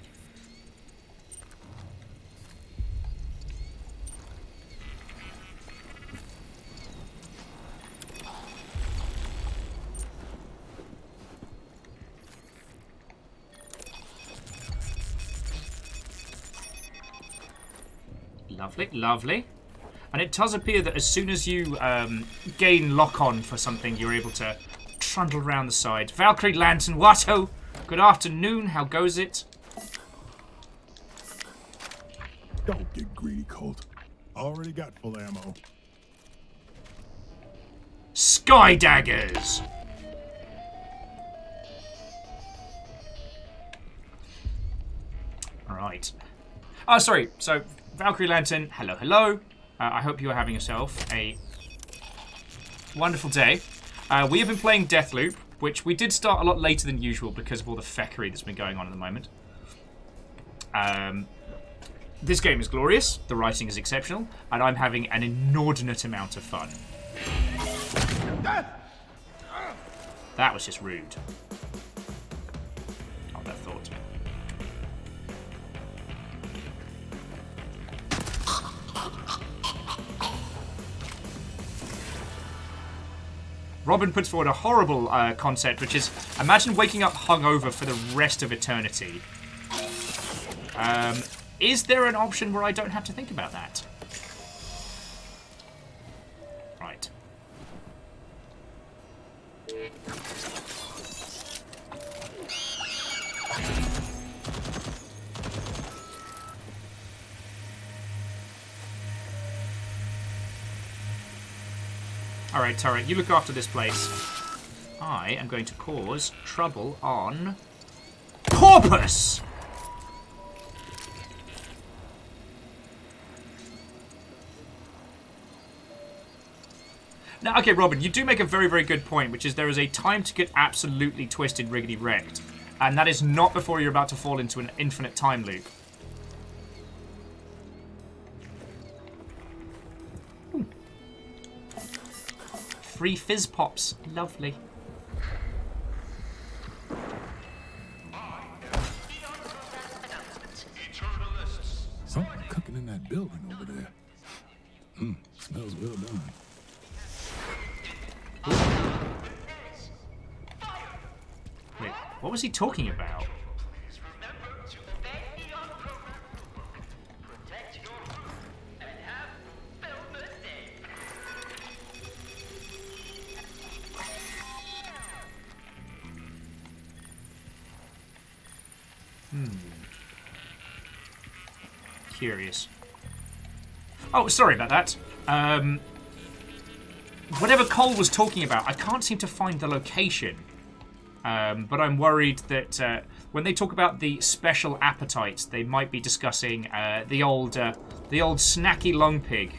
Speaker 1: Lovely, lovely. And it does appear that as soon as you gain lock-on for something, you're able to trundle around the side. Valkyrie Lantern, Watto! Good afternoon, how goes it?
Speaker 6: Don't get greedy, Colt. Already got full ammo.
Speaker 1: Sky daggers! Alright. Oh, sorry. So, Valkyrie Lantern, hello, hello. I hope you are having yourself a wonderful day. We have been playing Deathloop, which we did start a lot later than usual because of all the feckery that's been going on at the moment. This game is glorious, the writing is exceptional, and I'm having an inordinate amount of fun. That was just rude. Hold that thought. Robin puts forward a horrible concept, which is, imagine waking up hungover for the rest of eternity. Is there an option where I don't have to think about that? Right. Alright, Turret, you look after this place. I am going to cause trouble on Porpoise! Now, okay, Robin, you do make a very, very good point, which is there is a time to get absolutely twisted, riggedy wrecked. And that is not before you're about to fall into an infinite time loop. Ooh. Free fizz pops. Lovely.
Speaker 6: Something cooking in that building over there. Smells well done.
Speaker 1: Wait, what was he talking about? Curious. Oh, sorry about that. Whatever Cole was talking about, I can't seem to find the location. But I'm worried that when they talk about the special appetites, they might be discussing the old snacky long pig.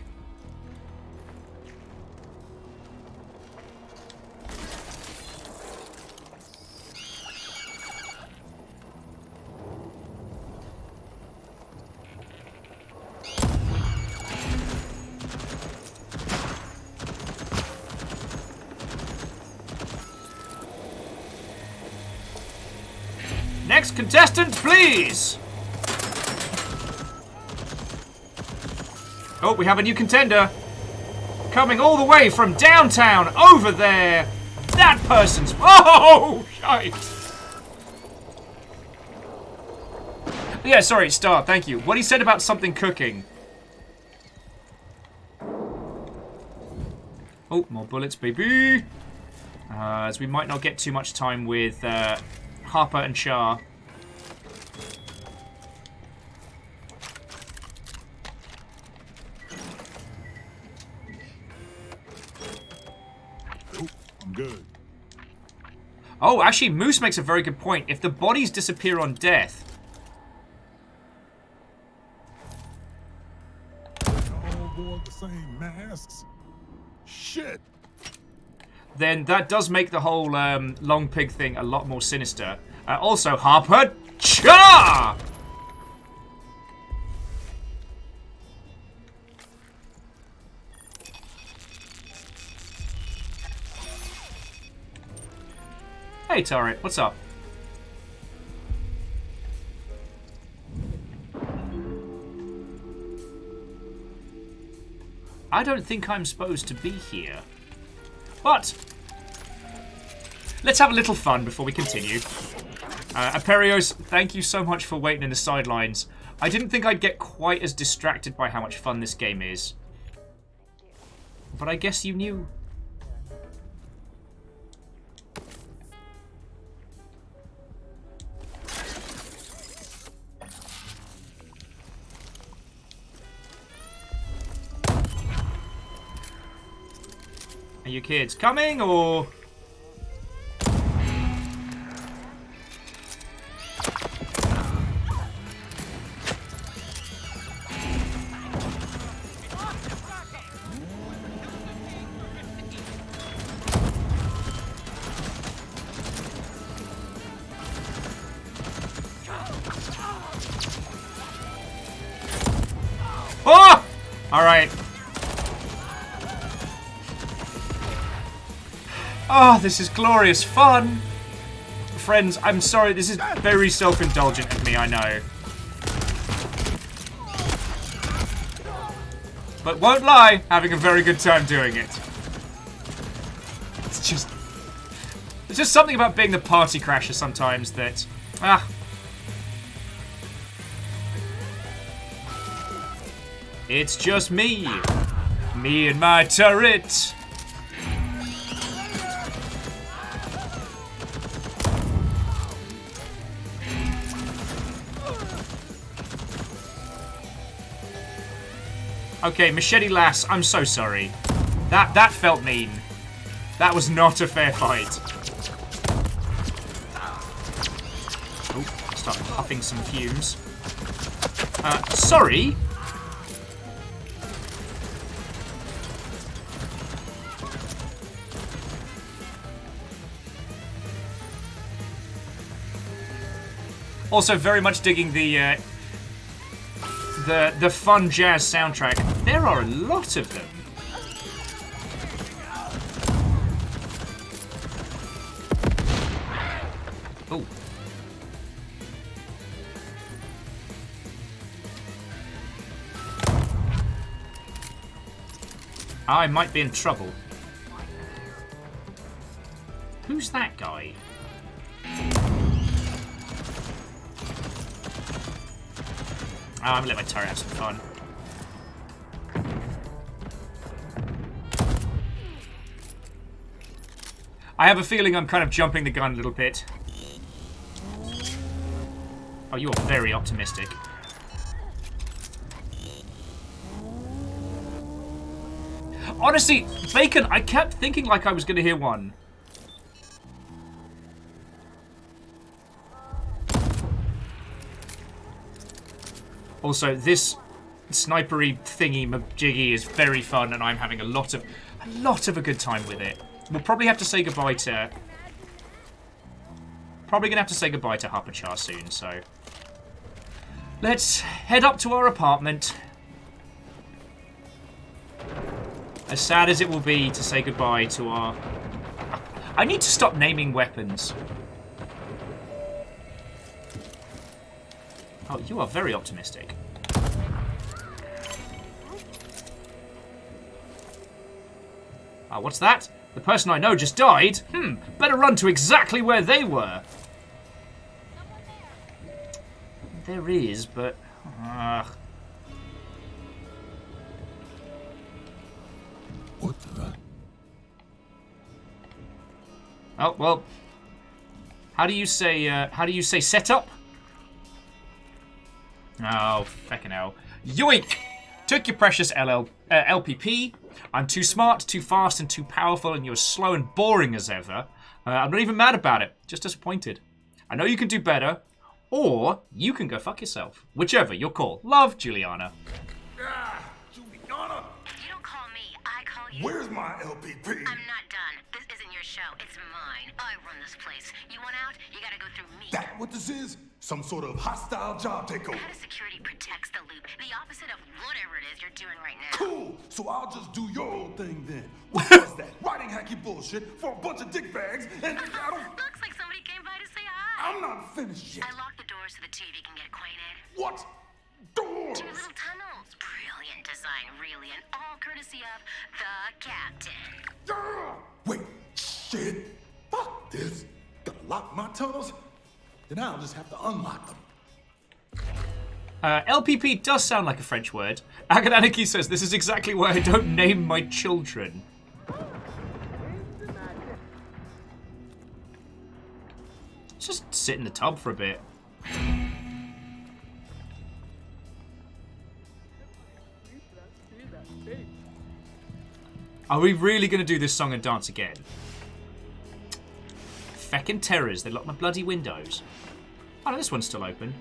Speaker 1: Next contestant, please! Oh, we have a new contender. Coming all the way from downtown, over there. That person's... Oh, shite. Yeah, sorry, Star, thank you. What he said about something cooking. Oh, more bullets, baby. As we might not get too much time with... Harper and Char.
Speaker 6: Nope, I'm good.
Speaker 1: Oh, actually, Moose makes a very good point. If the bodies disappear on death...
Speaker 6: All wore the same masks. Shit.
Speaker 1: Then that does make the whole long pig thing a lot more sinister. Also, Harper, Char! Hey, Turret, what's up? I don't think I'm supposed to be here. But let's have a little fun before we continue. Aperios, thank you so much for waiting in the sidelines. I didn't think I'd get quite as distracted by how much fun this game is. But I guess you knew. Are you kids coming, or...? Oh! Alright. Oh, this is glorious fun. Friends, I'm sorry, this is very self-indulgent of me, I know. But won't lie, having a very good time doing it. There's just something about being the party crasher sometimes that... It's just me. Me and my turret. Okay, Machete Lass, I'm so sorry. That felt mean. That was not a fair fight. Oh, start puffing some fumes. Sorry. Also, very much digging the fun jazz soundtrack. There are a lot of them. Oh. I might be in trouble. Who's that guy? I'm gonna let my turret have some fun. I have a feeling I'm kind of jumping the gun a little bit. Oh, you're very optimistic. Honestly, Bacon, I kept thinking like I was gonna hear one. Also, this snipery thingy majiggy is very fun, and I'm having a lot of a good time with it. We'll probably have to say goodbye to... Probably gonna have to say goodbye to Hapachar soon, so... Let's head up to our apartment. As sad as it will be to say goodbye to our... I need to stop naming weapons. Oh, you are very optimistic. Oh, what's that? The person I know just died? Better run to exactly where they were. There is, but...
Speaker 6: What the...
Speaker 1: Oh, well... How do you say setup? Oh, feckin' hell. Yoink! Took your precious LPP. I'm too smart, too fast, and too powerful, and you're slow and boring as ever. I'm not even mad about it. Just disappointed. I know you can do better, or you can go fuck yourself. Whichever, your call. Love, Juliana.
Speaker 6: Juliana!
Speaker 8: You don't call me, I call you.
Speaker 6: Where's my LPP?
Speaker 8: I'm not done. This isn't your show. It's mine. I run this place. You want out? You gotta go through me.
Speaker 6: That what this is? Some sort of hostile job takeover.
Speaker 8: How does security protects the loop? The opposite of whatever it is you're doing right now.
Speaker 6: Cool. So I'll just do your old thing then. What was that? Writing hacky bullshit for a bunch of dick bags and I don't...
Speaker 8: Looks like somebody came by to say hi.
Speaker 6: I'm not finished yet.
Speaker 8: I locked the doors so the TV can get acquainted.
Speaker 6: What? Doors?
Speaker 8: 2 little tunnels. Brilliant design, really, and all courtesy of the captain.
Speaker 6: Wait, shit. Fuck this. Gotta lock my tunnels? then I'll just have to unlock them.
Speaker 1: LPP does sound like a French word. Agananiki says, this is exactly why I don't name my children. Let's just sit in the tub for a bit. Are we really going to do this song and dance again? Feckin' terrors, they locked my bloody windows. Oh no, this one's still open.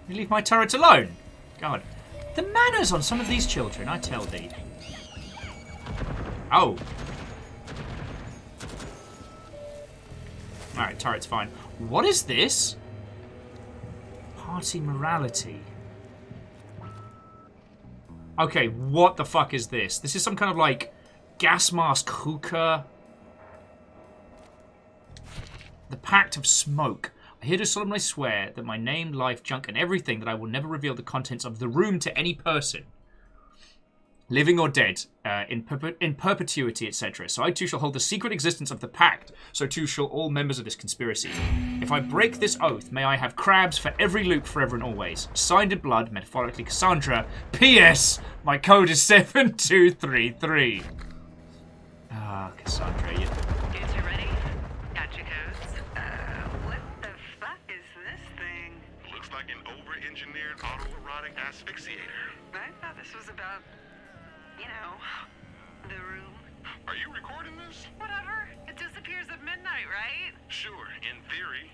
Speaker 1: You leave my turret alone. God. The manners on some of these children, I tell thee. Oh. Alright, turret's fine. What is this? Party morality. Okay, what the fuck is this? This is some kind of like gas mask hookah. The Pact of Smoke. I here do solemnly swear that my name, life, junk, and everything that I will never reveal the contents of the room to any person, living or dead, in perpetuity, etc. So I too shall hold the secret existence of the pact, so too shall all members of this conspiracy. If I break this oath, may I have crabs for every loop, forever and always. Signed in blood, metaphorically Cassandra. P.S. My code is 7233. Ah, Cassandra, you...
Speaker 4: Dudes, you ready? Got your codes? What the fuck is this thing?
Speaker 16: Looks like an over-engineered autoerotic asphyxiator.
Speaker 4: I thought this was about... you know, the room.
Speaker 16: Are you recording this?
Speaker 4: Whatever. It disappears at midnight, right?
Speaker 16: Sure, in theory.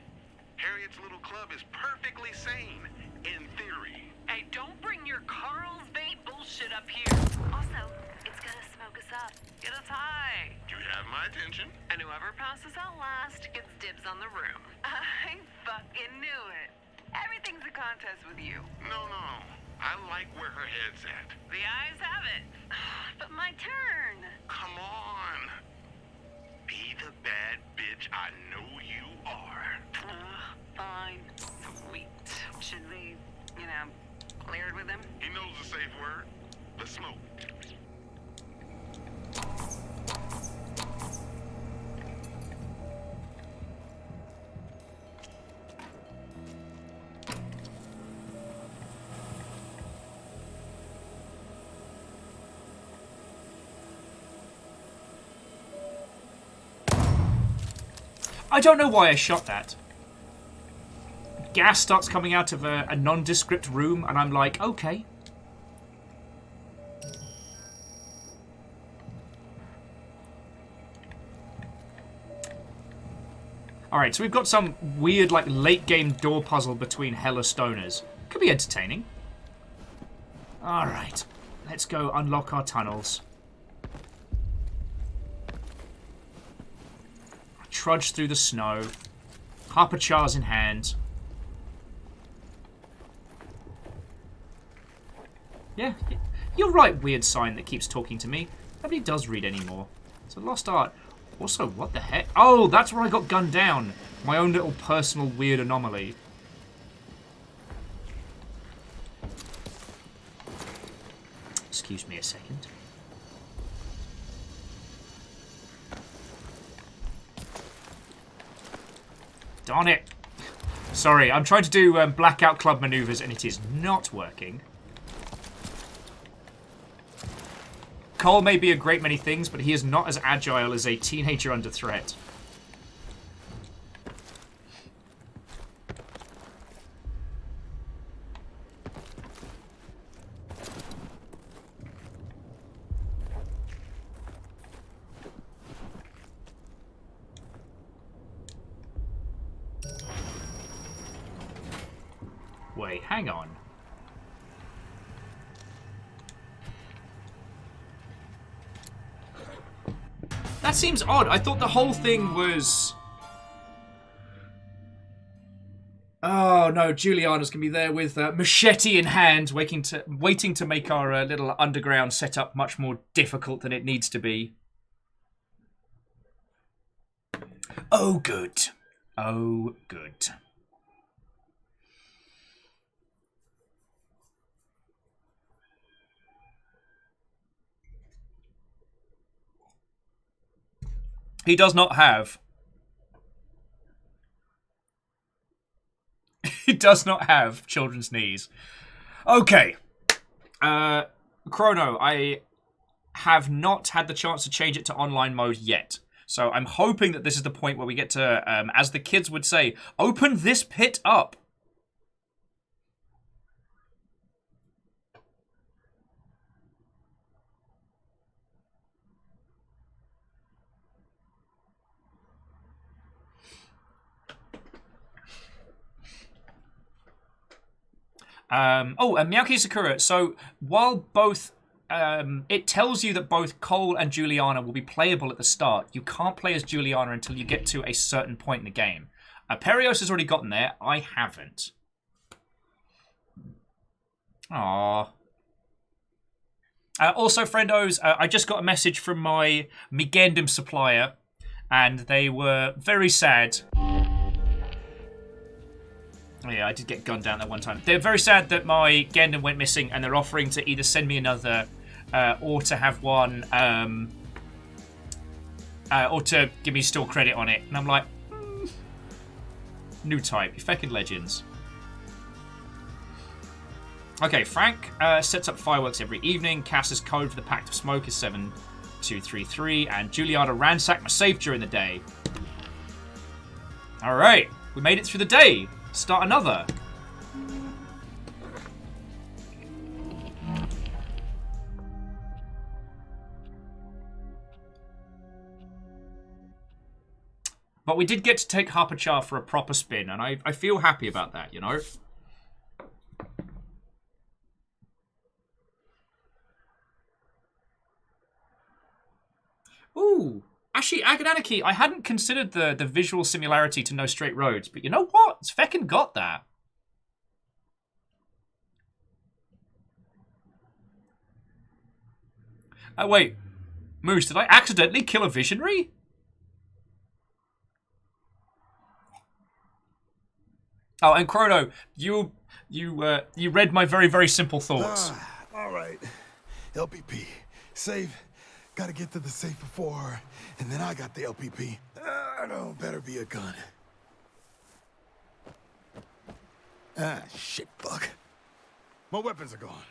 Speaker 16: Harriet's little club is perfectly sane, in theory.
Speaker 4: Hey, don't bring your Carlsbad bullshit up here. Also, it's gonna smoke us up. Get us high.
Speaker 16: You have my attention.
Speaker 4: And whoever passes out last gets dibs on the room. I fucking knew it. Everything's a contest with you.
Speaker 16: No. I like where her head's at.
Speaker 4: The eyes have it. But my turn.
Speaker 16: Come on. Be the bad bitch I know you are.
Speaker 4: Fine. Sweet. Should we, clear it with him?
Speaker 16: He knows the safe word. The smoke.
Speaker 1: I don't know why I shot that. Gas starts coming out of a nondescript room, and I'm like, okay. Alright, so we've got some weird, like, late-game door puzzle between hella stoners. Could be entertaining. Alright, let's go unlock our tunnels. Trudge through the snow. Harper Chars in hand. Yeah, you're right, weird sign that keeps talking to me. Nobody does read anymore. It's a lost art. Also, what the heck? Oh, that's where I got gunned down. My own little personal weird anomaly. Excuse me a second. Darn it. Sorry, I'm trying to do blackout club maneuvers and it is not working. Cole may be a great many things, but he is not as agile as a teenager under threat. Wait, hang on. That seems odd. I thought the whole thing was... Oh no, Juliana's gonna be there with machete in hand, waiting to make our little underground setup much more difficult than it needs to be. Oh good. Oh good. He does not have... He does not have children's knees. Okay. Chrono, I have not had the chance to change it to online mode yet. So I'm hoping that this is the point where we get to, as the kids would say, open this pit up. And Miyaki Sakura. So while both, it tells you that both Cole and Juliana will be playable at the start. You can't play as Juliana until you get to a certain point in the game. Aperios has already gotten there. I haven't. Aww. Also, friendos, I just got a message from my Gundam supplier, and they were very sad. Oh yeah, I did get gunned down that one time. They're very sad that my Gundam went missing, and they're offering to either send me another, or to have one, or to give me store credit on it. And I'm like, new type, you feckin' legends. Okay, Frank sets up fireworks every evening. Cass's code for the Pact of Smoke is 7233, and Juliana ransacked my safe during the day. All right, we made it through the day. Start another. But we did get to take Harpachar for a proper spin, and I feel happy about that, you know? Ooh. Actually, Agananaki, I hadn't considered the visual similarity to No Straight Roads, but you know what? It's feckin' got that. Oh, wait. Moose, did I accidentally kill a visionary? Oh, and Chrono, you read my very, very simple thoughts.
Speaker 6: All right. LPP. Save. Gotta get to the safe before, and then I got the LPP. No, better be a gun. Ah, shit, fuck. My weapons are gone.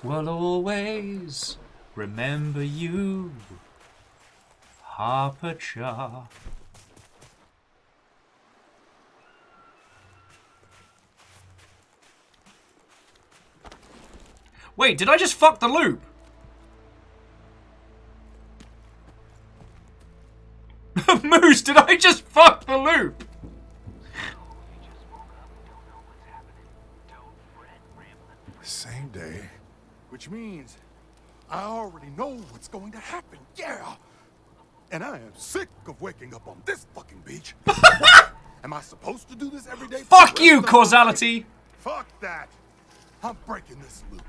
Speaker 1: We'll always remember you, Harpachar. Wait, did I just fuck the loop? Moose, did I just fuck the loop?
Speaker 6: Same day, which means I already know what's going to happen. Yeah! And I am sick of waking up on this fucking beach. Am I supposed to do this every day?
Speaker 1: Fuck you, causality!
Speaker 6: Fuck that! I'm breaking this loop.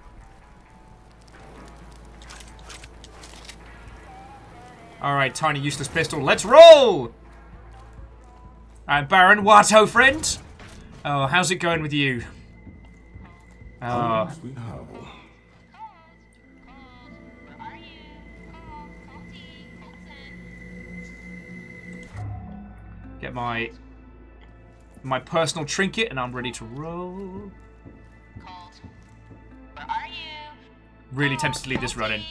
Speaker 1: Alright, tiny useless pistol, let's roll! Alright, Baron, Watto friend. Oh, how's it going with you? Oh.
Speaker 6: Sweet Howell.
Speaker 1: Get my personal trinket and I'm ready to roll.
Speaker 5: Where are you?
Speaker 1: Really tempted to leave this running.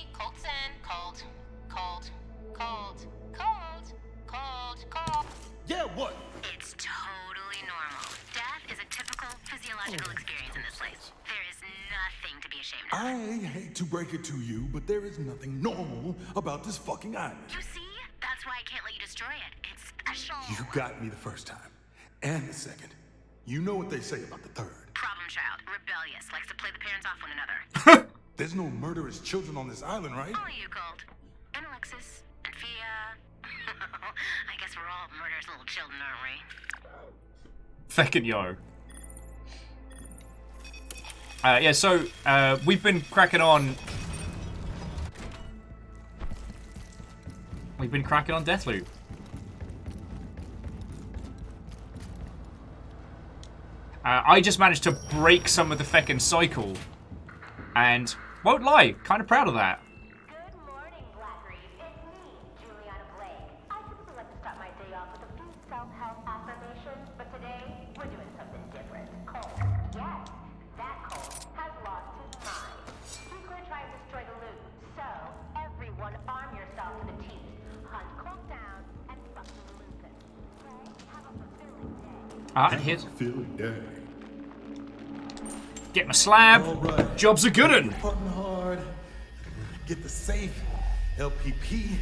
Speaker 6: Yeah, what?
Speaker 8: It's totally normal. Death is a typical physiological experience in this place. There is nothing to be ashamed of.
Speaker 6: I hate to break it to you, but there is nothing normal about this fucking island.
Speaker 8: You see? That's why I can't let you destroy it. It's special.
Speaker 6: You got me the first time. And the second. You know what they say about the third.
Speaker 8: Problem child. Rebellious. Likes to play the parents off one another.
Speaker 6: There's no murderous children on this island, right?
Speaker 8: Only you, Colt. And Alexis. And Fia. I guess we're all murderous little children, aren't we?
Speaker 1: Feckin' yo. Yeah, so, we've been cracking on... We've been cracking on Deathloop. I just managed to break some of the feckin' cycle. And, won't lie, kind of proud of that.
Speaker 5: Good morning, Black Reef. It's me,
Speaker 1: And here's... Get my slab.
Speaker 6: Right.
Speaker 1: Job's a good un.
Speaker 6: Putting hard. Get the safe. LPP.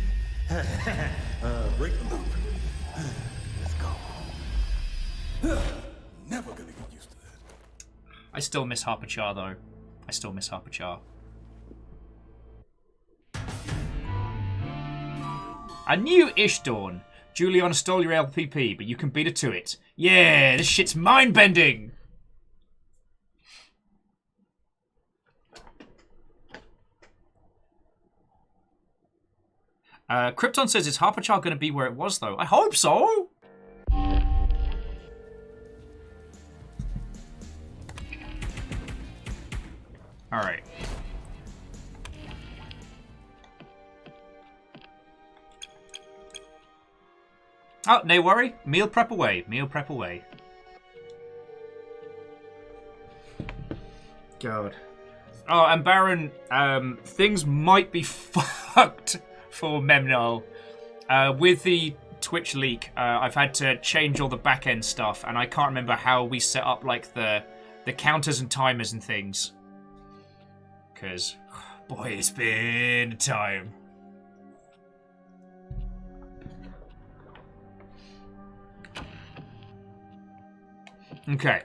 Speaker 6: Break the loop. Let's go. Never gonna get used to that.
Speaker 1: I still miss Harpachar, though. I still miss Harpachar. A new Ishdawn. Juliana stole your LPP, but you can beat her to it. Yeah, this shit's mind-bending! Krypton says, is Harpachar going to be where it was, though? I hope so! Alright. Oh, no worry. Meal prep away. Meal prep away. God. Oh, and Baron, things might be fucked for Memnol. With the Twitch leak, I've had to change all the back-end stuff, and I can't remember how we set up, like, the counters and timers and things. Because, boy, it's been a time. Okay.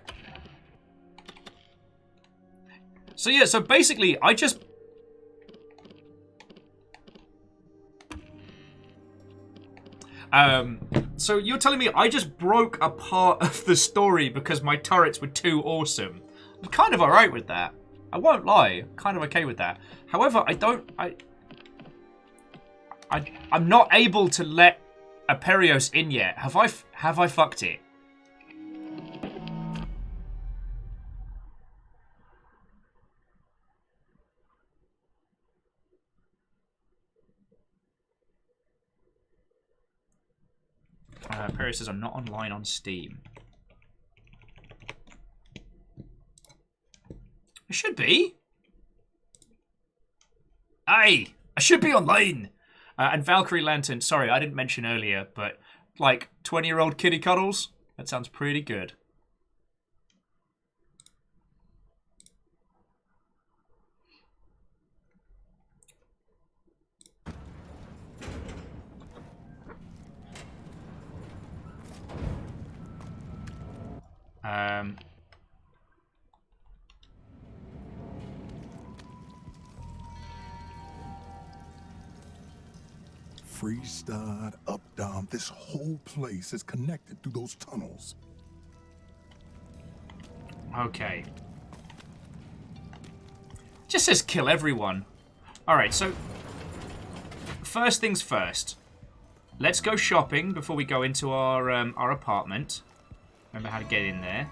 Speaker 1: So yeah, so basically, I just... So you're telling me I just broke a part of the story because my turrets were too awesome. I'm kind of alright with that. I won't lie. I'm kind of okay with that. However, I'm not able to let Aperios in yet. Have I fucked it? Aperios says I'm not online on Steam. I should be. Aye, I should be online. And Valkyrie Lantern, sorry, I didn't mention earlier, but like 20-year-old kitty cuddles, that sounds pretty good.
Speaker 6: Freestad, up, down. This whole place is connected through those tunnels.
Speaker 1: Okay. Just says kill everyone. Alright, so... First things first. Let's go shopping before we go into our apartment. Remember how to get in there.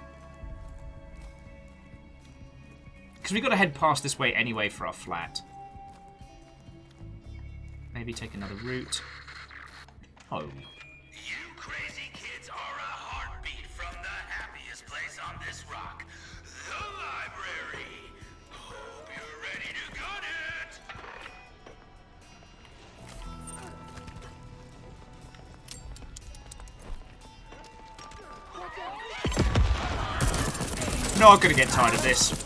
Speaker 1: Because we've got to head past this way anyway for our flat. Maybe take another route. Oh.
Speaker 16: You crazy kids are a heartbeat from the happiest place on this rock, the library. Hope you're ready to gun
Speaker 1: it. Not gonna get tired of this.
Speaker 11: You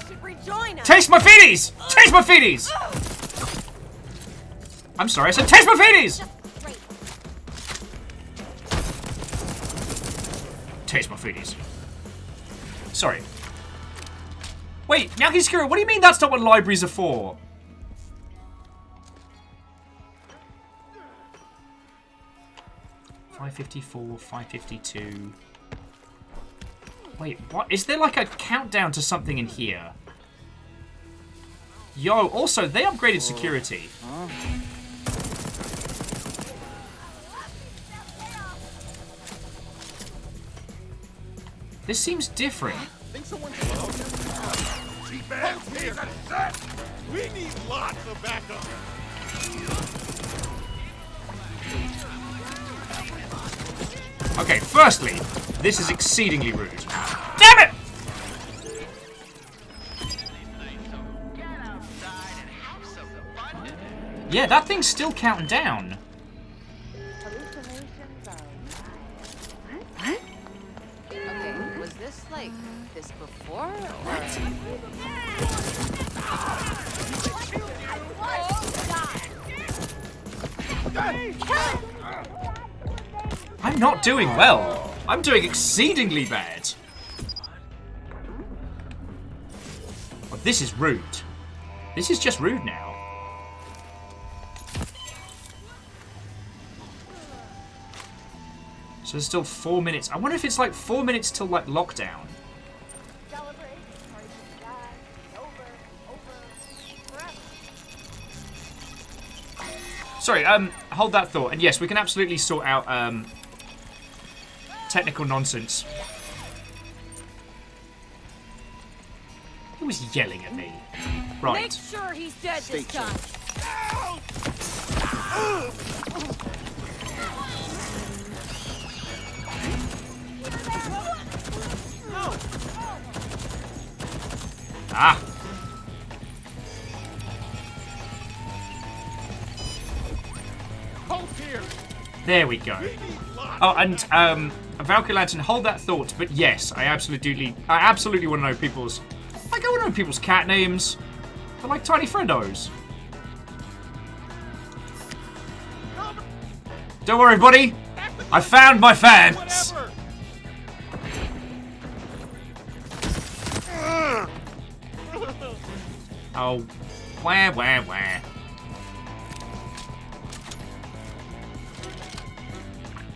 Speaker 11: should rejoin us.
Speaker 1: Taste my feeties! Taste my feeties! I'm sorry, I said taste my feeties! Taste my feeties. Sorry. Wait, Nyakiskira, what do you mean that's not what libraries are for? $5.54, $5.52. Wait, what? Is there like a countdown to something in here? Yo, also, they upgraded security. This seems different.
Speaker 6: Think someone's cheap ass here. We need lots of backup.
Speaker 1: Okay, firstly, this is exceedingly rude. Damn it! Yeah, that thing's still counting down.
Speaker 11: before?
Speaker 1: I'm not doing well. I'm doing exceedingly bad. Oh, this is rude. This is just rude now. So there's still 4 minutes. I wonder if it's like 4 minutes till like lockdown. Sorry, hold that thought. And yes, we can absolutely sort out technical nonsense. Who was yelling at me? Right.
Speaker 14: Make sure he's dead this time.
Speaker 1: Ah. There we go. Oh, and Valkyrie Lantern, hold that thought. But yes, I absolutely want to know people's. Like, I want to know people's cat names. They're like tiny friendos. Don't worry, buddy. I found my fans. Oh, wah, wah, wah.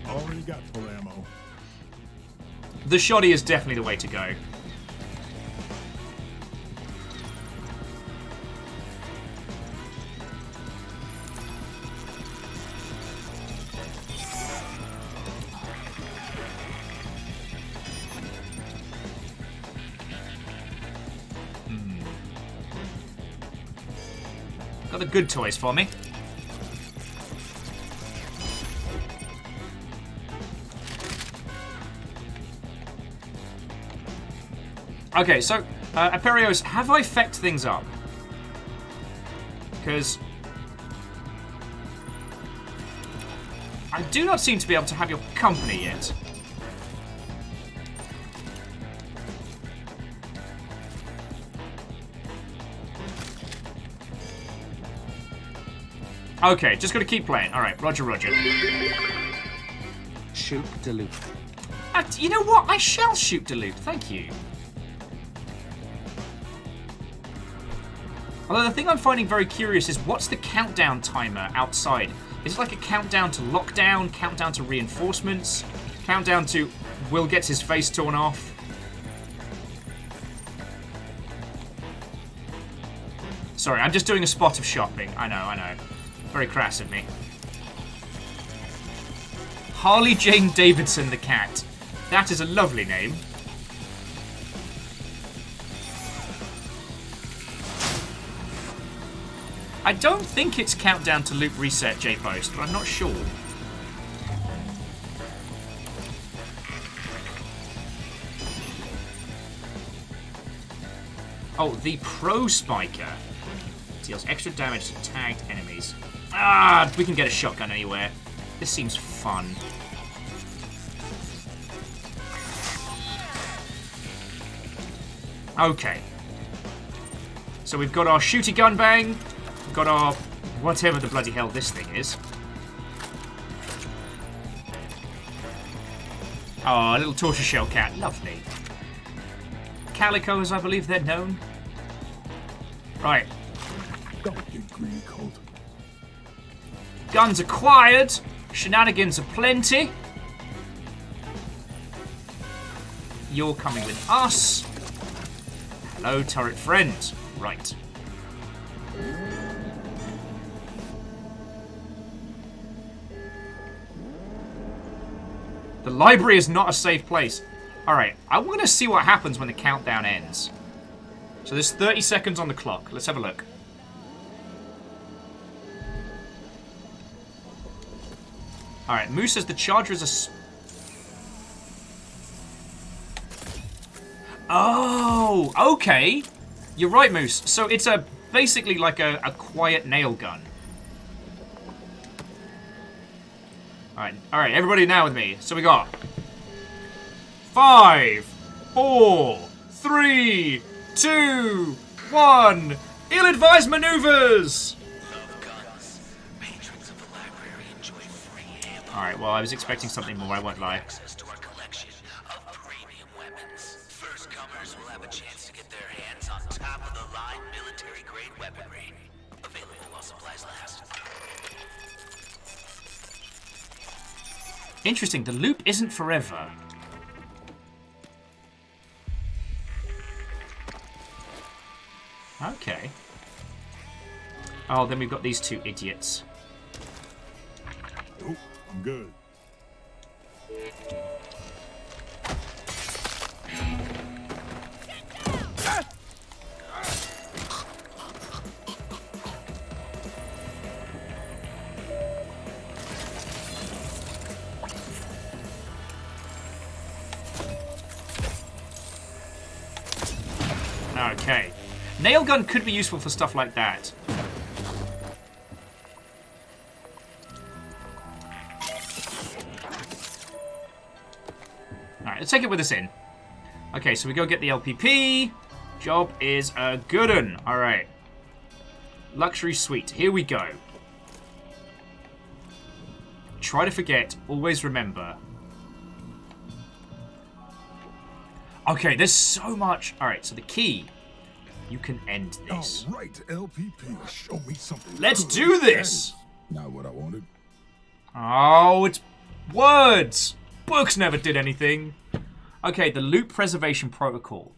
Speaker 6: Already got full ammo.
Speaker 1: The shoddy is definitely the way to go. Got the good toys for me. Okay, so, Aperios, have I fecked things up? Because I do not seem to be able to have your company yet. Okay, just gotta keep playing. Alright, roger, roger.
Speaker 2: Shoot Deathloop.
Speaker 1: You know what? I shall shoot Deathloop, thank you. Although the thing I'm finding very curious is what's the countdown timer outside? Is it like a countdown to lockdown, countdown to reinforcements, countdown to Will gets his face torn off? Sorry, I'm just doing a spot of shopping. I know. Very crass of me. Harley Jane Davidson the cat. That is a lovely name. I don't think it's countdown to loop reset J-Post, but I'm not sure. Oh, the Pro Spiker. Deals extra damage to tagged enemies. Ah, we can get a shotgun anywhere. This seems fun. Okay. So we've got our shooty gun bang. We've got our whatever the bloody hell this thing is. Oh, a little tortoiseshell cat. Lovely. Calicos, I believe they're known. Right.
Speaker 6: Don't get greedy, Colt.
Speaker 1: Guns acquired. Shenanigans aplenty. You're coming with us. Hello, turret friend. Right. The library is not a safe place. Alright, I want to see what happens when the countdown ends. So there's 30 seconds on the clock. Let's have a look. Alright, Moose says the charger is a... Oh, okay. You're right, Moose. So it's basically like a quiet nail gun. Alright, everybody now with me. So we got 5, 4, 3, 2, 1. Ill-advised maneuvers! Alright, well, I was expecting something more, I won't lie.
Speaker 7: First-comers will have a chance to get their hands on top-of-the-line military-grade weaponry. Available while supplies last.
Speaker 1: Interesting, the loop isn't forever. Okay. Oh, then we've got these two idiots.
Speaker 6: Nope, I'm good.
Speaker 1: Okay. Nail gun could be useful for stuff like that. Alright, let's take it with us in. Okay, so we go get the LPP. Job is a good one. Alright. Luxury suite. Here we go. Try to forget. Always remember. Okay, there's so much. Alright, so the key. You can end this.
Speaker 6: All right, LPP, show me something.
Speaker 1: Let's
Speaker 6: good.
Speaker 1: do this!
Speaker 6: Not what I wanted.
Speaker 1: Oh, it's words! Books never did anything. Okay, the loop preservation protocol.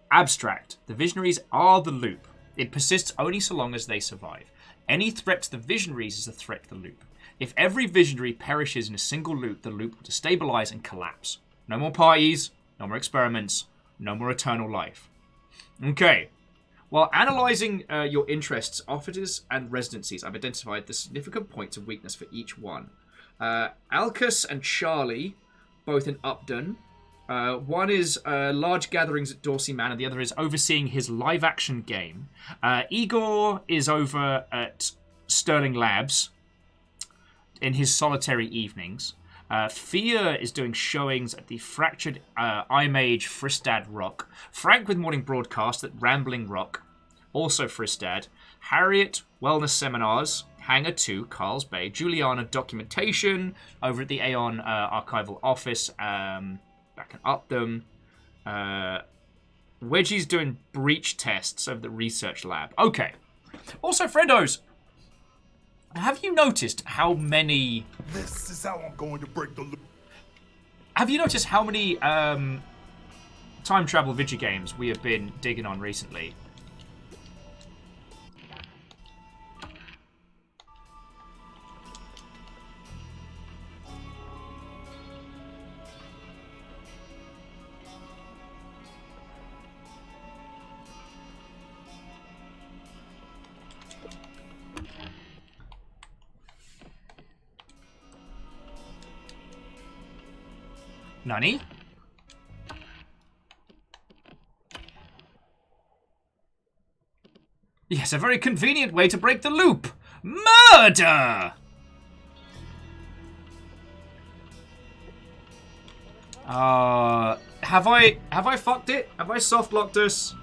Speaker 1: Abstract. The visionaries are the loop. It persists only so long as they survive. Any threat to the visionaries is a threat to the loop. If every visionary perishes in a single loop, the loop will destabilize and collapse. No more parties, no more experiments, no more eternal life. Okay. While analysing your interests, officers, and residencies, I've identified the significant points of weakness for each one. Alcus and Charlie, both in Upton. One is large gatherings at Dorsey Manor. The other is overseeing his live-action game. Igor is over at Sterling Labs in his solitary evenings. Fia is doing showings at the Fractured Image Fristad Rock. Frank with morning broadcast at Rambling Rock, also Fristad. Harriet, wellness seminars. Hangar 2, Carl's Bay. Juliana, documentation over at the Aeon archival office back in Upton. Wedgie's doing breach tests over the research lab. Okay. Also, friendos, have you noticed how many...
Speaker 6: This is how I'm going to break the loop.
Speaker 1: Have you noticed how many time travel video games we have been digging on recently? Nani? Yes, a very convenient way to break the loop. Murder! Have I fucked it? Have I soft locked us?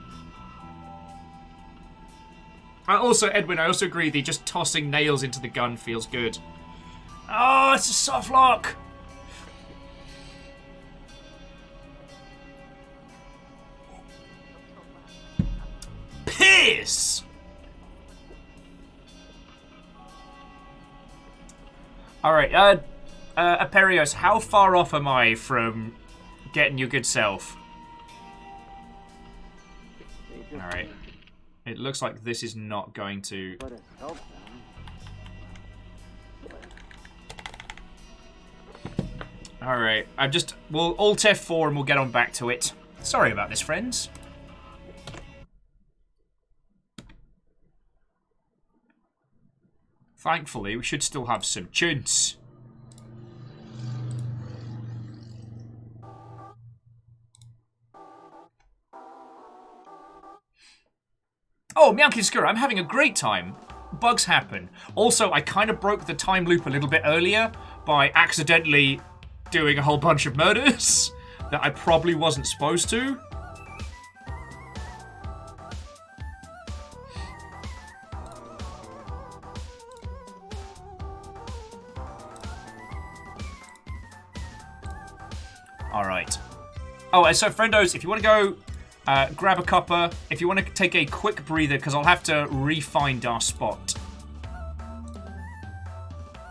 Speaker 1: Edwin, I also agree that just tossing nails into the gun feels good. Oh, it's a soft lock. Piss! Alright, Aperios, how far off am I from getting your good self? Alright. It looks like this is not going to... Alright, we'll Alt F4 and we'll get on back to it. Sorry about this, friends. Thankfully, we should still have some chunts. Oh, Meowkiskur, I'm having a great time. Bugs happen. Also, I kind of broke the time loop a little bit earlier by accidentally doing a whole bunch of murders that I probably wasn't supposed to. Alright. Oh, and so, friendos, if you want to go grab a cuppa, if you want to take a quick breather, because I'll have to re-find our spot.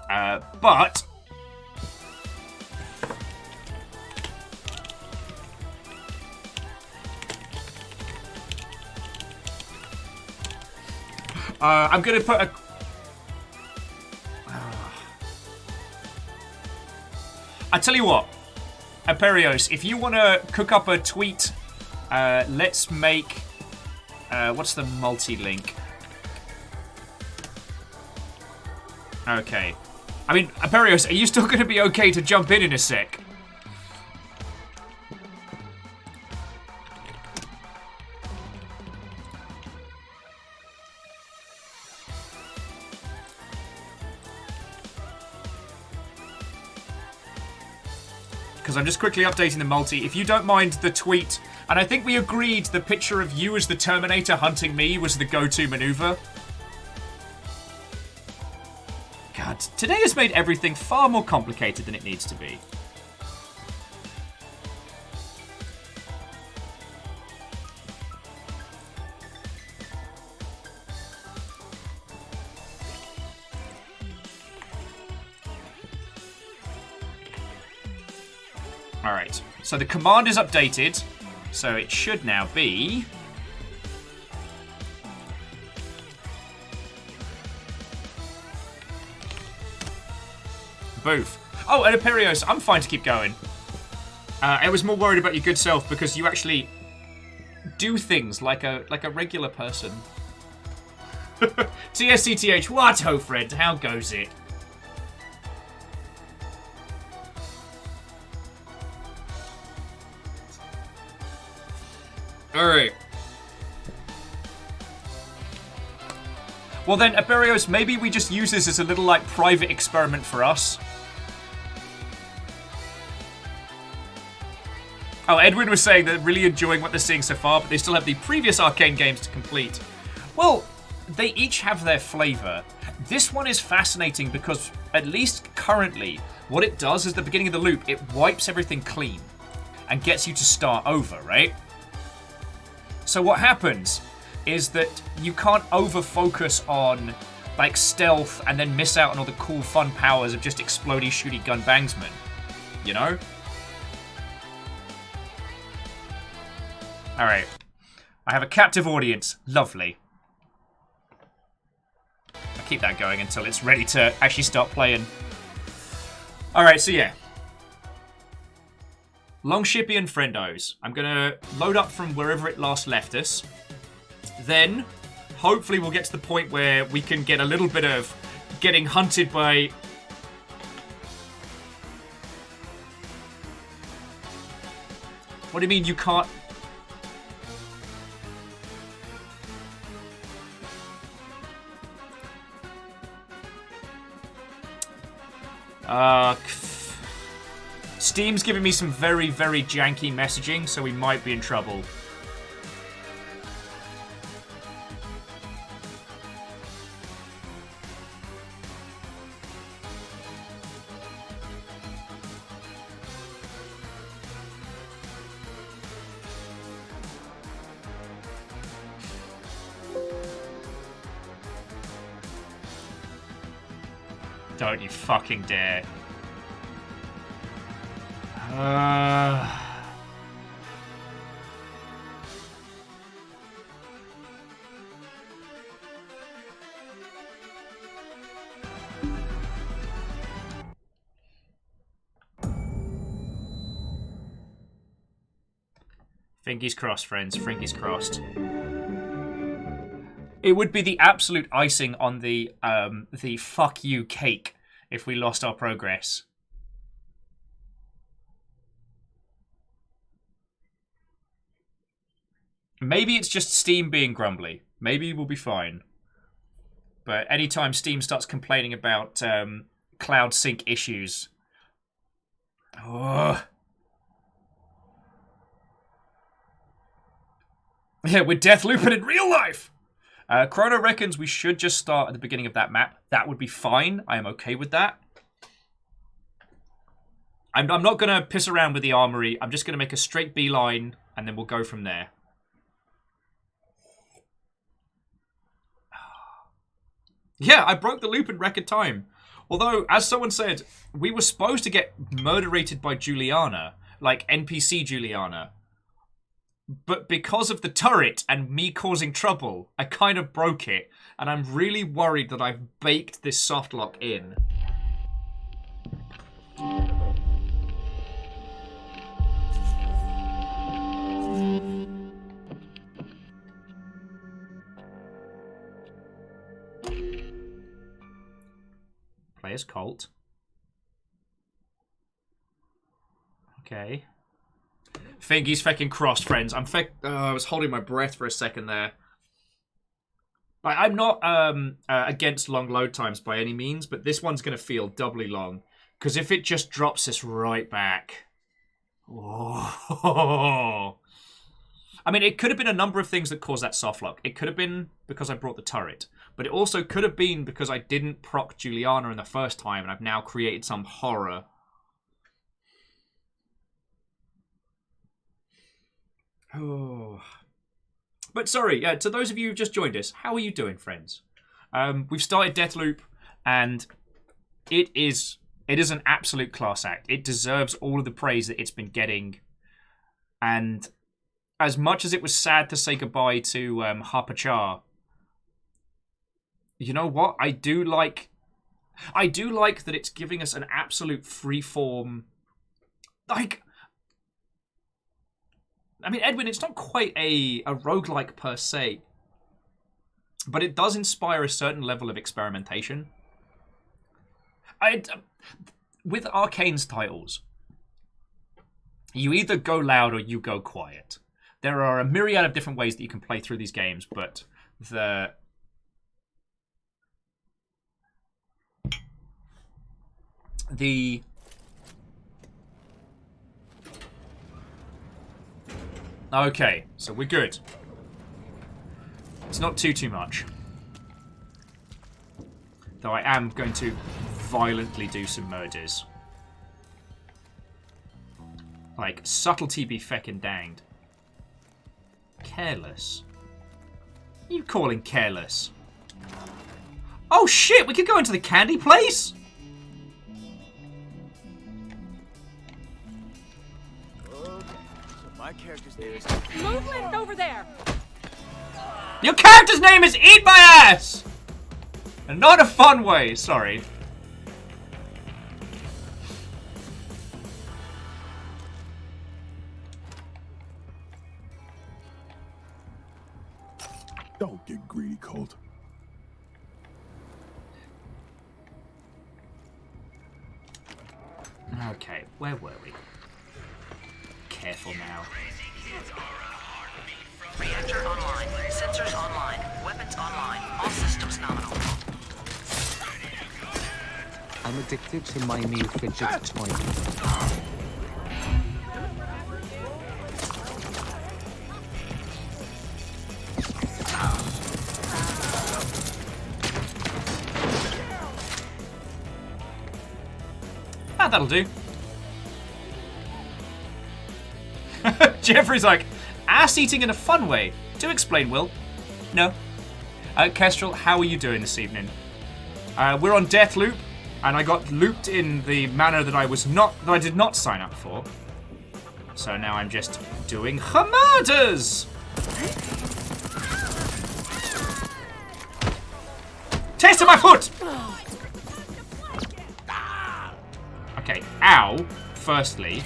Speaker 1: But... I'm going to put a... I tell you what, Aperios, if you want to cook up a tweet, let's make... what's the multi-link? Okay. I mean, Aperios, are you still going to be okay to jump in a sec? Because I'm just quickly updating the multi. If you don't mind the tweet, and I think we agreed the picture of you as the Terminator hunting me was the go-to maneuver. God, today has made everything far more complicated than it needs to be. Alright, so the command is updated, so it should now be... Boof. Oh, and Aperios, I'm fine to keep going. I was more worried about your good self because you actually do things like a regular person. TSCTH, what, ho, Fred? How goes it? Alright. Well then, Aperios, maybe we just use this as a little, like, private experiment for us. Oh, Edwin was saying they're really enjoying what they're seeing so far, but they still have the previous Arcane games to complete. Well, they each have their flavour. This one is fascinating because, at least currently, what it does is the beginning of the loop, it wipes everything clean and gets you to start over, right? So what happens is that you can't over-focus on, like, stealth and then miss out on all the cool, fun powers of just explodey, shooty gun bangsman. You know? Alright. I have a captive audience. Lovely. I'll keep that going until it's ready to actually start playing. Alright, so yeah. Longshippy and friendos. I'm going to load up from wherever it last left us. Then, hopefully we'll get to the point where we can get a little bit of getting hunted by... What do you mean you can't... Steam's giving me some very, very janky messaging, so we might be in trouble. Don't you fucking dare. Fingers crossed, friends. Fingers crossed. It would be the absolute icing on the fuck you cake if we lost our progress. Maybe it's just Steam being grumbly. Maybe we'll be fine. But anytime Steam starts complaining about cloud sync issues... Oh. Yeah, we're Deathlooping in real life! Chrono reckons we should just start at the beginning of that map. That would be fine. I am okay with that. I'm not going to piss around with the armory. I'm just going to make a straight beeline, and then we'll go from there. Yeah, I broke the loop in record time. Although, as someone said, we were supposed to get murderated by Juliana, like NPC Juliana. But because of the turret and me causing trouble, I kind of broke it. And I'm really worried that I've baked this softlock in. Play as Colt. Okay. Fingy's fecking crossed, friends. I was holding my breath for a second there. I'm not against long load times by any means, but this one's going to feel doubly long. Because if it just drops us right back... Oh. I mean, it could have been a number of things that caused that softlock. It could have been because I brought the turret. But it also could have been because I didn't proc Juliana in the first time, and I've now created some horror. Oh. But sorry, to those of you who've just joined us, how are you doing, friends? We've started Deathloop, and it is an absolute class act. It deserves all of the praise that it's been getting. And as much as it was sad to say goodbye to Harpachar, you know what? I do like that it's giving us an absolute freeform, like... I mean, Edwin, it's not quite a roguelike per se, but it does inspire a certain level of experimentation. With Arcane's titles, you either go loud or you go quiet. There are a myriad of different ways that you can play through these games, but the okay, so we're good. It's not too much. Though I am going to violently do some murders. Like, subtlety be feckin' danged. Careless? What are you calling careless? Oh shit, we could go into the candy place?
Speaker 15: My character's name is...
Speaker 14: Movement over there!
Speaker 1: Your character's name is Eat My Ass! And not a fun way, sorry.
Speaker 6: Don't get greedy, Colt.
Speaker 1: Okay, where were we? Careful now.
Speaker 12: Reactor online. Sensors online. Weapons online. All systems nominal.
Speaker 2: I'm addicted to my new fidget toy.
Speaker 1: Ah, that'll do. Jeffrey's like, ass eating in a fun way. Do explain, Will. No. Kestrel, how are you doing this evening? We're on Deathloop, and I got looped in the manner that I did not sign up for. So now I'm just doing murders. Taste of my foot! Okay, ow, firstly.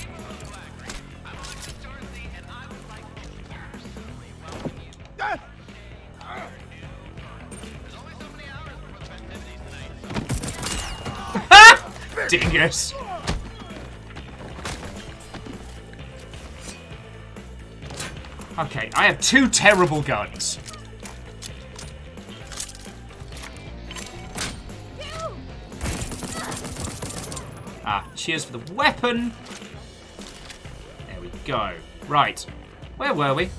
Speaker 1: Dingus. Okay, I have two terrible guns. Ah, cheers for the weapon. There we go. Right, where were we?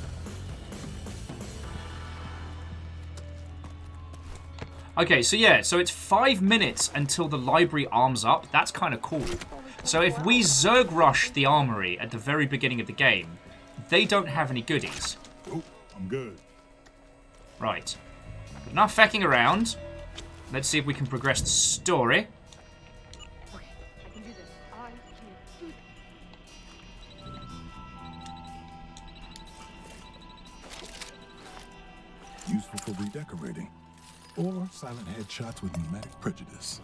Speaker 1: Okay, so yeah, so it's 5 minutes until the library arms up. That's kind of cool. So if we Zerg rush the armory at the very beginning of the game, they don't have any goodies.
Speaker 6: Oh, I'm good.
Speaker 1: Right. Enough fecking around. Let's see if we can progress the story.
Speaker 6: Useful for redecorating. Or silent headshots with pneumatic prejudice.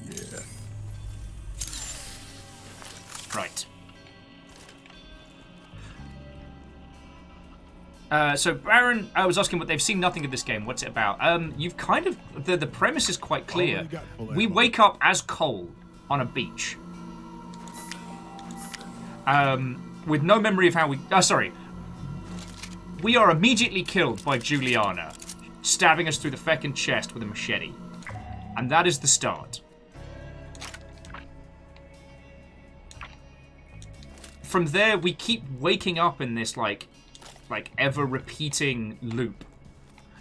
Speaker 6: Yeah.
Speaker 1: Right. So Baron, I was asking what they've seen nothing of this game. What's it about? You've kind of the premise is quite clear. We wake up as Cole on a beach, with no memory of how we. Sorry. We are immediately killed by Juliana, stabbing us through the feckin' chest with a machete, and that is the start. From there, we keep waking up in this like ever-repeating loop.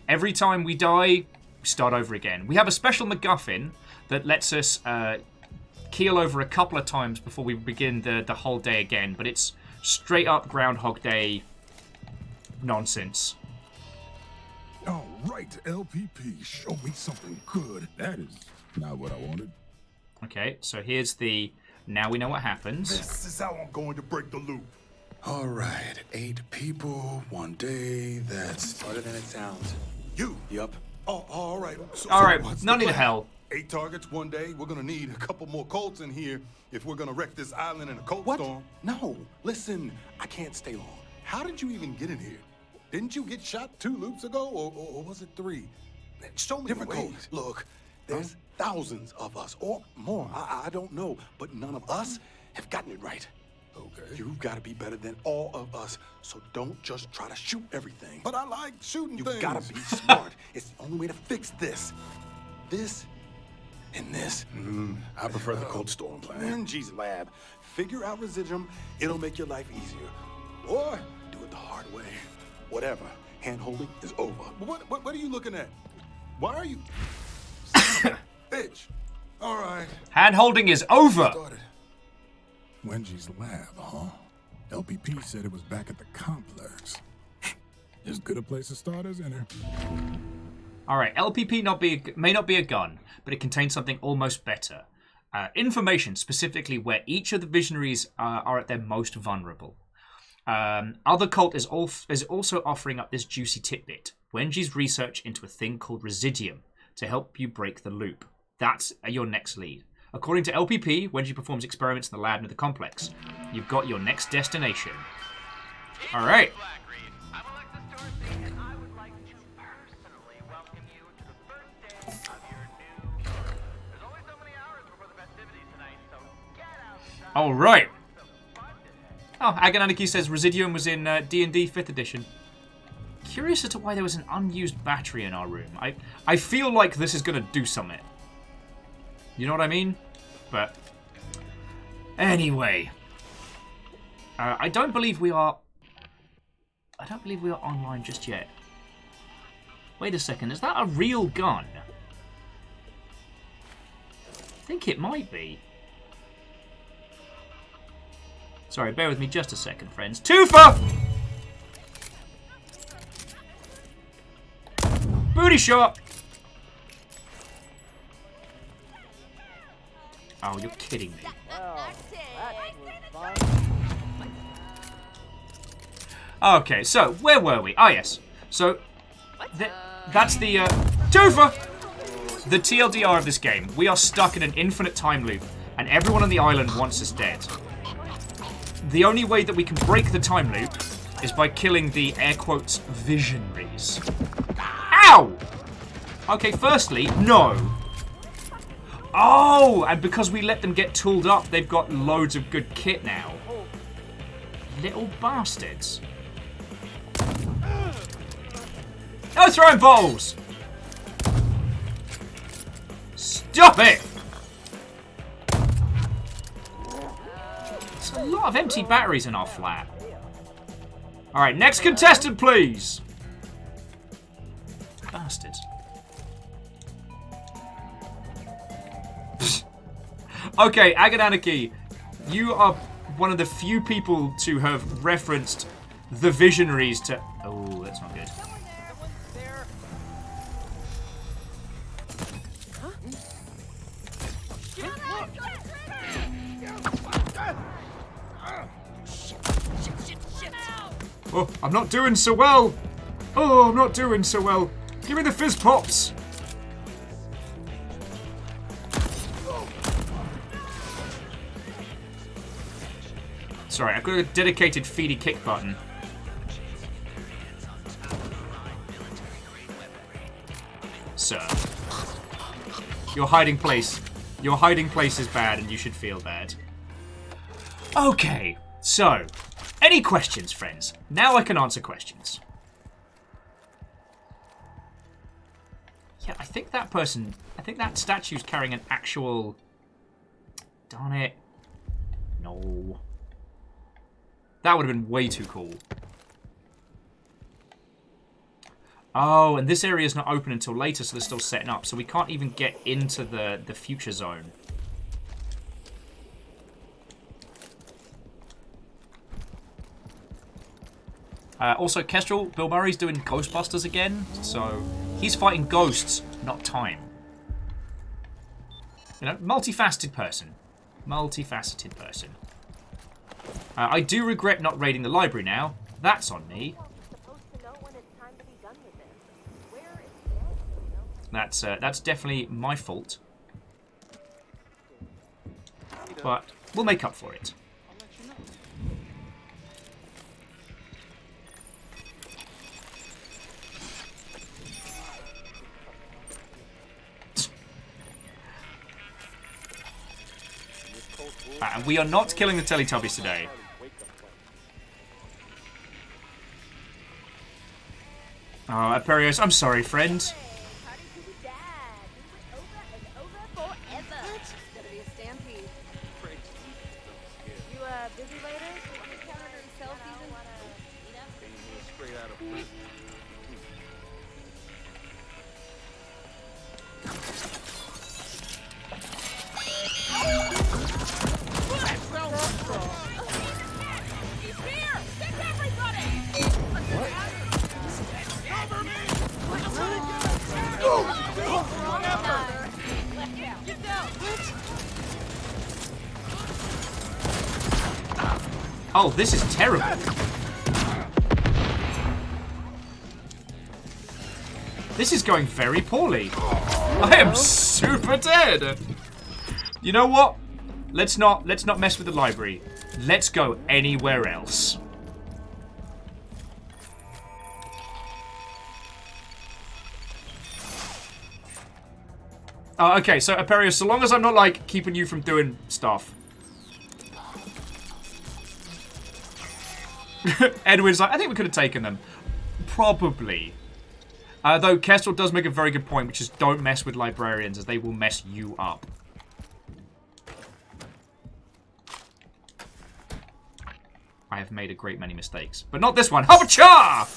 Speaker 1: Every time we die, we start over again. We have a special MacGuffin that lets us keel over a couple of times before we begin the whole day again, but it's straight up Groundhog Day nonsense.
Speaker 6: All right, LPP, show me something good. That is not what I wanted.
Speaker 1: Okay, so here's the now we know what happens.
Speaker 6: This is how I'm going to break the loop. All right, 8 people, 1 day. That's harder than it sounds. You? Yup. Oh, all right.
Speaker 1: All right,
Speaker 6: what's
Speaker 1: none
Speaker 6: the
Speaker 1: of the
Speaker 6: plan?
Speaker 1: hell.
Speaker 6: 8 targets, 1 day. We're gonna need a couple more Colts in here if we're gonna wreck this island in a cold storm. No, listen, I can't stay long. How did you even get in here? Didn't you get shot 2 loops ago, or was it 3? Show me different Colts. Look, there's thousands of us, or more. I don't know, but none of us have gotten it right. Okay. You've got to be better than all of us, so don't just try to shoot everything. But I like shooting things. You've got to be smart. It's the only way to fix this. This and this. I prefer the cold storm plan. Angie's lab. Figure out residuum. It'll make your life easier. Or do it the hard way. Whatever. Hand-holding is over. What are you looking at? Why are you... Bitch. All right.
Speaker 1: Hand-holding is over.
Speaker 6: Wenji's lab, huh? LPP said it was back at the complex. As good a place to start as any.
Speaker 1: Alright, LPP may not be a gun, but it contains something almost better. Information, specifically where each of the visionaries are at their most vulnerable. Other Cult is also offering up this juicy tidbit. Wenji's research into a thing called Residium to help you break the loop. That's your next lead. According to LPP, Wenji performs experiments in the lab near the complex. You've got your next destination. Alright. Alright. Oh, Agananiki says Residium was in D&D 5th edition. Curious as to why there was an unused battery in our room. I feel like this is going to do something. You know what I mean? But anyway, I don't believe we are online just yet. Wait a second, is that a real gun? I think it might be. Sorry, bear with me just a second, friends. Twofer! Booty shot! Oh, you're kidding me. Okay, so where were we? Ah, yes. So that's the Twofer! The TLDR of this game. We are stuck in an infinite time loop, and everyone on the island wants us dead. The only way that we can break the time loop is by killing the air quotes visionaries. Ow! Okay, firstly, no. Oh, and because we let them get tooled up, they've got loads of good kit now. Little bastards. No throwing bottles! Stop it! There's a lot of empty batteries in our flat. Alright, next contestant, please! Bastards. Okay, Agananiki, You are one of the few people to have referenced the Visionaries to... Oh, that's not good. Oh, I'm not doing so well. Oh, I'm not doing so well. Give me the fizz pops. Sorry, I've got a dedicated feedy kick button. Sir. Your hiding place is bad and you should feel bad. Okay, so, any questions, friends? Now I can answer questions. Yeah, I think that statue's carrying an actual... Darn it. No. That would have been way too cool. Oh, and this area is not open until later, so they're still setting up. So we can't even get into the future zone. Also, Kestrel, Bill Murray's doing Ghostbusters again, so he's fighting ghosts, not time. You know, multifaceted person. Multifaceted person. I do regret not raiding the library now. That's on me. That's definitely my fault. But we'll make up for it. And we are not killing the Teletubbies today. Oh, Aperios, I'm sorry, friend. Oh, this is terrible. This is going very poorly. I am super dead. You know what? Let's not mess with the library. Let's go anywhere else. Okay, so Aperios, so long as I'm not like keeping you from doing stuff. Edwin's like, I think we could have taken them. Probably. Though Kestrel does make a very good point, which is don't mess with librarians, as they will mess you up. I have made a great many mistakes. But not this one. Habacha!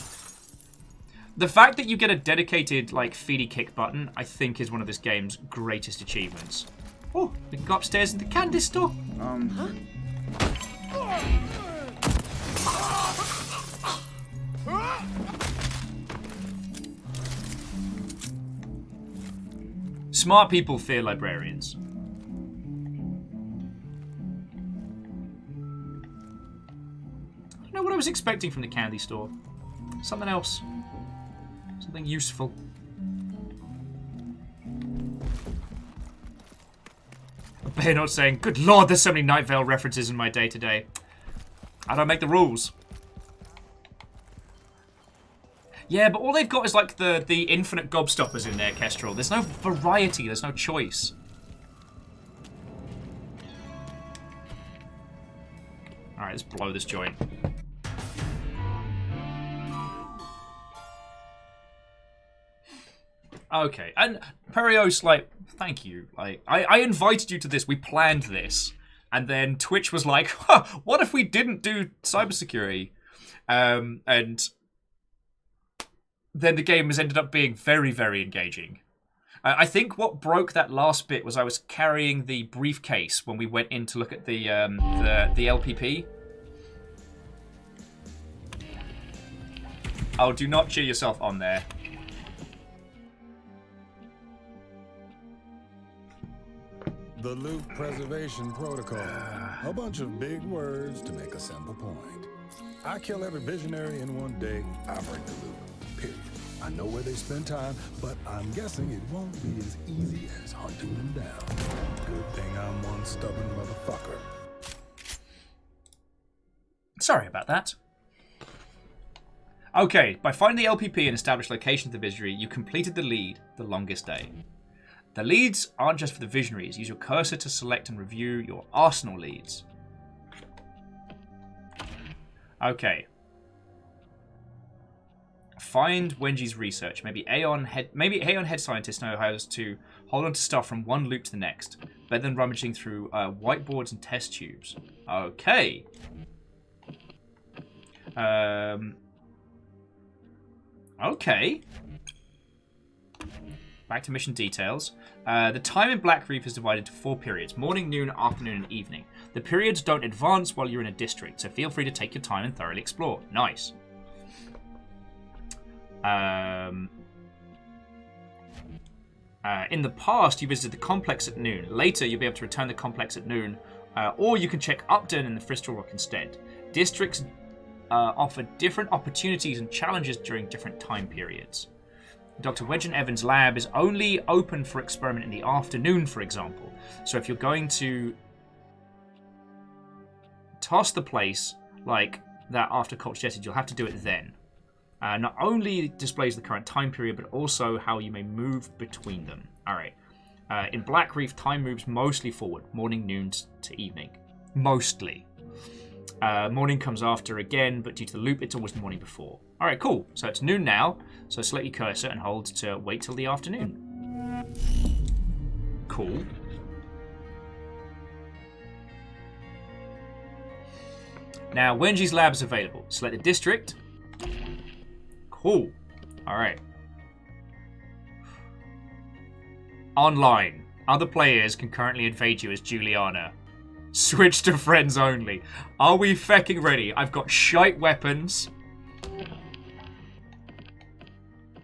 Speaker 1: The fact that you get a dedicated, like, feedy kick button, I think is one of this game's greatest achievements. Oh, we can go upstairs in the candy store.
Speaker 15: Huh?
Speaker 1: Smart people fear librarians. I don't know what I was expecting from the candy store. Something else. Something useful. They're not saying, good lord, there's so many Night Vale references in my day today. I don't make the rules. Yeah, but all they've got is like the infinite gobstoppers in there, Kestrel. There's no variety, there's no choice. Alright, let's blow this joint. Okay, and Aperios, like, thank you. Like, I invited you to this, we planned this. And then Twitch was like, huh, what if we didn't do cybersecurity? And then the game has ended up being very, very engaging. I think what broke that last bit was I was carrying the briefcase when we went in to look at the LPP. Oh, do not cheer yourself on there.
Speaker 17: The Loop Preservation Protocol. A bunch of big words to make a simple point. I kill every visionary in one day, I break the loop. Period. I know where they spend time, but I'm guessing it won't be as easy as hunting them down. Good thing I'm one stubborn motherfucker.
Speaker 1: Sorry about that. Okay, by finding the LPP and established location of the visionary, you completed the lead, The Longest Day. The leads aren't just for the visionaries. Use your cursor to select and review your arsenal leads. Okay. Find Wenji's research. Maybe Aeon head scientists know how to hold on to stuff from one loop to the next, better than rummaging through whiteboards and test tubes. Okay. Okay. Back to mission details. The time in Black Reef is divided into 4 periods: morning, noon, afternoon, and evening. The periods don't advance while you're in a district, so feel free to take your time and thoroughly explore. Nice. In the past, you visited the complex at noon. Later, you'll be able to return the complex at noon, or you can check Upton and the Fristol Rock instead. Districts offer different opportunities and challenges during different time periods. Dr. Wedge and Evans' lab is only open for experiment in the afternoon, for example. So if you're going to toss the place like that after Colt's jetted, you'll have to do it then. Not only displays the current time period, but also how you may move between them. Alright. In Black Reef, time moves mostly forward, morning, noon to evening. Mostly. Morning comes after again, but due to the loop, it's always the morning before. Alright, cool. So it's noon now, so select your cursor and hold to wait till the afternoon. Cool. Now, Wenji's lab is available. Select the district. Cool. Alright. Online. Other players can currently invade you as Juliana. Switch to friends only. Are we fecking ready? I've got shite weapons.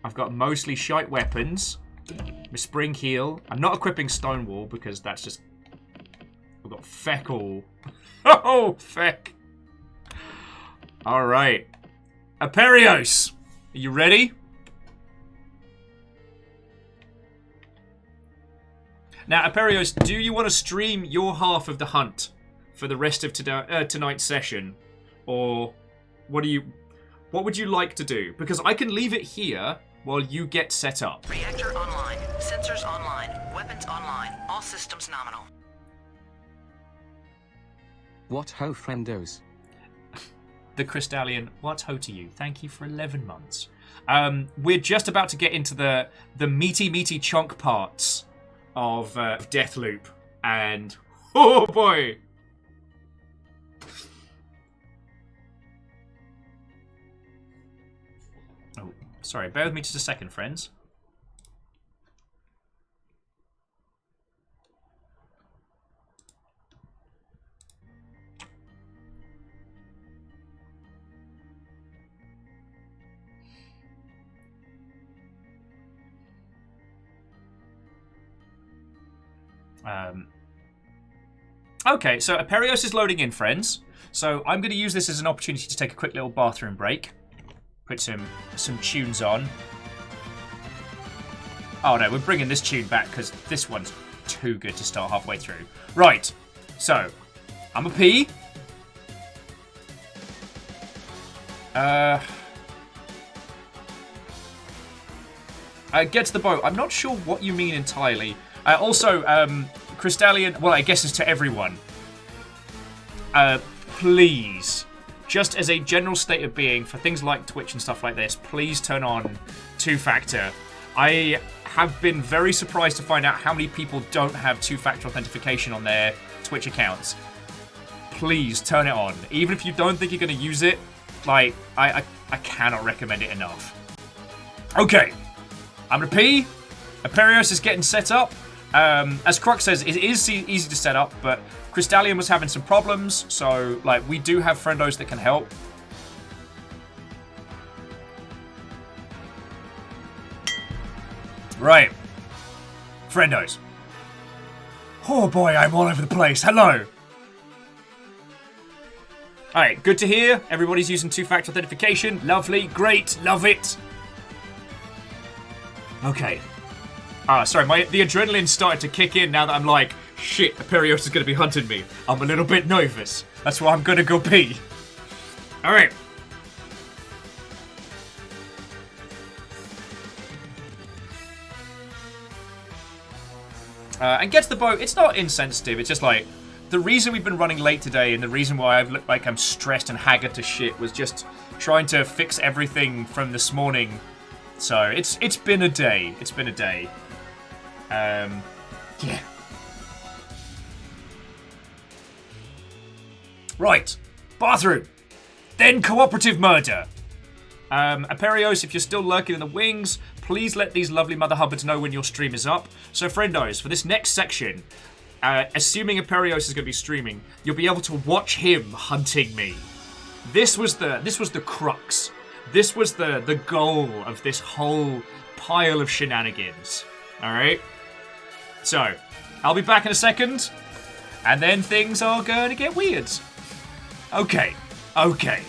Speaker 1: I've got mostly shite weapons. My spring heal. I'm not equipping Stonewall because that's just... We've got feck all. Oh, feck. Alright. Aperios! Are you ready? Now, Aperios, do you want to stream your half of the hunt for the rest of tonight's session? Or what would you like to do? Because I can leave it here while you get set up.
Speaker 18: Reactor online. Sensors online. Weapons online. All systems nominal.
Speaker 2: What ho, friendos?
Speaker 1: The Crystallian, what ho to you. Thank you for 11 months. We're just about to get into the meaty chunk parts of Deathloop, and oh boy! Oh, sorry, bear with me just a second, friends. Okay, so Aperios is loading in, friends. So I'm going to use this as an opportunity to take a quick little bathroom break. Put some tunes on. Oh no, we're bringing this tune back because this one's too good to start halfway through. Right, so I'm a P. Get to the boat. I'm not sure what you mean entirely. Also, Crystallian, well, I guess it's to everyone. Please, just as a general state of being, for things like Twitch and stuff like this, please turn on two-factor. I have been very surprised to find out how many people don't have two-factor authentication on their Twitch accounts. Please, turn it on. Even if you don't think you're going to use it, like, I cannot recommend it enough. Okay, I'm going to pee. Aperios is getting set up. As Crux says, it is easy to set up, but Crystallian was having some problems, so like we do have friendos that can help. Right. Friendos. Oh boy, I'm all over the place. Hello. Alright, good to hear. Everybody's using two-factor authentication. Lovely. Great. Love it. Okay. Sorry, the adrenaline started to kick in now that I'm like, shit, Aperios is going to be hunting me. I'm a little bit nervous. That's why I'm going to go pee. Alright. And get to the boat. It's not insensitive. It's just like, the reason we've been running late today and the reason why I've looked like I'm stressed and haggard to shit was just trying to fix everything from this morning. So, it's been a day. It's been a day. Yeah. Right. Bathroom. Then cooperative murder. Aperios, if you're still lurking in the wings, please let these lovely mother hubbards know when your stream is up. So, friendos, for this next section, assuming Aperios is going to be streaming, you'll be able to watch him hunting me. This was the crux. This was the goal of this whole pile of shenanigans. Alright? So, I'll be back in a second, and then things are going to get weird. Okay. Okay.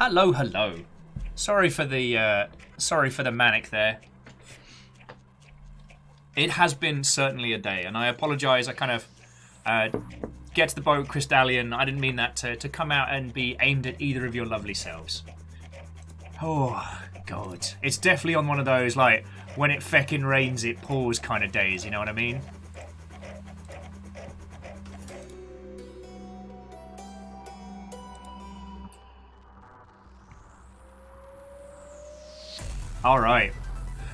Speaker 1: Hello, hello. Sorry for the manic there. It has been certainly a day, and I apologise. I kind of get to the boat, Crystallian. I didn't mean that to come out and be aimed at either of your lovely selves. Oh, God. It's definitely on one of those, like, when it feckin' rains, it pours kind of days, you know what I mean? Alright.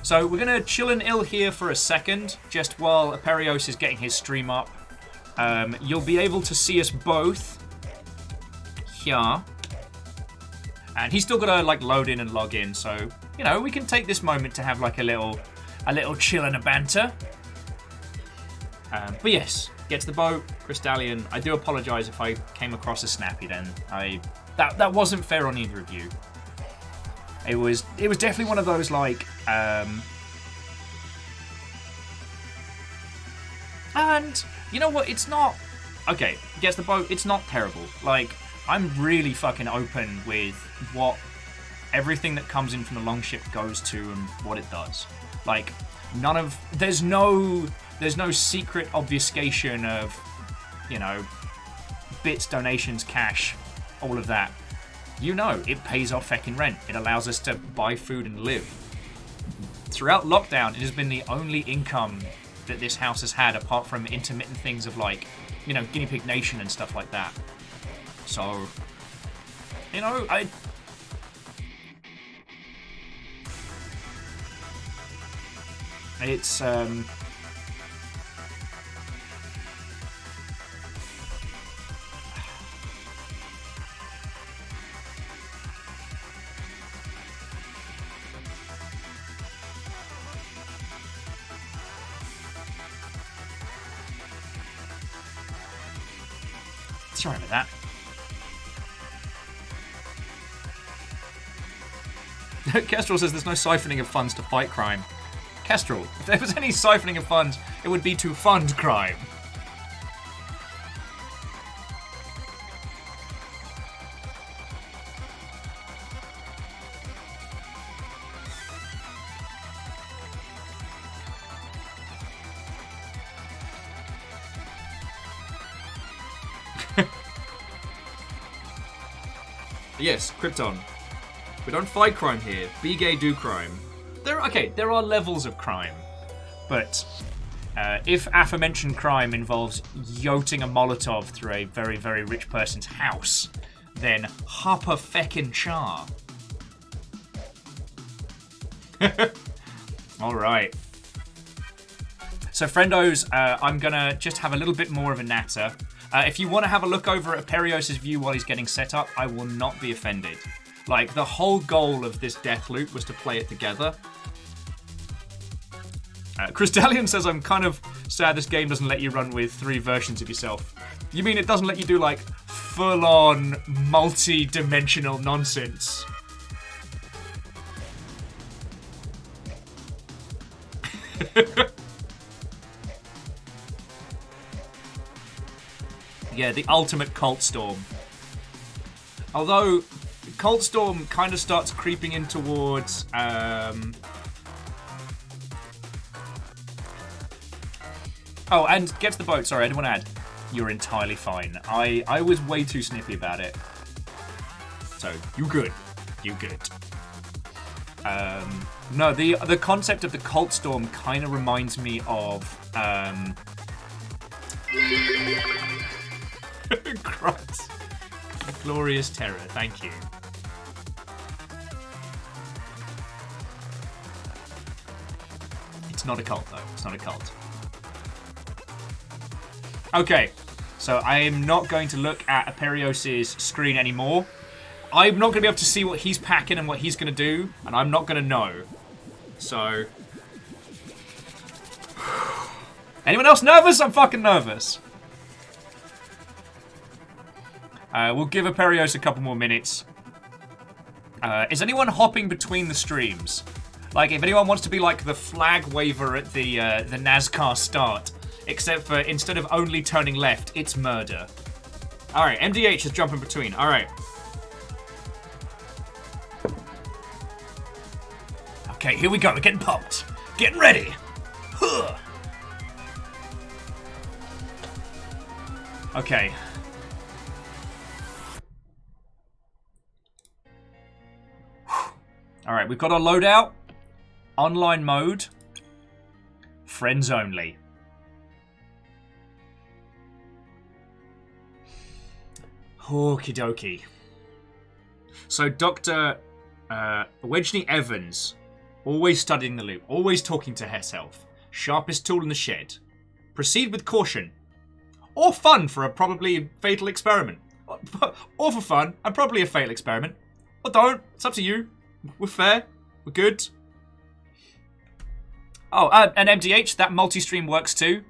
Speaker 1: So we're going to chill and ill here for a second, just while Aperios is getting his stream up. You'll be able to see us both here. And he's still got to like load in and log in, so, you know, we can take this moment to have like a little chill and a banter. But yes, get to the boat, Crystallian. I do apologise if I came across as snappy then. That wasn't fair on either of you. It was definitely one of those like and you know what, it's not okay, gets the boat, it's not terrible. Like, I'm really fucking open with what everything that comes in from the longship goes to and what it does. Like, there's no secret obfuscation of, you know, bits, donations, cash, all of that. You know, it pays off fucking rent. It allows us to buy food and live. Throughout lockdown, it has been the only income that this house has had, apart from intermittent things of like, you know, Guinea Pig Nation and stuff like that. So, you know, it's sorry about that. Kestrel says there's no siphoning of funds to fight crime. Kestrel, if there was any siphoning of funds, it would be to fund crime. Yes, Krypton. We don't fight crime here. Be gay, do crime. There are levels of crime, but if aforementioned crime involves yoting a Molotov through a very, very rich person's house, then hopper feckin' char. All right. So, friendos, I'm gonna just have a little bit more of a natter. If you want to have a look over at Aperios' view while he's getting set up, I will not be offended. Like, the whole goal of this Deathloop was to play it together. Crystallian says, I'm kind of sad this game doesn't let you run with 3 versions of yourself. You mean it doesn't let you do, like, full-on, multi-dimensional nonsense? Yeah, the ultimate cult storm. Although, Cult Storm kind of starts creeping in towards, Oh, and get to the boat. Sorry, I didn't want to add. You're entirely fine. I was way too snippy about it. So, you good. You good. No, the concept of the Cult Storm kind of reminds me of, Christ. Glorious Terror, thank you. It's not a cult, though. It's not a cult. Okay, so I am not going to look at Aperios' screen anymore. I'm not going to be able to see what he's packing and what he's going to do, and I'm not going to know. So... Anyone else nervous? I'm fucking nervous. We'll give Aperios a couple more minutes. Is anyone hopping between the streams? Like, if anyone wants to be like the flag waver at the NASCAR start, except for instead of only turning left, it's murder. Alright, MDH is jumping between. Alright. Okay, here we go. We're getting pumped. Getting ready. Huh. Okay. Alright, we've got our loadout. Online mode. Friends only. Okie dokie. So Dr. Wedgney Evans Always studying the loop. Always talking to herself. Sharpest tool in the shed. Proceed with caution. Or fun for a probably fatal experiment. Or for fun and probably a fatal experiment. Or don't. It's up to you. We're fair. We're good. Oh, and MDH, that multi-stream works too.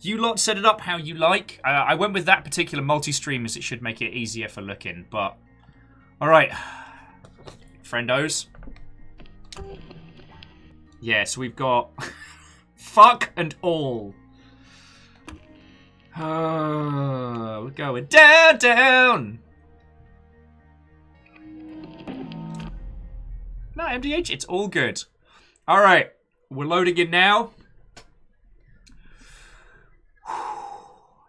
Speaker 1: You lot set it up how you like. I went with that particular multi-stream as it should make it easier for looking, but... Alright. Friendos. Yeah, so we've got... fuck and all. We're going down, down. No, MDH, it's all good. Alright, we're loading in now.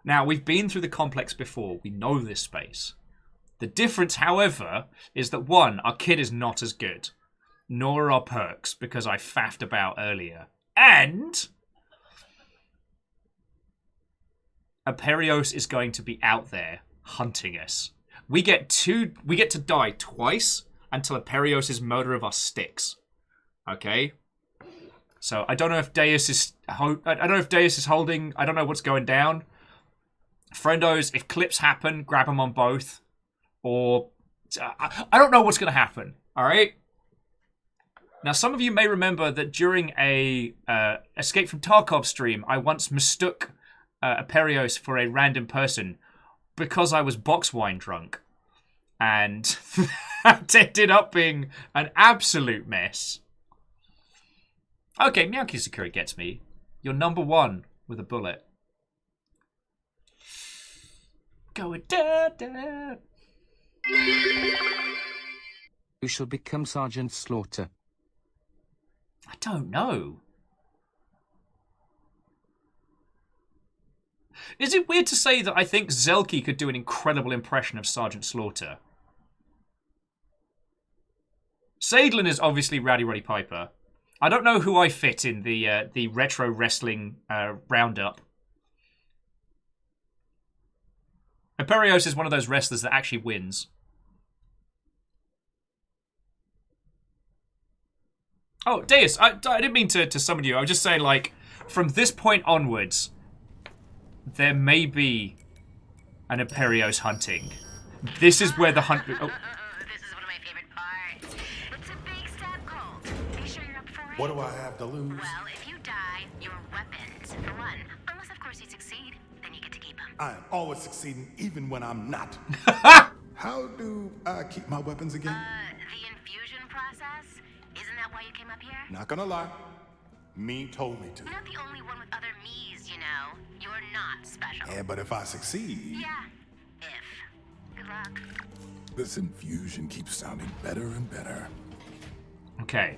Speaker 1: Now, we've been through the complex before. We know this space. The difference, however, is that one, our kit is not as good. Nor are our perks, because I faffed about earlier. And... Aperios is going to be out there hunting us. We get to die twice until Aperios' murder of us sticks. Okay? So I don't know if Deus is holding. I don't know what's going down. Friendos, if clips happen, grab them on both. Or I don't know what's going to happen. All right. Now, some of you may remember that during a Escape from Tarkov stream, I once mistook Aperios for a random person because I was box wine drunk, and that ended up being an absolute mess. Okay, Miyaki Sakura gets me. You're number one with a bullet. Going down, down.
Speaker 2: Who shall become Sergeant Slaughter?
Speaker 1: I don't know. Is it weird to say that I think Zelky could do an incredible impression of Sergeant Slaughter? Sadlin is obviously Rowdy Roddy Piper. I don't know who I fit in the retro wrestling roundup. Aperios is one of those wrestlers that actually wins. Oh, Deus, I didn't mean to summon you. I was just saying, like, from this point onwards, there may be an Aperios hunting. This is where the hunt... Oh.
Speaker 8: This is one of my favorite parts. It's a big step, Colt. Are you sure you're up for it?
Speaker 17: What do I have to lose?
Speaker 8: Well, if you die, your weapons, for one. Unless, of course, you succeed. Then you get to keep them.
Speaker 17: I am always succeeding, even when I'm not. How do I keep my weapons again?
Speaker 8: The infusion process? Isn't that why you came up here?
Speaker 17: Not gonna lie. Me told me to.
Speaker 8: You're not the only one with other me's, you know. You're not special.
Speaker 17: Yeah, but if I succeed...
Speaker 8: Yeah, if. Good luck.
Speaker 17: This infusion keeps sounding better and better.
Speaker 1: Okay.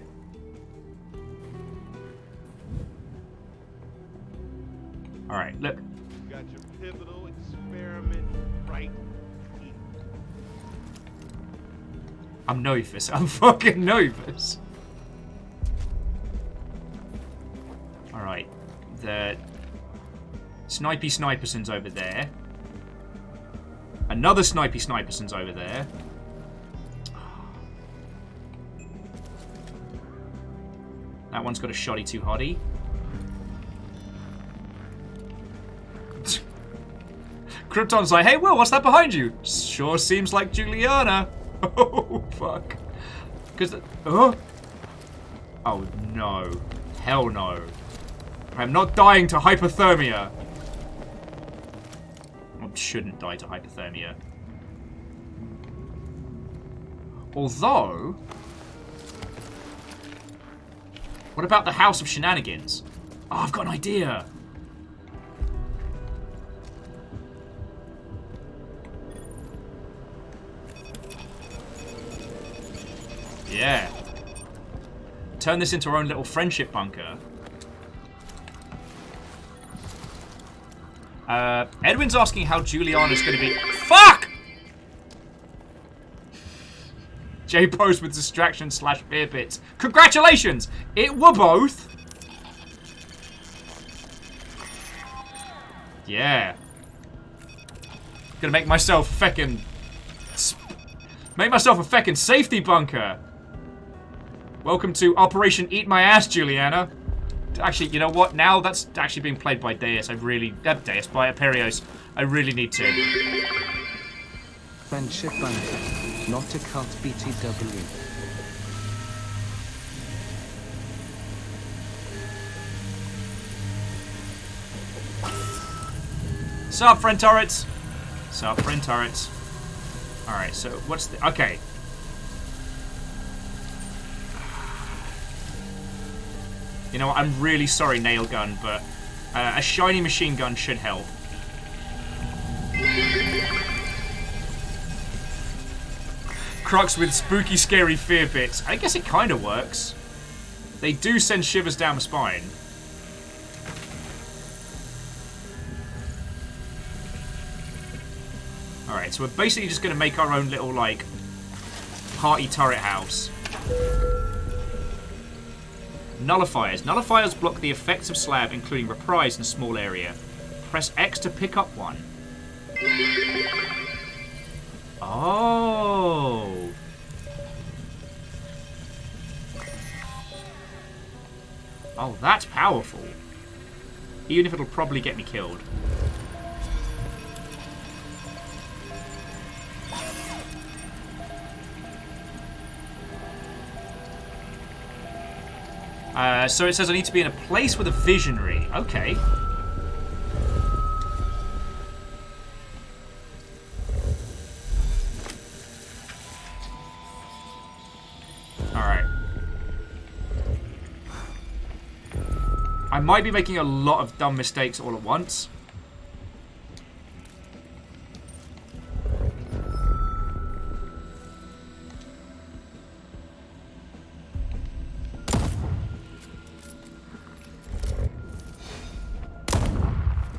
Speaker 1: Alright, look.
Speaker 6: You got your pivotal experiment right here.
Speaker 1: I'm nervous. I'm fucking nervous. Alright. The Snipey Sniperson's over there. Another Snipey Sniperson's over there. That one's got a shoddy too hottie. Krypton's like, hey Will, what's that behind you? Sure seems like Juliana. Oh, fuck. Because oh no. Hell no. I'm not dying to hypothermia. I shouldn't die to hypothermia. Although... What about the House of Shenanigans? Oh, I've got an idea. Yeah. Turn this into our own little friendship bunker. Edwin's asking how Juliana's going to be... Fuck! J posed with distraction / beer bits. Congratulations! It were both. Yeah. Gonna make myself a feckin' safety bunker. Welcome to Operation Eat My Ass, Juliana. Actually, you know what? Now that's actually being played by Deus. I really... by Aperios. I really need to.
Speaker 2: Friendship banter, not a cult BTW.
Speaker 1: Sup, friend turrets? Sup, friend turrets? Alright, so what's the... Okay. You know what? I'm really sorry, nail gun, but a shiny machine gun should help. Crux with spooky, scary fear bits. I guess it kind of works. They do send shivers down the spine. Alright, so we're basically just going to make our own little, like, party turret house. Nullifiers. Nullifiers block the effects of slab, including reprise in a small area. Press X to pick up one. Oh. Oh, that's powerful. Even if it'll probably get me killed. So it says I need to be in a place with a visionary. Okay. Alright. I might be making a lot of dumb mistakes all at once.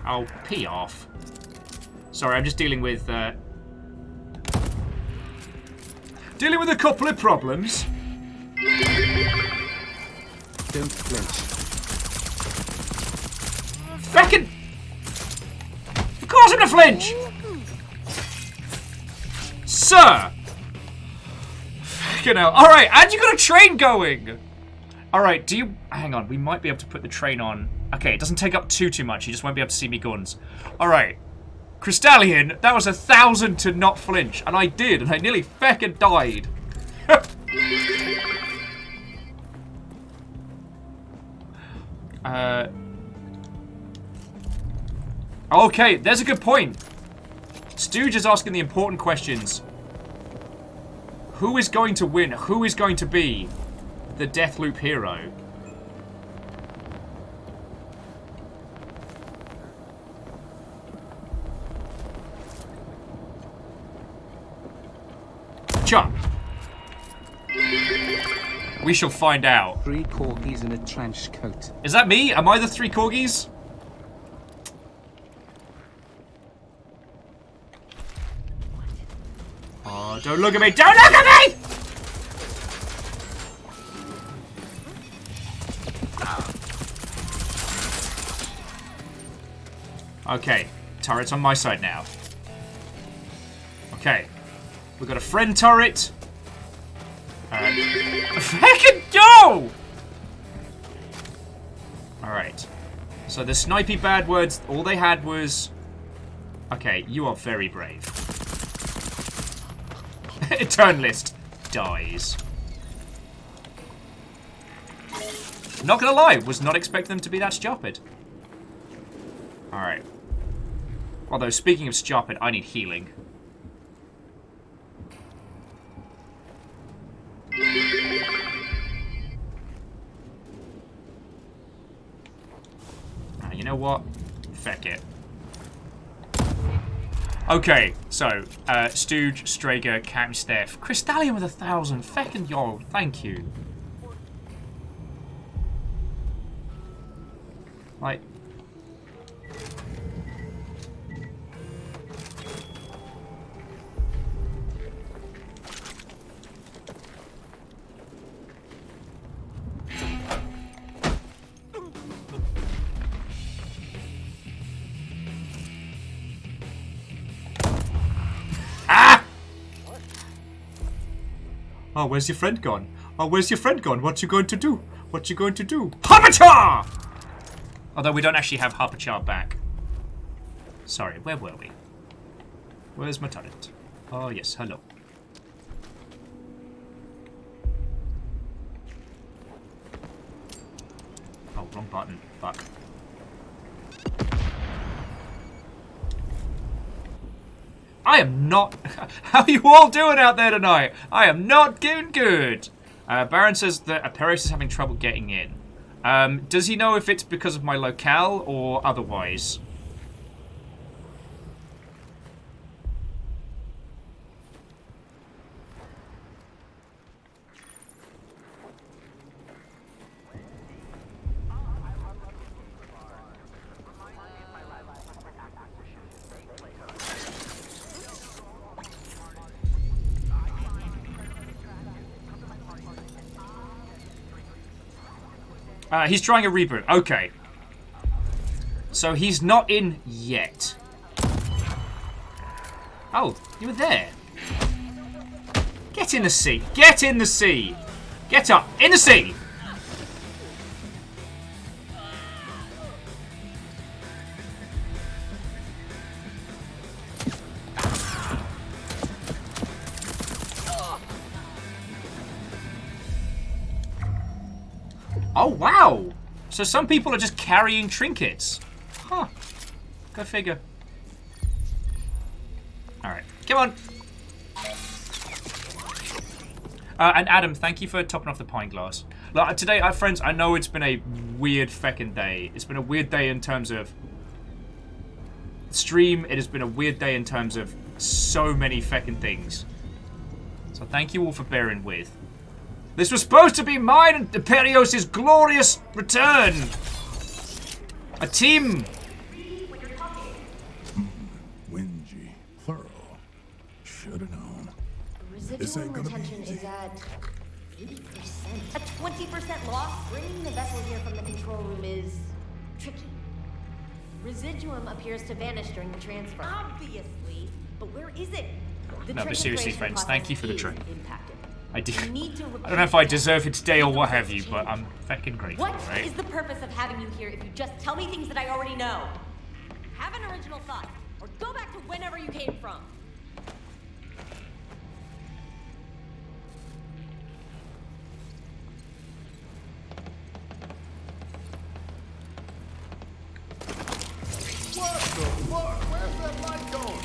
Speaker 1: Oh, pee off. Sorry, I'm just dealing with a couple of problems.
Speaker 2: Don't flinch.
Speaker 1: Feckin'! Of course I'm gonna flinch! Sir! You know, alright, and you got a train going! Alright, do you... Hang on, we might be able to put the train on... Okay, it doesn't take up too much. You just won't be able to see me guns. Alright. Crystallian, that was 1,000 to not flinch. And I did, and I nearly feckin' died. Okay, there's a good point. Stooge is asking the important questions. Who is going to win? Who is going to be the Deathloop hero? Chop. We shall find out.
Speaker 2: 3 corgis in a trench coat.
Speaker 1: Is that me? Am I the 3 corgis? Oh, don't look at me! Don't look at me! Okay, turret's on my side now. Okay. We've got a friend turret. Fucking go! Alright. So the snipey bad words, all they had was... Okay, you are very brave. Eternalist dies. Not gonna lie, was not expecting them to be that stupid. Alright. Although, speaking of stupid, I need healing. You know what? Feck it. Okay, so, Stooge, Strager, Captain Steph. Crystallian with 1,000. Feckin' yo, thank you. Like... Oh, where's your friend gone? Oh, where's your friend gone? What you going to do? What you going to do? Hopachar! Although we don't actually have Hopachar back. Sorry, where were we? Where's my turret? Oh, yes, hello. Oh, wrong button. Fuck. I am not... How are you all doing out there tonight? I am not doing good. Baron says that Aperios is having trouble getting in. Does he know if it's because of my locale or otherwise? He's trying a reboot. Okay. So he's not in yet. Oh, you were there. Get in the sea. Get in the sea. Get up. In the sea. Oh, wow! So some people are just carrying trinkets. Huh. Go figure. Alright, come on! And Adam, thank you for topping off the pint glass. Like, today, friends, I know it's been a weird feckin' day. It's been a weird day in terms of stream. It has been a weird day in terms of so many feckin' things. So thank you all for bearing with. This was supposed to be mine and Aperios' glorious return! A team!
Speaker 17: Wingy. Thorough. Should've known. This
Speaker 5: Residual
Speaker 17: ain't gonna be
Speaker 5: retention
Speaker 17: easy.
Speaker 5: is at 80%. A 20% loss? Bringing the vessel here from the control room is tricky. Residuum appears to vanish during the transfer. Obviously. But where is it?
Speaker 1: No, but seriously, friends, thank you for the train.
Speaker 5: Impacted.
Speaker 1: I don't know if I deserve it today or what have you, but I'm fucking grateful,
Speaker 5: What
Speaker 1: right?
Speaker 5: is the purpose of having you here if you just tell me things that I already know? Have an original thought, or go back to whenever you came from.
Speaker 6: What the fuck? Where's that light going?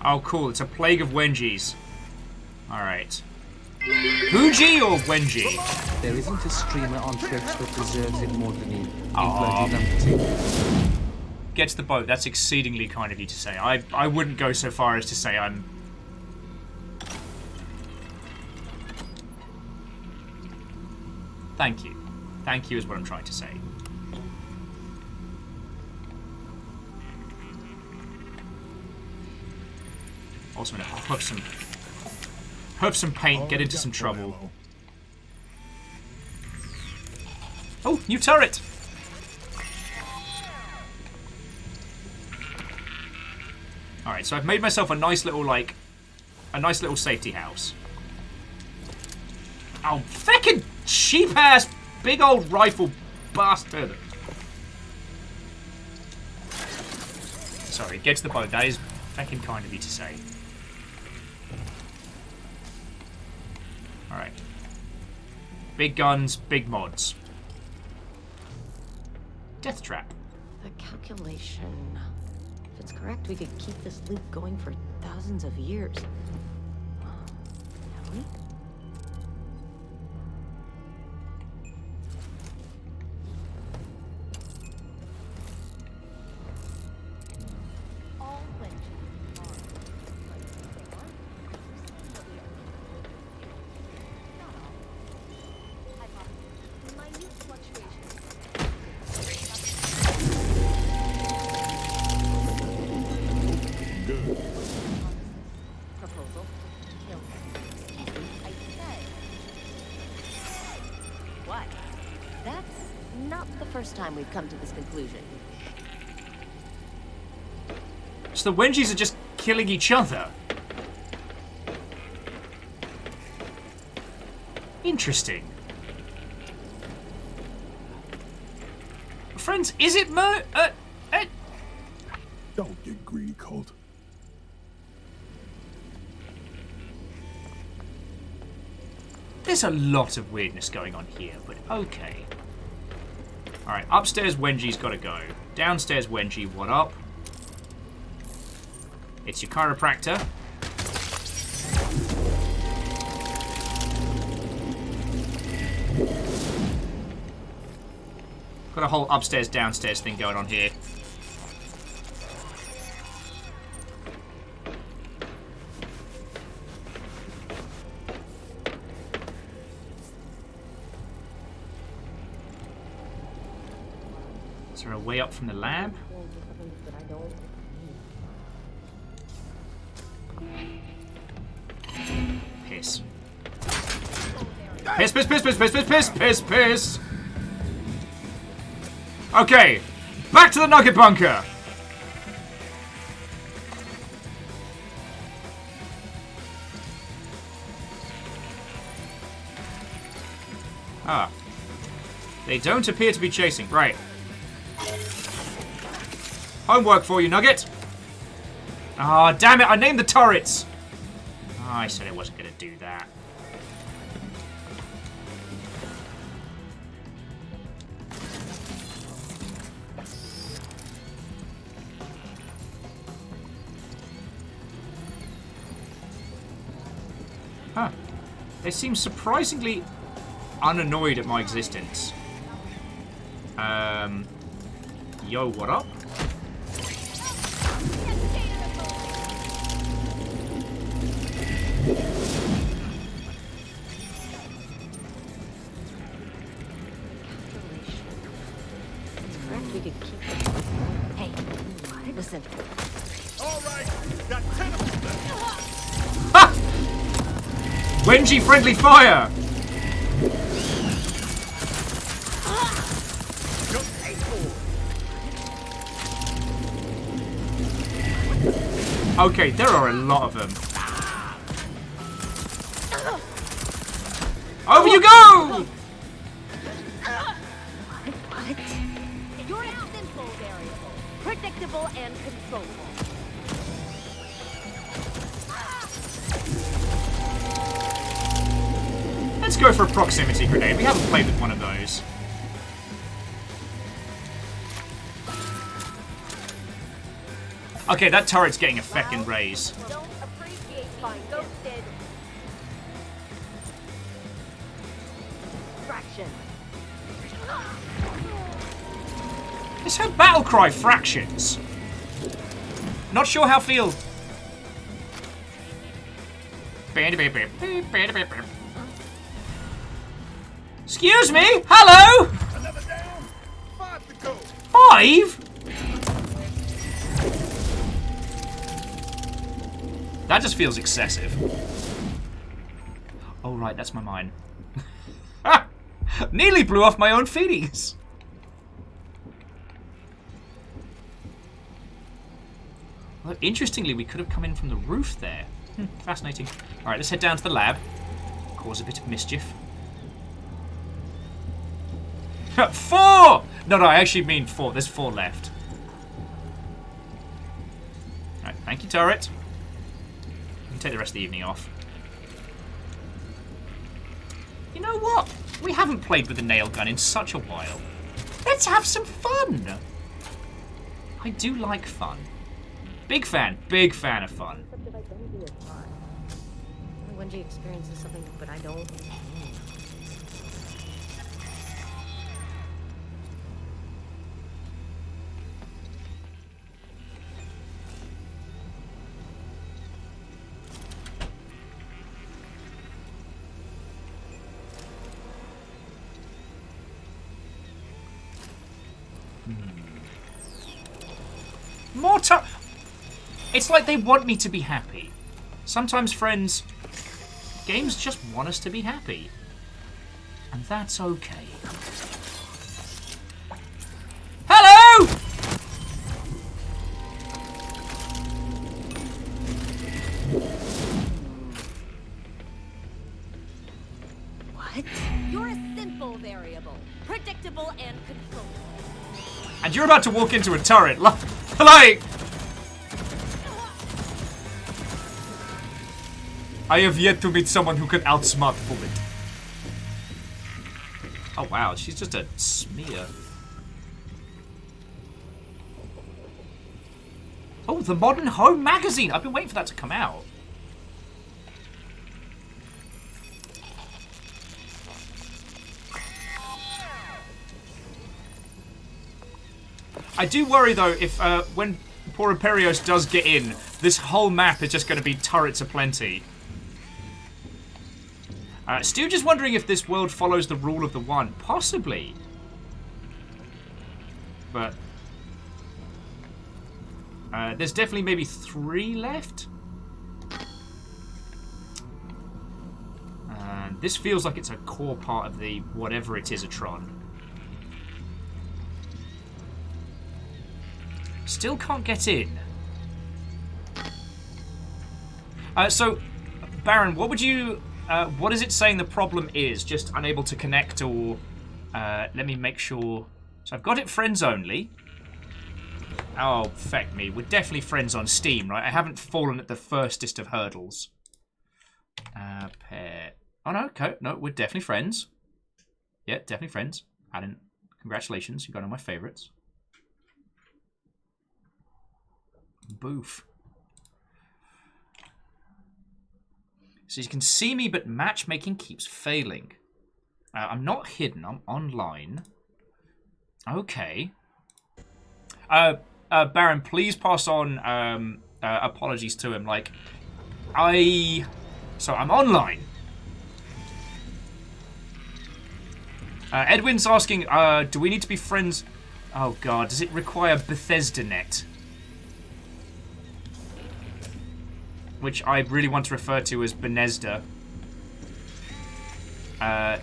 Speaker 1: Oh, cool. It's a plague of Wenjis. Alright. Huji or Wenji?
Speaker 2: There isn't a streamer on Twitch that deserves it more than you.
Speaker 1: Aw.
Speaker 2: Bloody numpty.
Speaker 1: Get to the boat. That's exceedingly kind of you to say. I wouldn't go so far as to say I'm... Thank you. Thank you is what I'm trying to say. Also gonna huff some paint, get into some trouble. Oh, new turret! Alright, so I've made myself a nice little, like, a nice little safety house. Oh, feckin' cheap-ass big old rifle bastard! Sorry, get to the boat. That is feckin' kind of you to say. Alright. Big guns, big mods. Death trap.
Speaker 11: The calculation. If it's correct, we could keep this loop going for thousands of years. Have we?
Speaker 14: not the first time we've come to this conclusion.
Speaker 1: So the Wenjis are just killing each other. Interesting. Friends, is it
Speaker 17: Don't get greedy, Colt.
Speaker 1: There's a lot of weirdness going on here, but okay. Alright, upstairs Wenji's gotta go. Downstairs Wenji, what up? It's your chiropractor. Got a whole upstairs downstairs thing going on here. Is there a way up from the lab? Piss. Piss, piss, piss, piss, piss, piss, piss, piss, piss. Okay, back to the nugget bunker. Ah. They don't appear to be chasing. Right. Homework for you, Nugget. Ah, oh, damn it, I named the turrets. Oh, I said I wasn't going to do that. Huh. They seem surprisingly unannoyed at my existence. Yo, what up?
Speaker 14: We could keep. Hey, listen.
Speaker 6: All right, got 10 of them left.
Speaker 1: Ha! Wenji friendly fire! Okay, there are a lot of them. Over you go!
Speaker 14: What? You're a simple variable. Predictable and controllable.
Speaker 1: Let's go for a proximity grenade. We haven't played with one of those. Okay, that turret's getting a feckin' raise.
Speaker 14: Don't appreciate being ghosted. Fraction.
Speaker 1: It's her battle cry, fractions. Not sure how feel. Excuse me? Hello?
Speaker 6: Another down. 5 to go.
Speaker 1: 5? That just feels excessive. Oh, right, that's my mine. Nearly blew off my own feelings. Well, interestingly, we could have come in from the roof there. Fascinating. Alright, let's head down to the lab. Cause a bit of mischief. 4! No, I actually mean 4. There's 4 left. Alright, thank you, turret. You can take the rest of the evening off. You know what? We haven't played with a nail gun in such a while. Let's have some fun! I do like fun. Big fan of fun.
Speaker 14: Wenji experiences something, but I don't.
Speaker 1: More time. It's like they want me to be happy. Sometimes, friends, games just want us to be happy. And that's okay.
Speaker 14: What? You're a simple variable. Predictable and controllable.
Speaker 1: And you're about to walk into a turret. Like... I have yet to meet someone who can outsmart Bullet. Oh wow, she's just a smear. Oh, the Modern Home magazine! I've been waiting for that to come out. I do worry though if when poor Aperios does get in, this whole map is just going to be turrets aplenty. Stu just wondering if this world follows the rule of the one. Possibly. But there's definitely maybe 3 left. And this feels like it's a core part of the whatever it is a Tron. Still can't get in. So, Baron, what would you... what is it saying the problem is? Just unable to connect or... let me make sure... So I've got it friends only. Oh, feck me. We're definitely friends on Steam, right? I haven't fallen at the firstest of hurdles. Pair... Oh, no, okay. No, we're definitely friends. Yeah, definitely friends. Alan, congratulations. You got on my favourites. Boof. So you can see me, but matchmaking keeps failing. I'm not hidden. I'm online. Okay. Baron, please pass on apologies to him. Like, So I'm online. Edwin's asking, do we need to be friends? Oh god, does it require Bethesda Net? Which I really want to refer to as Bethesda.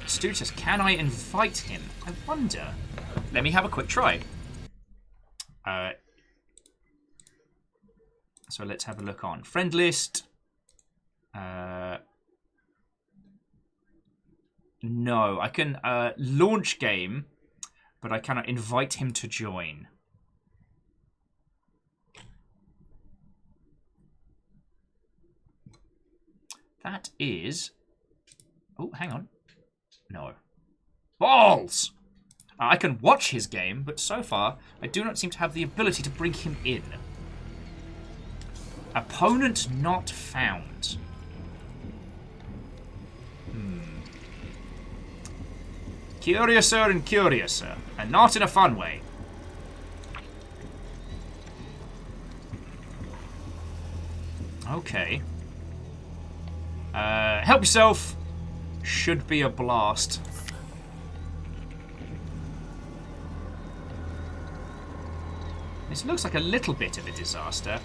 Speaker 1: Stu says, can I invite him? I wonder. Let me have a quick try. So let's have a look on friend list. No, I can launch game, but I cannot invite him to join. That is... Oh, hang on. No. Balls! I can watch his game, but so far, I do not seem to have the ability to bring him in. Opponent not found. Curiouser and curiouser, and not in a fun way. Okay. Help yourself. Should be a blast. This looks like a little bit of a disaster.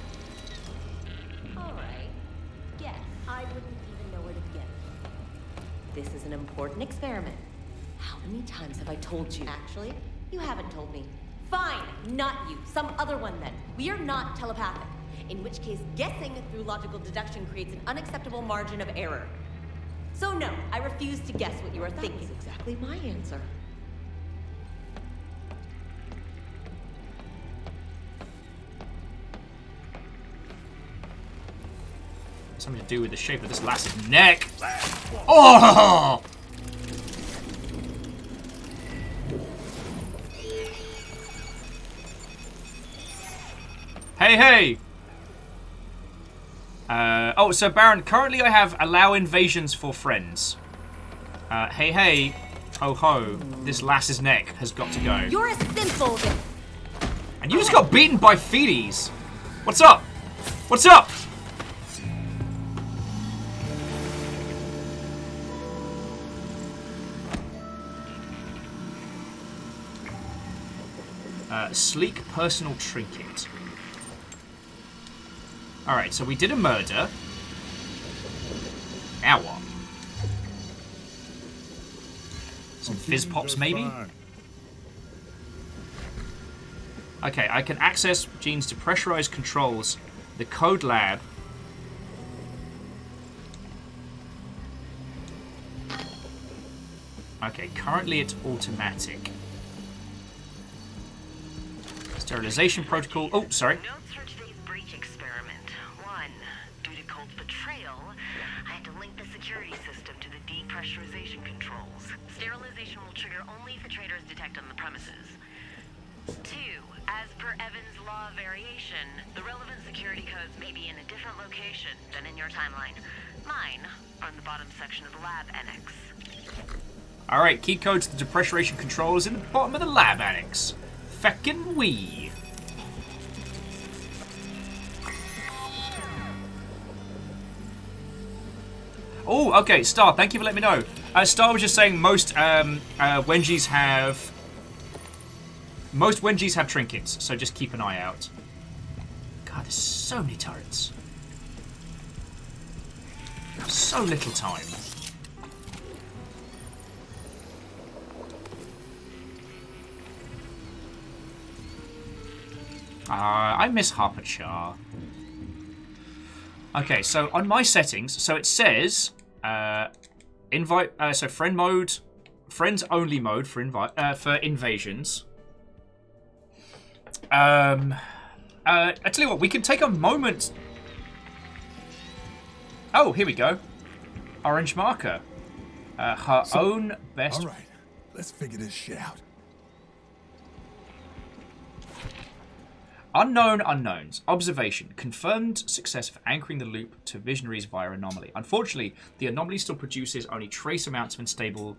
Speaker 14: Alright. Yes, I wouldn't even know where to begin. This is an important experiment. How many times have I told you? Actually, you haven't told me. Fine, not you. Some other one then. We are not telepathic. In which case, guessing through logical deduction creates an unacceptable margin of error. So no, I refuse to guess what you are thinking. That's exactly my answer.
Speaker 1: Something to do with the shape of this lass's neck. Oh! Hey, hey! Oh, so Baron, currently I have allow invasions for friends. Hey, hey, ho, ho, this lass's neck has got to go.
Speaker 14: You're a simple...
Speaker 1: And you just got beaten by feeties. What's up? What's up? Sleek personal trinket. Alright, so we did a murder. Now what? Some fizz pops, maybe? Okay, I can access genes to pressurize controls. The code lab. Okay, currently it's automatic. Sterilization protocol. Oh, sorry.
Speaker 8: Notes for today's breach experiment. 1. Due to Colt's betrayal, I had to link the security system to the depressurization controls. Sterilization will trigger only if the traitors detect on the premises. 2. As per Evans' law of variation, the relevant security codes may be in a different location than in your timeline. Mine are in the bottom section of the lab annex.
Speaker 1: Alright, key code to the depressurization controls in the bottom of the lab annex. Feckin' wee. Oh, okay, Star, thank you for letting me know. Star was just saying most Wenjis have... Most Wenjis have trinkets, so just keep an eye out. God, there's so many turrets. So little time. I miss Harper-Char. Okay, so on my settings, so it says invite. So friend mode, friends only mode for invasions. I tell you what, we can take a moment. Oh, here we go. Orange marker. Her own best.
Speaker 17: All right, let's figure this shit out.
Speaker 1: Unknown unknowns. Observation. Confirmed success of anchoring the loop to visionaries via anomaly. Unfortunately, the anomaly still produces only trace amounts of unstable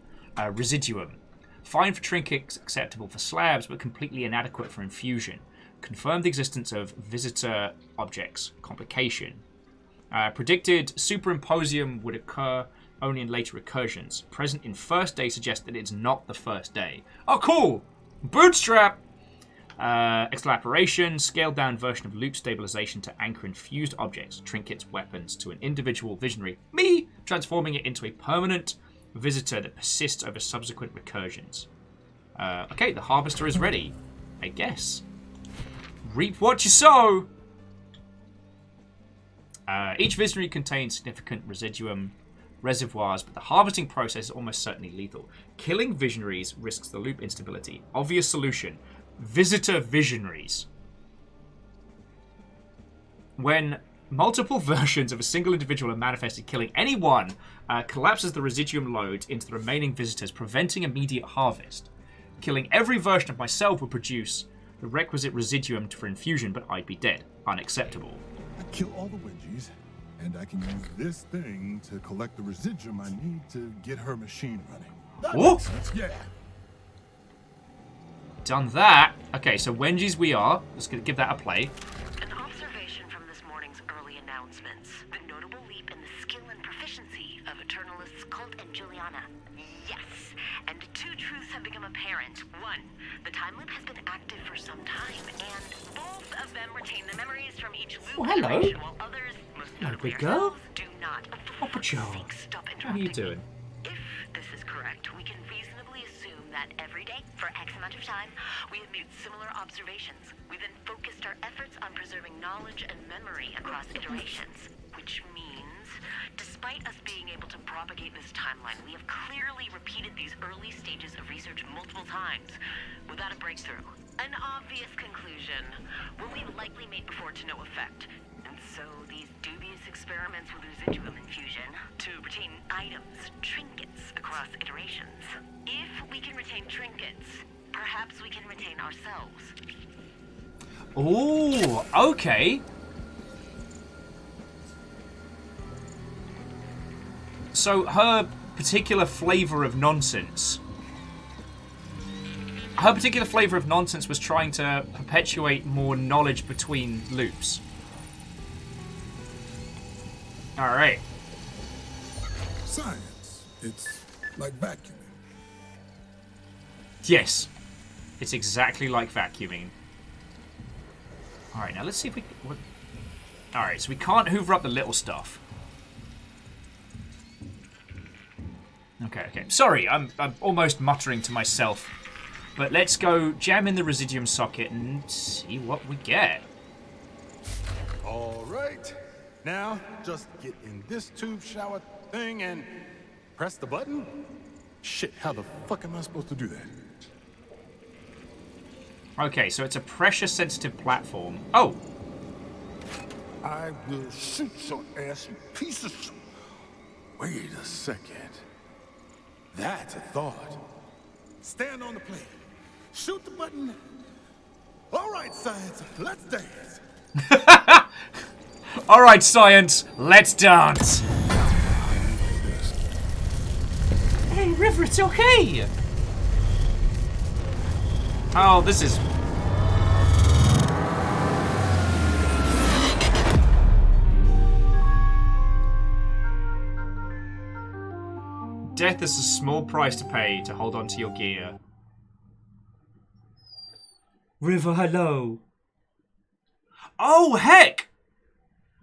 Speaker 1: residuum. Fine for trinkets, acceptable for slabs, but completely inadequate for infusion. Confirmed the existence of visitor objects. Complication. Predicted superimposium would occur only in later recursions. Present in first day suggests that it's not the first day. Oh, cool! Bootstrap! Extrapolation, scaled down version of loop stabilization to anchor infused objects, trinkets, weapons to an individual visionary. Me! Transforming it into a permanent visitor that persists over subsequent recursions. Okay, the harvester is ready. I guess. Reap what you sow! Each visionary contains significant residuum reservoirs, but the harvesting process is almost certainly lethal. Killing visionaries risks the loop instability. Obvious solution. Visitor visionaries. When multiple versions of a single individual are manifested, killing any one collapses the residuum load into the remaining visitors, preventing immediate harvest. Killing every version of myself would produce the requisite residuum for infusion, but I'd be dead. Unacceptable.
Speaker 17: I kill all the Wenjis, and I can use this thing to collect the residuum I need to get her machine running. That makes sense, yeah.
Speaker 1: Done that. Okay, so Wenjis we are. Let's give that a play.
Speaker 8: An observation from this morning's early announcements. The notable leap in the skill and proficiency of Eternalists Colt and Juliana. Yes, and two truths have become apparent. One, the time loop has been active for some time, and both of them retain the memories from each loop.
Speaker 1: Oh, hello.
Speaker 8: While others, most
Speaker 1: Hello,
Speaker 8: notably
Speaker 1: big girl.
Speaker 8: ourselves, do not.
Speaker 1: Aperios. How are you doing?
Speaker 8: If this is correct, we can reasonably assume that every day, for X amount of time, we have made similar observations. We then focused our efforts on preserving knowledge and memory across iterations, which means, despite us being able to propagate this timeline, we have clearly repeated these early stages of research multiple times, without a breakthrough. An obvious conclusion, what we've likely made before to no effect. And so these dubious experiments with residuum infusion to retain items, trinkets across iterations. If we can retain trinkets, perhaps we can retain ourselves.
Speaker 1: Oh, okay. So her particular flavor of nonsense. Her particular flavor of nonsense was trying to perpetuate more knowledge between loops. Alright.
Speaker 17: Science. It's like vacuuming.
Speaker 1: Yes. It's exactly like vacuuming. Alright, now let's see if we... Alright, so we can't hoover up the little stuff. Okay. Sorry, I'm almost muttering to myself. But let's go jam in the residuum socket and see what we get.
Speaker 17: All right. Now, just get in this tube shower thing and press the button. Shit, how the fuck am I supposed to do that?
Speaker 1: Okay, so it's a pressure-sensitive platform. Oh!
Speaker 17: I will shoot your ass, you piece of shit. Wait a second. That's a thought.
Speaker 6: Stand on the plate. Shoot the button. All right, science, let's dance.
Speaker 1: All right, science, let's dance. Hey, River, it's okay. Oh, this is... Death is a small price to pay to hold on to your gear. River, hello. Oh, heck!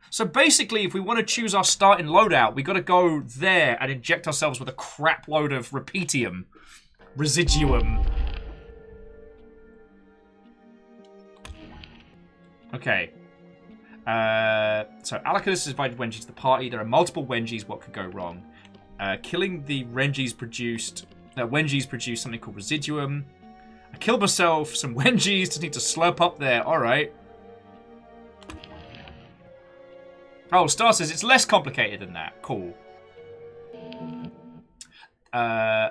Speaker 1: So basically, if we want to choose our starting loadout, we got to go there and inject ourselves with a crap load of repetium. Residuum. Okay. So Alakadus has invited Wenji to the party. There are multiple Wenjis. What could go wrong? Killing the Wenjis produced something called residuum. I killed myself. Some Wenjis just need to slurp up there. All right. Oh, Star says it's less complicated than that. Cool. Oh.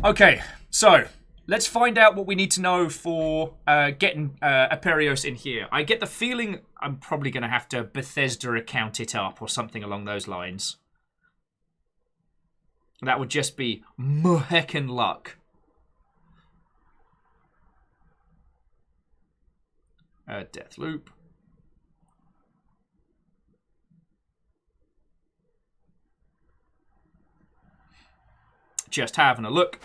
Speaker 1: Okay, so let's find out what we need to know for getting Aperios in here. I get the feeling I'm probably going to have to Bethesda account it up or something along those lines. That would just be heckin' luck. Deathloop. Just having a look.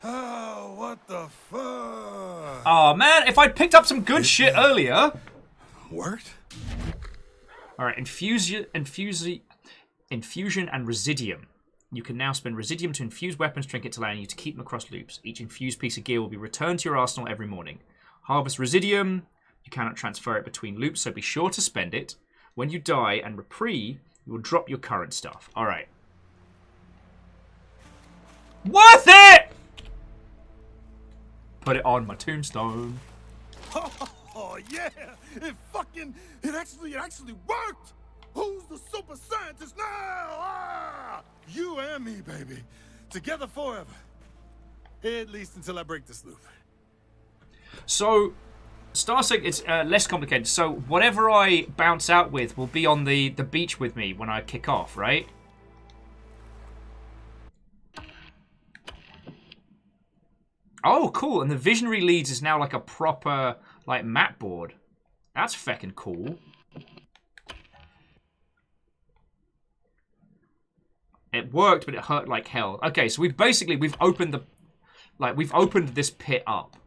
Speaker 6: Oh, what the fuck?
Speaker 1: Oh man, if I'd picked up some good shit earlier.
Speaker 6: Worked?
Speaker 1: Alright, infusion and residium. You can now spend residium to infuse weapons trinkets, allowing you to keep them across loops. Each infused piece of gear will be returned to your arsenal every morning. Harvest residium. You cannot transfer it between loops, so be sure to spend it. When you die and reprieve, you will drop your current stuff. Alright. Worth it! Put it on my tombstone.
Speaker 6: Oh yeah! It actually worked! Who's the super scientist now? Ah! You and me, baby. Together forever. At least until I break this loop.
Speaker 1: So, Starsec, it's less complicated. So, whatever I bounce out with will be on the beach with me when I kick off, right? Oh, cool. And the Visionary Leads is now like a proper, like, map board. That's feckin' cool. It worked, but it hurt like hell. Okay, so we've opened this pit up.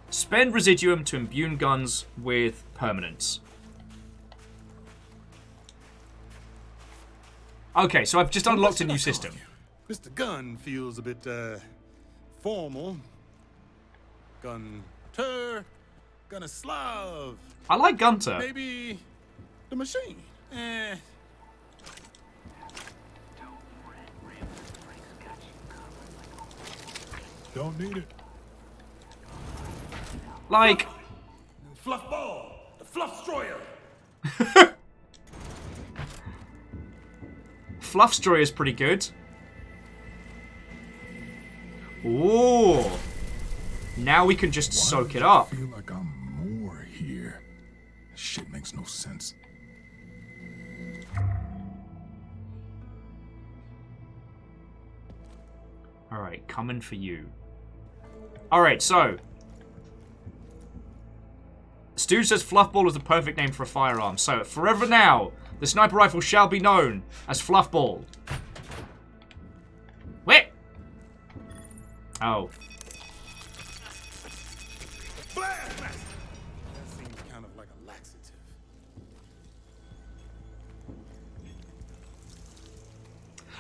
Speaker 1: Spend residuum to imbue guns with permanence. Okay, so I've just unlocked a new system.
Speaker 6: Mr. Gun feels a bit, formal. Gunter, Gunnislav.
Speaker 1: I like Gunter.
Speaker 6: Maybe the machine.
Speaker 17: Don't need it.
Speaker 1: Like...
Speaker 6: Fluff ball, the fluff destroyer.
Speaker 1: Fluff destroyer is pretty good. Ooh. Now we can just soak it up.
Speaker 17: I feel like I'm more here. Shit makes no sense.
Speaker 1: Alright, coming for you. Alright, so. Stu says Fluffball is the perfect name for a firearm. So, forever now, the sniper rifle shall be known as Fluffball. Wait! Oh.
Speaker 6: That seems kind of like a laxative.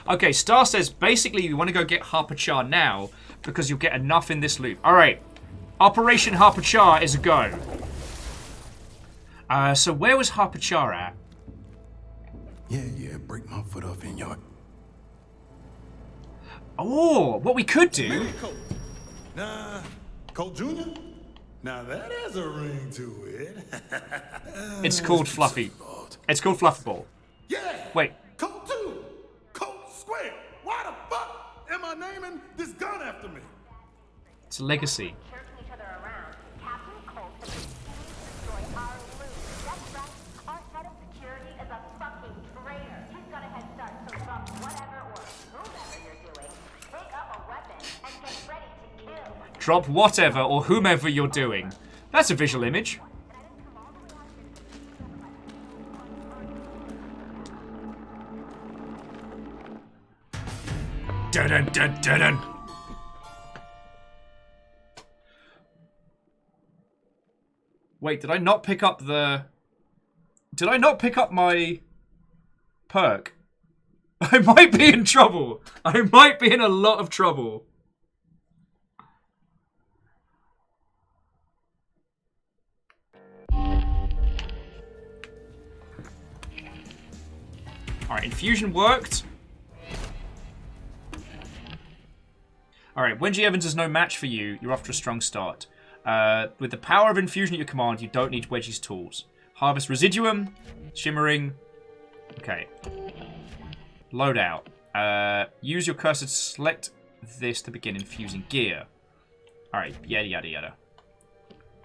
Speaker 1: Okay, Star says, basically, you want to go get Harper Char now because you'll get enough in this loop. All right. Operation Harper Char is a go. So where was Harper Char at?
Speaker 17: Yeah, break my foot off in your...
Speaker 1: Oh, what we could do...
Speaker 17: Maybe Colt. Nah, Colt Jr.? Now that has a ring to it.
Speaker 1: It's called Fluffy. It's called Fluffball.
Speaker 6: Yeah!
Speaker 1: Wait.
Speaker 6: Colt 2! Colt Square! Why the fuck am I naming this gun after me?
Speaker 1: It's a legacy. Drop whatever or whomever you're doing. That's a visual image. Dun dun dun dun. Wait, did I not pick up the... Did I not pick up my perk? I might be in trouble. I might be in a lot of trouble. Alright, infusion worked. Alright, when G. Evans is no match for you, you're off to a strong start. With the power of infusion at your command, you don't need Wedgie's tools. Harvest Residuum, Shimmering. Okay. Loadout. Use your cursor to select this to begin infusing gear. Alright, yada yada yada.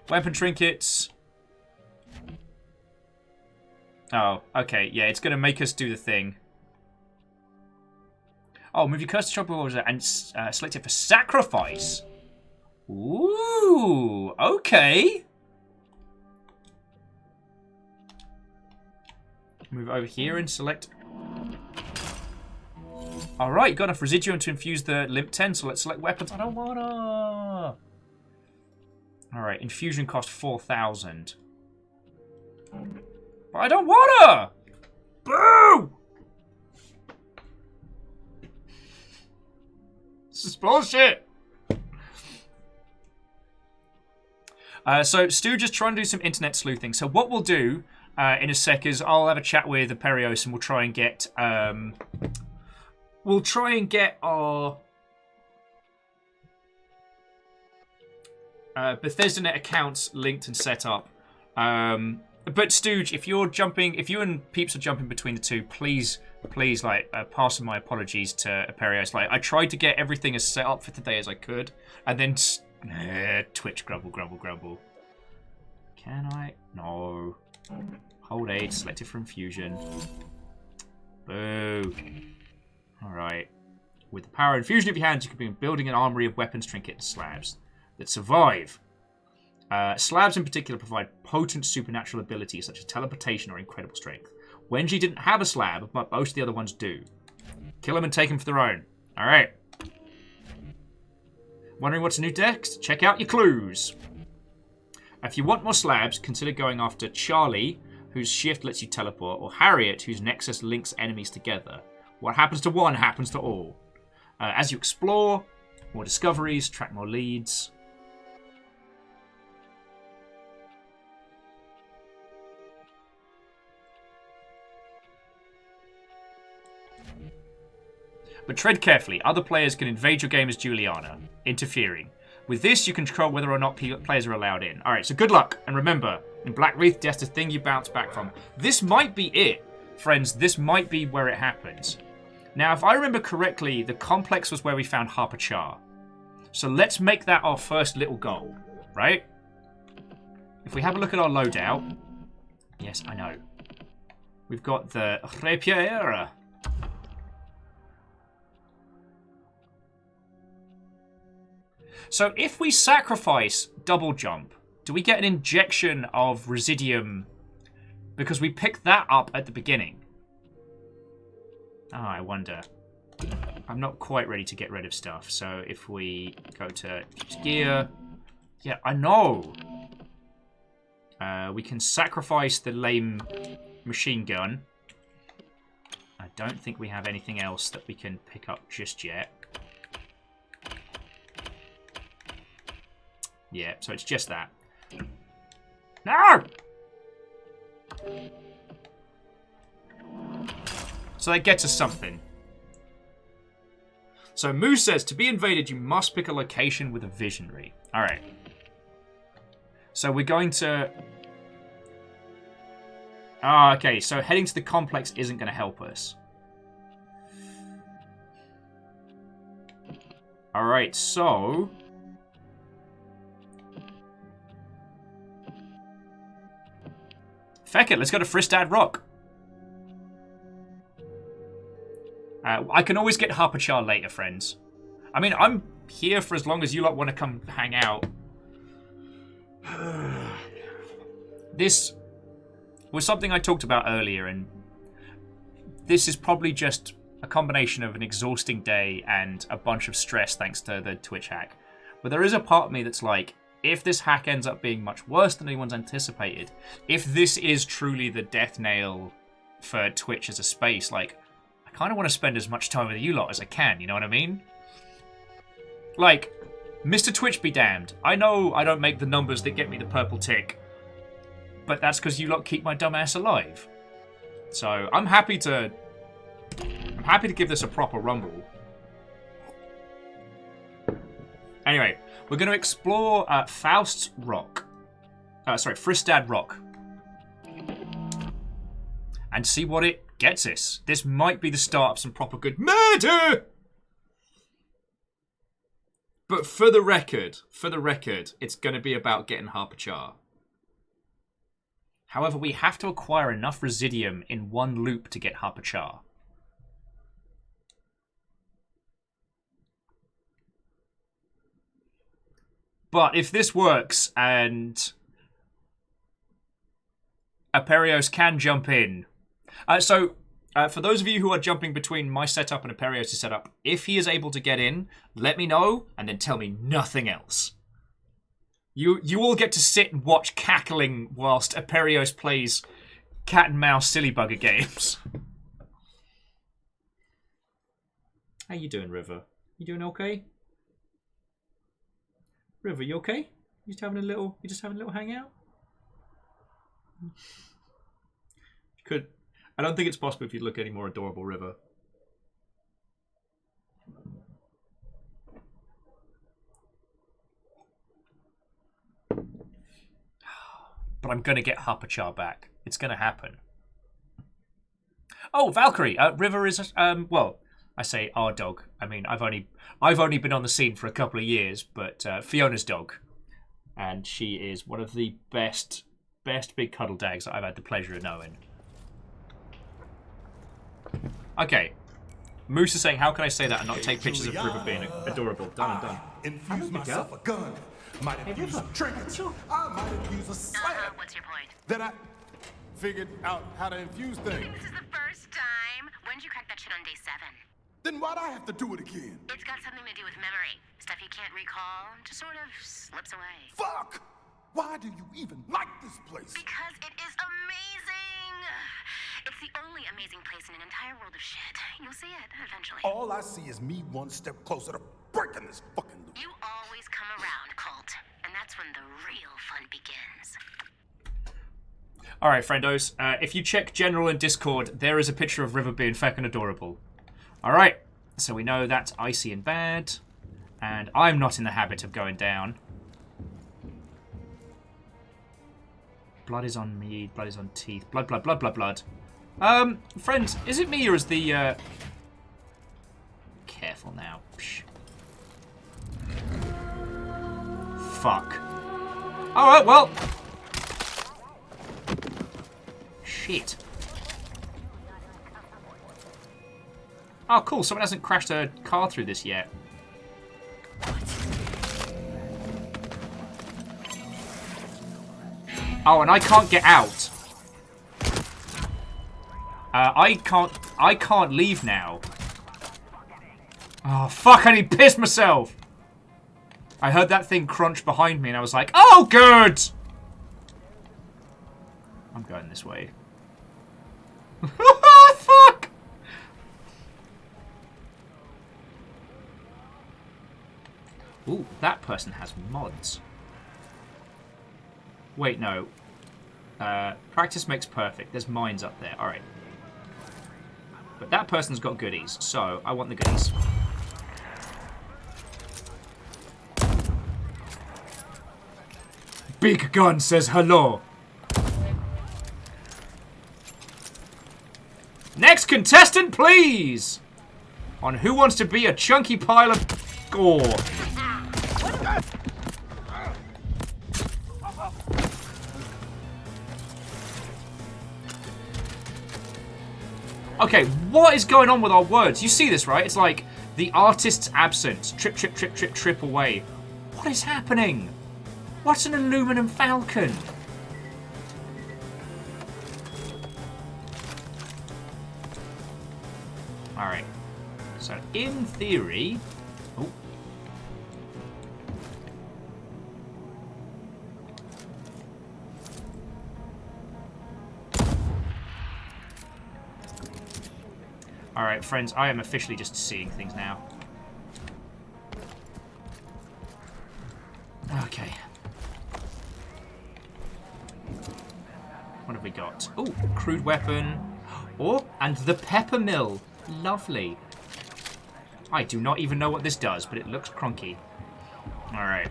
Speaker 1: Weapon trinkets. Oh, okay, yeah, it's going to make us do the thing. Oh, move your cursor to trouble and select it for sacrifice. Ooh, okay. Move over here and select. Alright, you got enough residuum to infuse the limp 10, so let's select weapons. I don't wanna. Alright, infusion cost 4,000. But I don't wanna! Boo! This is bullshit! So, Stu just trying to do some internet sleuthing. So what we'll do in a sec is I'll have a chat with Aperios and we'll try and get... our... BethesdaNet accounts linked and set up. But Stooge, if you and Peeps are jumping between the two, please, like, pass on my apologies to Aperios. Like, I tried to get everything as set up for today as I could, and then Twitch grumble. Can I? No. Hold A, selected for infusion. Boo. Alright. With the power of infusion of your hands, you can begin building an armory of weapons, trinkets, and slabs that survive. Slabs in particular provide potent supernatural abilities such as teleportation or incredible strength. Wenji didn't have a slab, but most of the other ones do. Kill them and take them for their own. Alright. Wondering what's new next? Check out your clues. If you want more slabs, consider going after Charlie, whose shift lets you teleport, or Harriet, whose nexus links enemies together. What happens to one happens to all. As you explore, more discoveries, track more leads. But tread carefully. Other players can invade your game as Juliana, interfering. With this, you can control whether or not players are allowed in. Alright, so good luck. And remember, in Black Wreath, death's the thing you bounce back from. This might be it, friends. This might be where it happens. Now, if I remember correctly, the complex was where we found Harper Char. So let's make that our first little goal, right? If we have a look at our loadout... Yes, I know. We've got the Rapier. So if we sacrifice double jump, do we get an injection of residium? Because we picked that up at the beginning. Oh, I wonder. I'm not quite ready to get rid of stuff. So if we go to gear... Yeah, I know. We can sacrifice the lame machine gun. I don't think we have anything else that we can pick up just yet. Yeah, so it's just that. No! So that gets us something. So Moose says, to be invaded, you must pick a location with a visionary. Alright. So we're going to... Ah, okay, so heading to the complex isn't going to help us. Alright, so... Feck it, let's go to Fristad Rock. I can always get Harpachar later, friends. I mean, I'm here for as long as you lot want to come hang out. This was something I talked about earlier, and this is probably just a combination of an exhausting day and a bunch of stress thanks to the Twitch hack. But there is a part of me that's like, if this hack ends up being much worse than anyone's anticipated, if this is truly the death nail for Twitch as a space, like, I kind of want to spend as much time with you lot as I can, you know what I mean? Like, Mr. Twitch be damned. I know I don't make the numbers that get me the purple tick, but that's because you lot keep my dumb ass alive. So, I'm happy to give this a proper rumble. Anyway, we're going to explore Fristad Rock. And see what it gets us. This might be the start of some proper good murder! But for the record, it's going to be about getting Harpachar. However, we have to acquire enough Residium in one loop to get Harpachar. But if this works and Aperios can jump in. For those of you who are jumping between my setup and Aperios' setup, if he is able to get in, let me know and then tell me nothing else. You all get to sit and watch cackling whilst Aperios plays cat and mouse silly bugger games. How you doing, River? You doing okay? River, you okay? You just having a little hangout? I don't think it's possible if you look any more adorable, River. But I'm gonna get Harpachar back. It's gonna happen. Oh, Valkyrie. River is well, I say our dog. I mean, I've only been on the scene for a couple of years, but Fiona's dog, and she is one of the best big cuddle dags that I've had the pleasure of knowing. Okay, Moose is saying, how can I say that and not take pictures of River being adorable? Done and done.
Speaker 6: Infuse myself a gun. Might have used some trinkets. I might have used a slap.
Speaker 8: What's your point?
Speaker 6: That I figured out how to infuse things.
Speaker 8: This is the first time. When did you crack that shit on day 7?
Speaker 6: Then why'd I have to do it again?
Speaker 8: It's got something to do with memory. Stuff you can't recall just sort of slips away.
Speaker 6: Fuck! Why do you even like this place?
Speaker 8: Because it is amazing! It's the only amazing place in an entire world of shit. You'll see it eventually.
Speaker 6: All I see is me one step closer to breaking this fucking loop.
Speaker 8: You always come around, Colt. And that's when the real fun begins.
Speaker 1: Alright, friendos. If you check General and Discord, there is a picture of River being feckin' adorable. Alright, so we know that's icy and bad. And I'm not in the habit of going down. Blood is on me, blood is on teeth. Blood, blood, blood, blood, blood. Friends, is it me or is the, Careful now. Psh. Fuck. Alright, well. Shit. Oh, cool. Someone hasn't crashed a car through this yet. Oh, and I can't get out. I can't leave now. Oh, fuck, I need to piss myself. I heard that thing crunch behind me and I was like, oh, good. I'm going this way. Fuck. Ooh, that person has mods. Wait, no. Practice makes perfect. There's mines up there. Alright. But that person's got goodies, so I want the goodies. Big Gun says hello. Next contestant, please! On Who Wants to Be a Chunky Pile of Gore? Okay, what is going on with our words? You see this, right? It's like the artist's absent. Trip, trip, trip, trip, trip away. What is happening? What's an aluminum falcon? Alright. So, in theory... Oh. Alright, friends, I am officially just seeing things now. Okay. What have we got? Oh, crude weapon. Oh, and the pepper mill. Lovely. I do not even know what this does, but it looks crunky. Alright.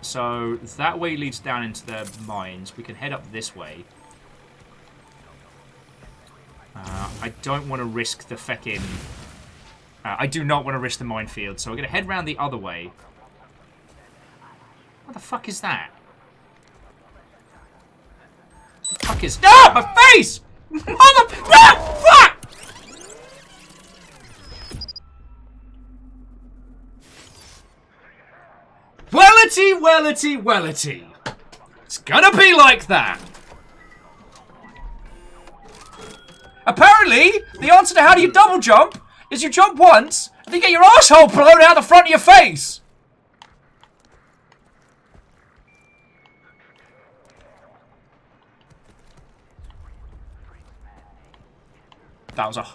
Speaker 1: So, that way leads down into the mines. We can head up this way. I don't want to risk the feckin'... I do not want to risk the minefield, so we're going to head round the other way. What the fuck is that? What the fuck is... Ah! My face! Mother... Ah! Fuck! Wellity, wellity, wellity. It's gonna be like that. Apparently, the answer to how do you double jump is you jump once and you get your asshole blown out the front of your face. That was a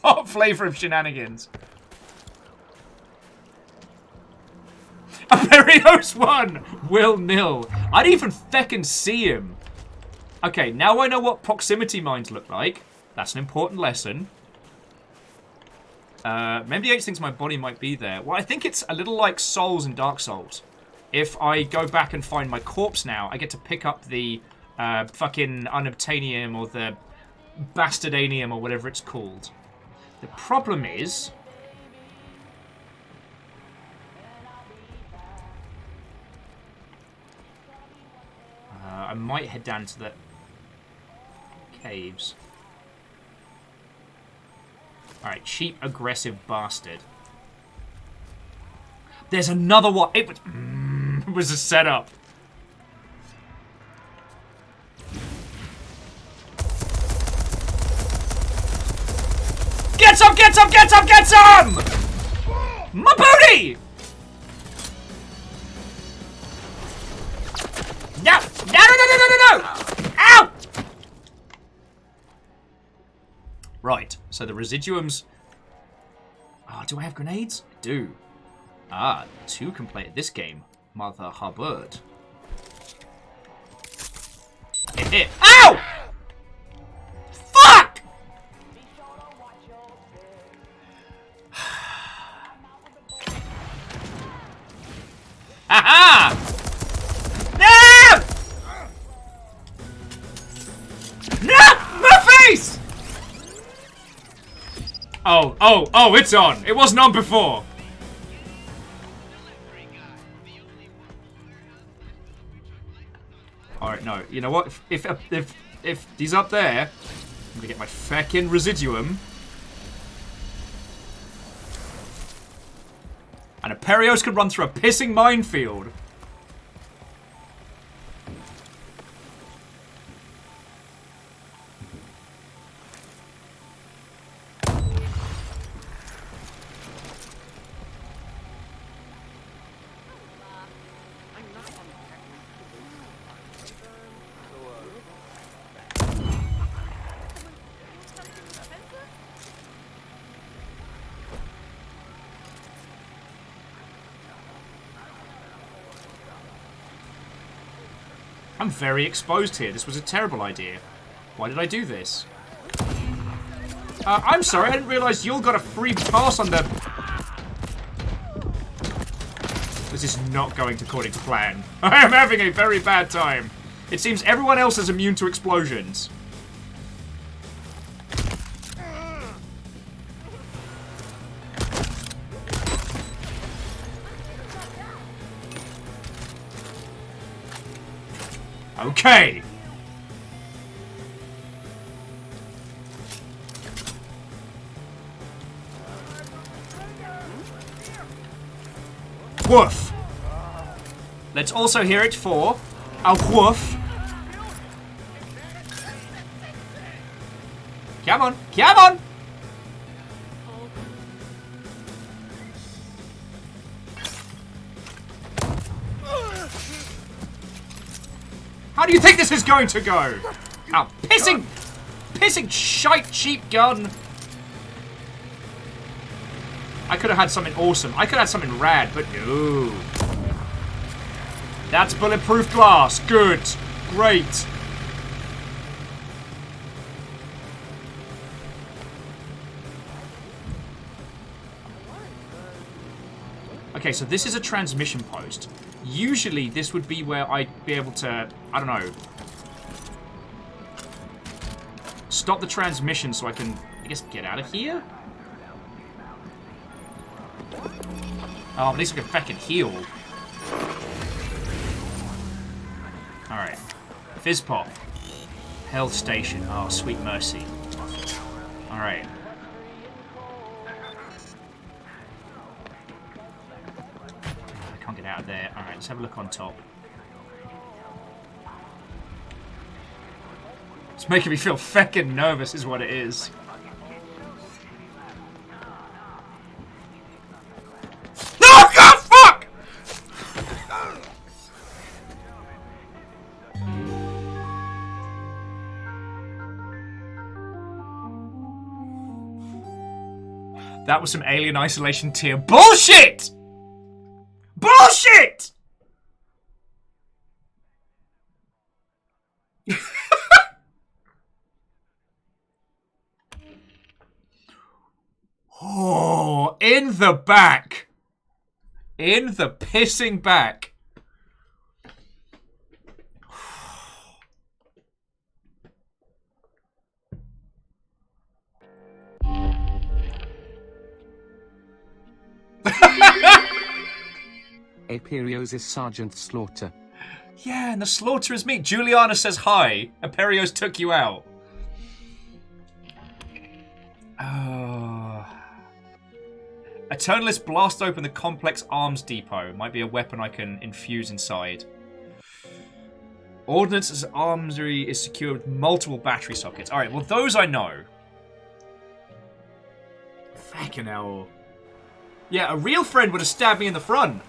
Speaker 1: hot flavour of shenanigans. Aperios won! Will nil. I didn't even feckin' see him. Okay, now I know what proximity mines look like. That's an important lesson. Maybe H thinks my body might be there. Well, I think it's a little like Souls in Dark Souls. If I go back and find my corpse now, I get to pick up the fucking unobtainium or the bastardanium or whatever it's called. The problem is... I might head down to the caves. Alright, cheap, aggressive bastard. There's another one. It was a setup. Get some, get some, get some, get some! My booty! No! No, no, no, no, no, no, no! Ow! Right, so the residuums... Ah, do I have grenades? I do. Ah, 2 can play at this game. Mother Hubbard. Hit. Ow! Fuck! Aha! No! No! My face! Oh, it's on. It wasn't on before. Alright, no. You know what? If he's up there, I'm gonna get my feckin' residuum. And Aperios could run through a pissing minefield. I'm very exposed here. This was a terrible idea. Why did I do this? I'm sorry, I didn't realise you all got a free pass on the... This is not going according to plan. I am having a very bad time. It seems everyone else is immune to explosions. Okay. Woof. Let's also hear it for a woof. Come on, come on. How do you think this is going to go? Oh, pissing shite cheap gun. I could have had something awesome. I could have had something rad, but no. That's bulletproof glass. Good. Great. Okay, so this is a transmission post. Usually, this would be where I'd be able to, I don't know, stop the transmission so I can, I guess, get out of here? Oh, at least I can fucking heal. Alright. Fizz Pop. Health Station. Oh, sweet mercy. Alright. I can't get out of there. Alright, let's have a look on top. It's making me feel feckin' nervous is what it is. No, God, fuck! That was some Alien Isolation tier bullshit! Bullshit! Oh, in the back. In the pissing back.
Speaker 2: Aperios is Sergeant Slaughter.
Speaker 1: Yeah, and the slaughter is me. Juliana says hi. Aperios took you out. Eternalist blast open the complex arms depot. Might be a weapon I can infuse inside. Ordnance's armory is secured with multiple battery sockets. Alright, well those I know. Fucking hell. Yeah, a real friend would have stabbed me in the front.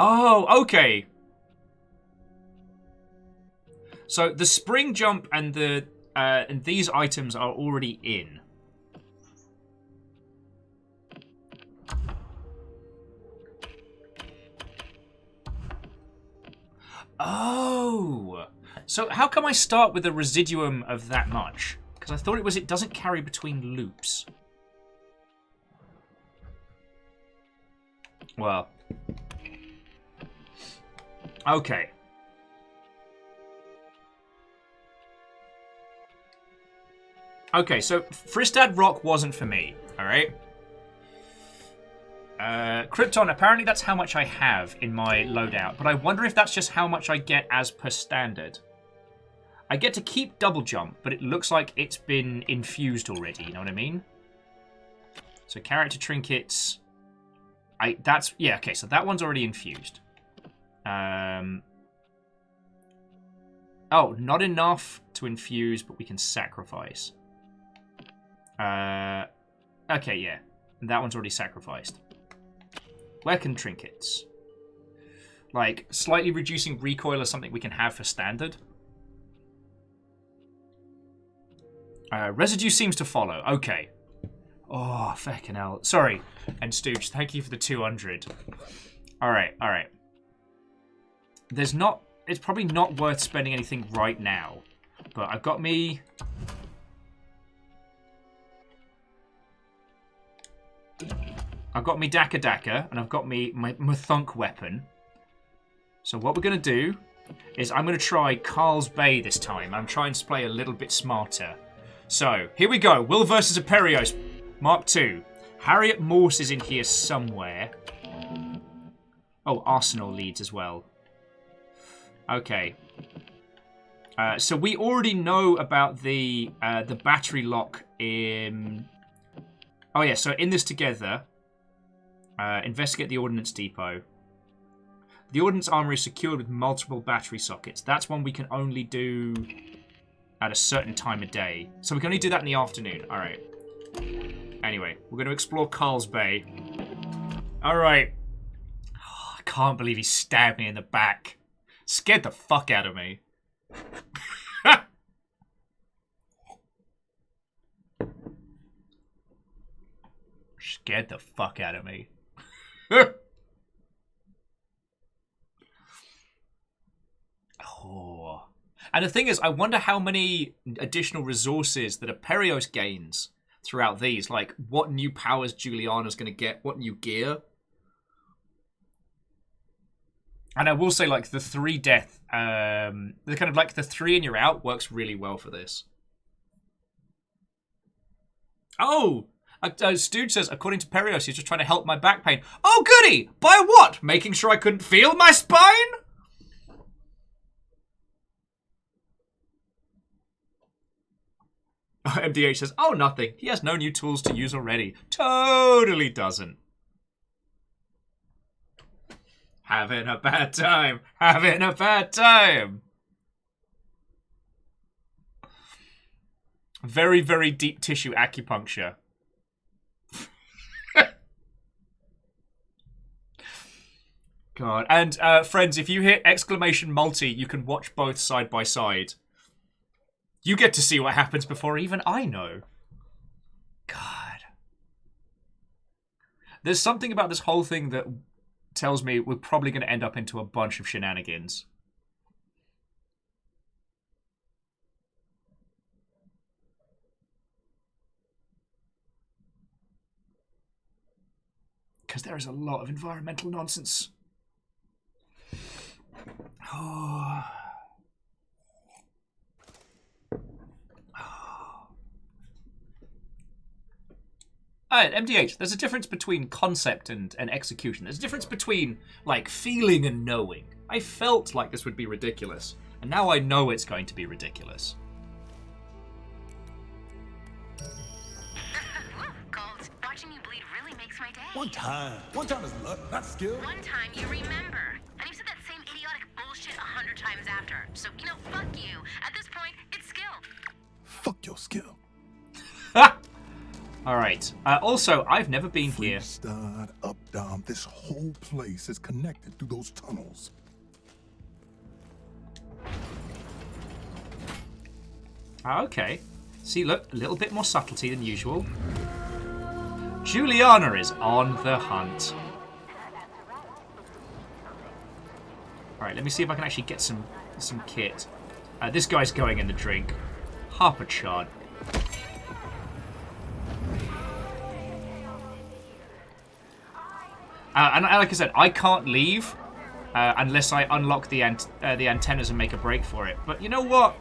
Speaker 1: Oh, okay. So the spring jump and the and these items are already in. Oh. So how come I start with a residuum of that much? Because I thought it doesn't carry between loops. Well. Okay. Okay, so Fristad Rock wasn't for me, alright? Krypton, apparently that's how much I have in my loadout, but I wonder if that's just how much I get as per standard. I get to keep double jump, but it looks like it's been infused already, you know what I mean? So character trinkets... yeah, okay, so that one's already infused. Oh, not enough to infuse, but we can sacrifice. Okay, yeah. That one's already sacrificed. Weapon trinkets. Like, slightly reducing recoil is something we can have for standard. Residue seems to follow. Okay. Oh, fucking hell. Sorry. And Stooge, thank you for the 200. Alright, alright. There's not... It's probably not worth spending anything right now. But I've got me... I've got me Daka Daka, and I've got me my Thunk weapon. So what we're going to do is I'm going to try Carl's Bay this time. I'm trying to play a little bit smarter. So, here we go. Will versus Aperios, Mark II. Harriet Morse is in here somewhere. Oh, Arsenal leads as well. Okay. So we already know about the battery lock in... Oh yeah, so in this together, investigate the Ordnance Depot. The Ordnance Armory is secured with multiple battery sockets. That's one we can only do at a certain time of day. So we can only do that in the afternoon. Alright. Anyway, we're going to explore Carl's Bay. Alright. Oh, I can't believe he stabbed me in the back. Scared the fuck out of me. Scared the fuck out of me. Oh. And the thing is, I wonder how many additional resources that Aperios gains throughout these. Like, what new powers Juliana's going to get, what new gear. And I will say, like, the 3 death, the kind of like the 3 and you're out works really well for this. Oh! Stooge says, according to Aperios, he's just trying to help my back pain. Oh, goody! By what? Making sure I couldn't feel my spine? MDH says, oh, nothing. He has no new tools to use already. Totally doesn't. Having a bad time. Having a bad time. Very, very deep tissue acupuncture. God. And friends, if you hit exclamation multi, you can watch both side by side. You get to see what happens before even I know. God. There's something about this whole thing that tells me we're probably going to end up into a bunch of shenanigans. Because there is a lot of environmental nonsense. Oh. MDH, there's a difference between concept and execution. There's a difference between, like, feeling and knowing. I felt like this would be ridiculous, and now I know it's going to be ridiculous.
Speaker 5: Gold, watching you bleed really makes my day.
Speaker 6: One time is luck, not skill.
Speaker 5: One time you remember. And you said that same idiotic bullshit 100 times after. So, you know, fuck you. At this point, it's skill.
Speaker 6: Fuck your skill.
Speaker 1: Alright. Also, I've never been here.
Speaker 6: Start up, down. This whole place is connected through those tunnels.
Speaker 1: Okay. See, look, a little bit more subtlety than usual. Juliana is on the hunt. Alright, let me see if I can actually get some kit. This guy's going in the drink. Harper Chard. And like I said, I can't leave unless I unlock the antennas and make a break for it. But you know what?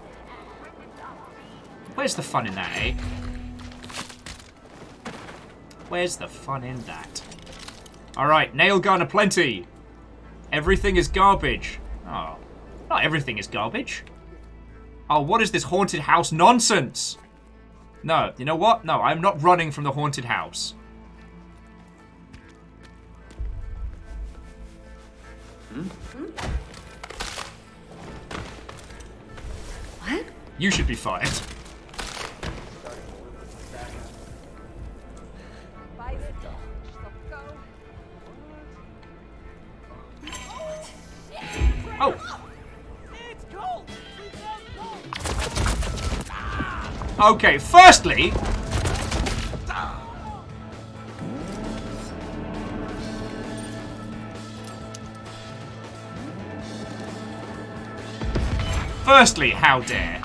Speaker 1: Where's the fun in that, eh? Where's the fun in that? Alright, nail gun aplenty. Everything is garbage. Oh, not everything is garbage. Oh, what is this haunted house nonsense? No, you know what? No, I'm not running from the haunted house.
Speaker 11: What?
Speaker 1: You should be fired. Oh. Okay, firstly... Firstly, how dare.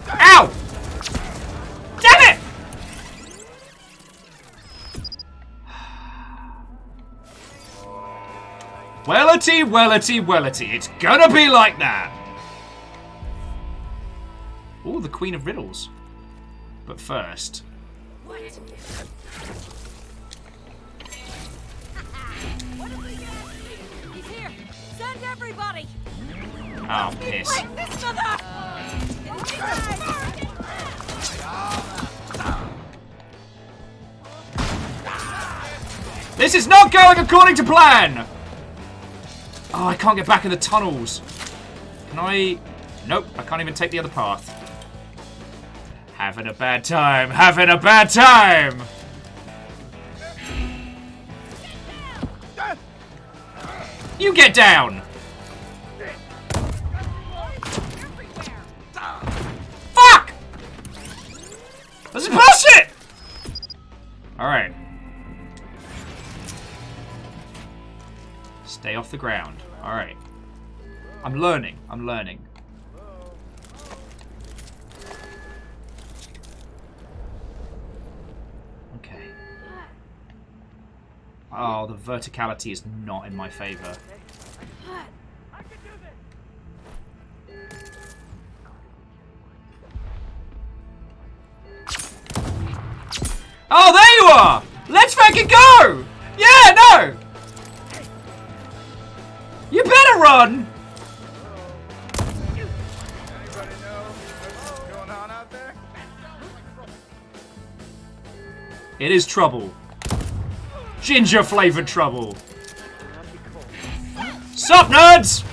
Speaker 1: Ow! Damn it! Wellity, wellity, wellity. It's gonna be like that. Oh, the Queen of Riddles. But first...
Speaker 11: What? He's here! Send everybody!
Speaker 1: Oh, piss. This is not going according to plan! Oh, I can't get back in the tunnels. Can I... Nope, I can't even take the other path. Having a bad time. Having a bad time! You get down! Fuck! This is bullshit! Alright. Stay off the ground. Alright. I'm learning. I'm learning. Okay. Oh, the verticality is not in my favor. Oh, there you are! Let's fucking go! Yeah, no! You better run! It is trouble. Ginger flavored trouble. Sup, nerds?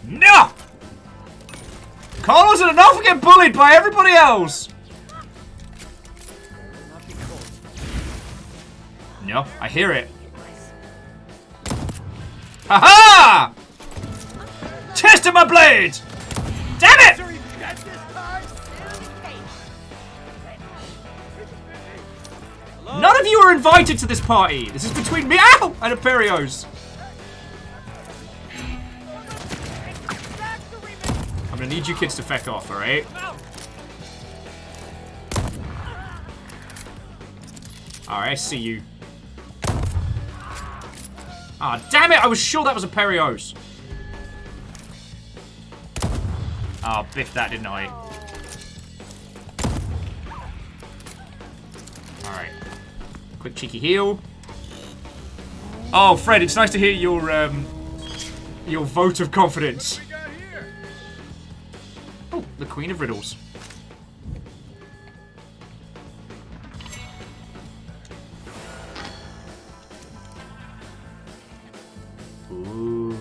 Speaker 1: No! Carl wasn't enough to get bullied by everybody else. No, I hear it. Ha-ha! Testing my blade! Damn it! None of you are invited to this party. This is between me and Aperios. I'm gonna need you kids to feck off, alright? Alright, I see you. Ah, damn it! I was sure that was Aperios. Ah, biffed that, didn't I? Alright. Quick cheeky heal. Oh, Fred, it's nice to hear your vote of confidence. Oh, the Queen of Riddles. Ooh.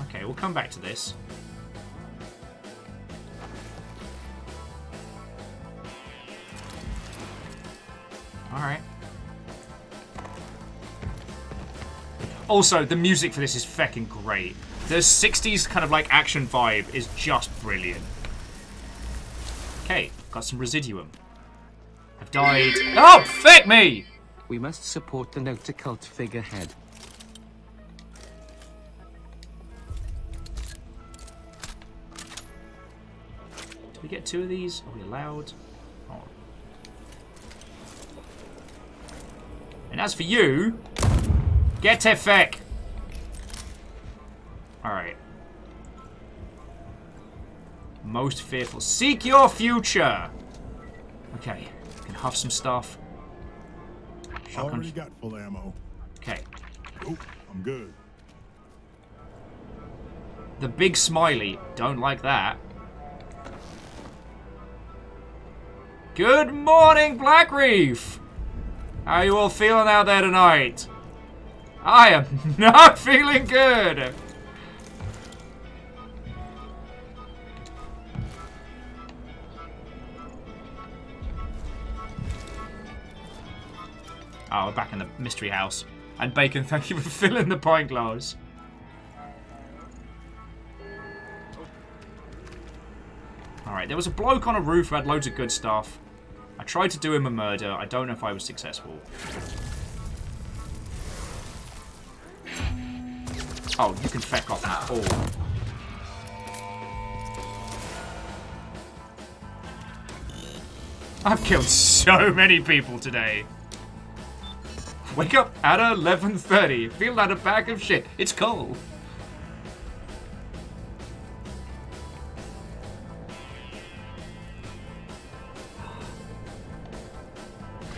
Speaker 1: Okay, we'll come back to this. Alright. Also, the music for this is feckin' great. The 60s kind of like action vibe is just brilliant. Okay, got some residuum. I've died. Oh, feck me!
Speaker 2: We must support the note to cult figurehead.
Speaker 1: Do we get 2 of these? Are we allowed? Oh. And as for you, get to feck. Alright. Most fearful. Seek your future! Okay, can huff some stuff. Shotgun.
Speaker 17: Already got full ammo.
Speaker 1: Okay.
Speaker 17: Nope, I'm good.
Speaker 1: The big smiley. Don't like that. Good morning, Black Reef! How are you all feeling out there tonight? I am not feeling good! Oh, we're back in the mystery house. And Bacon, thank you for filling the pint glass. Alright, there was a bloke on a roof who had loads of good stuff. I tried to do him a murder. I don't know if I was successful. Oh, you can feck off and fall. I've killed so many people today. Wake up at 11:30. Feel like a bag of shit. It's cold.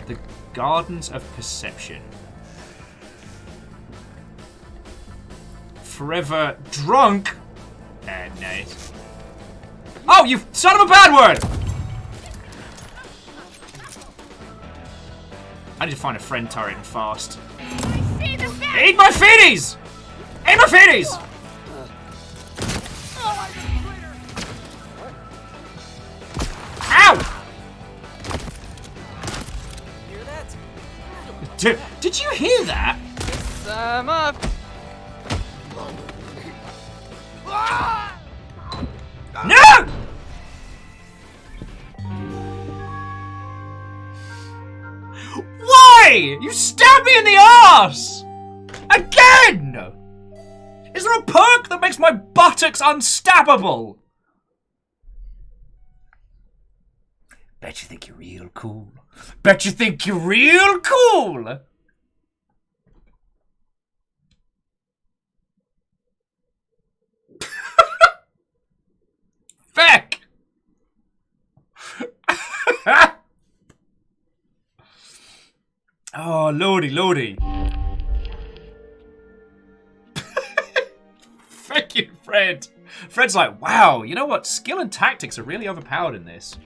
Speaker 1: The Gardens of Perception. Forever drunk. Nice. Oh, you son of a bad word! I need to find a friend turret and fast. Eat my feeties! Eat my feeties! Ow!
Speaker 9: Hear that?
Speaker 1: Did you hear that?
Speaker 9: Yes, I'm up.
Speaker 1: No! Why? You stabbed me in the arse! Again! Is there a perk that makes my buttocks unstabbable? Bet you think you're real cool. Bet you think you're real cool! Feck! Oh, lordy, lordy. Thank you, Fred. Fred's like, wow, you know what? Skill and tactics are really overpowered in this.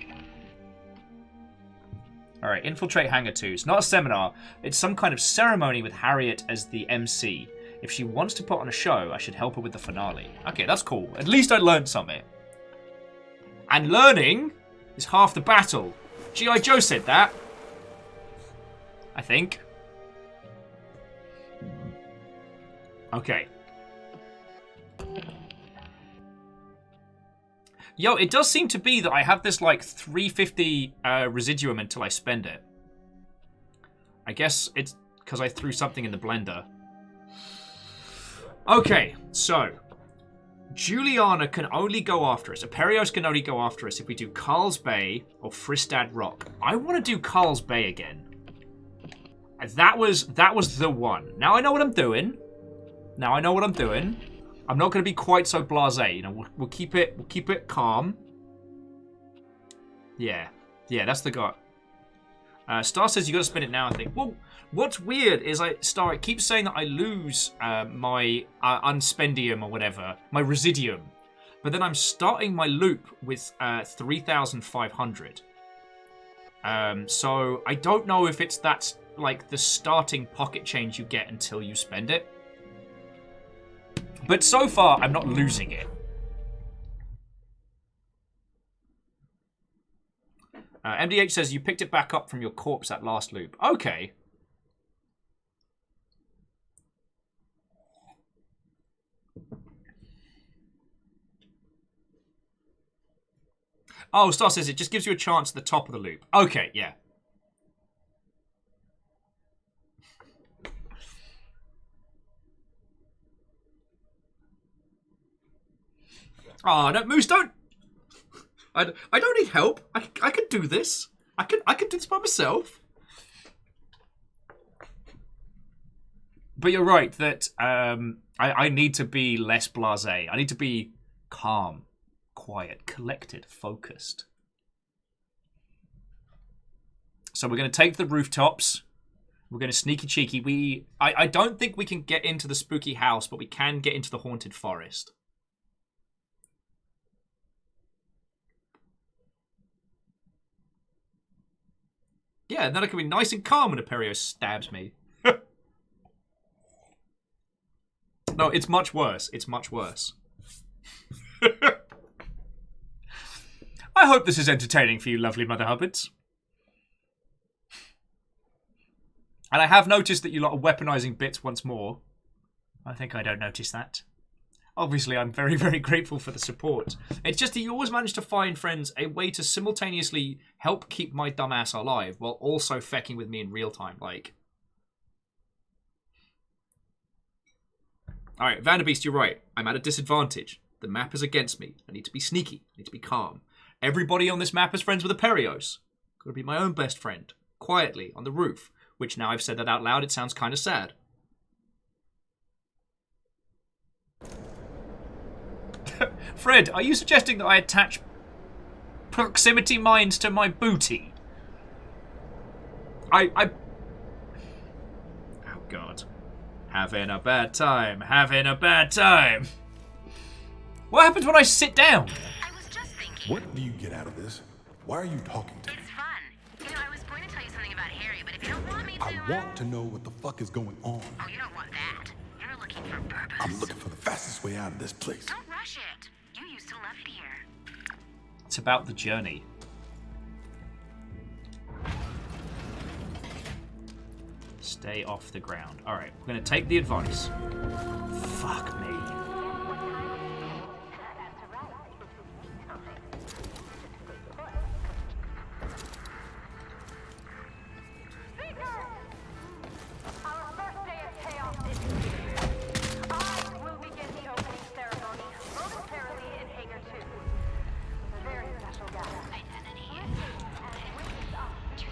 Speaker 1: Alright, infiltrate Hangar 2. It's not a seminar. It's some kind of ceremony with Harriet as the MC. If she wants to put on a show, I should help her with the finale. Okay, that's cool. At least I learned something. And learning is half the battle. G.I. Joe said that. I think. Okay. Yo, it does seem to be that I have this like 350 residuum until I spend it. I guess it's because I threw something in the blender. Okay, so Juliana can only go after us. Aperios can only go after us if we do Carl's Bay or Fristad Rock. I want to do Carl's Bay again. That was the one. Now I know what I'm doing. I'm not going to be quite so blasé. You know, we'll keep it calm. Yeah, that's the guy. Star says you got to spin it now. I think. Well, what's weird is Star, it keeps saying that I lose my unspendium or whatever, my residium, but then I'm starting my loop with 3,500. So I don't know if that's like the starting pocket change you get until you spend it. But so far, I'm not losing it. MDH says you picked it back up from your corpse at last loop. Okay. Oh, Star says it just gives you a chance at the top of the loop. Okay, yeah. Oh, no, Moose, don't. I don't need help. I can do this. I can do this by myself. But you're right that I need to be less blasé. I need to be calm, quiet, collected, focused. So we're going to take the rooftops. We're going to sneaky cheeky. I don't think we can get into the spooky house, but we can get into the haunted forest. Yeah, and then I can be nice and calm when Aperios stabs me. No, it's much worse. It's much worse. I hope this is entertaining for you, lovely Mother Hubbards. And I have noticed that you lot are weaponizing bits once more. I think I don't notice that. Obviously, I'm very, very grateful for the support. It's just that you always manage to find, friends, a way to simultaneously help keep my dumbass alive while also fecking with me in real time. Like, alright, Vanderbeest, you're right. I'm at a disadvantage. The map is against me. I need to be sneaky. I need to be calm. Everybody on this map is friends with Aperios. Gotta be my own best friend. Quietly, on the roof. Which, now I've said that out loud, it sounds kind of sad. Fred, are you suggesting that I attach proximity mines to my booty? Oh, God. Having a bad time. Having a bad time. What happens when I sit down?
Speaker 4: I was just thinking.
Speaker 17: What do you get out of this? Why are you talking to me?
Speaker 4: It's fun. You know, I was going to tell you something about Harry, but if you don't want me to...
Speaker 17: I want to know what the fuck is going on.
Speaker 4: Oh, you don't want that. You're looking for purpose.
Speaker 17: I'm looking for the fastest way out of this place.
Speaker 4: Don't rush it. You used to love it here.
Speaker 1: It's about the journey. Stay off the ground. Alright, we're going to take the advice. Fuck me.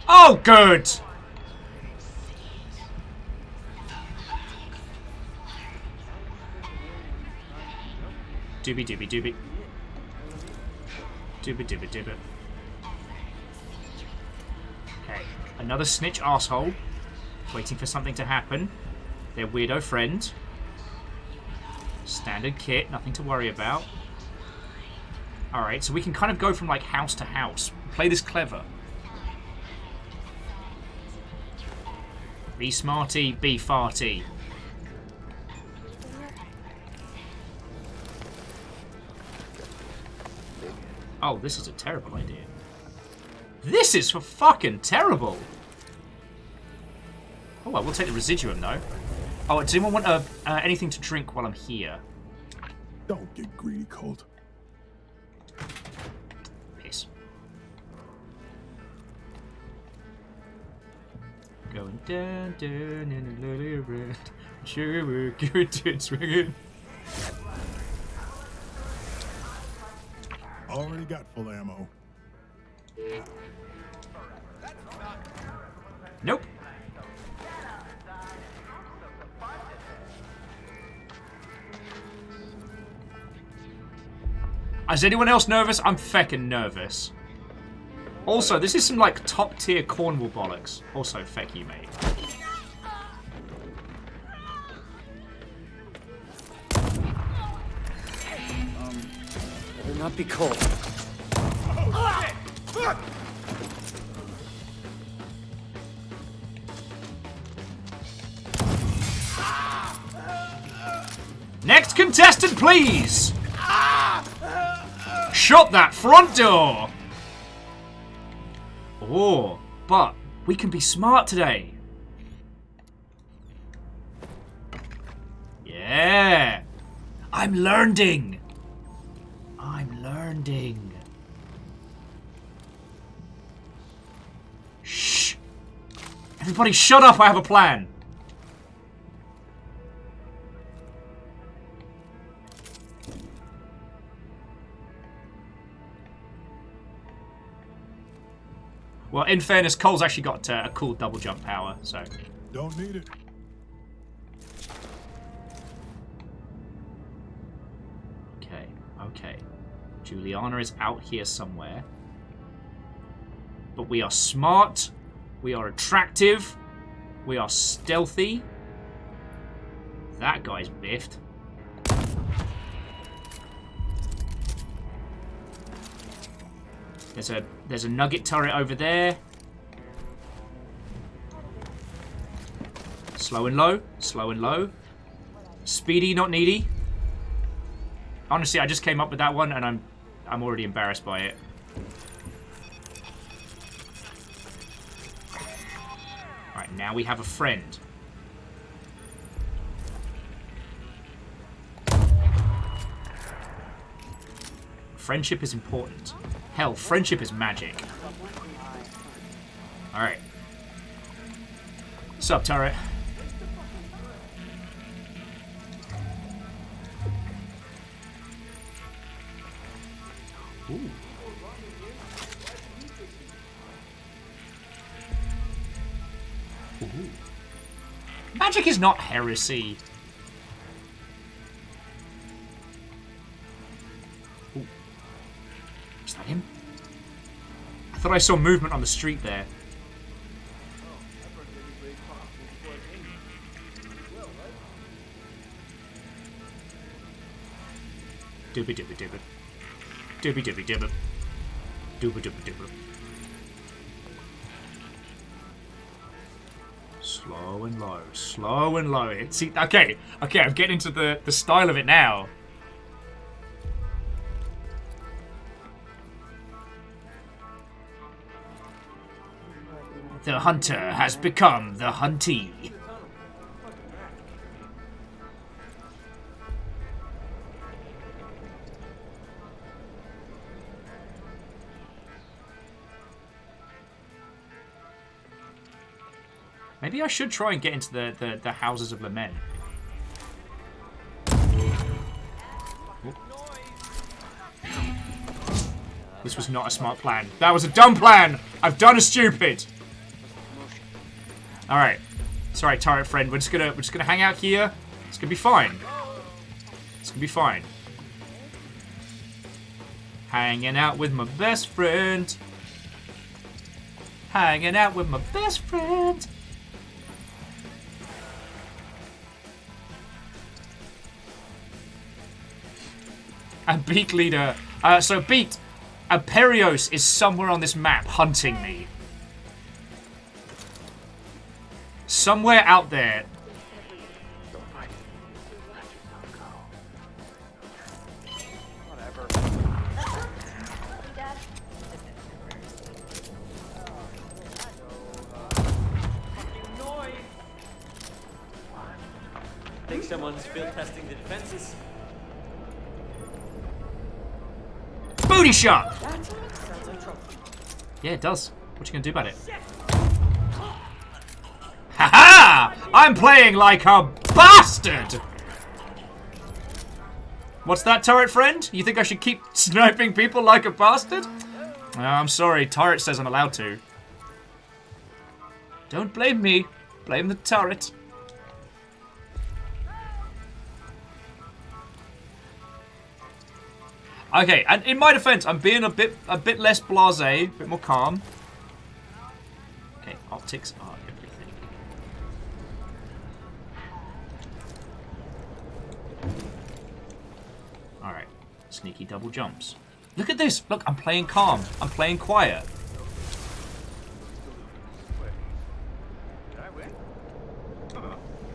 Speaker 1: Oh, good! Doobie doobie doobie. Doobie doobie doobie. Okay, another snitch asshole. Waiting for something to happen. Their weirdo friend. Standard kit, nothing to worry about. Alright, so we can kind of go from like house to house. Play this clever. Be smarty, be farty. Oh, this is a terrible idea. This is for fucking terrible. Oh, well, we'll take the residuum, though. Oh, does anyone want anything to drink while I'm here?
Speaker 17: Don't get greedy, Colt.
Speaker 1: Piss. Going down, down in a little red. Sure, we're good to swinging.
Speaker 17: Already got full ammo.
Speaker 1: Nope. Is anyone else nervous? I'm feckin' nervous. Also, this is some like top tier Cornwall bollocks. Also, feck you, mate.
Speaker 19: Better not be cold.
Speaker 1: Next contestant, please! Shut that front door! Oh, but we can be smart today. Yeah. I'm learning. I'm learning. Shh. Everybody shut up, I have a plan. Well, in fairness, Cole's actually got a cool double jump power, so...
Speaker 17: Don't need it.
Speaker 1: Okay, okay. Juliana is out here somewhere. But we are smart. We are attractive. We are stealthy. That guy's biffed. There's a nugget turret over there. Slow and low. Slow and low. Speedy, not needy. Honestly, I just came up with that one and I'm already embarrassed by it. Alright, Right, now we have a friend. Friendship is important. Hell, friendship is magic. Alright. Sup, turret? Ooh. Ooh. Magic is not heresy. Ooh. Is that him? I thought I saw movement on the street there. Doobie doobie doobie. Doobie doobie doobie. Doobie doobie doobie. Slow and low, slow and low. See, okay, I'm getting into the style of it now. The hunter has become the huntee. Maybe I should try and get into the Houses of Lament. This was not a smart plan. That was a dumb plan! I've done a stupid! Alright. Sorry, turret friend. We're just gonna hang out here. It's gonna be fine. It's gonna be fine. Hanging out with my best friend. Hanging out with my best friend. And Beat leader. So Beat, Aperios is somewhere on this map hunting me. Somewhere out there.
Speaker 19: Think someone's field testing the defenses.
Speaker 1: Booty shot!
Speaker 19: Sounds like trouble.
Speaker 1: Yeah, it does. What you gonna do about it? Haha! I'm playing like a bastard! What's that, turret friend? You think I should keep sniping people like a bastard? I'm sorry, turret says I'm allowed to. Don't blame me. Blame the turret. Okay, and in my defense, I'm being a bit less blasé, a bit more calm. Okay, optics are everything. Alright, sneaky double jumps. Look at this! Look, I'm playing calm. I'm playing quiet.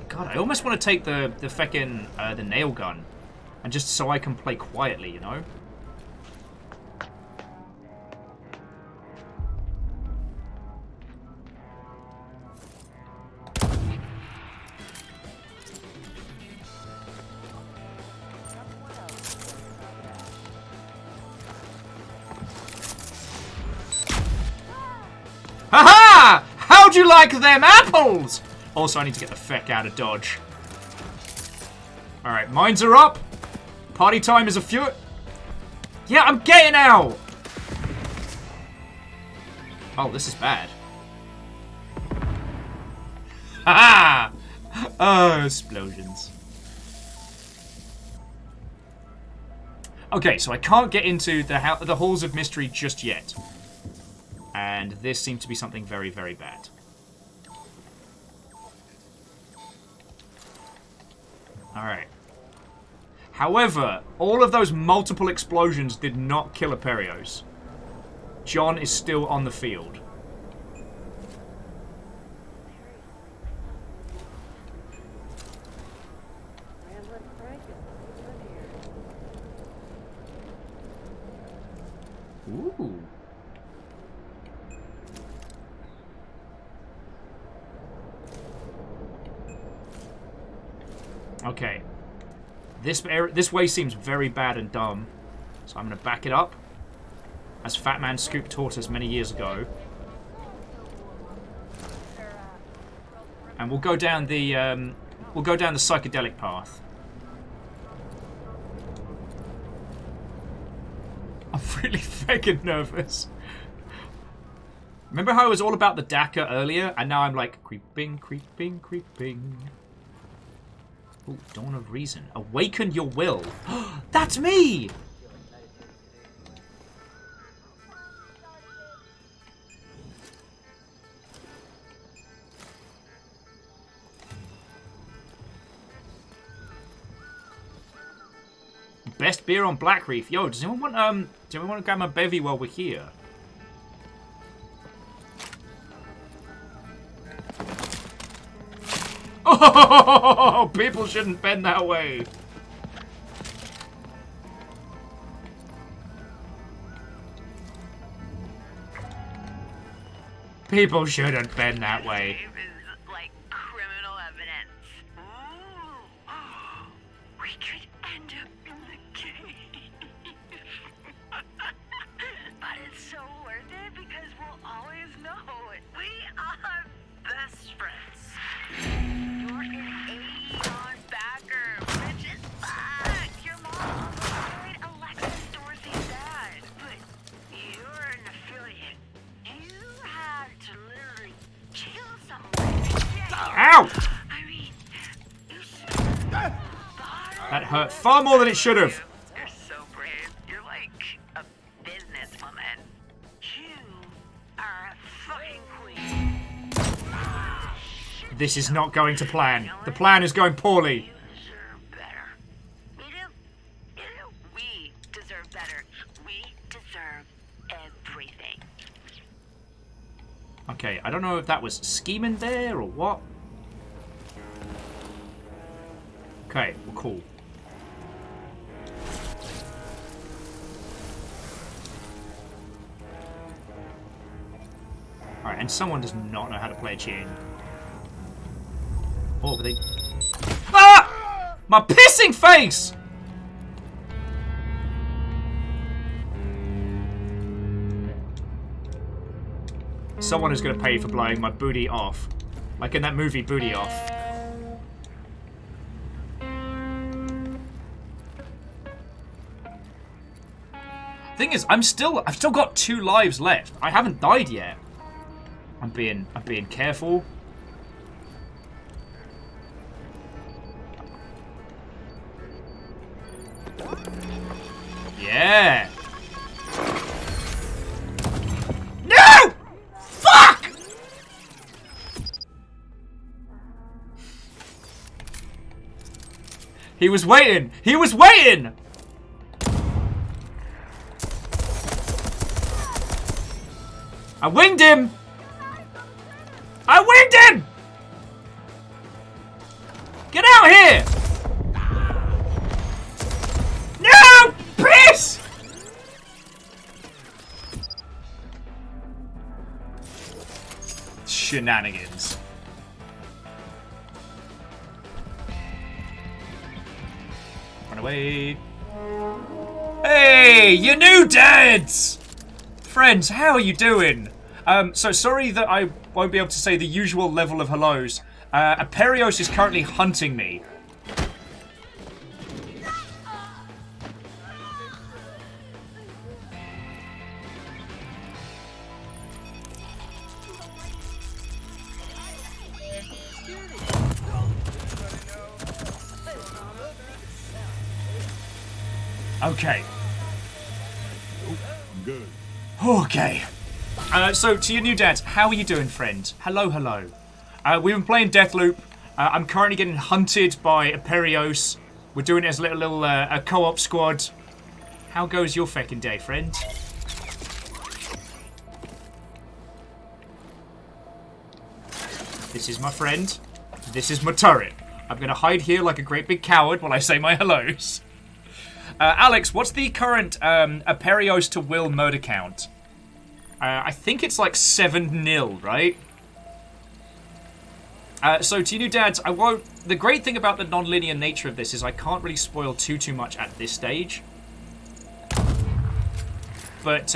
Speaker 1: God, I almost want to take the feckin' the nail gun, and just so I can play quietly, you know? Haha! How'd you like them apples? Also, I need to get the feck out of Dodge. Alright, mines are up. Party time is afoot. Yeah, I'm getting out! Oh, this is bad. Haha! Oh, explosions. Okay, so I can't get into the Halls of Mystery just yet. And this seems to be something very, very bad. Alright. However, all of those multiple explosions did not kill Aperios. John is still on the field. Ooh. Okay. This way seems very bad and dumb. So I'm going to back it up. As Fat Man Scoop taught us many years ago. And we'll go down the psychedelic path. I'm really fucking nervous. Remember how I was all about the DACA earlier? And now I'm like, creeping, creeping, creeping. Ooh, Dawn of Reason. Awaken your will. That's me! Best beer on Black Reef. Yo, does anyone want to grab my bevy while we're here? Oh, people shouldn't bend that way. People shouldn't bend that way.
Speaker 4: Like criminal evidence. Ooh. We could end up in the cave. But it's so worth it because we'll always know it. We are best friends. You're an Aeon backer, which is fuck. Your mom married Alexis Dorsey's dad. But you're an affiliate. You had to literally kill someone.
Speaker 1: Ow!
Speaker 4: I mean,
Speaker 1: That hurt far more than it should have.
Speaker 4: you're so brave. You're like a businesswoman. You are a fucking queen.
Speaker 1: This is not going to plan. The plan is going poorly.
Speaker 4: We do. We deserve better. We deserve everything.
Speaker 1: Okay, I don't know if that was scheming there or what. Okay, well, cool. Alright, and someone does not know how to play a tune. Oh, but they... Ah! My pissing face! Someone is going to pay for blowing my booty off. Like in that movie, Booty Off. Thing is, I've still got 2 lives left. I haven't died yet. I'm being careful. Yeah. No! Fuck! He was waiting. He was waiting. I winged him! I winged him! Get out here! No! Piss! Shenanigans. Run away. Hey, you new dads! Friends, how are you doing? So sorry that I won't be able to say the usual level of hellos. Aperios is currently hunting me. Okay.
Speaker 17: I'm good.
Speaker 1: Okay. So, to your new dads, how are you doing, friend? Hello, hello. We've been playing Deathloop. I'm currently getting hunted by Aperios. We're doing it as a little a co-op squad. How goes your feckin' day, friend? This is my friend. This is my turret. I'm gonna hide here like a great big coward while I say my hellos. Alex, what's the current Aperios to Will murder count? I think it's like 7-0, right? So to you new dads, I won't the great thing about the non-linear nature of this is I can't really spoil too much at this stage. But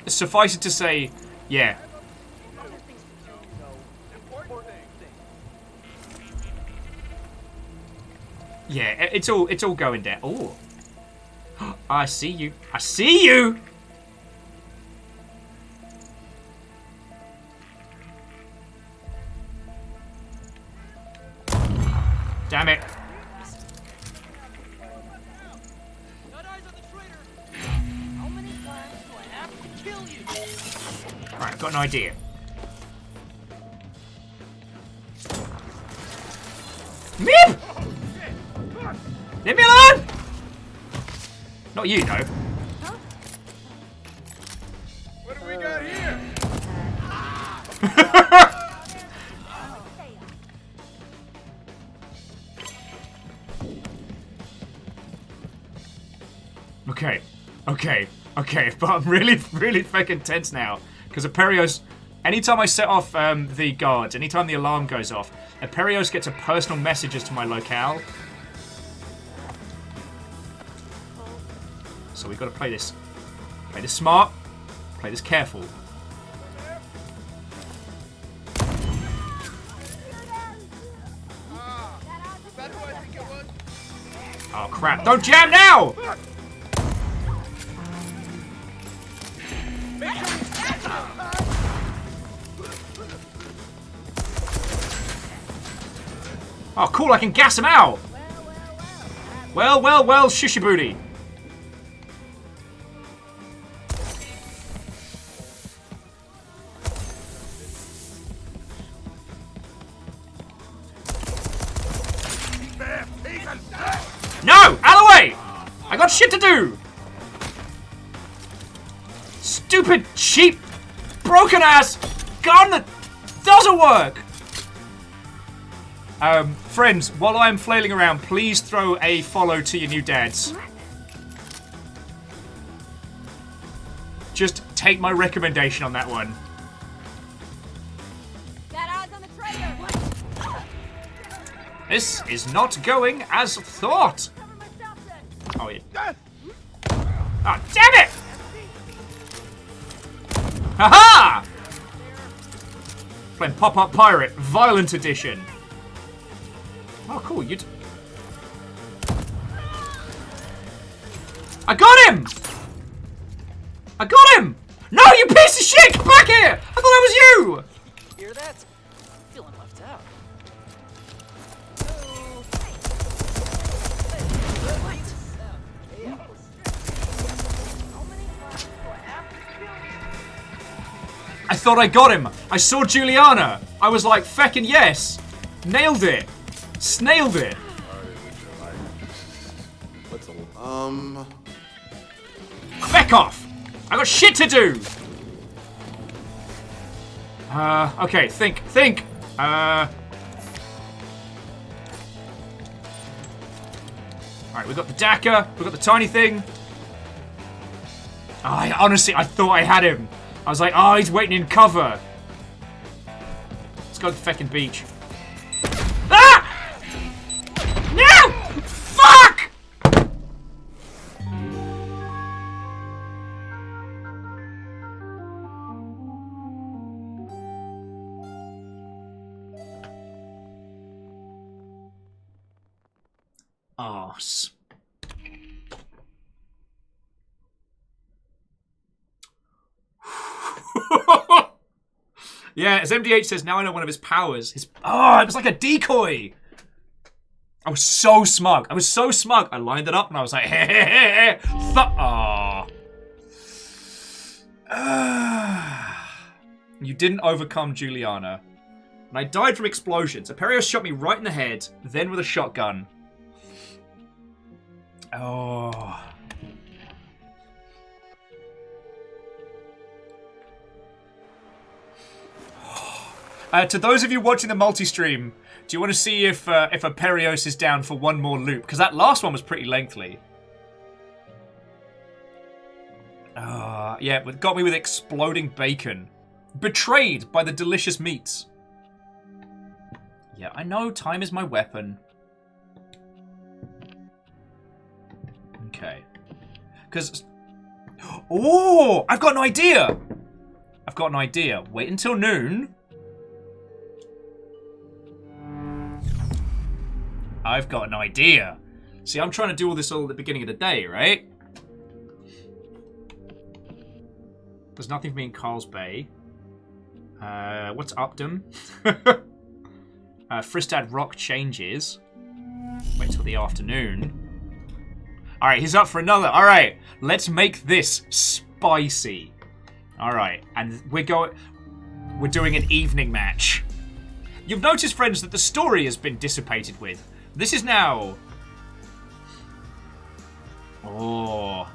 Speaker 1: suffice it to say, yeah. Yeah, it's all going down. Oh, I see you. I see you. Damn it. Alright, I've got an idea. Meep! Leave me alone! Not you, no.
Speaker 6: What do we got here? Okay, but I'm really fucking tense now. Because Aperios, anytime I set off the guards, anytime the alarm goes off, Aperios gets a personal messages to my locale. So we've got to play this smart, play this careful. Oh crap, don't jam now! Oh, cool, I can gas him out! Well, shushy booty. No! Out of the way! I got shit to do! Stupid, cheap, broken ass gun that doesn't work! Friends, while I'm flailing around, please throw a follow to your new dads. Just take my recommendation on that one. This is not going as thought. Oh, yeah. Oh, damn it! Haha! Playing Pop-Up Pirate, Violent Edition. Oh, cool, I got him! I got him! No, you piece of shit! Get back here! I thought that was you!
Speaker 9: Hear that? Feeling left out.
Speaker 1: I thought I got him. I saw Juliana. I was like, feckin' yes. Nailed it. Snailed it. Feck off. I got shit to do. Okay, think. Alright, we got the Daka, we got the tiny thing. I thought I had him. I was like, oh, he's waiting in cover. Let's go to the feckin' beach. Ah! No! Fuck! Arse. Yeah, as MDH says, now I know one of his powers. It was like a decoy. I was so smug. I lined it up and I was like, hey. You didn't overcome Juliana. And I died from explosions. Aperios shot me right in the head, then with a shotgun. Oh. To those of you watching the multi-stream, do you want to see if Aperios is down for one more loop? Because that last one was pretty lengthy. Yeah, it got me with exploding bacon. Betrayed by the delicious meats. Yeah, I know time is my weapon. Okay. Because... Oh! I've got an idea! I've got an idea. Wait until noon. I've got an idea. See, I'm trying to do all this all at the beginning of the day, right? There's nothing for me in Carl's Bay. What's Upton? Fristad Rock changes. Wait till the afternoon. Alright, he's up for another. Alright, let's make this spicy. Alright, and we're doing an evening match. You've noticed, friends, that the story has been dissipated with. This is now... Oh...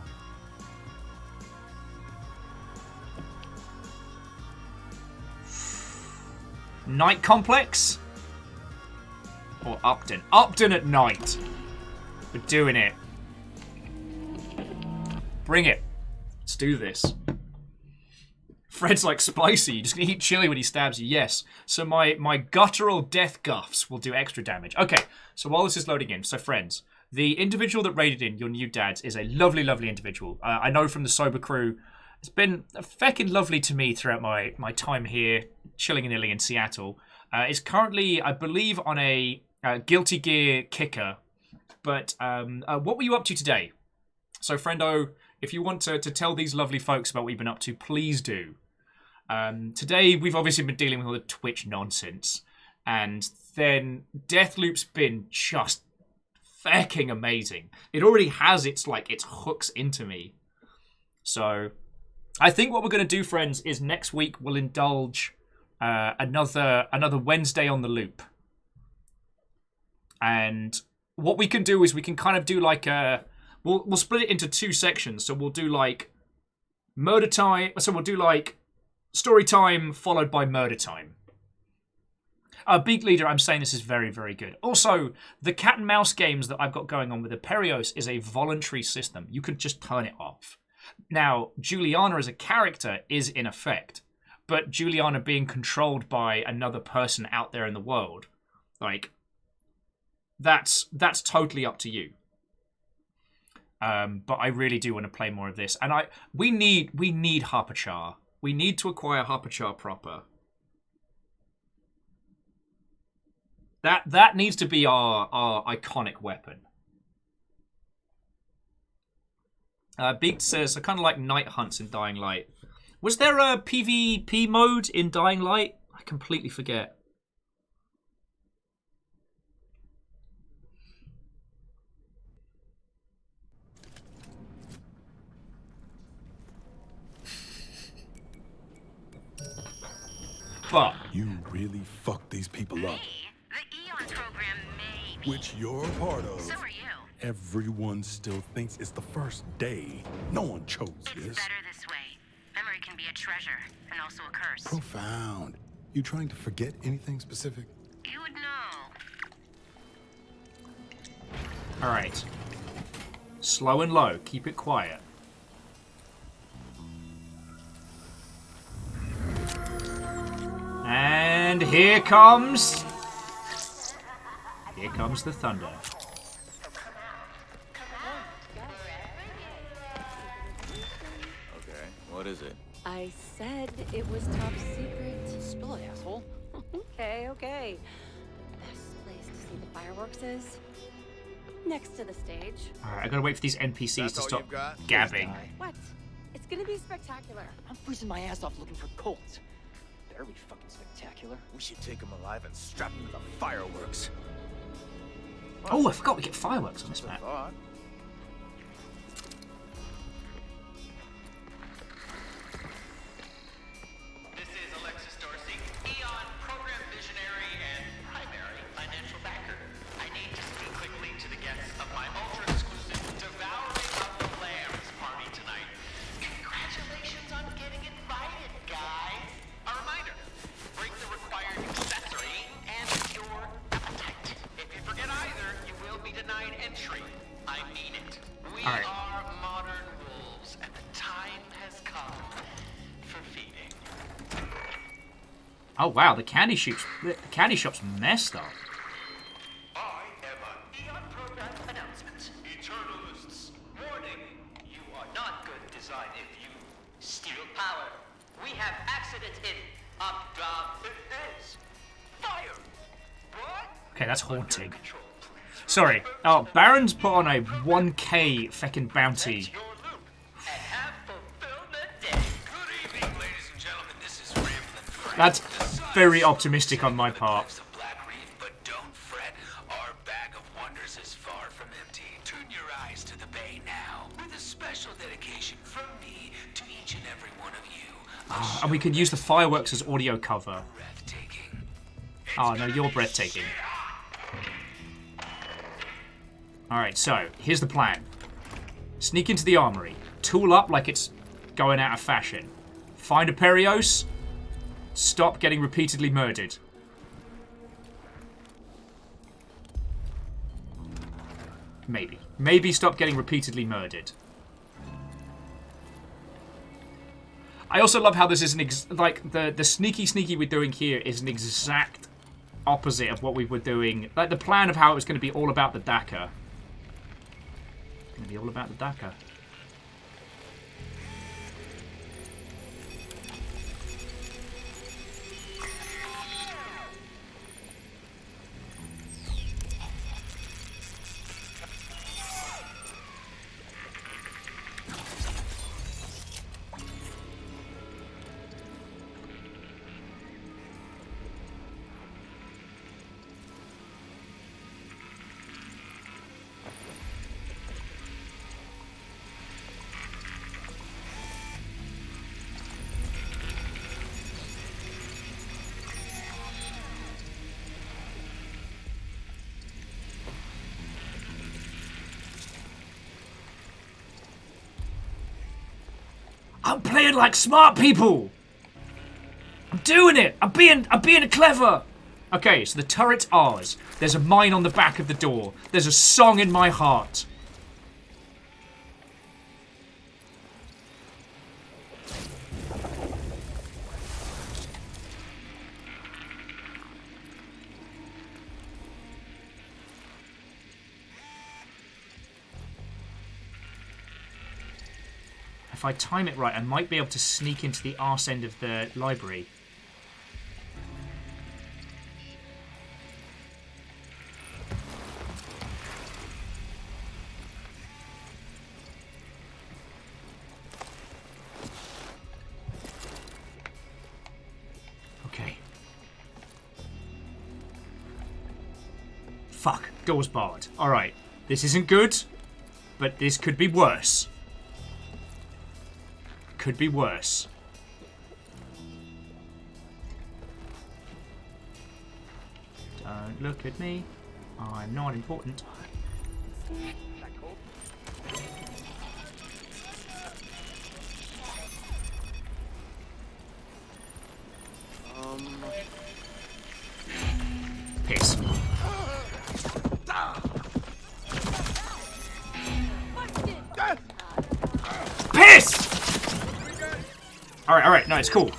Speaker 1: Night Complex? Or Upton? Upton at night. We're doing it. Bring it. Let's do this. Fred's like spicy. You're just gonna eat chili when he stabs you. Yes. So my guttural death guffs will do extra damage. Okay. So while this is loading in, so friends, the individual that raided in your new dads is a lovely, lovely individual. I know from the sober crew. It's been feckin' lovely to me throughout my time here, chilling in Italy in Seattle. It's currently, I believe, on a Guilty Gear kicker. But what were you up to today? So, friendo, if you want to tell these lovely folks about what you've been up to, please do. Today, we've obviously been dealing with all the Twitch nonsense. And then Deathloop's been just fecking amazing. It already has its hooks into me. So... I think what we're going to do, friends, is next week we'll indulge another Wednesday on the loop. And what we can do is we can kind of do like a... We'll split it into two sections. So we'll do like murder time. So we'll do like story time followed by murder time. Big Leader, I'm saying this is very, very good. Also, the cat and mouse games that I've got going on with Aperios is a voluntary system. You can just turn it off. Now, Juliana as a character is in effect, but Juliana being controlled by another person out there in the world, like, that's totally up to you. But I really do want to play more of this, and we need Harpachar. We need to acquire Harpachar proper. That needs to be our iconic weapon. Beak says, I kind of like night hunts in Dying Light. Was there a PvP mode in Dying Light? I completely forget. But
Speaker 17: you really fucked these people up.
Speaker 8: The Eon program, maybe.
Speaker 17: Which you're a part of.
Speaker 8: So are you.
Speaker 17: Everyone still thinks it's the first day. No one chose this.
Speaker 8: It's better this way. Memory can be a treasure and also a curse.
Speaker 17: Profound. You trying to forget anything specific?
Speaker 8: You would know.
Speaker 1: all right. Slow and low. Keep it quiet. And here comes the thunder.
Speaker 15: Okay, what is it?
Speaker 11: I said it was top secret.
Speaker 9: Spill it, asshole.
Speaker 11: Okay. The best place to see the fireworks is next to the stage.
Speaker 1: Alright, I gotta wait for these NPCs to stop gabbing.
Speaker 11: What? It's gonna be spectacular.
Speaker 9: I'm freezing my ass off looking for Colt. Better be fucking spectacular.
Speaker 15: We should take him alive and strap him to the fireworks.
Speaker 1: Oh, I forgot we get fireworks on this map.
Speaker 16: This is Alexis Dorsey, Eon program visionary and primary financial backer. I need to speak quickly to the guests of my ultra-exclusive Devouring of the Lambs party tonight. Congratulations on getting invited, guys. A reminder, bring the required accessory and your appetite. If you forget either, you will be denied entry. I'm
Speaker 1: Oh wow, the candy shop's messed up.
Speaker 16: Announcement. Eternalists, warning. You are not good design if you steal power. We have accidents in fire. What?
Speaker 1: Okay, that's haunting. Sorry. Oh, Baron's put on a 1K feckin' bounty. That's very optimistic on my part. And we could use the fireworks as audio cover. Oh no, you're breathtaking. Alright, so, here's the plan. Sneak into the armory. Tool up like it's going out of fashion. Find Aperios. Stop getting repeatedly murdered. Maybe. Maybe stop getting repeatedly murdered. I also love how this is like the sneaky we're doing here is an exact opposite of what we were doing. Like the plan of how it was going to be all about the DACA. It's going to be all about the DACA. I'm playing like smart people. I'm doing it. I'm being clever. Okay, so the turret's ours. There's a mine on the back of the door. There's a song in my heart. If I time it right, I might be able to sneak into the arse end of the library. Okay. Fuck. Door's barred. Alright. This isn't good, but this could be worse. Could be worse. Don't look at me. I'm not important. Piss. Piss! Alright, no, it's cool.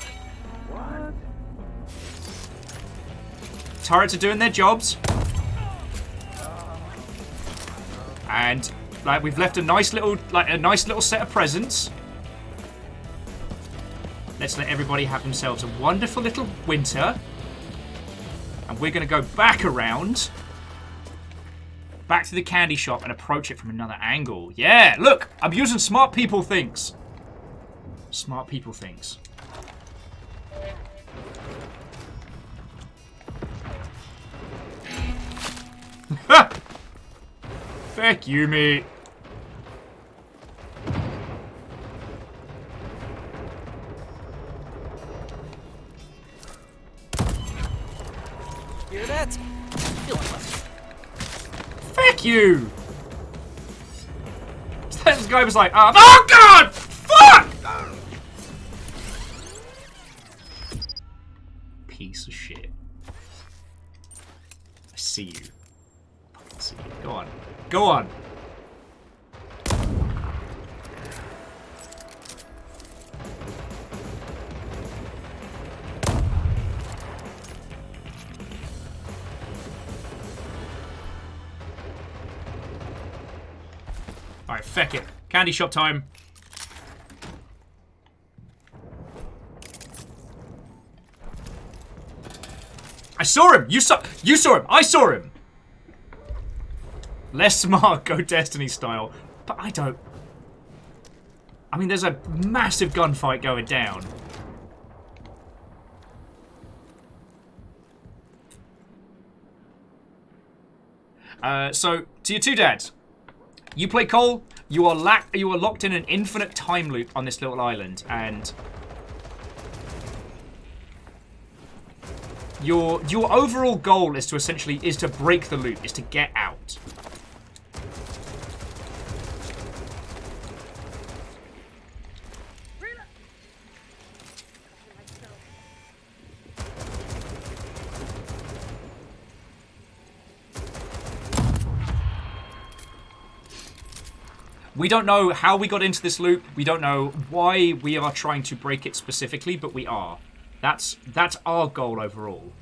Speaker 1: Turrets are doing their jobs. And like we've left a nice little set of presents. Let's let everybody have themselves a wonderful little winter. And we're gonna go back around. Back to the candy shop and approach it from another angle. Yeah, look! I'm using smart people things. Smart people things. Fuck you, mate.
Speaker 19: Hear that?
Speaker 1: Fuck you! This guy was like, oh god! Fuck! Piece of shit. I see you. I see you. Go on. Go on. Alright, feck it. Candy shop time. I saw him! You saw him! I saw him! Less smart, go Destiny style. But I don't... I mean, there's a massive gunfight going down. So, to your two dads. You play Cole, you are locked in an infinite time loop on this little island, and... Your overall goal is to break the loop, is to get out. We don't know how we got into this loop. We don't know why we are trying to break it specifically, but we are. That's our goal overall.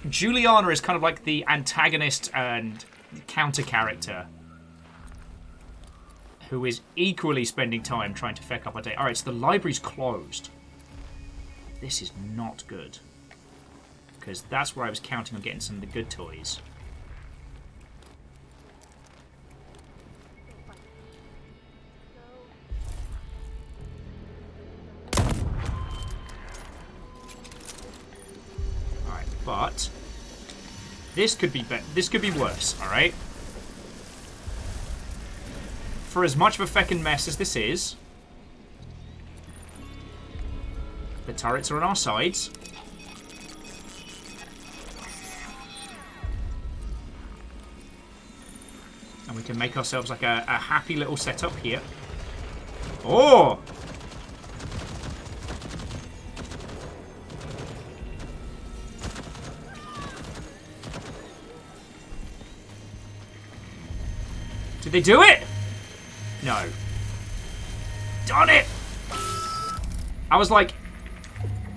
Speaker 1: Juliana is kind of like the antagonist and counter character who is equally spending time trying to feck up our day. Alright, so the library's closed. This is not good. Because that's where I was counting on getting some of the good toys. Alright, but this could be worse, alright? For as much of a feckin' mess as this is, the turrets are on our sides. And we can make ourselves like a happy little setup here. Oh! Did they do it? No. Darn it! I was like,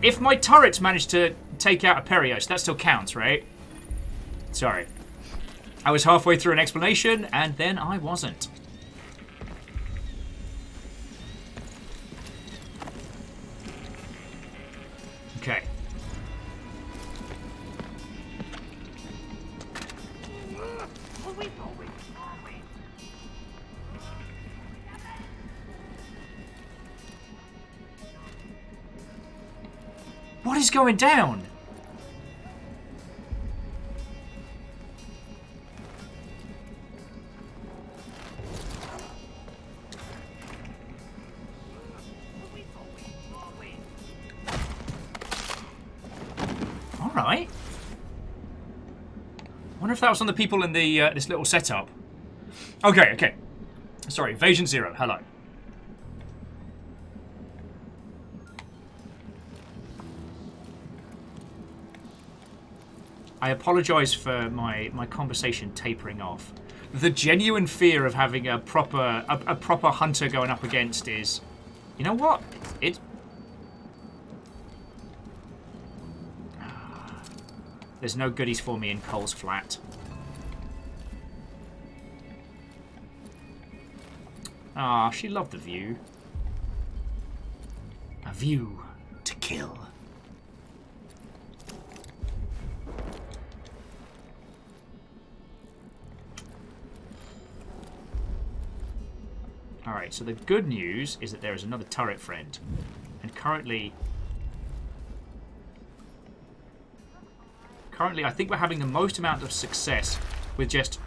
Speaker 1: if my turrets managed to take out Aperios, that still counts, right? Sorry. I was halfway through an explanation, and then I wasn't. Okay. What is going down? All right. Wonder if that was on the people in the this little setup. Okay, okay. Sorry, Invasion Zero. Hello. I apologise for my conversation tapering off. The genuine fear of having a proper hunter going up against is, you know what? There's no goodies for me in Cole's flat. Ah, she loved the view. A view to kill. Alright, so the good news is that there is another turret friend. And currently, I think we're having the most amount of success with just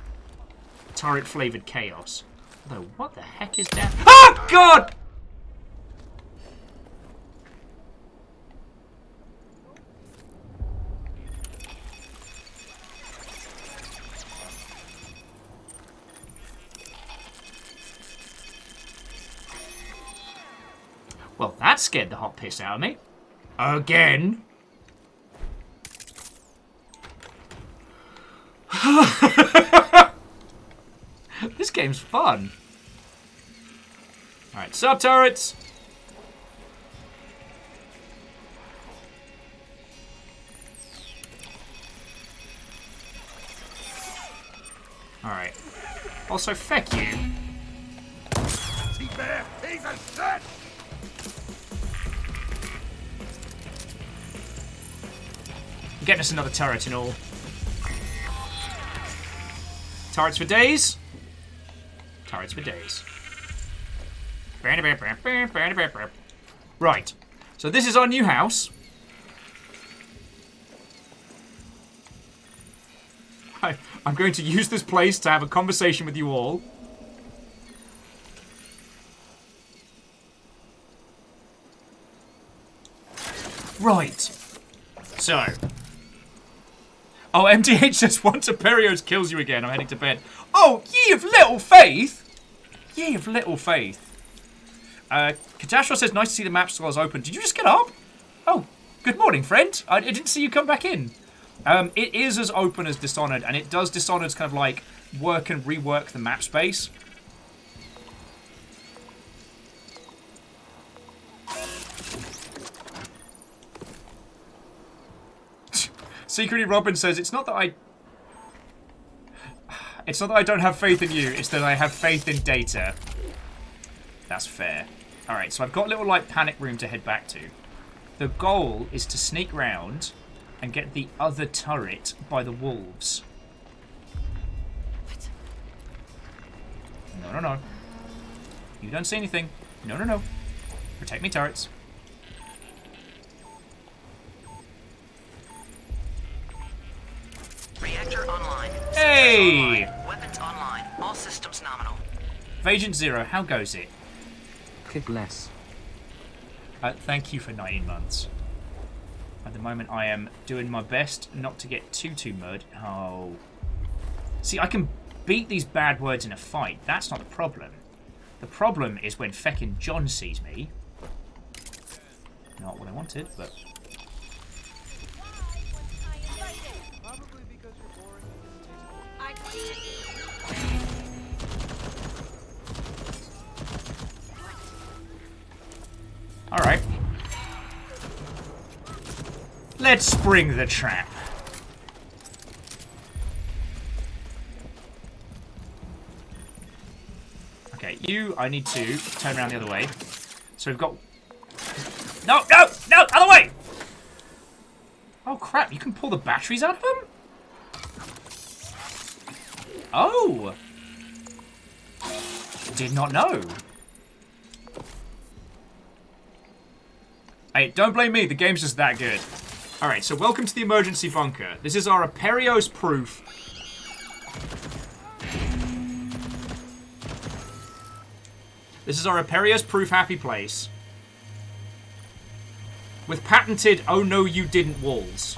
Speaker 1: turret-flavoured chaos. Although, what the heck is that? Oh, God! Well, that scared the hot piss out of me. Again. This game's fun. Alright, sub turrets! Alright. Also, feck you.
Speaker 6: T-Bear, he's a shit!
Speaker 1: Getting us another turret and all. Turrets for days. Turrets for days. Right. So this is our new house. I'm going to use this place to have a conversation with you all. Right. So. Oh, MDH says once Aperios kills you again, I'm heading to bed. Oh, ye of little faith! Ye of little faith. Katastro says, nice to see the map scrolls open. Did you just get up? Oh, good morning, friend. I didn't see you come back in. It is as open as Dishonored, and it does Dishonored's kind of like work and rework the map space. Secretly Robin says, it's not that I don't have faith in you, it's that I have faith in data. That's fair. Alright, so I've got a little like panic room to head back to. The goal is to sneak round and get the other turret by the wolves. No, no, no. You don't see anything. No, no, no. Protect me, turrets.
Speaker 18: Reactor online.
Speaker 1: Hey!
Speaker 18: Online. Weapons online. All systems nominal.
Speaker 1: Agent Zero, how goes it?
Speaker 2: Kick less.
Speaker 1: Thank you for 19 months. At the moment, I am doing my best not to get too mud. Oh. See, I can beat these bad words in a fight. That's not the problem. The problem is when feckin' John sees me. Not what I wanted, but...
Speaker 9: Probably because you're boring and distasteful.
Speaker 1: Alright. Let's spring the trap. Okay, I need to turn around the other way. So we've got... No, no, no, other way! Oh crap, you can pull the batteries out of them? Oh! Did not know. Hey, don't blame me, the game's just that good. Alright, so welcome to the emergency bunker. This is our Aperios proof. This is our Aperios proof happy place. With patented, oh no you didn't walls.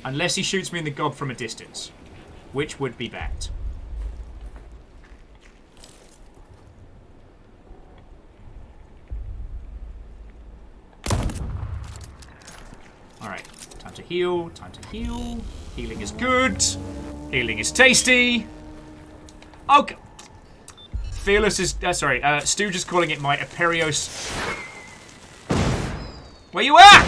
Speaker 1: Unless he shoots me in the gob from a distance. Which would be bad. Alright, time to heal, time to heal. Healing is good. Healing is tasty. Okay. Fearless is... sorry, Stooge is calling it my Aperios... Where you at?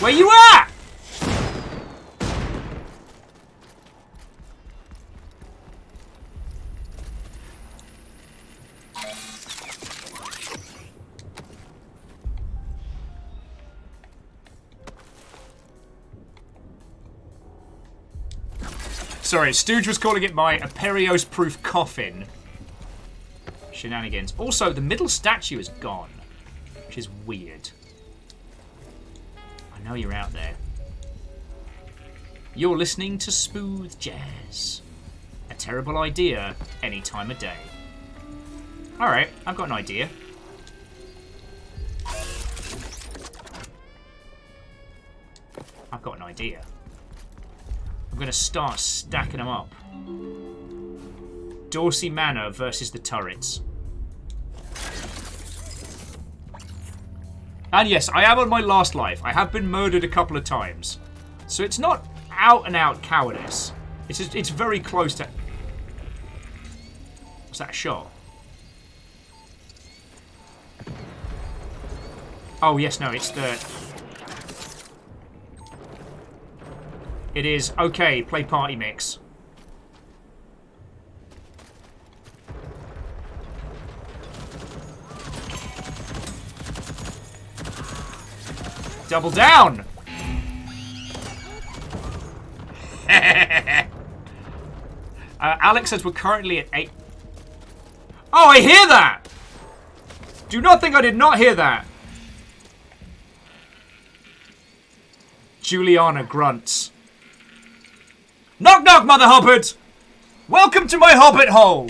Speaker 1: Where you at? Sorry, Stooge was calling it my Aperios-proof coffin. Shenanigans. Also, the middle statue is gone, which is weird. I know you're out there. You're listening to smooth jazz. A terrible idea any time of day. Alright, I've got an idea. I've got an idea. I'm going to start stacking them up. Dorsey Manor versus the turrets. And yes, I am on my last life. I have been murdered a couple of times. So it's not out and out cowardice. It's very close to... Was that a shot? Oh, yes, no, it's the... It is, okay, play party mix. Double down! Alex says we're currently at 8... Oh, I hear that! Do not think I did not hear that. Juliana grunts. Knock knock, Mother Hobbit! Welcome to my hobbit hole!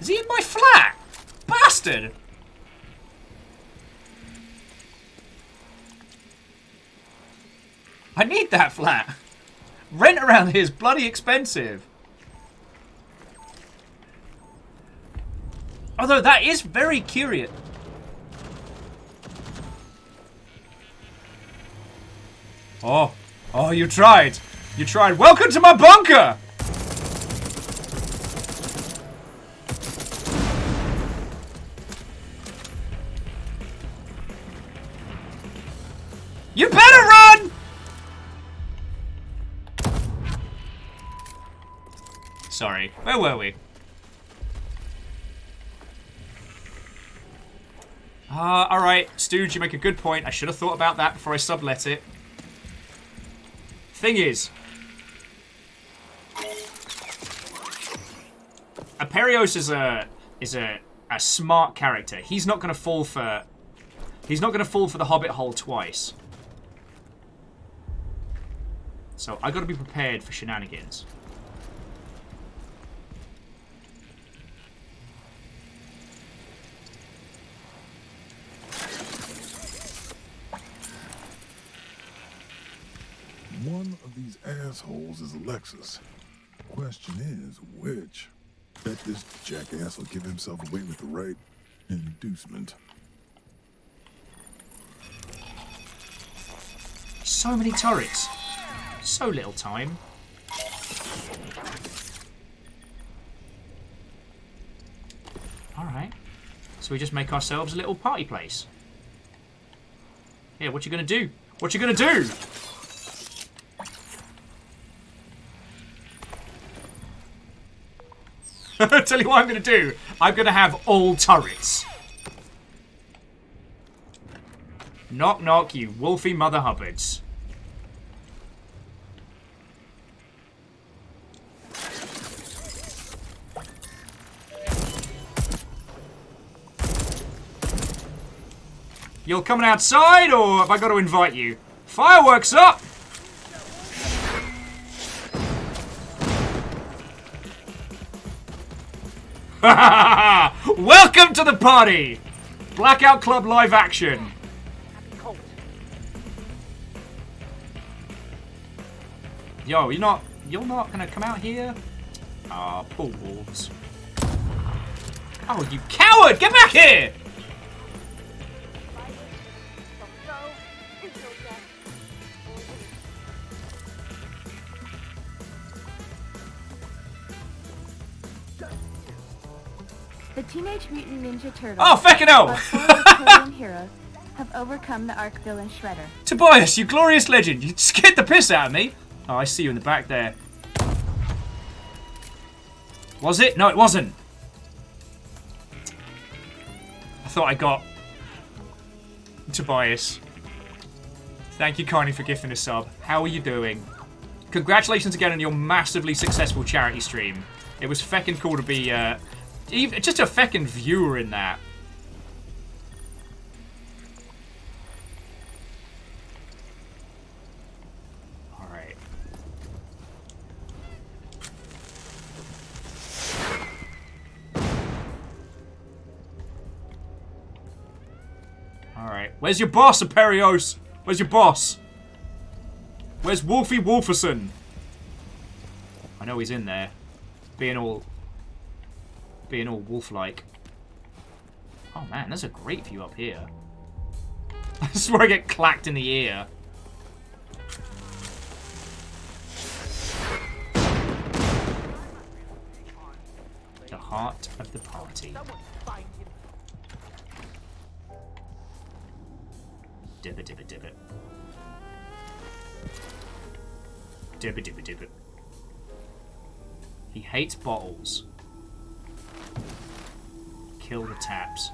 Speaker 1: Is he in my flat? Bastard! I need that flat. Rent around here is bloody expensive. Although that is very curious. Oh. Oh, you tried. You tried. Welcome to my bunker! You better run! Sorry, where were we? Alright, Stooge, you make a good point. I should have thought about that before I sublet it. Thing is, Aperios is a smart character. He's not gonna fall for the Hobbit hole twice. So I gotta be prepared for shenanigans.
Speaker 17: One of these assholes is Alexis. Question is, which? Bet this jackass will give himself away with the right inducement.
Speaker 1: So many turrets. So little time. Alright. So we just make ourselves a little party place. Yeah, what you gonna do? What you gonna do? Tell you what I'm gonna do. I'm gonna have all turrets. Knock knock, you wolfy Mother Hubbards. You're coming outside, or have I got to invite you? Fireworks up! Welcome to the party! Blackout Club live action. Yo, you're not gonna come out here? Ah, poor wolves. Oh, you coward! Get back here!
Speaker 20: The Teenage Mutant Ninja Turtles.
Speaker 1: Oh, feckin' hell!
Speaker 20: Our heroes have overcome the Arc villain Shredder.
Speaker 1: Tobias, you glorious legend! You scared the piss out of me! Oh, I see you in the back there. Was it? No, it wasn't. I thought I got Tobias. Thank you kindly for gifting a sub. How are you doing? Congratulations again on your massively successful charity stream. It was feckin' cool to be just a feckin' viewer in that. Alright. Alright. Where's your boss, Aperios? Where's your boss? Where's Wolfie Wolferson? I know he's in there. Being all wolf-like. Oh man, there's a great view up here. This is where I get clacked in the ear. The heart of the party. Dibba dibba dibba. Dibba dibba dibba. He hates bottles. Kill the taps.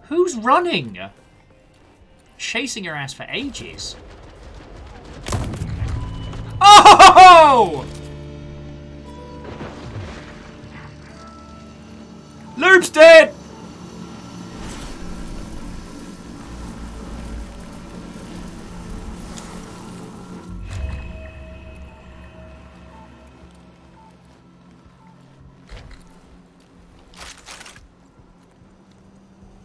Speaker 1: Who's running? Chasing your ass for ages. Oh! Loop's dead!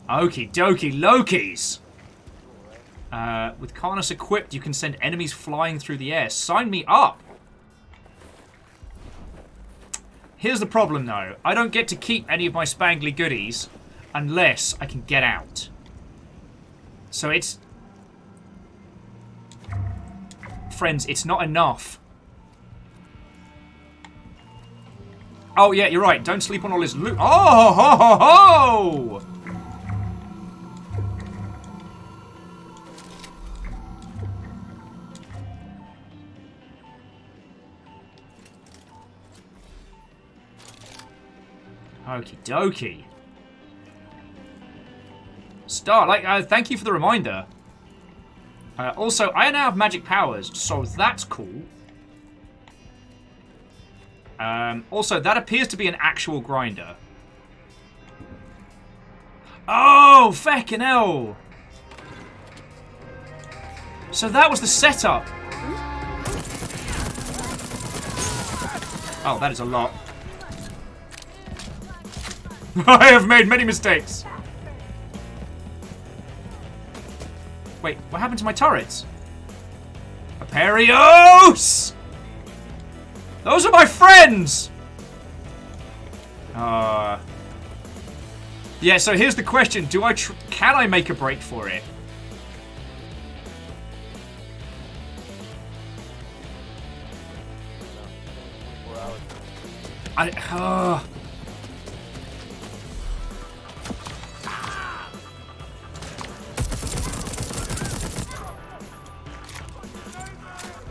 Speaker 1: Okie dokie Lokis! With Karnus equipped, you can send enemies flying through the air. Sign me up! Here's the problem though. I don't get to keep any of my spangly goodies unless I can get out. So it's... Friends, it's not enough. Oh yeah, you're right. Don't sleep on all his loot. Oh ho ho ho! Okie dokie. Start, thank you for the reminder. Also, I now have magic powers, so that's cool. Also, that appears to be an actual grinder. Oh, feckin' hell! So that was the setup. Oh, that is a lot. I have made many mistakes. Wait, what happened to my turrets? Aperios! Those are my friends! Yeah, so here's the question. Can I make a break for it?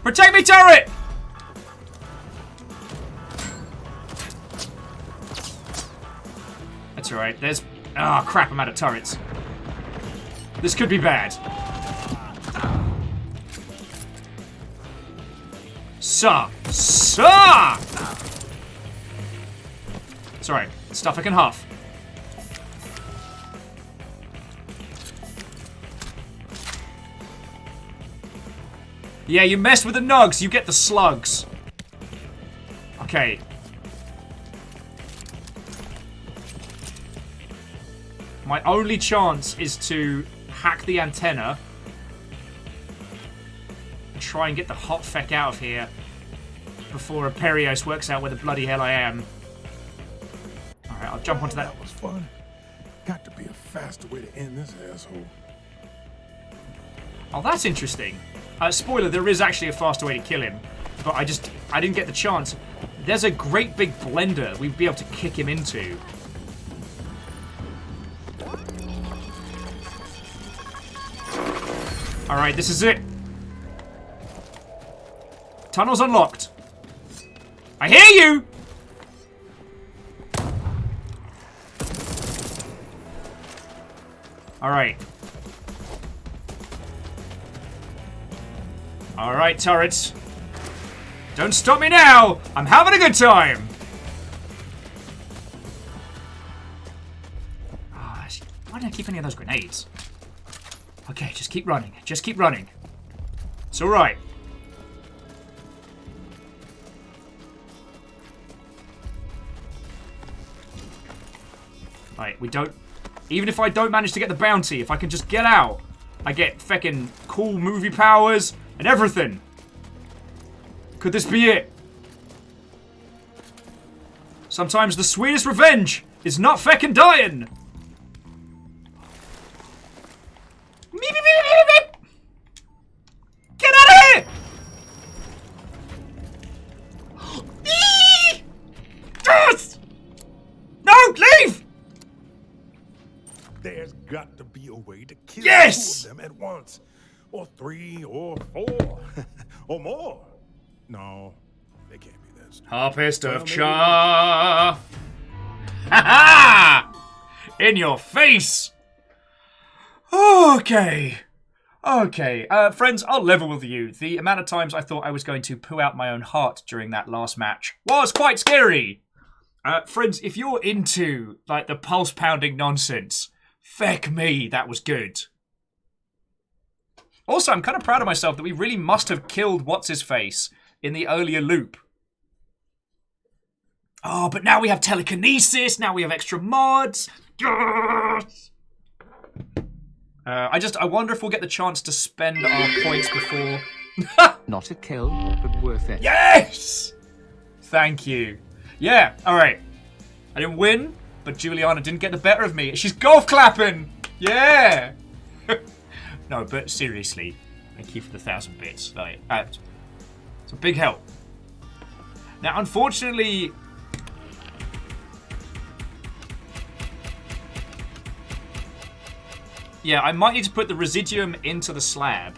Speaker 1: Protect me, turret! That's alright. There's... Ah, crap, I'm out of turrets. This could be bad. Sir! Sir! It's alright. Stuff I can huff. Yeah, you mess with the nugs, you get the slugs. Okay. My only chance is to hack the antenna and try and get the hot feck out of here before Aperios works out where the bloody hell I am. Alright, I'll jump onto that.
Speaker 17: That was fun. Got to be a faster way to end this asshole.
Speaker 1: Oh, that's interesting. Spoiler, there is actually a faster way to kill him, but I didn't get the chance. There's a great big blender we'd be able to kick him into. Alright, this is it. Tunnel's unlocked. I hear you! Alright. Alright, turrets. Don't stop me now! I'm having a good time! Oh, why didn't I keep any of those grenades? Okay, just keep running. Just keep running. It's alright. Right, we don't... Even if I don't manage to get the bounty, if I can just get out, I get feckin' cool movie powers and everything. Could this be it? Sometimes the sweetest revenge is not feckin' dying. Get out of here! Yes! No, leave!
Speaker 17: There's got to be a way to kill
Speaker 1: Yes!
Speaker 17: 2 of them at once. Or 3, or 4, or more. No, they can't be this.
Speaker 1: Harpist of Cha! Ha ha! In your face! Okay. Okay. Friends, I'll level with you. The amount of times I thought I was going to poo out my own heart during that last match was quite scary. Friends, if you're into, like, the pulse-pounding nonsense, feck me, that was good. Also, I'm kind of proud of myself that we really must have killed What's-His-Face in the earlier loop. Oh, but now we have telekinesis, now we have extra mods. Yes! I wonder if we'll get the chance to spend our points before...
Speaker 2: Not a kill, but worth it.
Speaker 1: Yes! Thank you. Yeah, alright. I didn't win, but Juliana didn't get the better of me. She's golf clapping! Yeah! No, but seriously, thank you for the 1,000 bits. Like, it's a big help. Now, unfortunately... Yeah, I might need to put the residuum into the slab.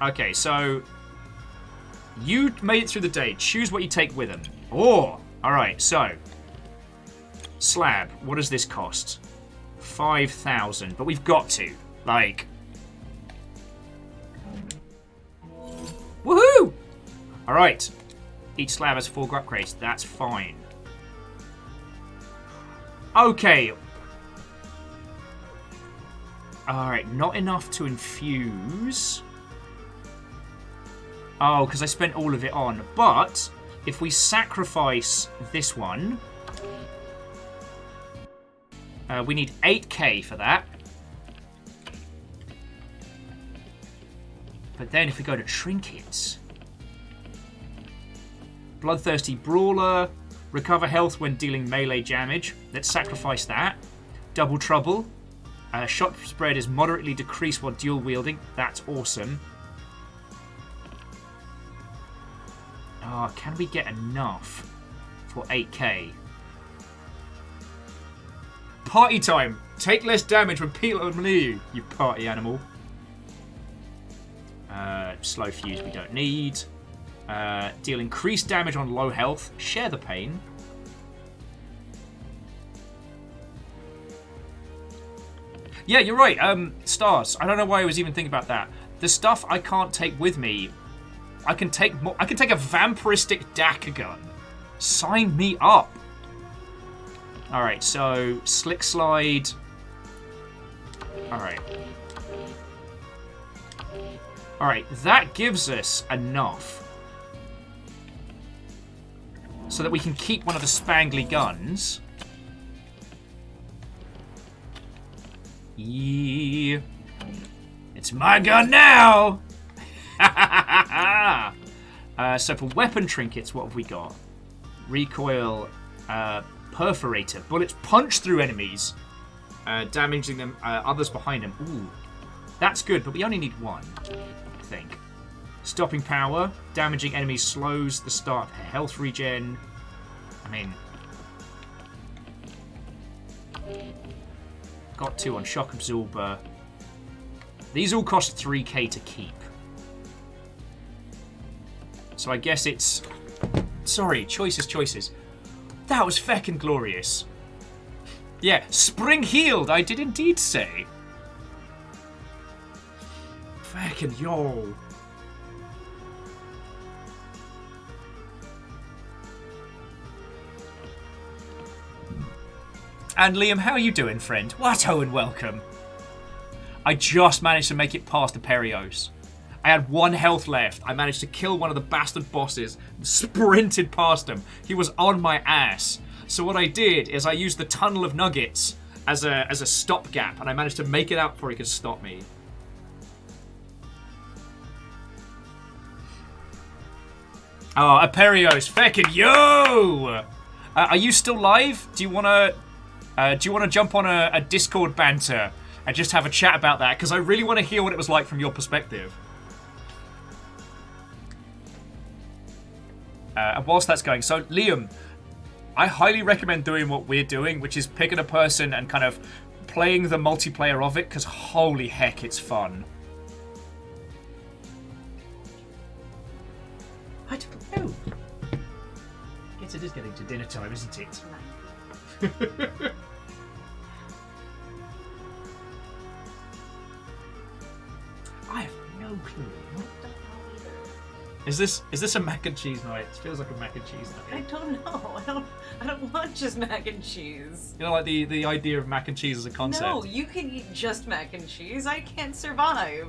Speaker 1: Okay, so... You made it through the day. Choose what you take with them. Oh! Alright, so... Slab. What does this cost? 5,000. But we've got to. Like... Woohoo! Alright. Each slab has 4 upgrades. That's fine. Okay. Alright, not enough to infuse. Oh, because I spent all of it on. But, if we sacrifice this one... we need 8k for that. But then if we go to trinkets... Bloodthirsty Brawler. Recover health when dealing melee damage. Let's sacrifice that. Double Trouble. Shot spread is moderately decreased while dual wielding. That's awesome. Oh, can we get enough for 8k? Party time! Take less damage when people melee you party animal. Slow fuse we don't need. Deal increased damage on low health. Share the pain. Yeah, you're right. Stars. I don't know why I was even thinking about that. The stuff I can't take with me. I can take a vampiristic dagger gun. Sign me up. All right. So slick slide. All right. All right. That gives us enough so that we can keep one of the spangly guns. Yeah. It's my gun now! So for weapon trinkets, what have we got? Recoil, perforator. Bullets punch through enemies, damaging them, others behind them. Ooh, that's good, but we only need one, I think. Stopping power. Damaging enemies slows the start of health regen. I mean... Got 2 on shock absorber. These all cost 3k to keep. So I guess it's... Sorry, choices. That was feckin' glorious. Yeah, spring healed, I did indeed say. Feckin' yo. And Liam, how are you doing, friend? Watto and welcome. I just managed to make it past Aperios. I had 1 health left. I managed to kill one of the bastard bosses and sprinted past him. He was on my ass. So what I did is I used the tunnel of nuggets as a stopgap, and I managed to make it out before he could stop me. Oh, Aperios, feckin' yo! Are you still live? Do you wanna jump on a Discord banter and just have a chat about that? Because I really want to hear what it was like from your perspective. And whilst that's going, so Liam, I highly recommend doing what we're doing, which is picking a person and kind of playing the multiplayer of it, because holy heck, it's fun. I don't know. I guess it is getting to dinner time, isn't it? I have no clue. Is this a mac and cheese night? It feels like a mac and cheese night.
Speaker 10: I don't know. I don't want just mac and cheese.
Speaker 1: You know, like the idea of mac and cheese as a concept.
Speaker 10: No, you can eat just mac and cheese. I can't survive.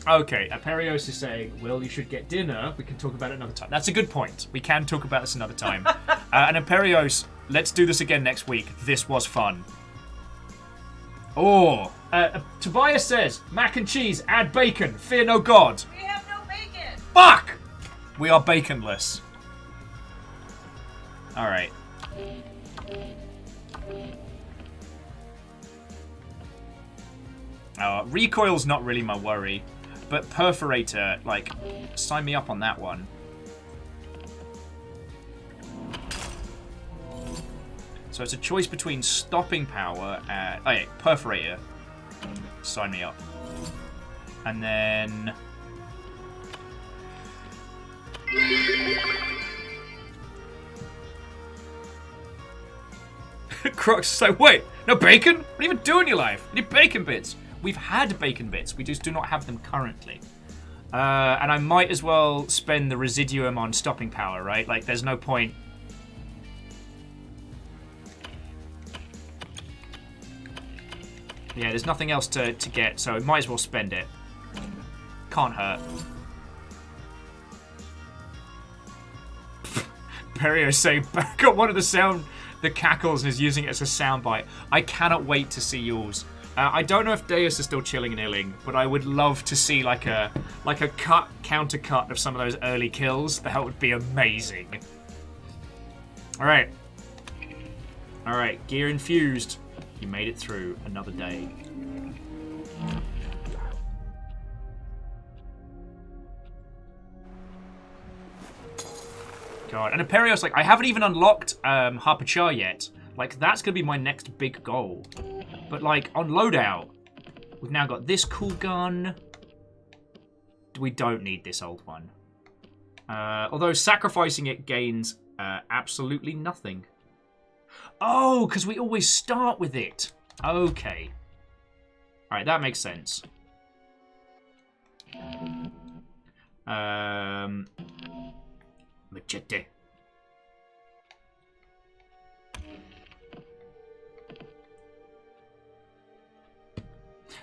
Speaker 1: Okay, Aperios is saying, well, you should get dinner. We can talk about it another time. That's a good point. We can talk about this another time. And Aperios, let's do this again next week. This was fun. Oh, Tobias says, mac and cheese, add bacon, fear no god.
Speaker 10: We have no bacon.
Speaker 1: Fuck! We are baconless. Alright. Recoil's not really my worry, but Perforator, like, sign me up on that one. So it's a choice between stopping power and... Oh yeah, Perforator. Sign me up. And then... Crocs is like, wait, no bacon? What do you even do in your life? You need bacon bits. We've had bacon bits. We just do not have them currently. And I might as well spend the residuum on stopping power, right? Like, there's no point... Yeah, there's nothing else to get, so I might as well spend it. Can't hurt. Perio's saying, got one of the cackles and is using it as a soundbite. I cannot wait to see yours. I don't know if Deus is still chilling and illing, but I would love to see like a counter cut of some of those early kills. That would be amazing. All right, gear infused. You made it through another day. God, and Aperios, like, I haven't even unlocked Harpachar yet. Like, that's gonna be my next big goal. But like, on loadout, we've now got this cool gun. We don't need this old one. Although sacrificing it gains absolutely nothing. Oh, because we always start with it. Okay. Alright, that makes sense. Machete.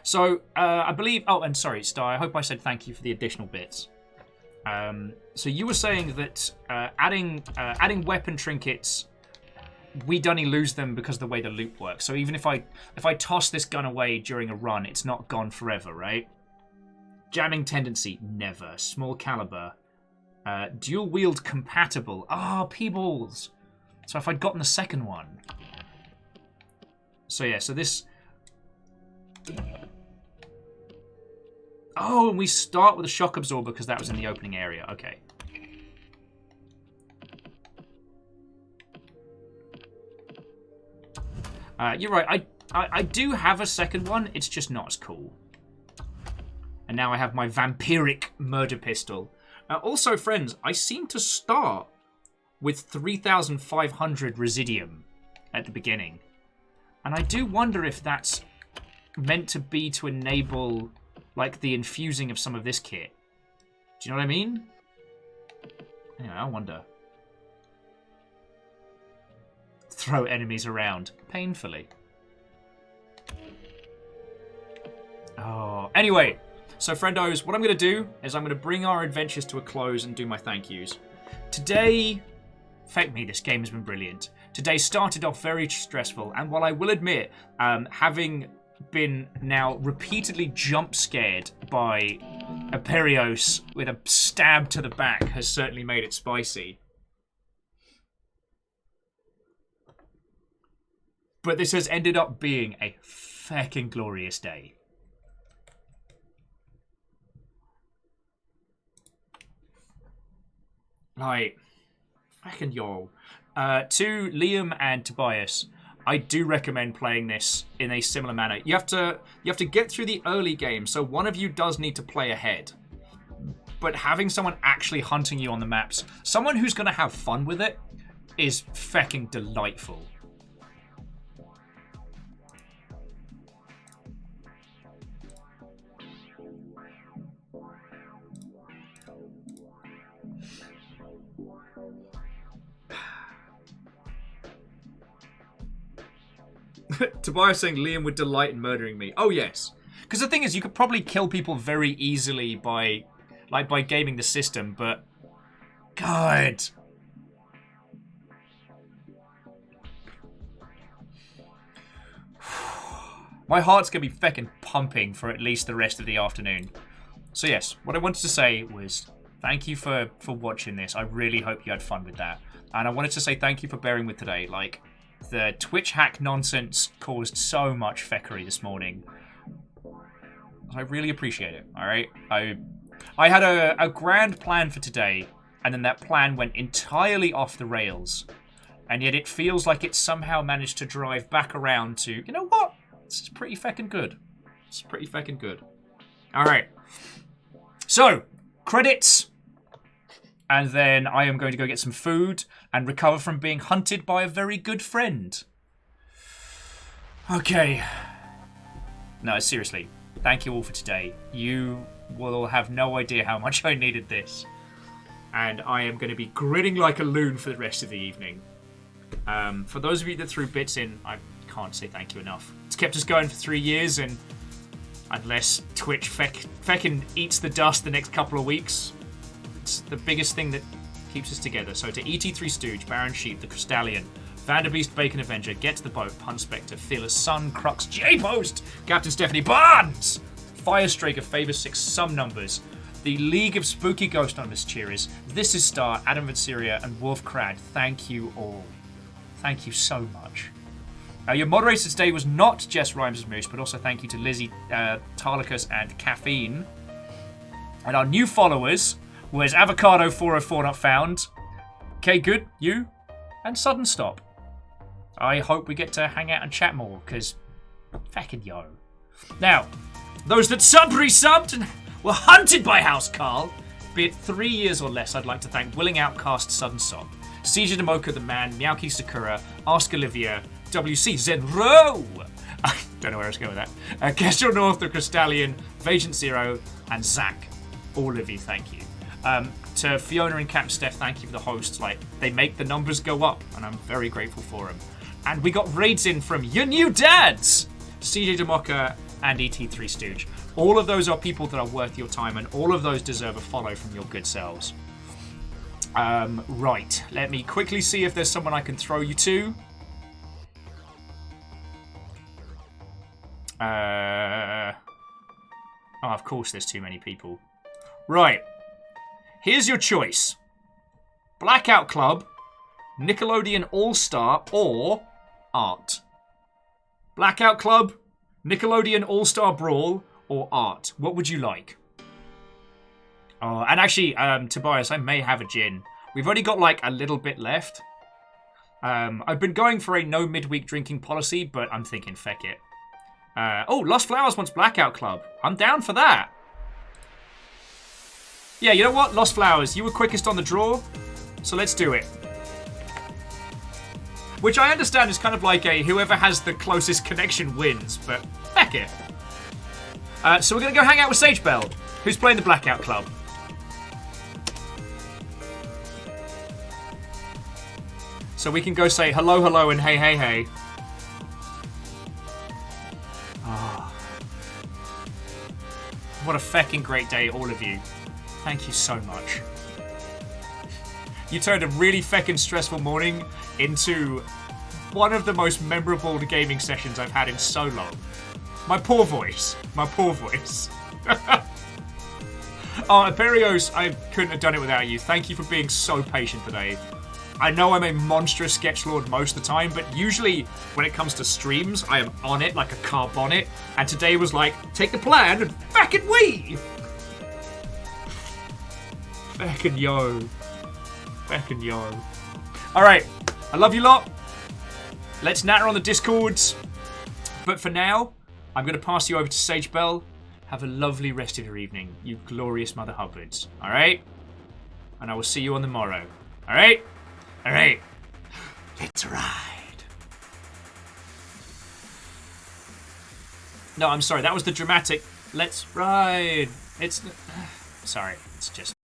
Speaker 1: So, I believe... Oh, and sorry, Star, I hope I said thank you for the additional bits. So you were saying that adding weapon trinkets... We'd only lose them because of the way the loop works. So even if I toss this gun away during a run, it's not gone forever, right? Jamming tendency, never. Small caliber. Dual wield compatible. Ah, P-balls. So if I'd gotten the second one. So yeah, so this... Oh, and we start with a shock absorber because that was in the opening area. Okay. You're right. I do have a second one. It's just not as cool. And now I have my vampiric murder pistol. Also, friends, I seem to start with 3,500 residium at the beginning. And I do wonder if that's meant to be to enable, like, the infusing of some of this kit. Do you know what I mean? Anyway, I wonder. Throw enemies around painfully. Oh, anyway, So, friendos, what I'm going to do is I'm going to bring our adventures to a close and do my thank yous. Today, fuck me, this game has been brilliant. Today started off very stressful, and while I will admit, having been now repeatedly jump scared by Aperios with a stab to the back has certainly made it spicy. But this has ended up being a fucking glorious day. Like, fucking yo. To Liam and Tobias, I do recommend playing this in a similar manner. You have to get through the early game, so one of you does need to play ahead. But having someone actually hunting you on the maps, someone who's going to have fun with it, is fucking delightful. Tobias saying Liam would delight in murdering me. Oh, yes. Because the thing is, you could probably kill people very easily by gaming the system, but... God. My heart's going to be feckin' pumping for at least the rest of the afternoon. So yes, what I wanted to say was thank you for watching this. I really hope you had fun with that. And I wanted to say thank you for bearing with today. Like, the Twitch hack nonsense caused so much feckery this morning. I really appreciate it, alright? I had a grand plan for today, and then that plan went entirely off the rails. And yet it feels like it somehow managed to drive back around to, you know what? This is pretty feckin' good. It's pretty feckin' good. Alright. So, credits. And then I am going to go get some food and recover from being hunted by a very good friend. Okay. No, seriously. Thank you all for today. You will have no idea how much I needed this. And I am going to be grinning like a loon for the rest of the evening. For those of you that threw bits in, I can't say thank you enough. It's kept us going for 3 years, and unless Twitch feckin' eats the dust the next couple of weeks, it's the biggest thing that keeps us together. So to ET3 Stooge, Baron Sheep, The Crystallion, Vanderbeast, Bacon Avenger, Get to the Boat, Pun Spectre, Fearless Sun, Crux, J-Post, Captain Stephanie Barnes, Firestraker, Favor 6, Some Numbers, the League of Spooky Ghost Hunters cheerers, This Is Star, Adam Vanseria, and Wolf Crad. Thank you all. Thank you so much. Your moderator today was not Jess Rhymes' Moose, but also thank you to Lizzie, Tarlicus, and Caffeine. And our new followers was Avocado404 Not Found, K Good, you, and Sudden Stop. I hope we get to hang out and chat more, because feckin' yo. Now, those that sub-resubbed and were hunted by House Carl, be it 3 years or less, I'd like to thank Willing Outcast, Sudden Stop, CJ Demoka the Man, Meowki Sakura, Ask Olivia, WC Zenro, I don't know where I was going with that, Kestrel North, The Crystallion, Vagent Zero, and Zach. All of you, thank you. To Fiona and Cap Steph, thank you for the hosts. Like, they make the numbers go up, and I'm very grateful for them. And we got raids in from your new dads, CJ Demoka and ET3 Stooge. All of those are people that are worth your time, and all of those deserve a follow from your good selves. Right, let me quickly see if there's someone I can throw you to. Oh, of course there's too many people. Right. Here's your choice. Blackout Club, Nickelodeon All-Star, or Art. Blackout Club, Nickelodeon All-Star Brawl, or Art. What would you like? Oh, and actually, Tobias, I may have a gin. We've only got like a little bit left. I've been going for a no midweek drinking policy, but I'm thinking feck it. Oh, Lost Flowers wants Blackout Club. I'm down for that. Yeah, you know what? Lost Flowers, you were quickest on the draw, so let's do it. Which I understand is kind of like a whoever has the closest connection wins, but heck it. So we're going to go hang out with Sage Bell, who's playing the Blackout Club. So we can go say hello, hello, and hey, hey, hey. Oh. What a fecking great day, all of you. Thank you so much. You turned a really fecking stressful morning into one of the most memorable gaming sessions I've had in so long. My poor voice. My poor voice. Oh, Aperios, I couldn't have done it without you. Thank you for being so patient today. I know I'm a monstrous sketchlord most of the time, but usually when it comes to streams, I am on it like a car bonnet. And today was like, take the plan and back it we! Feckin' yo. Feckin' yo. Alright, I love you lot. Let's natter on the Discords. But for now, I'm going to pass you over to Sage Bell. Have a lovely rest of your evening, you glorious Mother Hubbards. Alright? And I will see you on the morrow. Alright? Alright. Let's ride. No, I'm sorry. That was the dramatic let's ride. It's... Sorry. It's just...